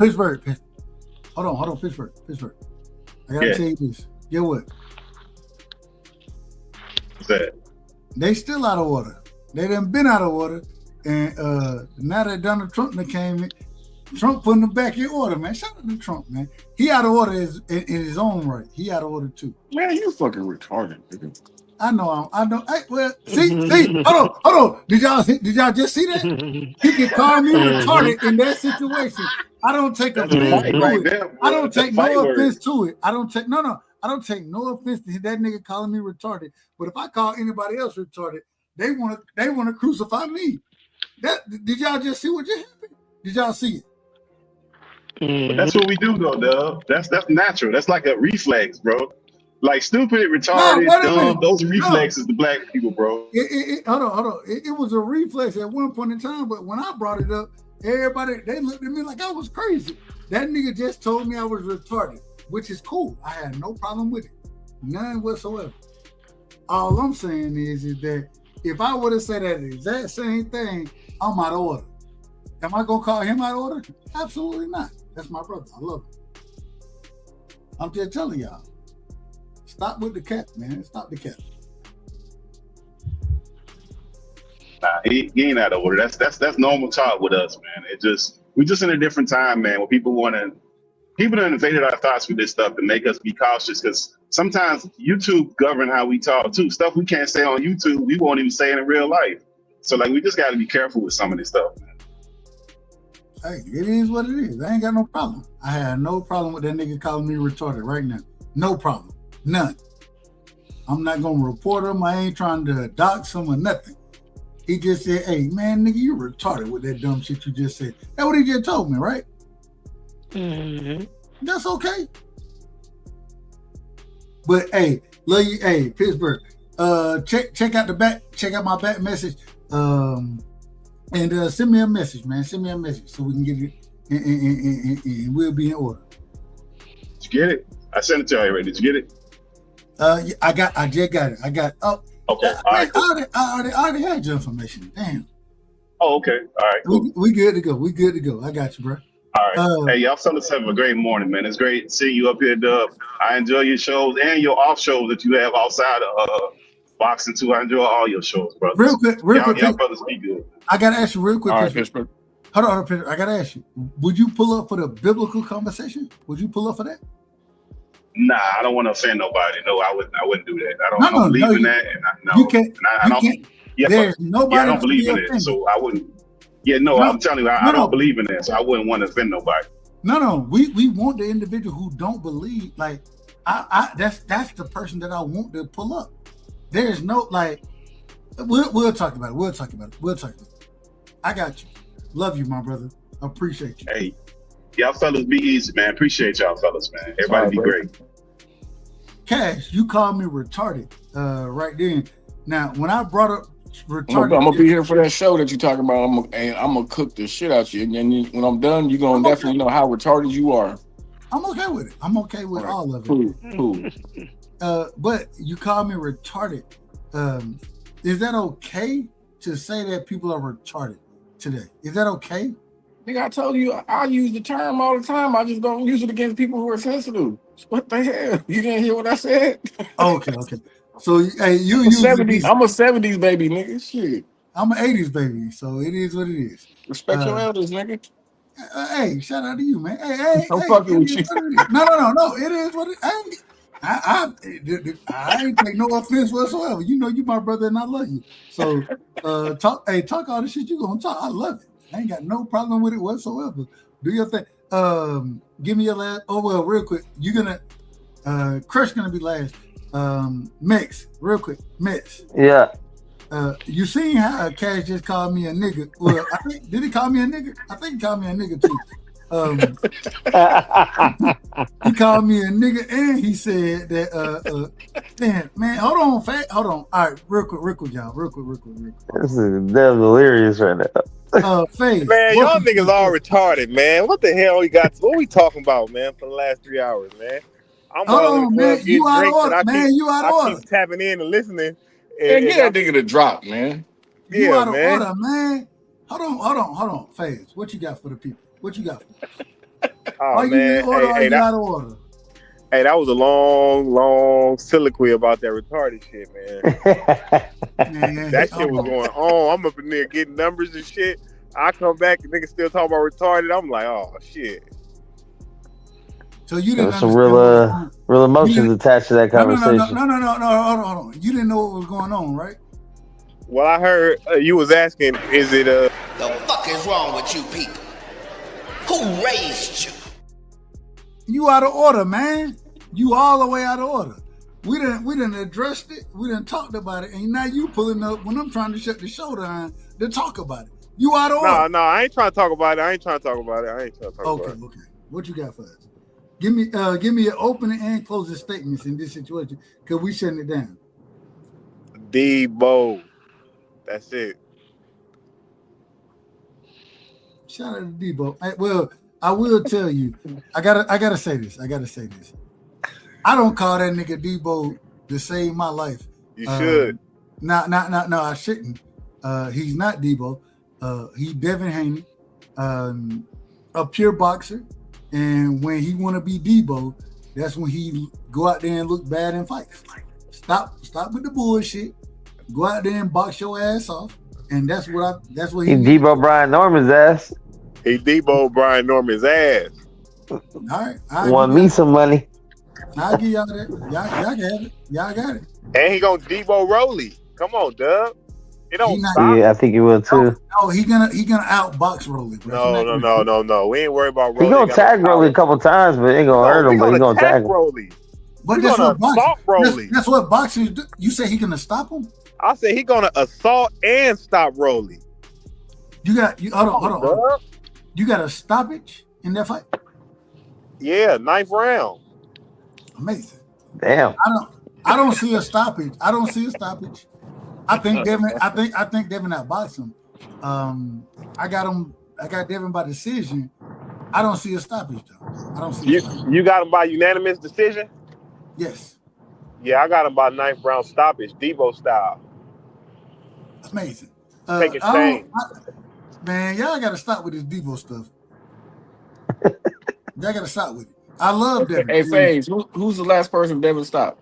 Hold on, Pittsburgh. I gotta tell you this. Get what? What's that? They still out of order. They done been out of order, and now that Donald Trump came in, Trump putting them back in order, man. Shout out to Trump, man. He out of order in his own right. He out of order too. Man, you fucking retarded, nigga. I know. Hey, well, see. Hold on. Did y'all just see that? He can call me retarded in that situation. I don't take offense to it. I don't take no offense to it. I don't take no offense to that nigga calling me retarded. But if I call anybody else retarded, they wanna crucify me. Did y'all just see what just happened? Did y'all see it? But that's what we do though, Dub. That's natural. That's like a reflex, bro. Like stupid, retarded, dumb, those reflexes to black people, bro. Hold on. It was a reflex at one point in time, but when I brought it up, everybody, they looked at me like I was crazy. That nigga just told me I was retarded, which is cool. I had no problem with it. None whatsoever. All I'm saying is that if I would have said that exact same thing, I'm out of order. Am I gonna call him out of order? Absolutely not. That's my brother. I love him. I'm just telling y'all. Stop with the cap, man. Stop the cap. Nah, he ain't out of order. That's normal talk with us, man. We just in a different time, man, where people done invaded our thoughts with this stuff to make us be cautious because sometimes YouTube govern how we talk too. Stuff we can't say on YouTube, we won't even say in real life. So like we just gotta be careful with some of this stuff, man. Hey, it is what it is. I ain't got no problem. I had no problem with that nigga calling me retarded right now. No problem. None. I'm not gonna report him. I ain't trying to dox him or nothing. He just said, hey, man, nigga, you retarded with that dumb shit you just said. That's what he just told me, right? Mm-hmm. That's okay. But hey, love you. Hey, Pittsburgh. Check out my back message. And send me a message, man. Send me a message so we can get it and we'll be in order. Did you get it? I sent it to you already. Did you get it? I just got it. Okay. All right. Cool. I already had your information. Damn. Oh, okay. All right. Cool. We good to go. I got you, bro. All right. Hey, y'all fellas have a great morning, man. It's great seeing you up here, Dub. I enjoy your shows and your off shows that you have outside of boxing too. I enjoy all your shows, brother. Real quick. Y'all brothers be good. I gotta ask you real quick. All right, Pittsburgh. Hold on, Pittsburgh. I gotta ask you. Would you pull up for the biblical conversation? Would you pull up for that? Nah, I don't want to offend nobody. No, I wouldn't do that. I don't believe in that. And you can't. I don't. There's nobody. I don't believe in it, so I wouldn't. Yeah, no, I'm telling you, I don't believe in that, so I wouldn't want to offend nobody. No. We want the individual who don't believe. Like That's the person that I want to pull up. There's no like. We'll talk about it. We'll talk about it. I got you. Love you, my brother. Appreciate you. Hey, y'all fellas be easy, man. Appreciate y'all fellas, man. Everybody be great. Cash, you called me retarded right then. Now, when I brought up retarded, I'm gonna be here for that show that you're talking about. I'm gonna cook the shit out you, and then when I'm done, you're gonna definitely know how retarded you are. I'm okay with it. I'm okay with all of it. Cool. But you called me retarded. Is that okay to say that people are retarded today? Is that okay? Nigga, I told you I use the term all the time. I just don't use it against people who are sensitive. What the hell? You didn't hear what I said? Okay. So hey, I'm a 70s baby, nigga. Shit. I'm an 80s baby, so it is what it is. Respect your elders, nigga. Hey, shout out to you, man. Hey, I'm fucking with you. No. It is what it is. I ain't take no offense whatsoever. You know you my brother and I love you. So talk all the shit you gonna talk. I love it. I ain't got no problem with it whatsoever. Do your thing. Give me your last. Oh well, real quick. You gonna Crush gonna be last. Mix, real quick. Mix. Yeah. You seen how Cash just called me a nigga? Well, did he call me a nigga? I think he called me a nigga too. He called me a nigga, and he said that man, hold on. All right, real quick, y'all. Real quick. This is delirious right now. Faith, man, y'all niggas all retarded, man. What the hell we got? What we talking about, man, for the last 3 hours, man? I'm hold on, man. You out of order, man. You out of order. I keep tapping in and listening. And get that nigga to drop, man. You out of order, man. Hold on. Faith, what you got for the people? What you got for them? Oh, man. You out of order? Hey, that was a long soliloquy about that retarded shit, man. That shit was going on. I'm up in there getting numbers and shit. I come back and niggas still talking about retarded. I'm like, oh shit. So you didn't some real emotions attached to that conversation. No, hold on. You didn't know what was going on, right? Well, I heard you was asking, is it The fuck is wrong with you people? Who raised you? You out of order, man. You all the way out of order. We didn't addressed it. We didn't talked about it, and now you pulling up when I'm trying to shut the show down to talk about it. You out of order. No, I ain't trying to talk about it. Okay. What you got for us? Give me your opening and closing statements in this situation, because we shutting it down. Debo. That's it. Shout out to Debo. Well, I will tell you, I gotta say this. I don't call that nigga Debo to save my life. You should. No, I shouldn't. He's not Debo. He's Devin Haney, a pure boxer. And when he want to be Debo, that's when he go out there and look bad in fights. Stop with the bullshit. Go out there and box your ass off. And that's what he Debo Brian Norman's ass. He Debo Brian Norman's ass. All right. Want me some money. I'll give y'all that. Y'all got it. Y'all got it. And he gonna Debo Roley. Come on, Dub. It don't stop. Yeah, I think he will too. No, he gonna outbox Roley, bro. No. We ain't worried about Roley. He gonna tag Roley a couple times, but ain't gonna hurt him. But he gonna tag Roley. But that's what boxers do. You say he gonna stop him? I say he gonna assault and stop Roley. Hold on. You got a stoppage in that fight? Yeah, 9th round. Amazing. Damn. I don't see a stoppage. I think Devin outboxed him. I got Devin by decision. I don't see a stoppage though. I don't see. You got him by unanimous decision? Yes. Yeah, I got him by 9th round stoppage, Debo style. Amazing. Take a chain. Man, y'all got to stop with this Debo stuff. Y'all got to stop with it. I love Devin. Hey, FaZe, who's the last person Devin stopped?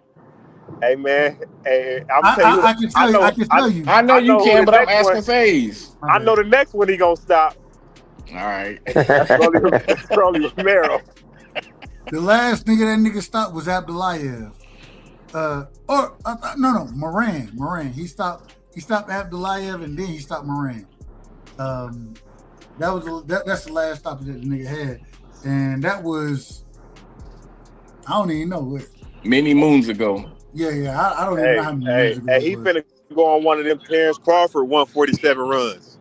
Hey, man. Hey, I can tell you. I know you can, but I'm asking FaZe. I know the next one he going to stop. All right. That's probably Romero. The last nigga stopped was Abdullayev. Moran. He stopped Abdullayev and then he stopped Moran. That's the last stop that the nigga had, and that was I don't even know what many moons ago. Yeah. I don't even know how many years ago Hey, he finna go on one of them Terrence Crawford 147 runs.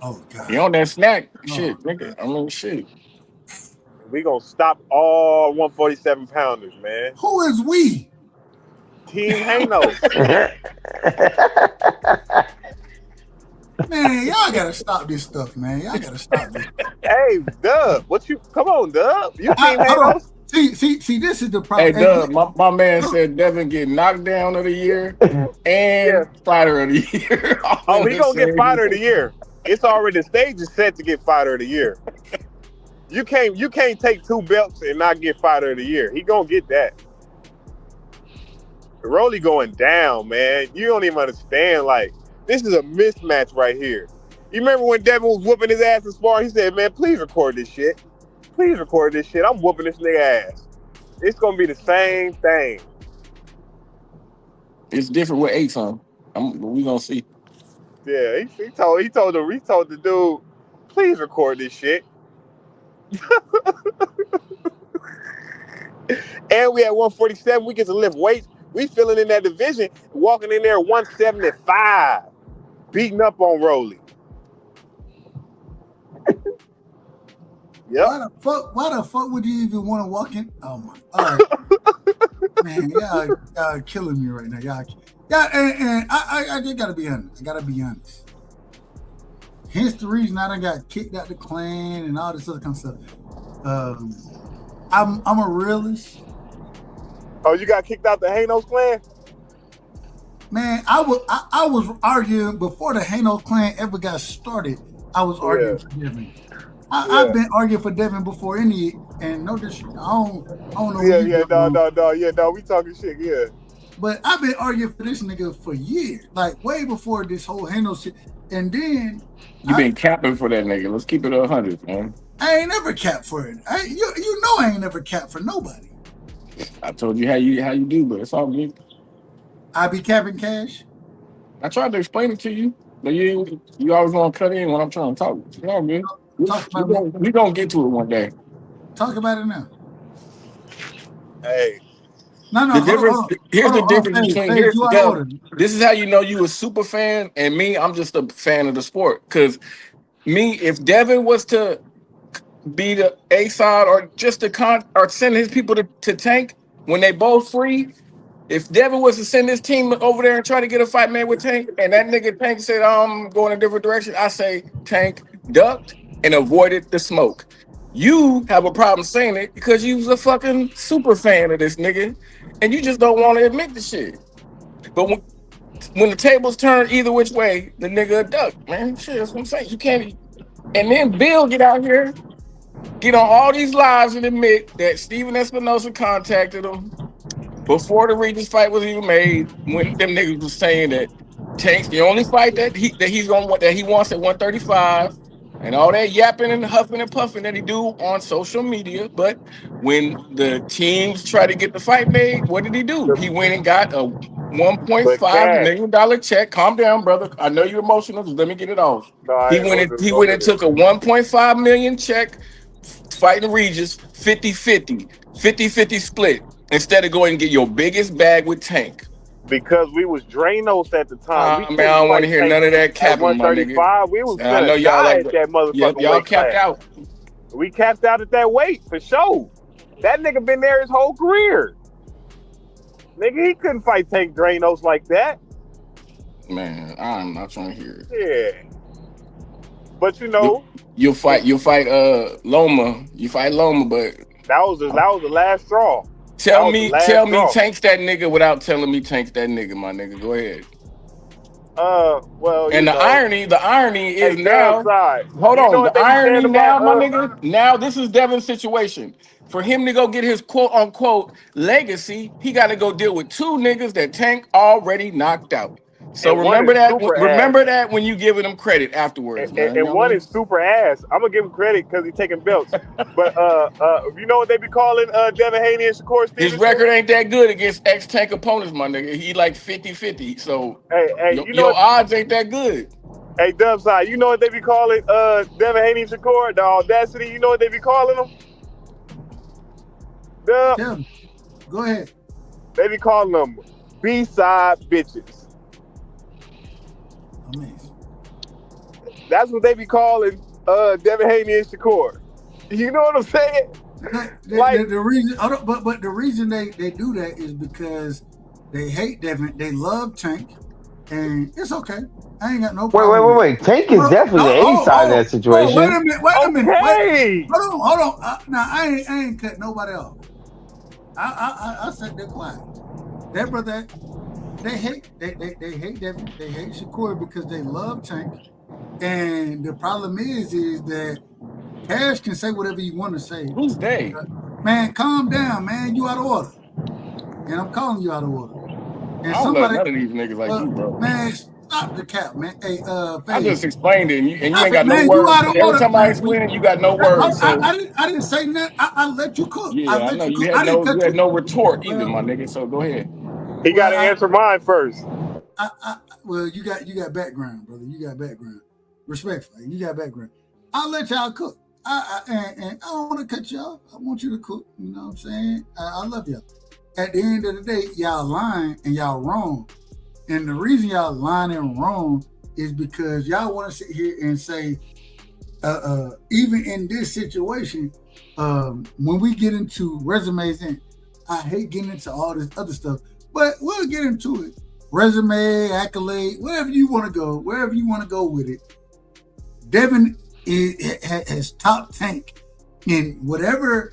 Oh God. He on that snack shit, nigga. I mean, shit. We gonna stop all 147 pounders, man. Who is we? Team Hano. Man, y'all gotta stop this stuff, man. Y'all gotta stop this. Hey, Dub, come on, Dub? You Team Hold on. Hano? See, this is the problem. Hey, Dub, my man said Devin get knocked down of the year and fighter of the year. Oh, he gonna get fighter of the year. It's already, the stage is set to get fighter of the year. You can't take 2 belts and not get fighter of the year. He gonna get that. Rolly going down, man. You don't even understand. Like, this is a mismatch right here. You remember when Devin was whooping his ass in sparring? He said, "Man, please record this shit. Please record this shit. I'm whooping this nigga ass." It's gonna be the same thing. It's different with 8 on. We gonna see. Yeah, he told the dude, "Please record this shit." And we at 147, we get to lift weights. We feeling in that division, walking in there 175, beating up on Rolly. Yep. Why the fuck would you even want to walk in? Oh my! All right. Man, y'all killing me right now. And I just gotta be honest. Hence the reason I done got kicked out the clan and all this other kind of stuff. I'm a realist. Oh, you got kicked out the Hanos clan? Man, I was arguing before the Hanos clan ever got started. I was arguing for Devin. I've been arguing for Devin before any, and no disrespect. I don't know. No, we talking shit, yeah. But I've been arguing for this nigga for years, like way before this whole Hanos shit. And then you been capping for that nigga. Let's keep it 100, man. I ain't never capped for it. You know I ain't never capped for nobody. I told you how you do, but it's all good. I be capping cash. I tried to explain it to you, but you always want to cut in when I'm trying to talk. It's all good. We gonna get to it one day. Talk about it now. Hey. No. Here's the difference between this is how you know you a super fan and me. I'm just a fan of the sport. Because me, if Devin was to be the A side or just or send his people to Tank when they both free. If Devin was to send his team over there and try to get a fight man with Tank, and that nigga Tank said I'm going a different direction, I say Tank ducked and avoided the smoke. You have a problem saying it because you was a fucking super fan of this nigga, and you just don't want to admit the shit. But when the tables turn either which way, the nigga ducked, man. Shit, that's what I'm saying. You can't. And then Bill get out here. Get on all these lives and admit that Steven Espinosa contacted him before the Regis fight was even made. When them niggas was saying that Tank's the only fight that he wants at 135, and all that yapping and huffing and puffing that he do on social media. But when the teams try to get the fight made, what did he do? He went and got a $1.5 million check. Calm down, brother. I know you're emotional. Just let me get it off. He went and took a $1.5 million check. Fighting Regis 50-50 split instead of going and get your biggest bag with Tank. Because we was Dranos at the time. Man, I don't want to hear none of that capping, my nigga. We was I know y'all like that motherfucker. Y'all capped out. We capped out at that weight for sure. That nigga been there his whole career. Nigga, he couldn't fight Tank Dranos like that. Man, I'm not trying to hear it. Yeah. But you know, you'll fight Loma. You fight Loma, but that was the last straw. Tell me Tank's that nigga without telling me Tank's that nigga, my nigga. Go ahead. Well, and the irony is now. Hold on, the irony now, my nigga. Now this is Devin's situation. For him to go get his quote unquote legacy, he got to go deal with 2 niggas that Tank already knocked out. So remember that when you giving him credit afterwards, man. And one is super ass. I'm gonna give him credit because he's taking belts. But you know what they be calling Devin Haney and Shakur Stevenson? His record ain't that good against ex-Tank opponents, my nigga. He like 50-50. So your odds ain't that good. Hey, Dubside, you know what they be calling Devin Haney and Shakur? The audacity. You know what they be calling them? Go ahead. They be calling them B-side bitches. Amazing. That's what they be calling Devin Haney and Shakur. You know what I'm saying? The reason, but the reason they do that is because they hate Devin. They love Tank, and it's okay. I ain't got no problem. Wait. Tank is definitely the A side of that situation. Wait a minute. Okay. Hold on. Now I ain't cut nobody off. I said they're quiet. That brother, they hate Devin. They hate Shakur because they love Tank. And the problem is that Cash can say whatever you want to say. Who's they? Man, calm down, man. You out of order. And I'm calling you out of order. And I don't love none of these niggas like you, bro. Man, stop the cap, man. Hey, I just explained it, and you ain't got man, no words. you out of Every order, time I man. explain, you got no words. So. I didn't say nothing. I let you cook. Yeah, I know. You had no retort either, my nigga. So go ahead. He got to answer mine first. Well, you got background, brother. You got background. Respectfully, you got background. I'll let y'all cook. And I don't want to cut y'all. I want you to cook. You know what I'm saying? I love y'all. At the end of the day, y'all lying and y'all wrong. And the reason y'all lying and wrong is because y'all want to sit here and say, even in this situation, when we get into resumes, and I hate getting into all this other stuff, but we'll get into it. Resume, accolade, wherever you want to go with it. Devin has top Tank in whatever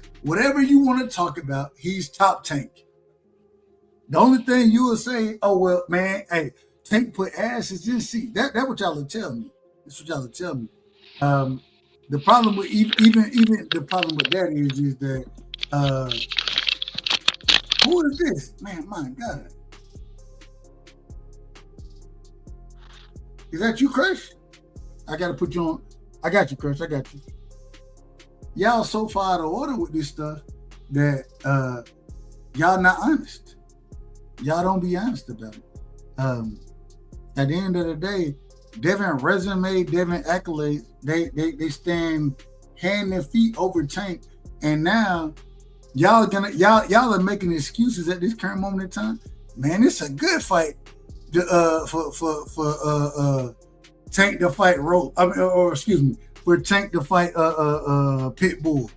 you want to talk about. He's top Tank. The only thing you will say, oh well, man, hey, Tank put asses in seat. That what y'all will tell me. That's what y'all will tell me. The problem with even the problem with that is that who is this? Man, my God. Is that you, Crush? I gotta put you on. I got you, Crush. I got you. Y'all so far out of order with this stuff that y'all not honest. Y'all don't be honest about it. At the end of the day, Devin resume, Devin accolades, they stand hand and feet over Tank, and now y'all are making excuses at this current moment in time. Man, it's a good fight for Tank to fight for Tank to fight Pitbull.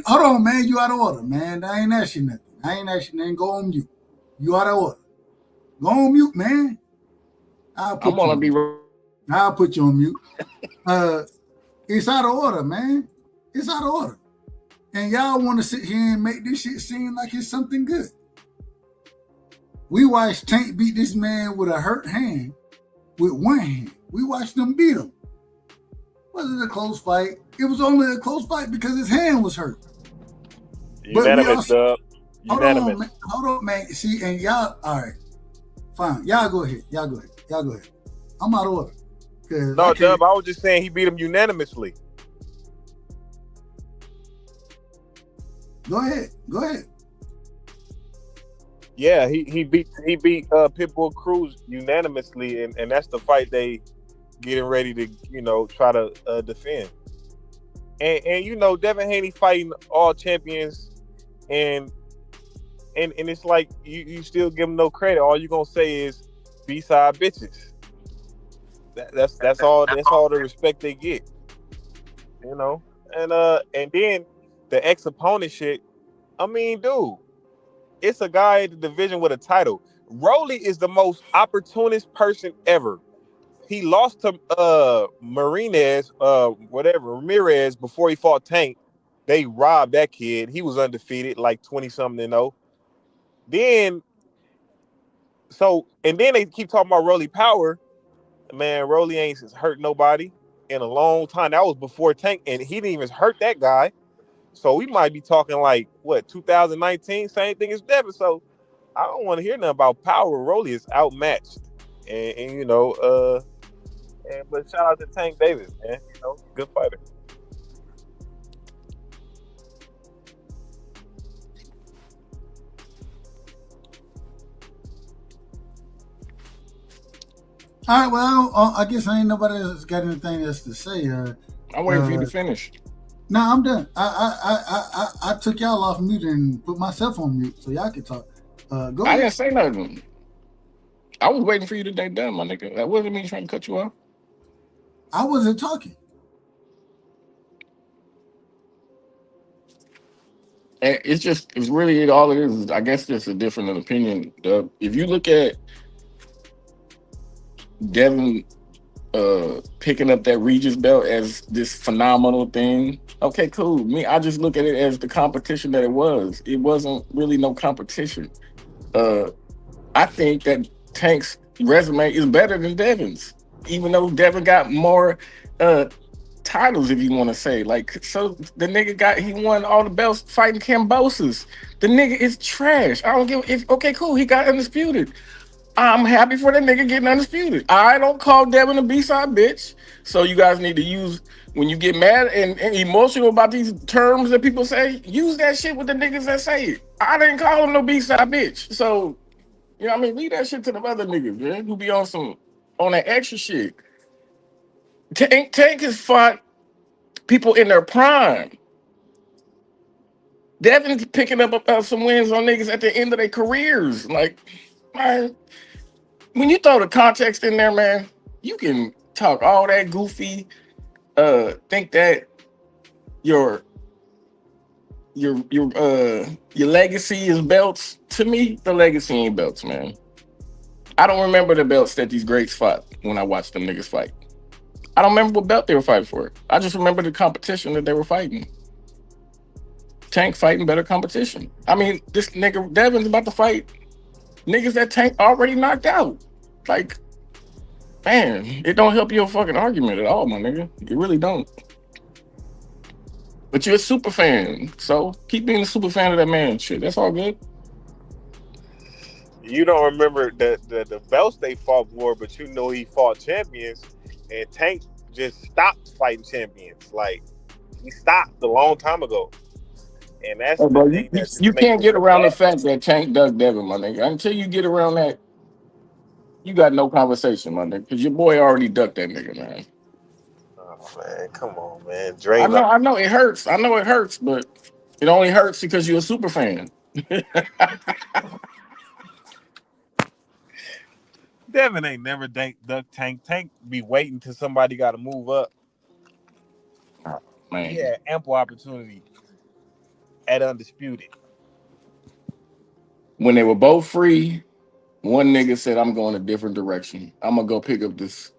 Hold on, man, you out of order, man. I ain't asking nothing. Go on mute. You out of order. Go on mute, man. I'll put you on mute. It's out of order, man. It's out of order. And y'all want to sit here and make this shit seem like it's something good. We watched Tank beat this man with a hurt hand, with one hand. We watched them beat him. Was it a close fight? It was only a close fight because his hand was hurt. Unanimous, Dub. Unanimous. Hold on, man. See, and y'all, all right. Fine. Y'all go ahead. I'm out of order. No, Dub, I was just saying he beat him unanimously. Go ahead. Yeah, he beat Pitbull Cruz unanimously, and that's the fight they getting ready to try to defend. And Devin Haney fighting all champions, and it's like you still give him no credit. All you gonna say is B-side bitches. That's all the respect they get. And then the ex-opponent shit. I mean, dude, it's a guy in the division with a title. Rolly is the most opportunist person ever. He lost to Ramirez before he fought Tank. They robbed that kid. He was undefeated, like 20-something. Then they keep talking about Rolly Power. Man, Rolly ain't hurt nobody in a long time. That was before Tank, and he didn't even hurt that guy. So we might be talking like 2019, same thing as Devin. So I don't want to hear nothing about Power. Rolly is outmatched, but shout out to Tank Davis, man. Good fighter. All right, well, I guess ain't nobody else got anything else to say. I'm waiting for you to finish. No, I'm done. I took y'all off mute and put myself on mute so y'all could talk. Go I ahead. didn't say nothing. I was waiting for you to get done, my nigga. That wasn't me trying to cut you off. I wasn't talking. And it's really all it is. I guess just a different opinion. If you look at Devin picking up that Regis belt as this phenomenal thing, okay, cool. I just look at it as the competition that it was. It wasn't really no competition. I think that Tank's resume is better than Devin's, even though Devin got more titles, if you want to say. Like, so the nigga he won all the belts fighting Cambosis. The nigga is trash. I don't give if okay, cool, he got undisputed. I'm happy for that nigga getting undisputed. I don't call Devin a B-side bitch. So you guys need to use, when you get mad and emotional about these terms that people say, use that shit with the niggas that say it. I didn't call him no B-side bitch. So, you know what I mean? Leave that shit to the other niggas, man, who be on that extra shit. Tank has fought people in their prime. Devin's picking up some wins on niggas at the end of their careers. Like, man, when you throw the context in there, man, you can talk all that goofy, think that your legacy is belts. To me, the legacy ain't belts, man. I don't remember the belts that these greats fought when I watched them niggas fight. I don't remember what belt they were fighting for. I just remember the competition that they were fighting. Tank fighting better competition. I mean, this nigga Devin's about to fight niggas that Tank already knocked out. Like, man, it don't help your fucking argument at all, my nigga. It really don't. But you're a super fan, so keep being a super fan of that man. Shit, that's all good. You don't remember the belts they fought for, but you know he fought champions, and Tank just stopped fighting champions. Like, he stopped a long time ago. And that's the thing you can't get around the fact that Tank ducked Devin, my nigga. Until you get around that, you got no conversation, my nigga, because your boy already ducked that nigga, man. Oh, man, come on, man. I know it hurts. I know it hurts, but it only hurts because you're a super fan. Devin ain't never ducked Tank. Tank be waiting till somebody got to move up. Oh, man. He had ample opportunity at Undisputed. When they were both free, one nigga said, I'm going a different direction. I'm going to go pick up this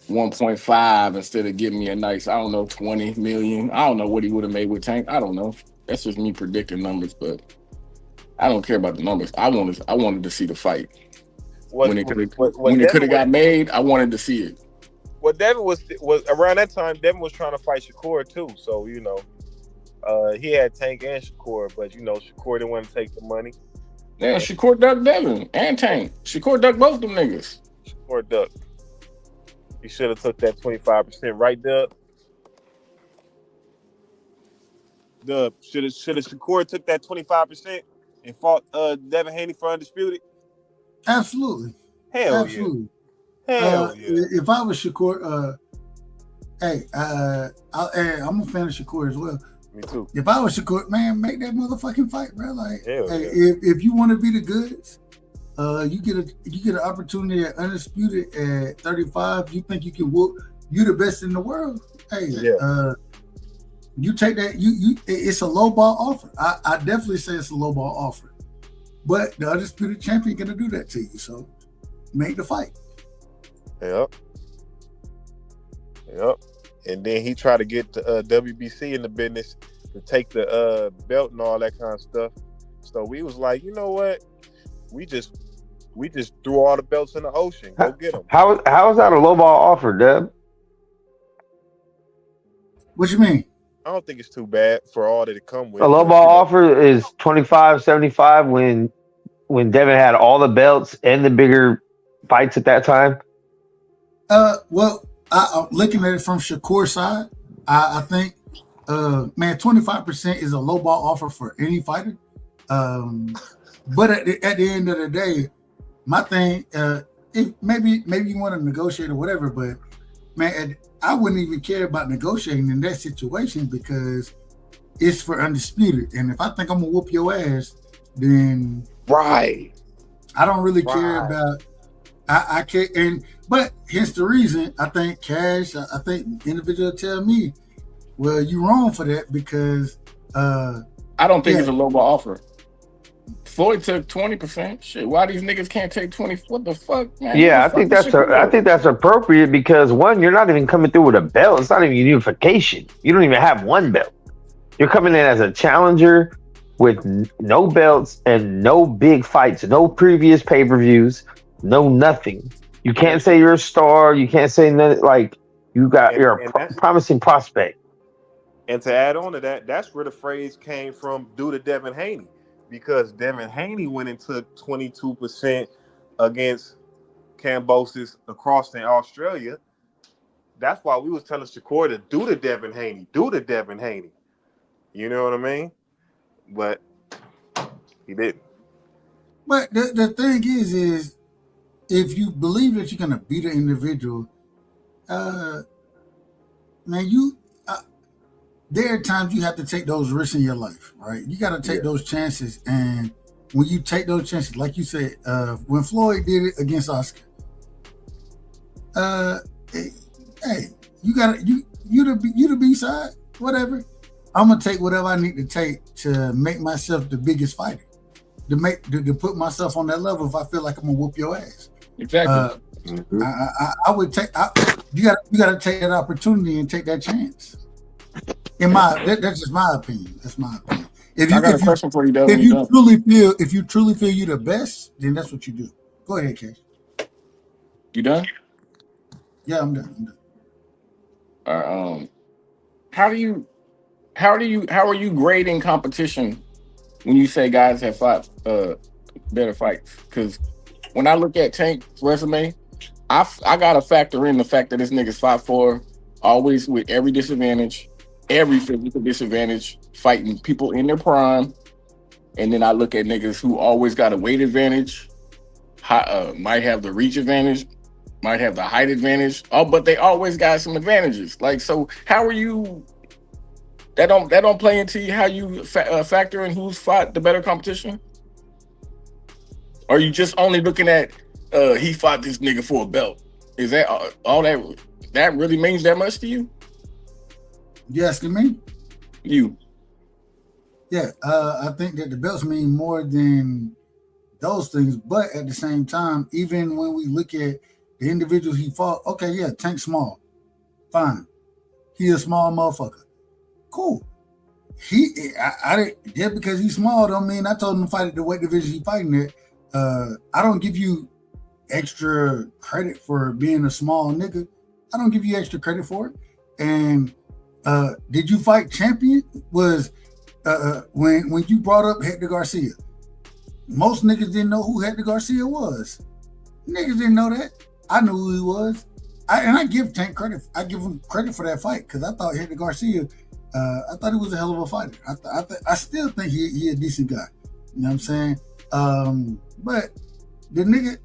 1.5 instead of giving me a nice, 20 million. I don't know what he would have made with Tank. I don't know. That's just me predicting numbers, but I don't care about the numbers. I wanted to see the fight. When it could have got made, I wanted to see it. Well, Devin was around that time, Devin was trying to fight Shakur too. So, he had Tank and Shakur, but Shakur didn't want to take the money. Yeah, Shakur ducked Devin and Tank. Shakur ducked both them niggas. Shakur ducked. He should have took that 25%, right, Dub? Dub, should have Shakur took that 25% and fought Devin Haney for Undisputed? Absolutely. Absolutely. Hell yeah. If I was Shakur, I'm a fan of Shakur as well. Me too. If I was Shakur, man, make that motherfucking fight, bro. Like, hell yeah. if you want to be the goods, you get an opportunity at Undisputed at 35. You think you can whoop? You the best in the world. Hey, yeah. You take that. It's a low ball offer. I definitely say it's a low ball offer. But the Undisputed champion gonna do that to you. So make the fight. Yep. And then he tried to get the WBC in the business to take the belt and all that kind of stuff. So we was like, you know what? We just threw all the belts in the ocean. Go get them. How is that a low ball offer, Deb? What you mean? I don't think it's too bad for all that it come with. A low ball offer is 25-75 when Devin had all the belts and the bigger fights at that time. Well, I'm looking at it from Shakur's side. I think, 25% is a low ball offer for any fighter. But at the end of the day, my thing, maybe you want to negotiate or whatever, but man, I wouldn't even care about negotiating in that situation because it's for Undisputed. And if I think I'm gonna whoop your ass, then right. I don't really care about. I care, but here's the reason. I think Cash. I think the individual tell me, well, you wrong for that because I don't think it's a lowball offer. Floyd took 20%. Shit, why these niggas can't take 20? What the fuck, man? Yeah, I think that's appropriate because one, you're not even coming through with a belt. It's not even unification. You don't even have one belt. You're coming in as a challenger with no belts and no big fights, no previous pay-per-views, no nothing. You can't say you're a star. You can't say nothing. Like you're a promising prospect. And to add on to that, that's where the phrase came from due to Devin Haney. Because Devin Haney went and took 22% against Kambosos across in Australia. That's why we was telling Shakur to do the Devin Haney. You know what I mean? But he didn't. But the thing is if you believe that you're gonna beat an individual, man, there are times you have to take those risks in your life, right? You got to take those chances, and when you take those chances, like you said, when Floyd did it against Oscar, hey, you the B side, whatever. I'm gonna take whatever I need to take to make myself the biggest fighter, to put myself on that level. If I feel like I'm gonna whoop your ass, exactly. I would take. You got to take that opportunity and take that chance. That's just my opinion. That's my opinion. I got a question for you, Devin. If you truly feel you're the best, then that's what you do. Go ahead, Cash. You done? Yeah, I'm done. How are you grading competition when you say guys have fought better fights? Because when I look at Tank's resume, I gotta factor in the fact that this nigga's 5'4", always with every disadvantage. Every physical disadvantage, fighting people in their prime, and then I look at niggas who always got a weight advantage, might have the reach advantage, might have the height advantage. But they always got some advantages. Like, so how are you? That don't play into how you factor in who's fought the better competition? Or are you just only looking at he fought this nigga for a belt? Is that all that really means that much to you? You asking me? You. Yeah, I think that the belts mean more than those things, but at the same time, even when we look at the individuals he fought, okay, yeah, Tank small, fine. He a small motherfucker. Cool. Just because he's small don't mean I told him to fight at the weight division he fighting at. I don't give you extra credit for being a small nigga. I don't give you extra credit for it. And did you fight champion? Was when you brought up Hector Garcia, most niggas didn't know who Hector Garcia was. Niggas didn't know that. I knew who he was. I give Tank credit. I give him credit for that fight because I thought Hector Garcia, I thought he was a hell of a fighter. I still think he a decent guy. You know what I'm saying? But the nigga,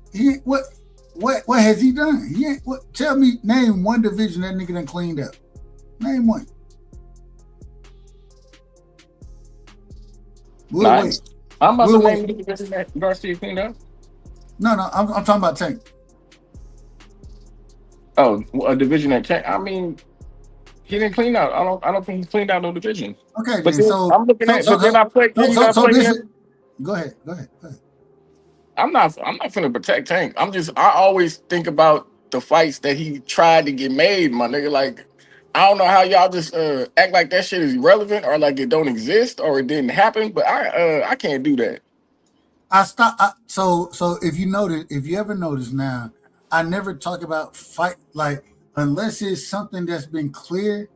what has he done? He ain't. Tell me, name one division that nigga done cleaned up. Name one. Nice. I'm about to name the division that Garcia cleaned up. No, I'm talking about Tank. Oh, a division that Tank. I mean, he didn't clean out. I don't think he cleaned out no division. Okay, but then, so I'm looking at. But then I play. Go ahead. I'm not finna protect Tank. I always think about the fights that he tried to get made, my nigga. Like, I don't know how y'all just act like that shit is irrelevant or like it don't exist or it didn't happen, but I can't do that. So if you ever notice now, I never talk about fight, like, unless it's something that's been clear,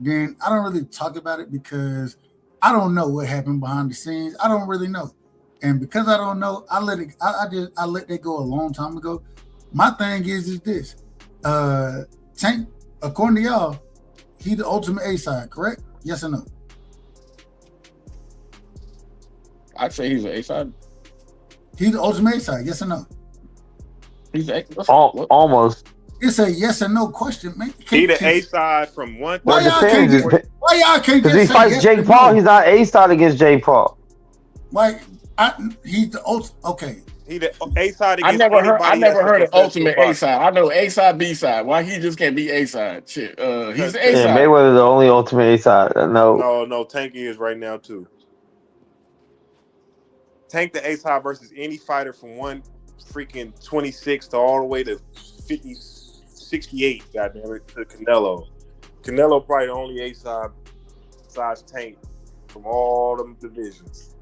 then I don't really talk about it because I don't know what happened behind the scenes. I don't really know. And because I don't know, I let that go a long time ago. My thing is this. Tank, according to y'all, he the ultimate A side, correct? Yes or no? I'd say he's an A side. He the ultimate A side, yes or no? He's almost. It's a yes or no question, man. He the A side from one. Why y'all can't just because he fights yes Jake or no? Paul, he's not A side against Jake Paul. Like he's the ultimate. Okay, He the A side I against never anybody. heard of that's a Ultimate A side. I know A side, B side. Why he just can't be A side? Shit, he's the A Yeah, side. Mayweather's the only ultimate A side. No. No, Tank is right now too. Tank the A side versus any fighter from one freaking 26 to all the way to 50, 68. Goddamn it, to Canelo. Canelo probably the only A side besides Tank from all them divisions.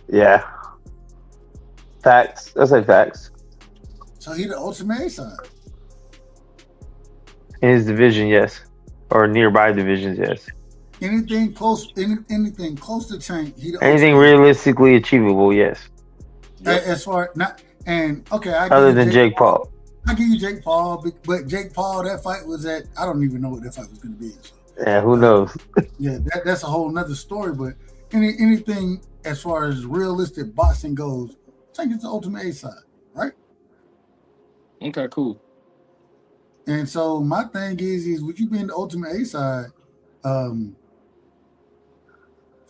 Yeah. Facts. That's like facts. So he the ultimate A side. In his division, yes. Or nearby divisions, yes. Anything close, anything close to Tank, he the Anything ultimate. realistically achievable, yes. As far not and okay, I Other than Jake Paul. I give you Jake Paul, but Jake Paul, that fight was at I don't even know what that fight was going to be. So. Yeah, who knows? Yeah, that's a whole nother story. But anything as far as realistic boxing goes, Tank is the ultimate A side, right? Okay, cool. And so my thing is with you being the ultimate A side,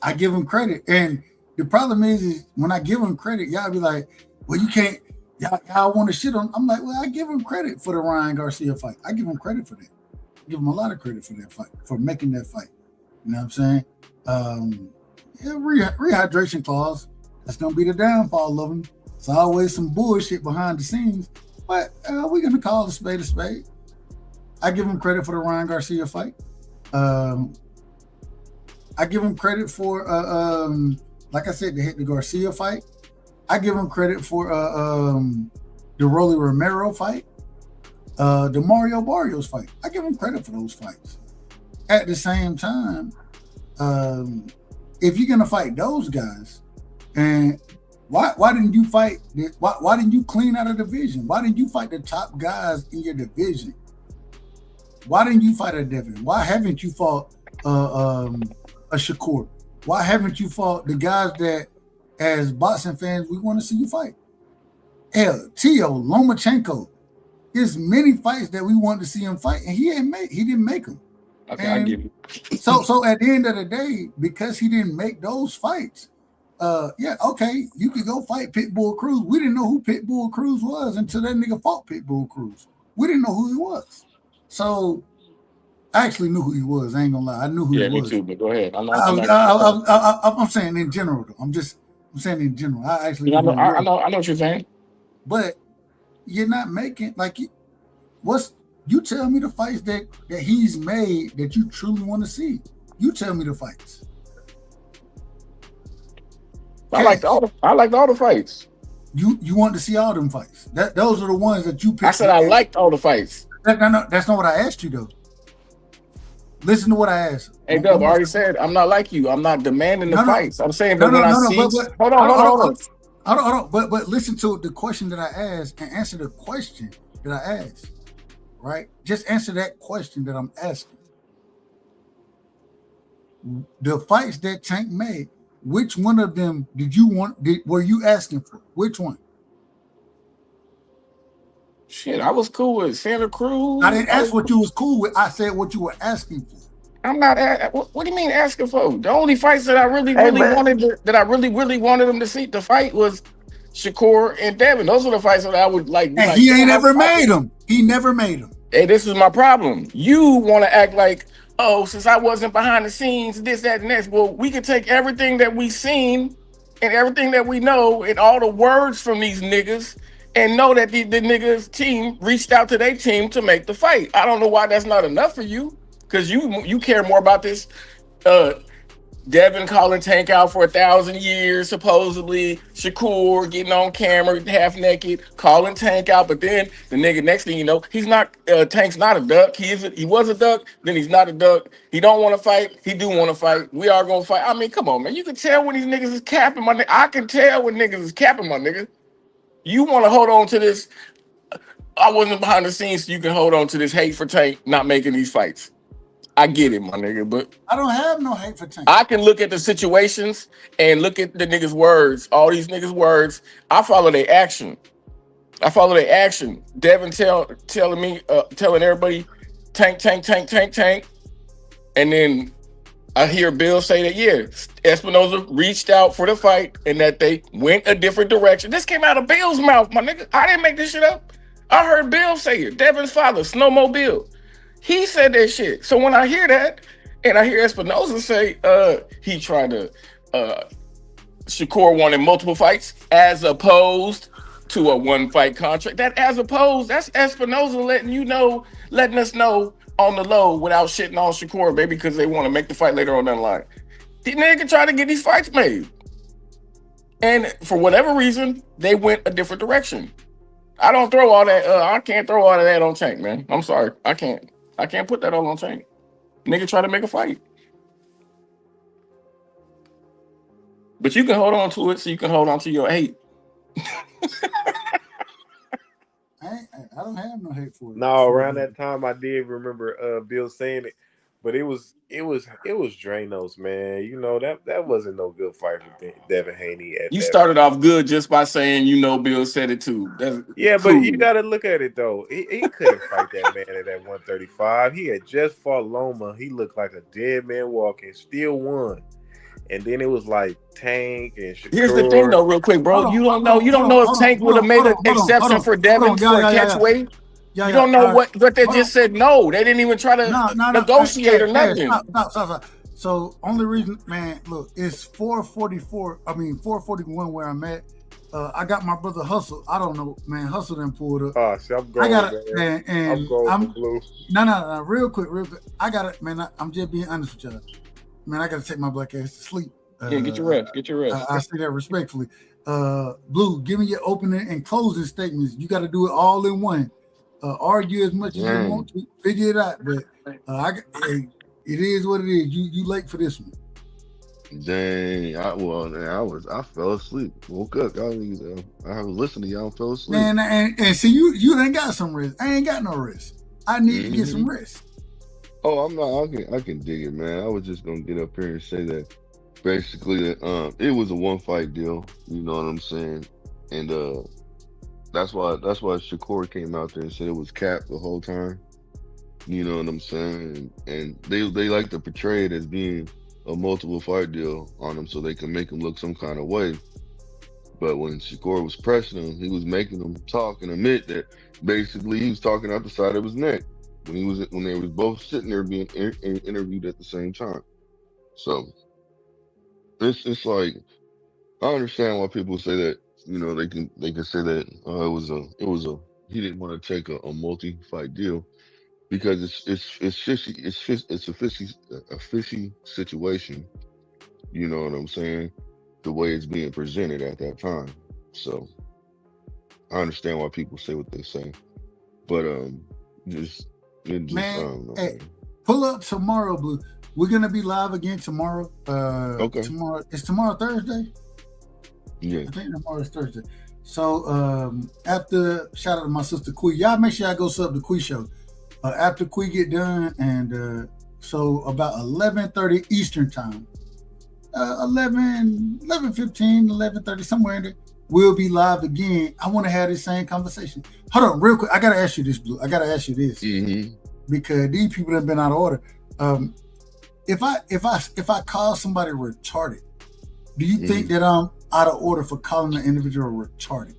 I give him credit. And the problem is when I give him credit, y'all be like, well, you can't, y'all want to shit on. I'm like, well, I give him credit for the Ryan Garcia fight. I give him credit for that. I give him a lot of credit for that fight, for making that fight. You know what I'm saying? Rehydration clause, that's going to be the downfall of him. It's always some bullshit behind the scenes, but we're going to call a spade a spade. I give him credit for the Ryan Garcia fight. I give him credit for, like I said, the Garcia fight. I give him credit for the Rolly Romero fight, the Mario Barrios fight. I give him credit for those fights. At the same time, if you're gonna fight those guys, and why didn't you fight? Why didn't you clean out a division? Why didn't you fight the top guys in your division? Why didn't you fight a Devin? Why haven't you fought a Shakur? Why haven't you fought the guys that, as boxing fans, we want to see you fight? Hell, Tio, Lomachenko. There's many fights that we wanted to see him fight, and he didn't make them. Okay, and I get it. So at the end of the day, because he didn't make those fights, you could go fight Pitbull Cruz. We didn't know who Pitbull Cruz was until that nigga fought Pitbull Cruz. We didn't know who he was. So I actually knew who he was. I ain't gonna lie. I knew who he was. Yeah, me too, but go ahead. I'm saying in general, though. I'm saying in general. I actually I know what you're saying. But you're not making you tell me the fights that he's made that you truly want to see. You tell me the fights. I liked all the fights. You want to see all them fights. Those are the ones that you picked. I said I liked all the fights. No, that's not what I asked you though. Listen to what I asked. Hey, Dub, I already said I'm not like you. I'm not demanding the fights. I'm saying that when I see. Hold on. But listen to the question that I asked and answer the question that I asked. Right? Just answer that question that I'm asking. The fights that Tank made, which one of them were you asking for? Which one? Shit, I was cool with Santa Cruz. I didn't ask what you was cool with. I said what you were asking for. I'm not. What do you mean asking for? The only fights that I really wanted him to see to fight was Shakur and Devin. Those are the fights that I would like. And he ain't ever made them. He never made them. Hey, this is my problem. You want to act like, oh, since I wasn't behind the scenes, this, that, and this. Well, we can take everything that we seen and everything that we know and all the words from these niggas and know that the niggas team reached out to their team to make the fight. I don't know why that's not enough for you, because you care more about this. Devin calling Tank out for 1,000 years, supposedly. Shakur getting on camera, half naked, calling Tank out. But then the nigga, next thing you know, he's not. Tank's not a duck. He was a duck. Then he's not a duck. He don't want to fight. He do want to fight. We are gonna fight. I mean, come on, man. You can tell when these niggas is capping, my nigga. I can tell when niggas is capping, my nigga. You want to hold on to this? I wasn't behind the scenes, so you can hold on to this hate for Tank not making these fights. I get it, my nigga, but I don't have no hate for Tank. I can look at the situations and look at the niggas' words, all these niggas' words. I follow their action. Devin telling everybody, Tank. And then I hear Bill say that, yeah, Espinoza reached out for the fight and that they went a different direction. This came out of Bill's mouth, my nigga. I didn't make this shit up. I heard Bill say it. Devin's father, Snowmobile. He said that shit. So when I hear that, and I hear Espinoza say he tried to Shakur wanted multiple fights as opposed to a one-fight contract. That as opposed, that's Espinoza letting us know on the low without shitting on Shakur, baby, because they want to make the fight later on down the line. The nigga try to get these fights made. And for whatever reason, they went a different direction. I don't throw all that, I can't throw all of that on Tank, man. I'm sorry. I can't put that all on Tank. Nigga try to make a fight. But you can hold on to it so you can hold on to your hate. I don't have no hate for it. No, around that time I did remember Bill saying it, but it was Dranos, man. You know that wasn't no good fight for Devin Haney. You started off good just by saying Bill said it too. That's yeah, cool. But you got to look at it though. He couldn't fight that man at that 135. He had just fought Loma. He looked like a dead man walking. Still won. And then it was like Tank and Shakur. Here's the thing, though, real quick, bro. You don't know if Tank would have made an exception for Devin for a catch weight. You don't know what they just said. No, they didn't even try to negotiate or nothing. Stop. So only reason, man, look, it's 441 where I'm at. I got my brother Hustle. I don't know, man. Hustle done pulled up. Oh, see, I'm going. I'm going blue. No. Real quick. I got it, man. I'm just being honest with y'all. Man, I gotta take my black ass to sleep. Get your rest. I say that respectfully. Blue, give me your opening and closing statements. You got to do it all in one. Argue as much as you want to, figure it out. But it is what it is. You late for this one. Dang, I fell asleep. Woke up, y'all. I was listening to y'all and fell asleep. Man, and see you ain't got some rest. I ain't got no rest. I need to get some rest. Oh, I'm not. I can dig it, man. I was just gonna get up here and say that basically that it was a one fight deal. You know what I'm saying? And that's why Shakur came out there and said it was capped the whole time. You know what I'm saying? And they like to portray it as being a multiple fight deal on him so they can make him look some kind of way. But when Shakur was pressing him, he was making him talk and admit that basically he was talking out the side of his neck. When they was both sitting there being interviewed at the same time. So it's like I understand why people say that, they can say that it was a he didn't want to take a multi-fight deal because it's fishy, it's a fishy situation. You know what I'm saying? The way it's being presented at that time. So I understand why people say what they say. But man, hey, pull up tomorrow, Blue. We're gonna be live again tomorrow. Okay. Tomorrow Thursday? Yeah. I think tomorrow is Thursday. So after, shout out to my sister Quee. Y'all make sure y'all go sub the Quee show. After Quee get done, and so about 11:30 Eastern time, 11:15, 11:30, somewhere in there. We'll be live again. I want to have this same conversation. Hold on, real quick. I gotta ask you this, Blue. I gotta ask you this because these people have been out of order. If I call somebody retarded, do you think that I'm out of order for calling the individual retarded?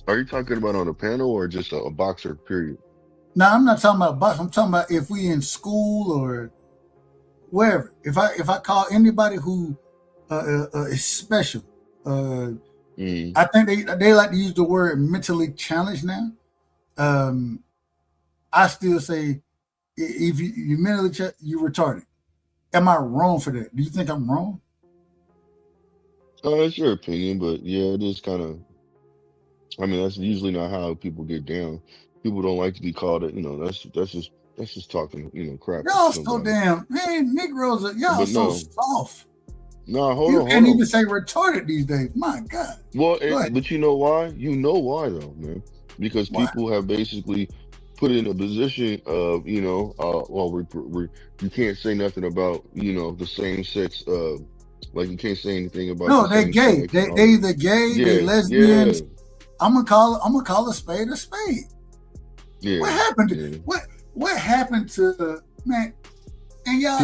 Are you talking about on a panel or just a boxer? Period. No, I'm not talking about boxing. I'm talking about if we in school or wherever. If I call anybody who is special, I think they like to use the word mentally challenged now. I still say if you mentally you retarded. Am I wrong for that? Do you think I'm wrong? It's your opinion, but yeah, it is kind of. I mean, that's usually not how people get down. People don't like to be called it. That's just talking, crap. Y'all so damn, man, Negroes are y'all so soft. No, hold on. You can't even say retarded these days. My God. Well, but you know why? You know why though, man? Because people have basically put in a position of, you can't say nothing about, the same sex. Like you can't say anything about. No, they're gay. They either gay, they lesbians. Yeah. I'm gonna call a spade a spade. Yeah. What happened? What? what happened to man? And y'all,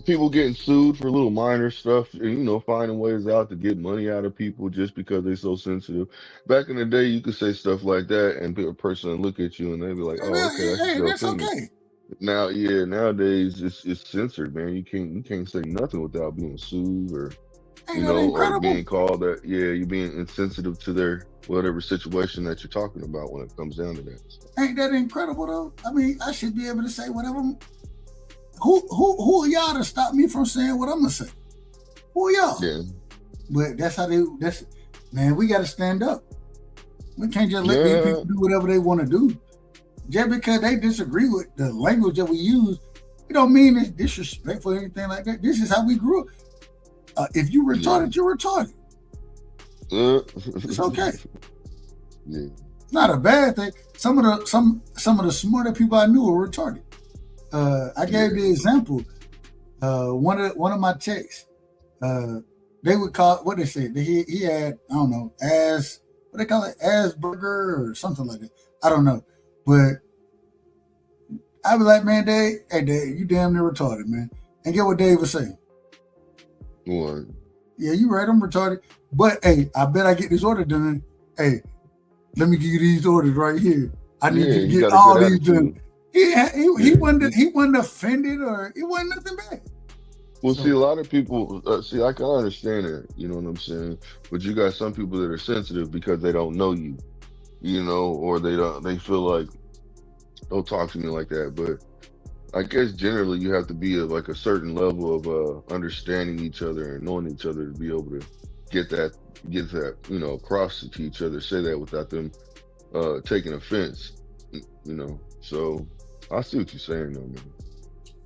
people getting sued for little minor stuff, and finding ways out to get money out of people just because they're so sensitive. Back in the day, you could say stuff like that, and a person would look at you and they'd be like, "Oh, okay, that's your that's opinion." okay. Nowadays it's censored, man. You can't say nothing without being sued or Ain't that incredible? or being called that. Yeah, you're being insensitive to their whatever situation that you're talking about when it comes down to that. Ain't that incredible though? I mean, I should be able to say whatever. Who are y'all to stop me from saying what I'm gonna say? Who are y'all? Yeah. But that's how man, we gotta stand up. We can't just let these people do whatever they want to do. Just because they disagree with the language that we use, it don't mean it's disrespectful or anything like that. This is how we grew up. If you retarded, you're retarded. It's okay. Yeah. It's not a bad thing. Some of the smarter people I knew were retarded. I gave the example. One of my texts, they would call what they said. He had, I don't know, what they call it, Asperger or something like that. I don't know, but I was like, man, Dave, hey Dave, you damn near retarded, man. And get what Dave was saying. What? Yeah, you right, I'm retarded. But hey, I bet I get this order done. Hey, let me give you these orders right here. I need you to get all these done. He wasn't offended or it wasn't nothing bad. Well, see, a lot of people, I can understand it, you know what I'm saying? But you got some people that are sensitive because they don't know you, or they feel like, don't talk to me like that. But I guess generally you have to be at like a certain level of understanding each other and knowing each other to be able to get that, across to each other, say that without them taking offense, So I see what you're saying though, man.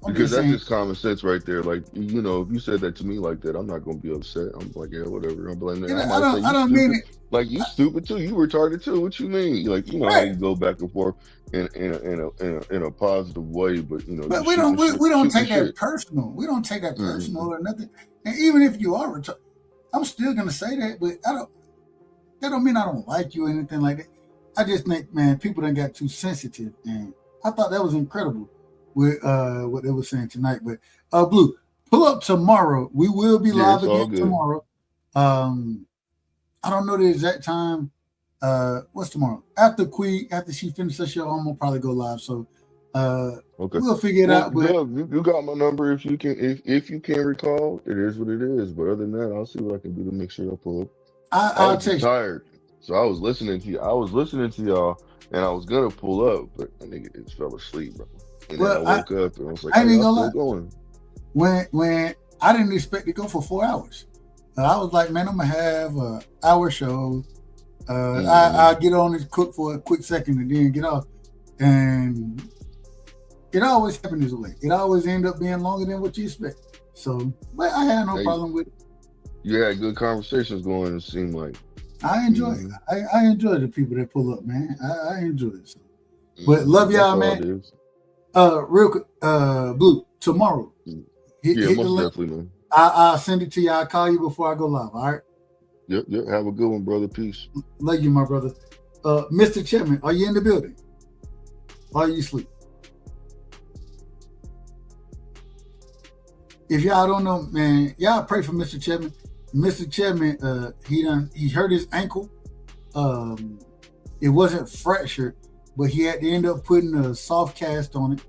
Because that's just common sense right there. Like, if you said that to me like that, I'm not gonna be upset. I'm like, yeah, whatever. I'm like, I don't mean it. Like, you stupid too. You retarded too. What you mean? Like, how you go back and forth in a positive way, but But we don't take that personal. We don't take that personal or nothing. And even if you are retarded, I'm still gonna say that. But that don't mean I don't like you or anything like that. I just think, man, people done got too sensitive, and I thought that was incredible with what they were saying tonight. But Blue, pull up tomorrow. We will be live again tomorrow. I don't know the exact time. What's tomorrow? After she finishes her show, I'm gonna probably go live. So okay, we'll figure it out. But you got my number if you can. If you can recall, it is what it is. But other than that, I'll see what I can do to make sure I pull up. I'll text you. Tired, so I was listening to you. I was listening to y'all, and I was gonna pull up, but I think it just fell asleep, bro. And then I woke up and I was like, I ain't still gonna lie. going. When I didn't expect to go for 4 hours, I was like, man, I'm gonna have an hour show. I'll get on and cook for a quick second and then get off. And it always happens this way. It always ends up being longer than what you expect. So, but I had no problem with it. You had good conversations going, it seemed like. I enjoy it. I enjoy the people that pull up, man. I enjoy it. So. But love y'all, man. Real quick, Blue, tomorrow. Hit most the link. definitely, man. I'll send it to you. I'll call you before I go live. All right. Yep. Have a good one, brother. Peace. Love you, my brother. Mr. Chairman, are you in the building? Or are you asleep? If y'all don't know, man, y'all pray for Mr. Chairman. Mr. Chairman, he hurt his ankle. It wasn't fractured, but he had to end up putting a soft cast on it.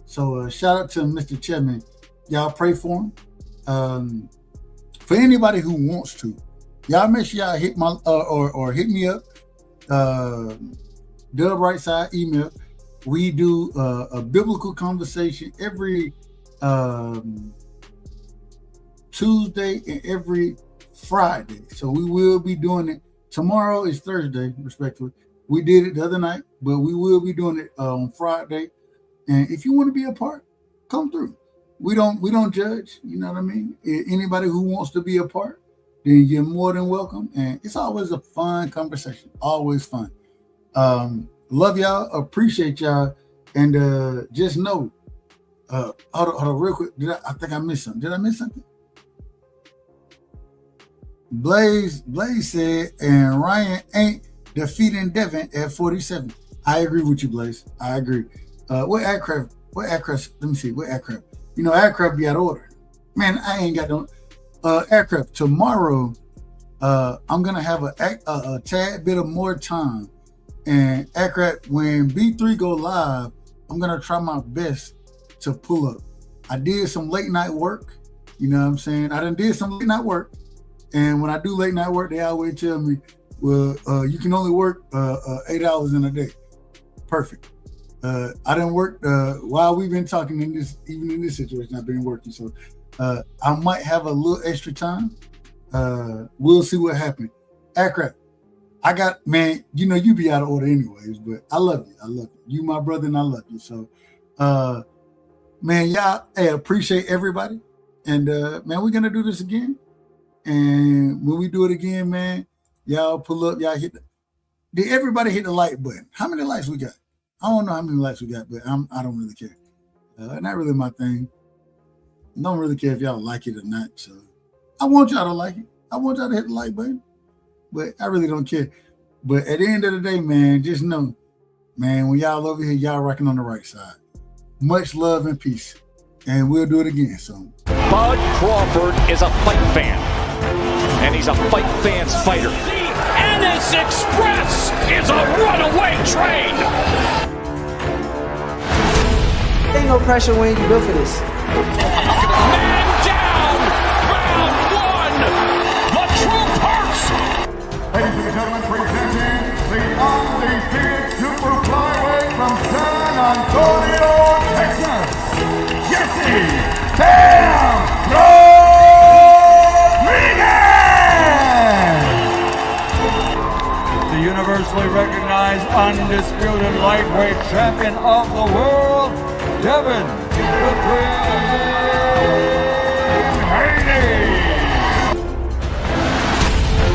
So shout out to Mr. Chairman. Y'all pray for him. For anybody who wants to, y'all make sure y'all hit my or hit me up. Dub Rightside email. We do a biblical conversation every Tuesday and every Friday. So we will be doing it. Tomorrow is Thursday, respectively. We did it the other night, but we will be doing it on Friday. And if you want to be a part, come through. We don't judge. You know what I mean? Anybody who wants to be a part, then you're more than welcome. And it's always a fun conversation. Always fun. Love y'all. Appreciate y'all. And just know, hold on real quick. I think I missed something. Did I miss something? Blaze said, and Ryan ain't defeating Devin at 47. I agree with you, Blaze. I agree. What aircraft? Let me see. What aircraft? You know, aircraft be out of order. Man, I ain't got no aircraft. Tomorrow, I'm gonna have a tad bit of more time. And aircraft, when B3 go live, I'm gonna try my best to pull up. I did some late night work. You know what I'm saying? I done did some late night work. And when I do late night work, they always tell me, well, you can only work 8 hours in a day. Perfect. I didn't work while we've been talking even in this situation, I've been working. So I might have a little extra time. We'll see what happens. Aircraft. I got, man, you know, you be out of order anyways, but I love you. I love you. You my brother and I love you. So, man, y'all, hey, appreciate everybody. And, man, we're going to do this again. And when we do it again, man, y'all pull up, y'all did everybody hit the like button? How many likes we got? I don't know how many likes we got, but I don't really care. Not really my thing. Don't really care if y'all like it or not. So I want y'all to like it. I want y'all to hit the like button, but I really don't care. But at the end of the day, man, just know, man, when y'all over here, y'all rocking on the right side. Much love and peace. And we'll do it again soon. Bud Crawford is a fight fan, and he's a fight fan's fighter. The Ennis Express is a runaway train. Ain't no pressure when you built for this. Man down, round one. The truth hurts. Ladies and gentlemen, presenting the undefeated super flyweight from San Antonio, Texas, Jesse Bam Rodriguez! The universally recognized undisputed lightweight champion of the world, Devin the Dream Haney!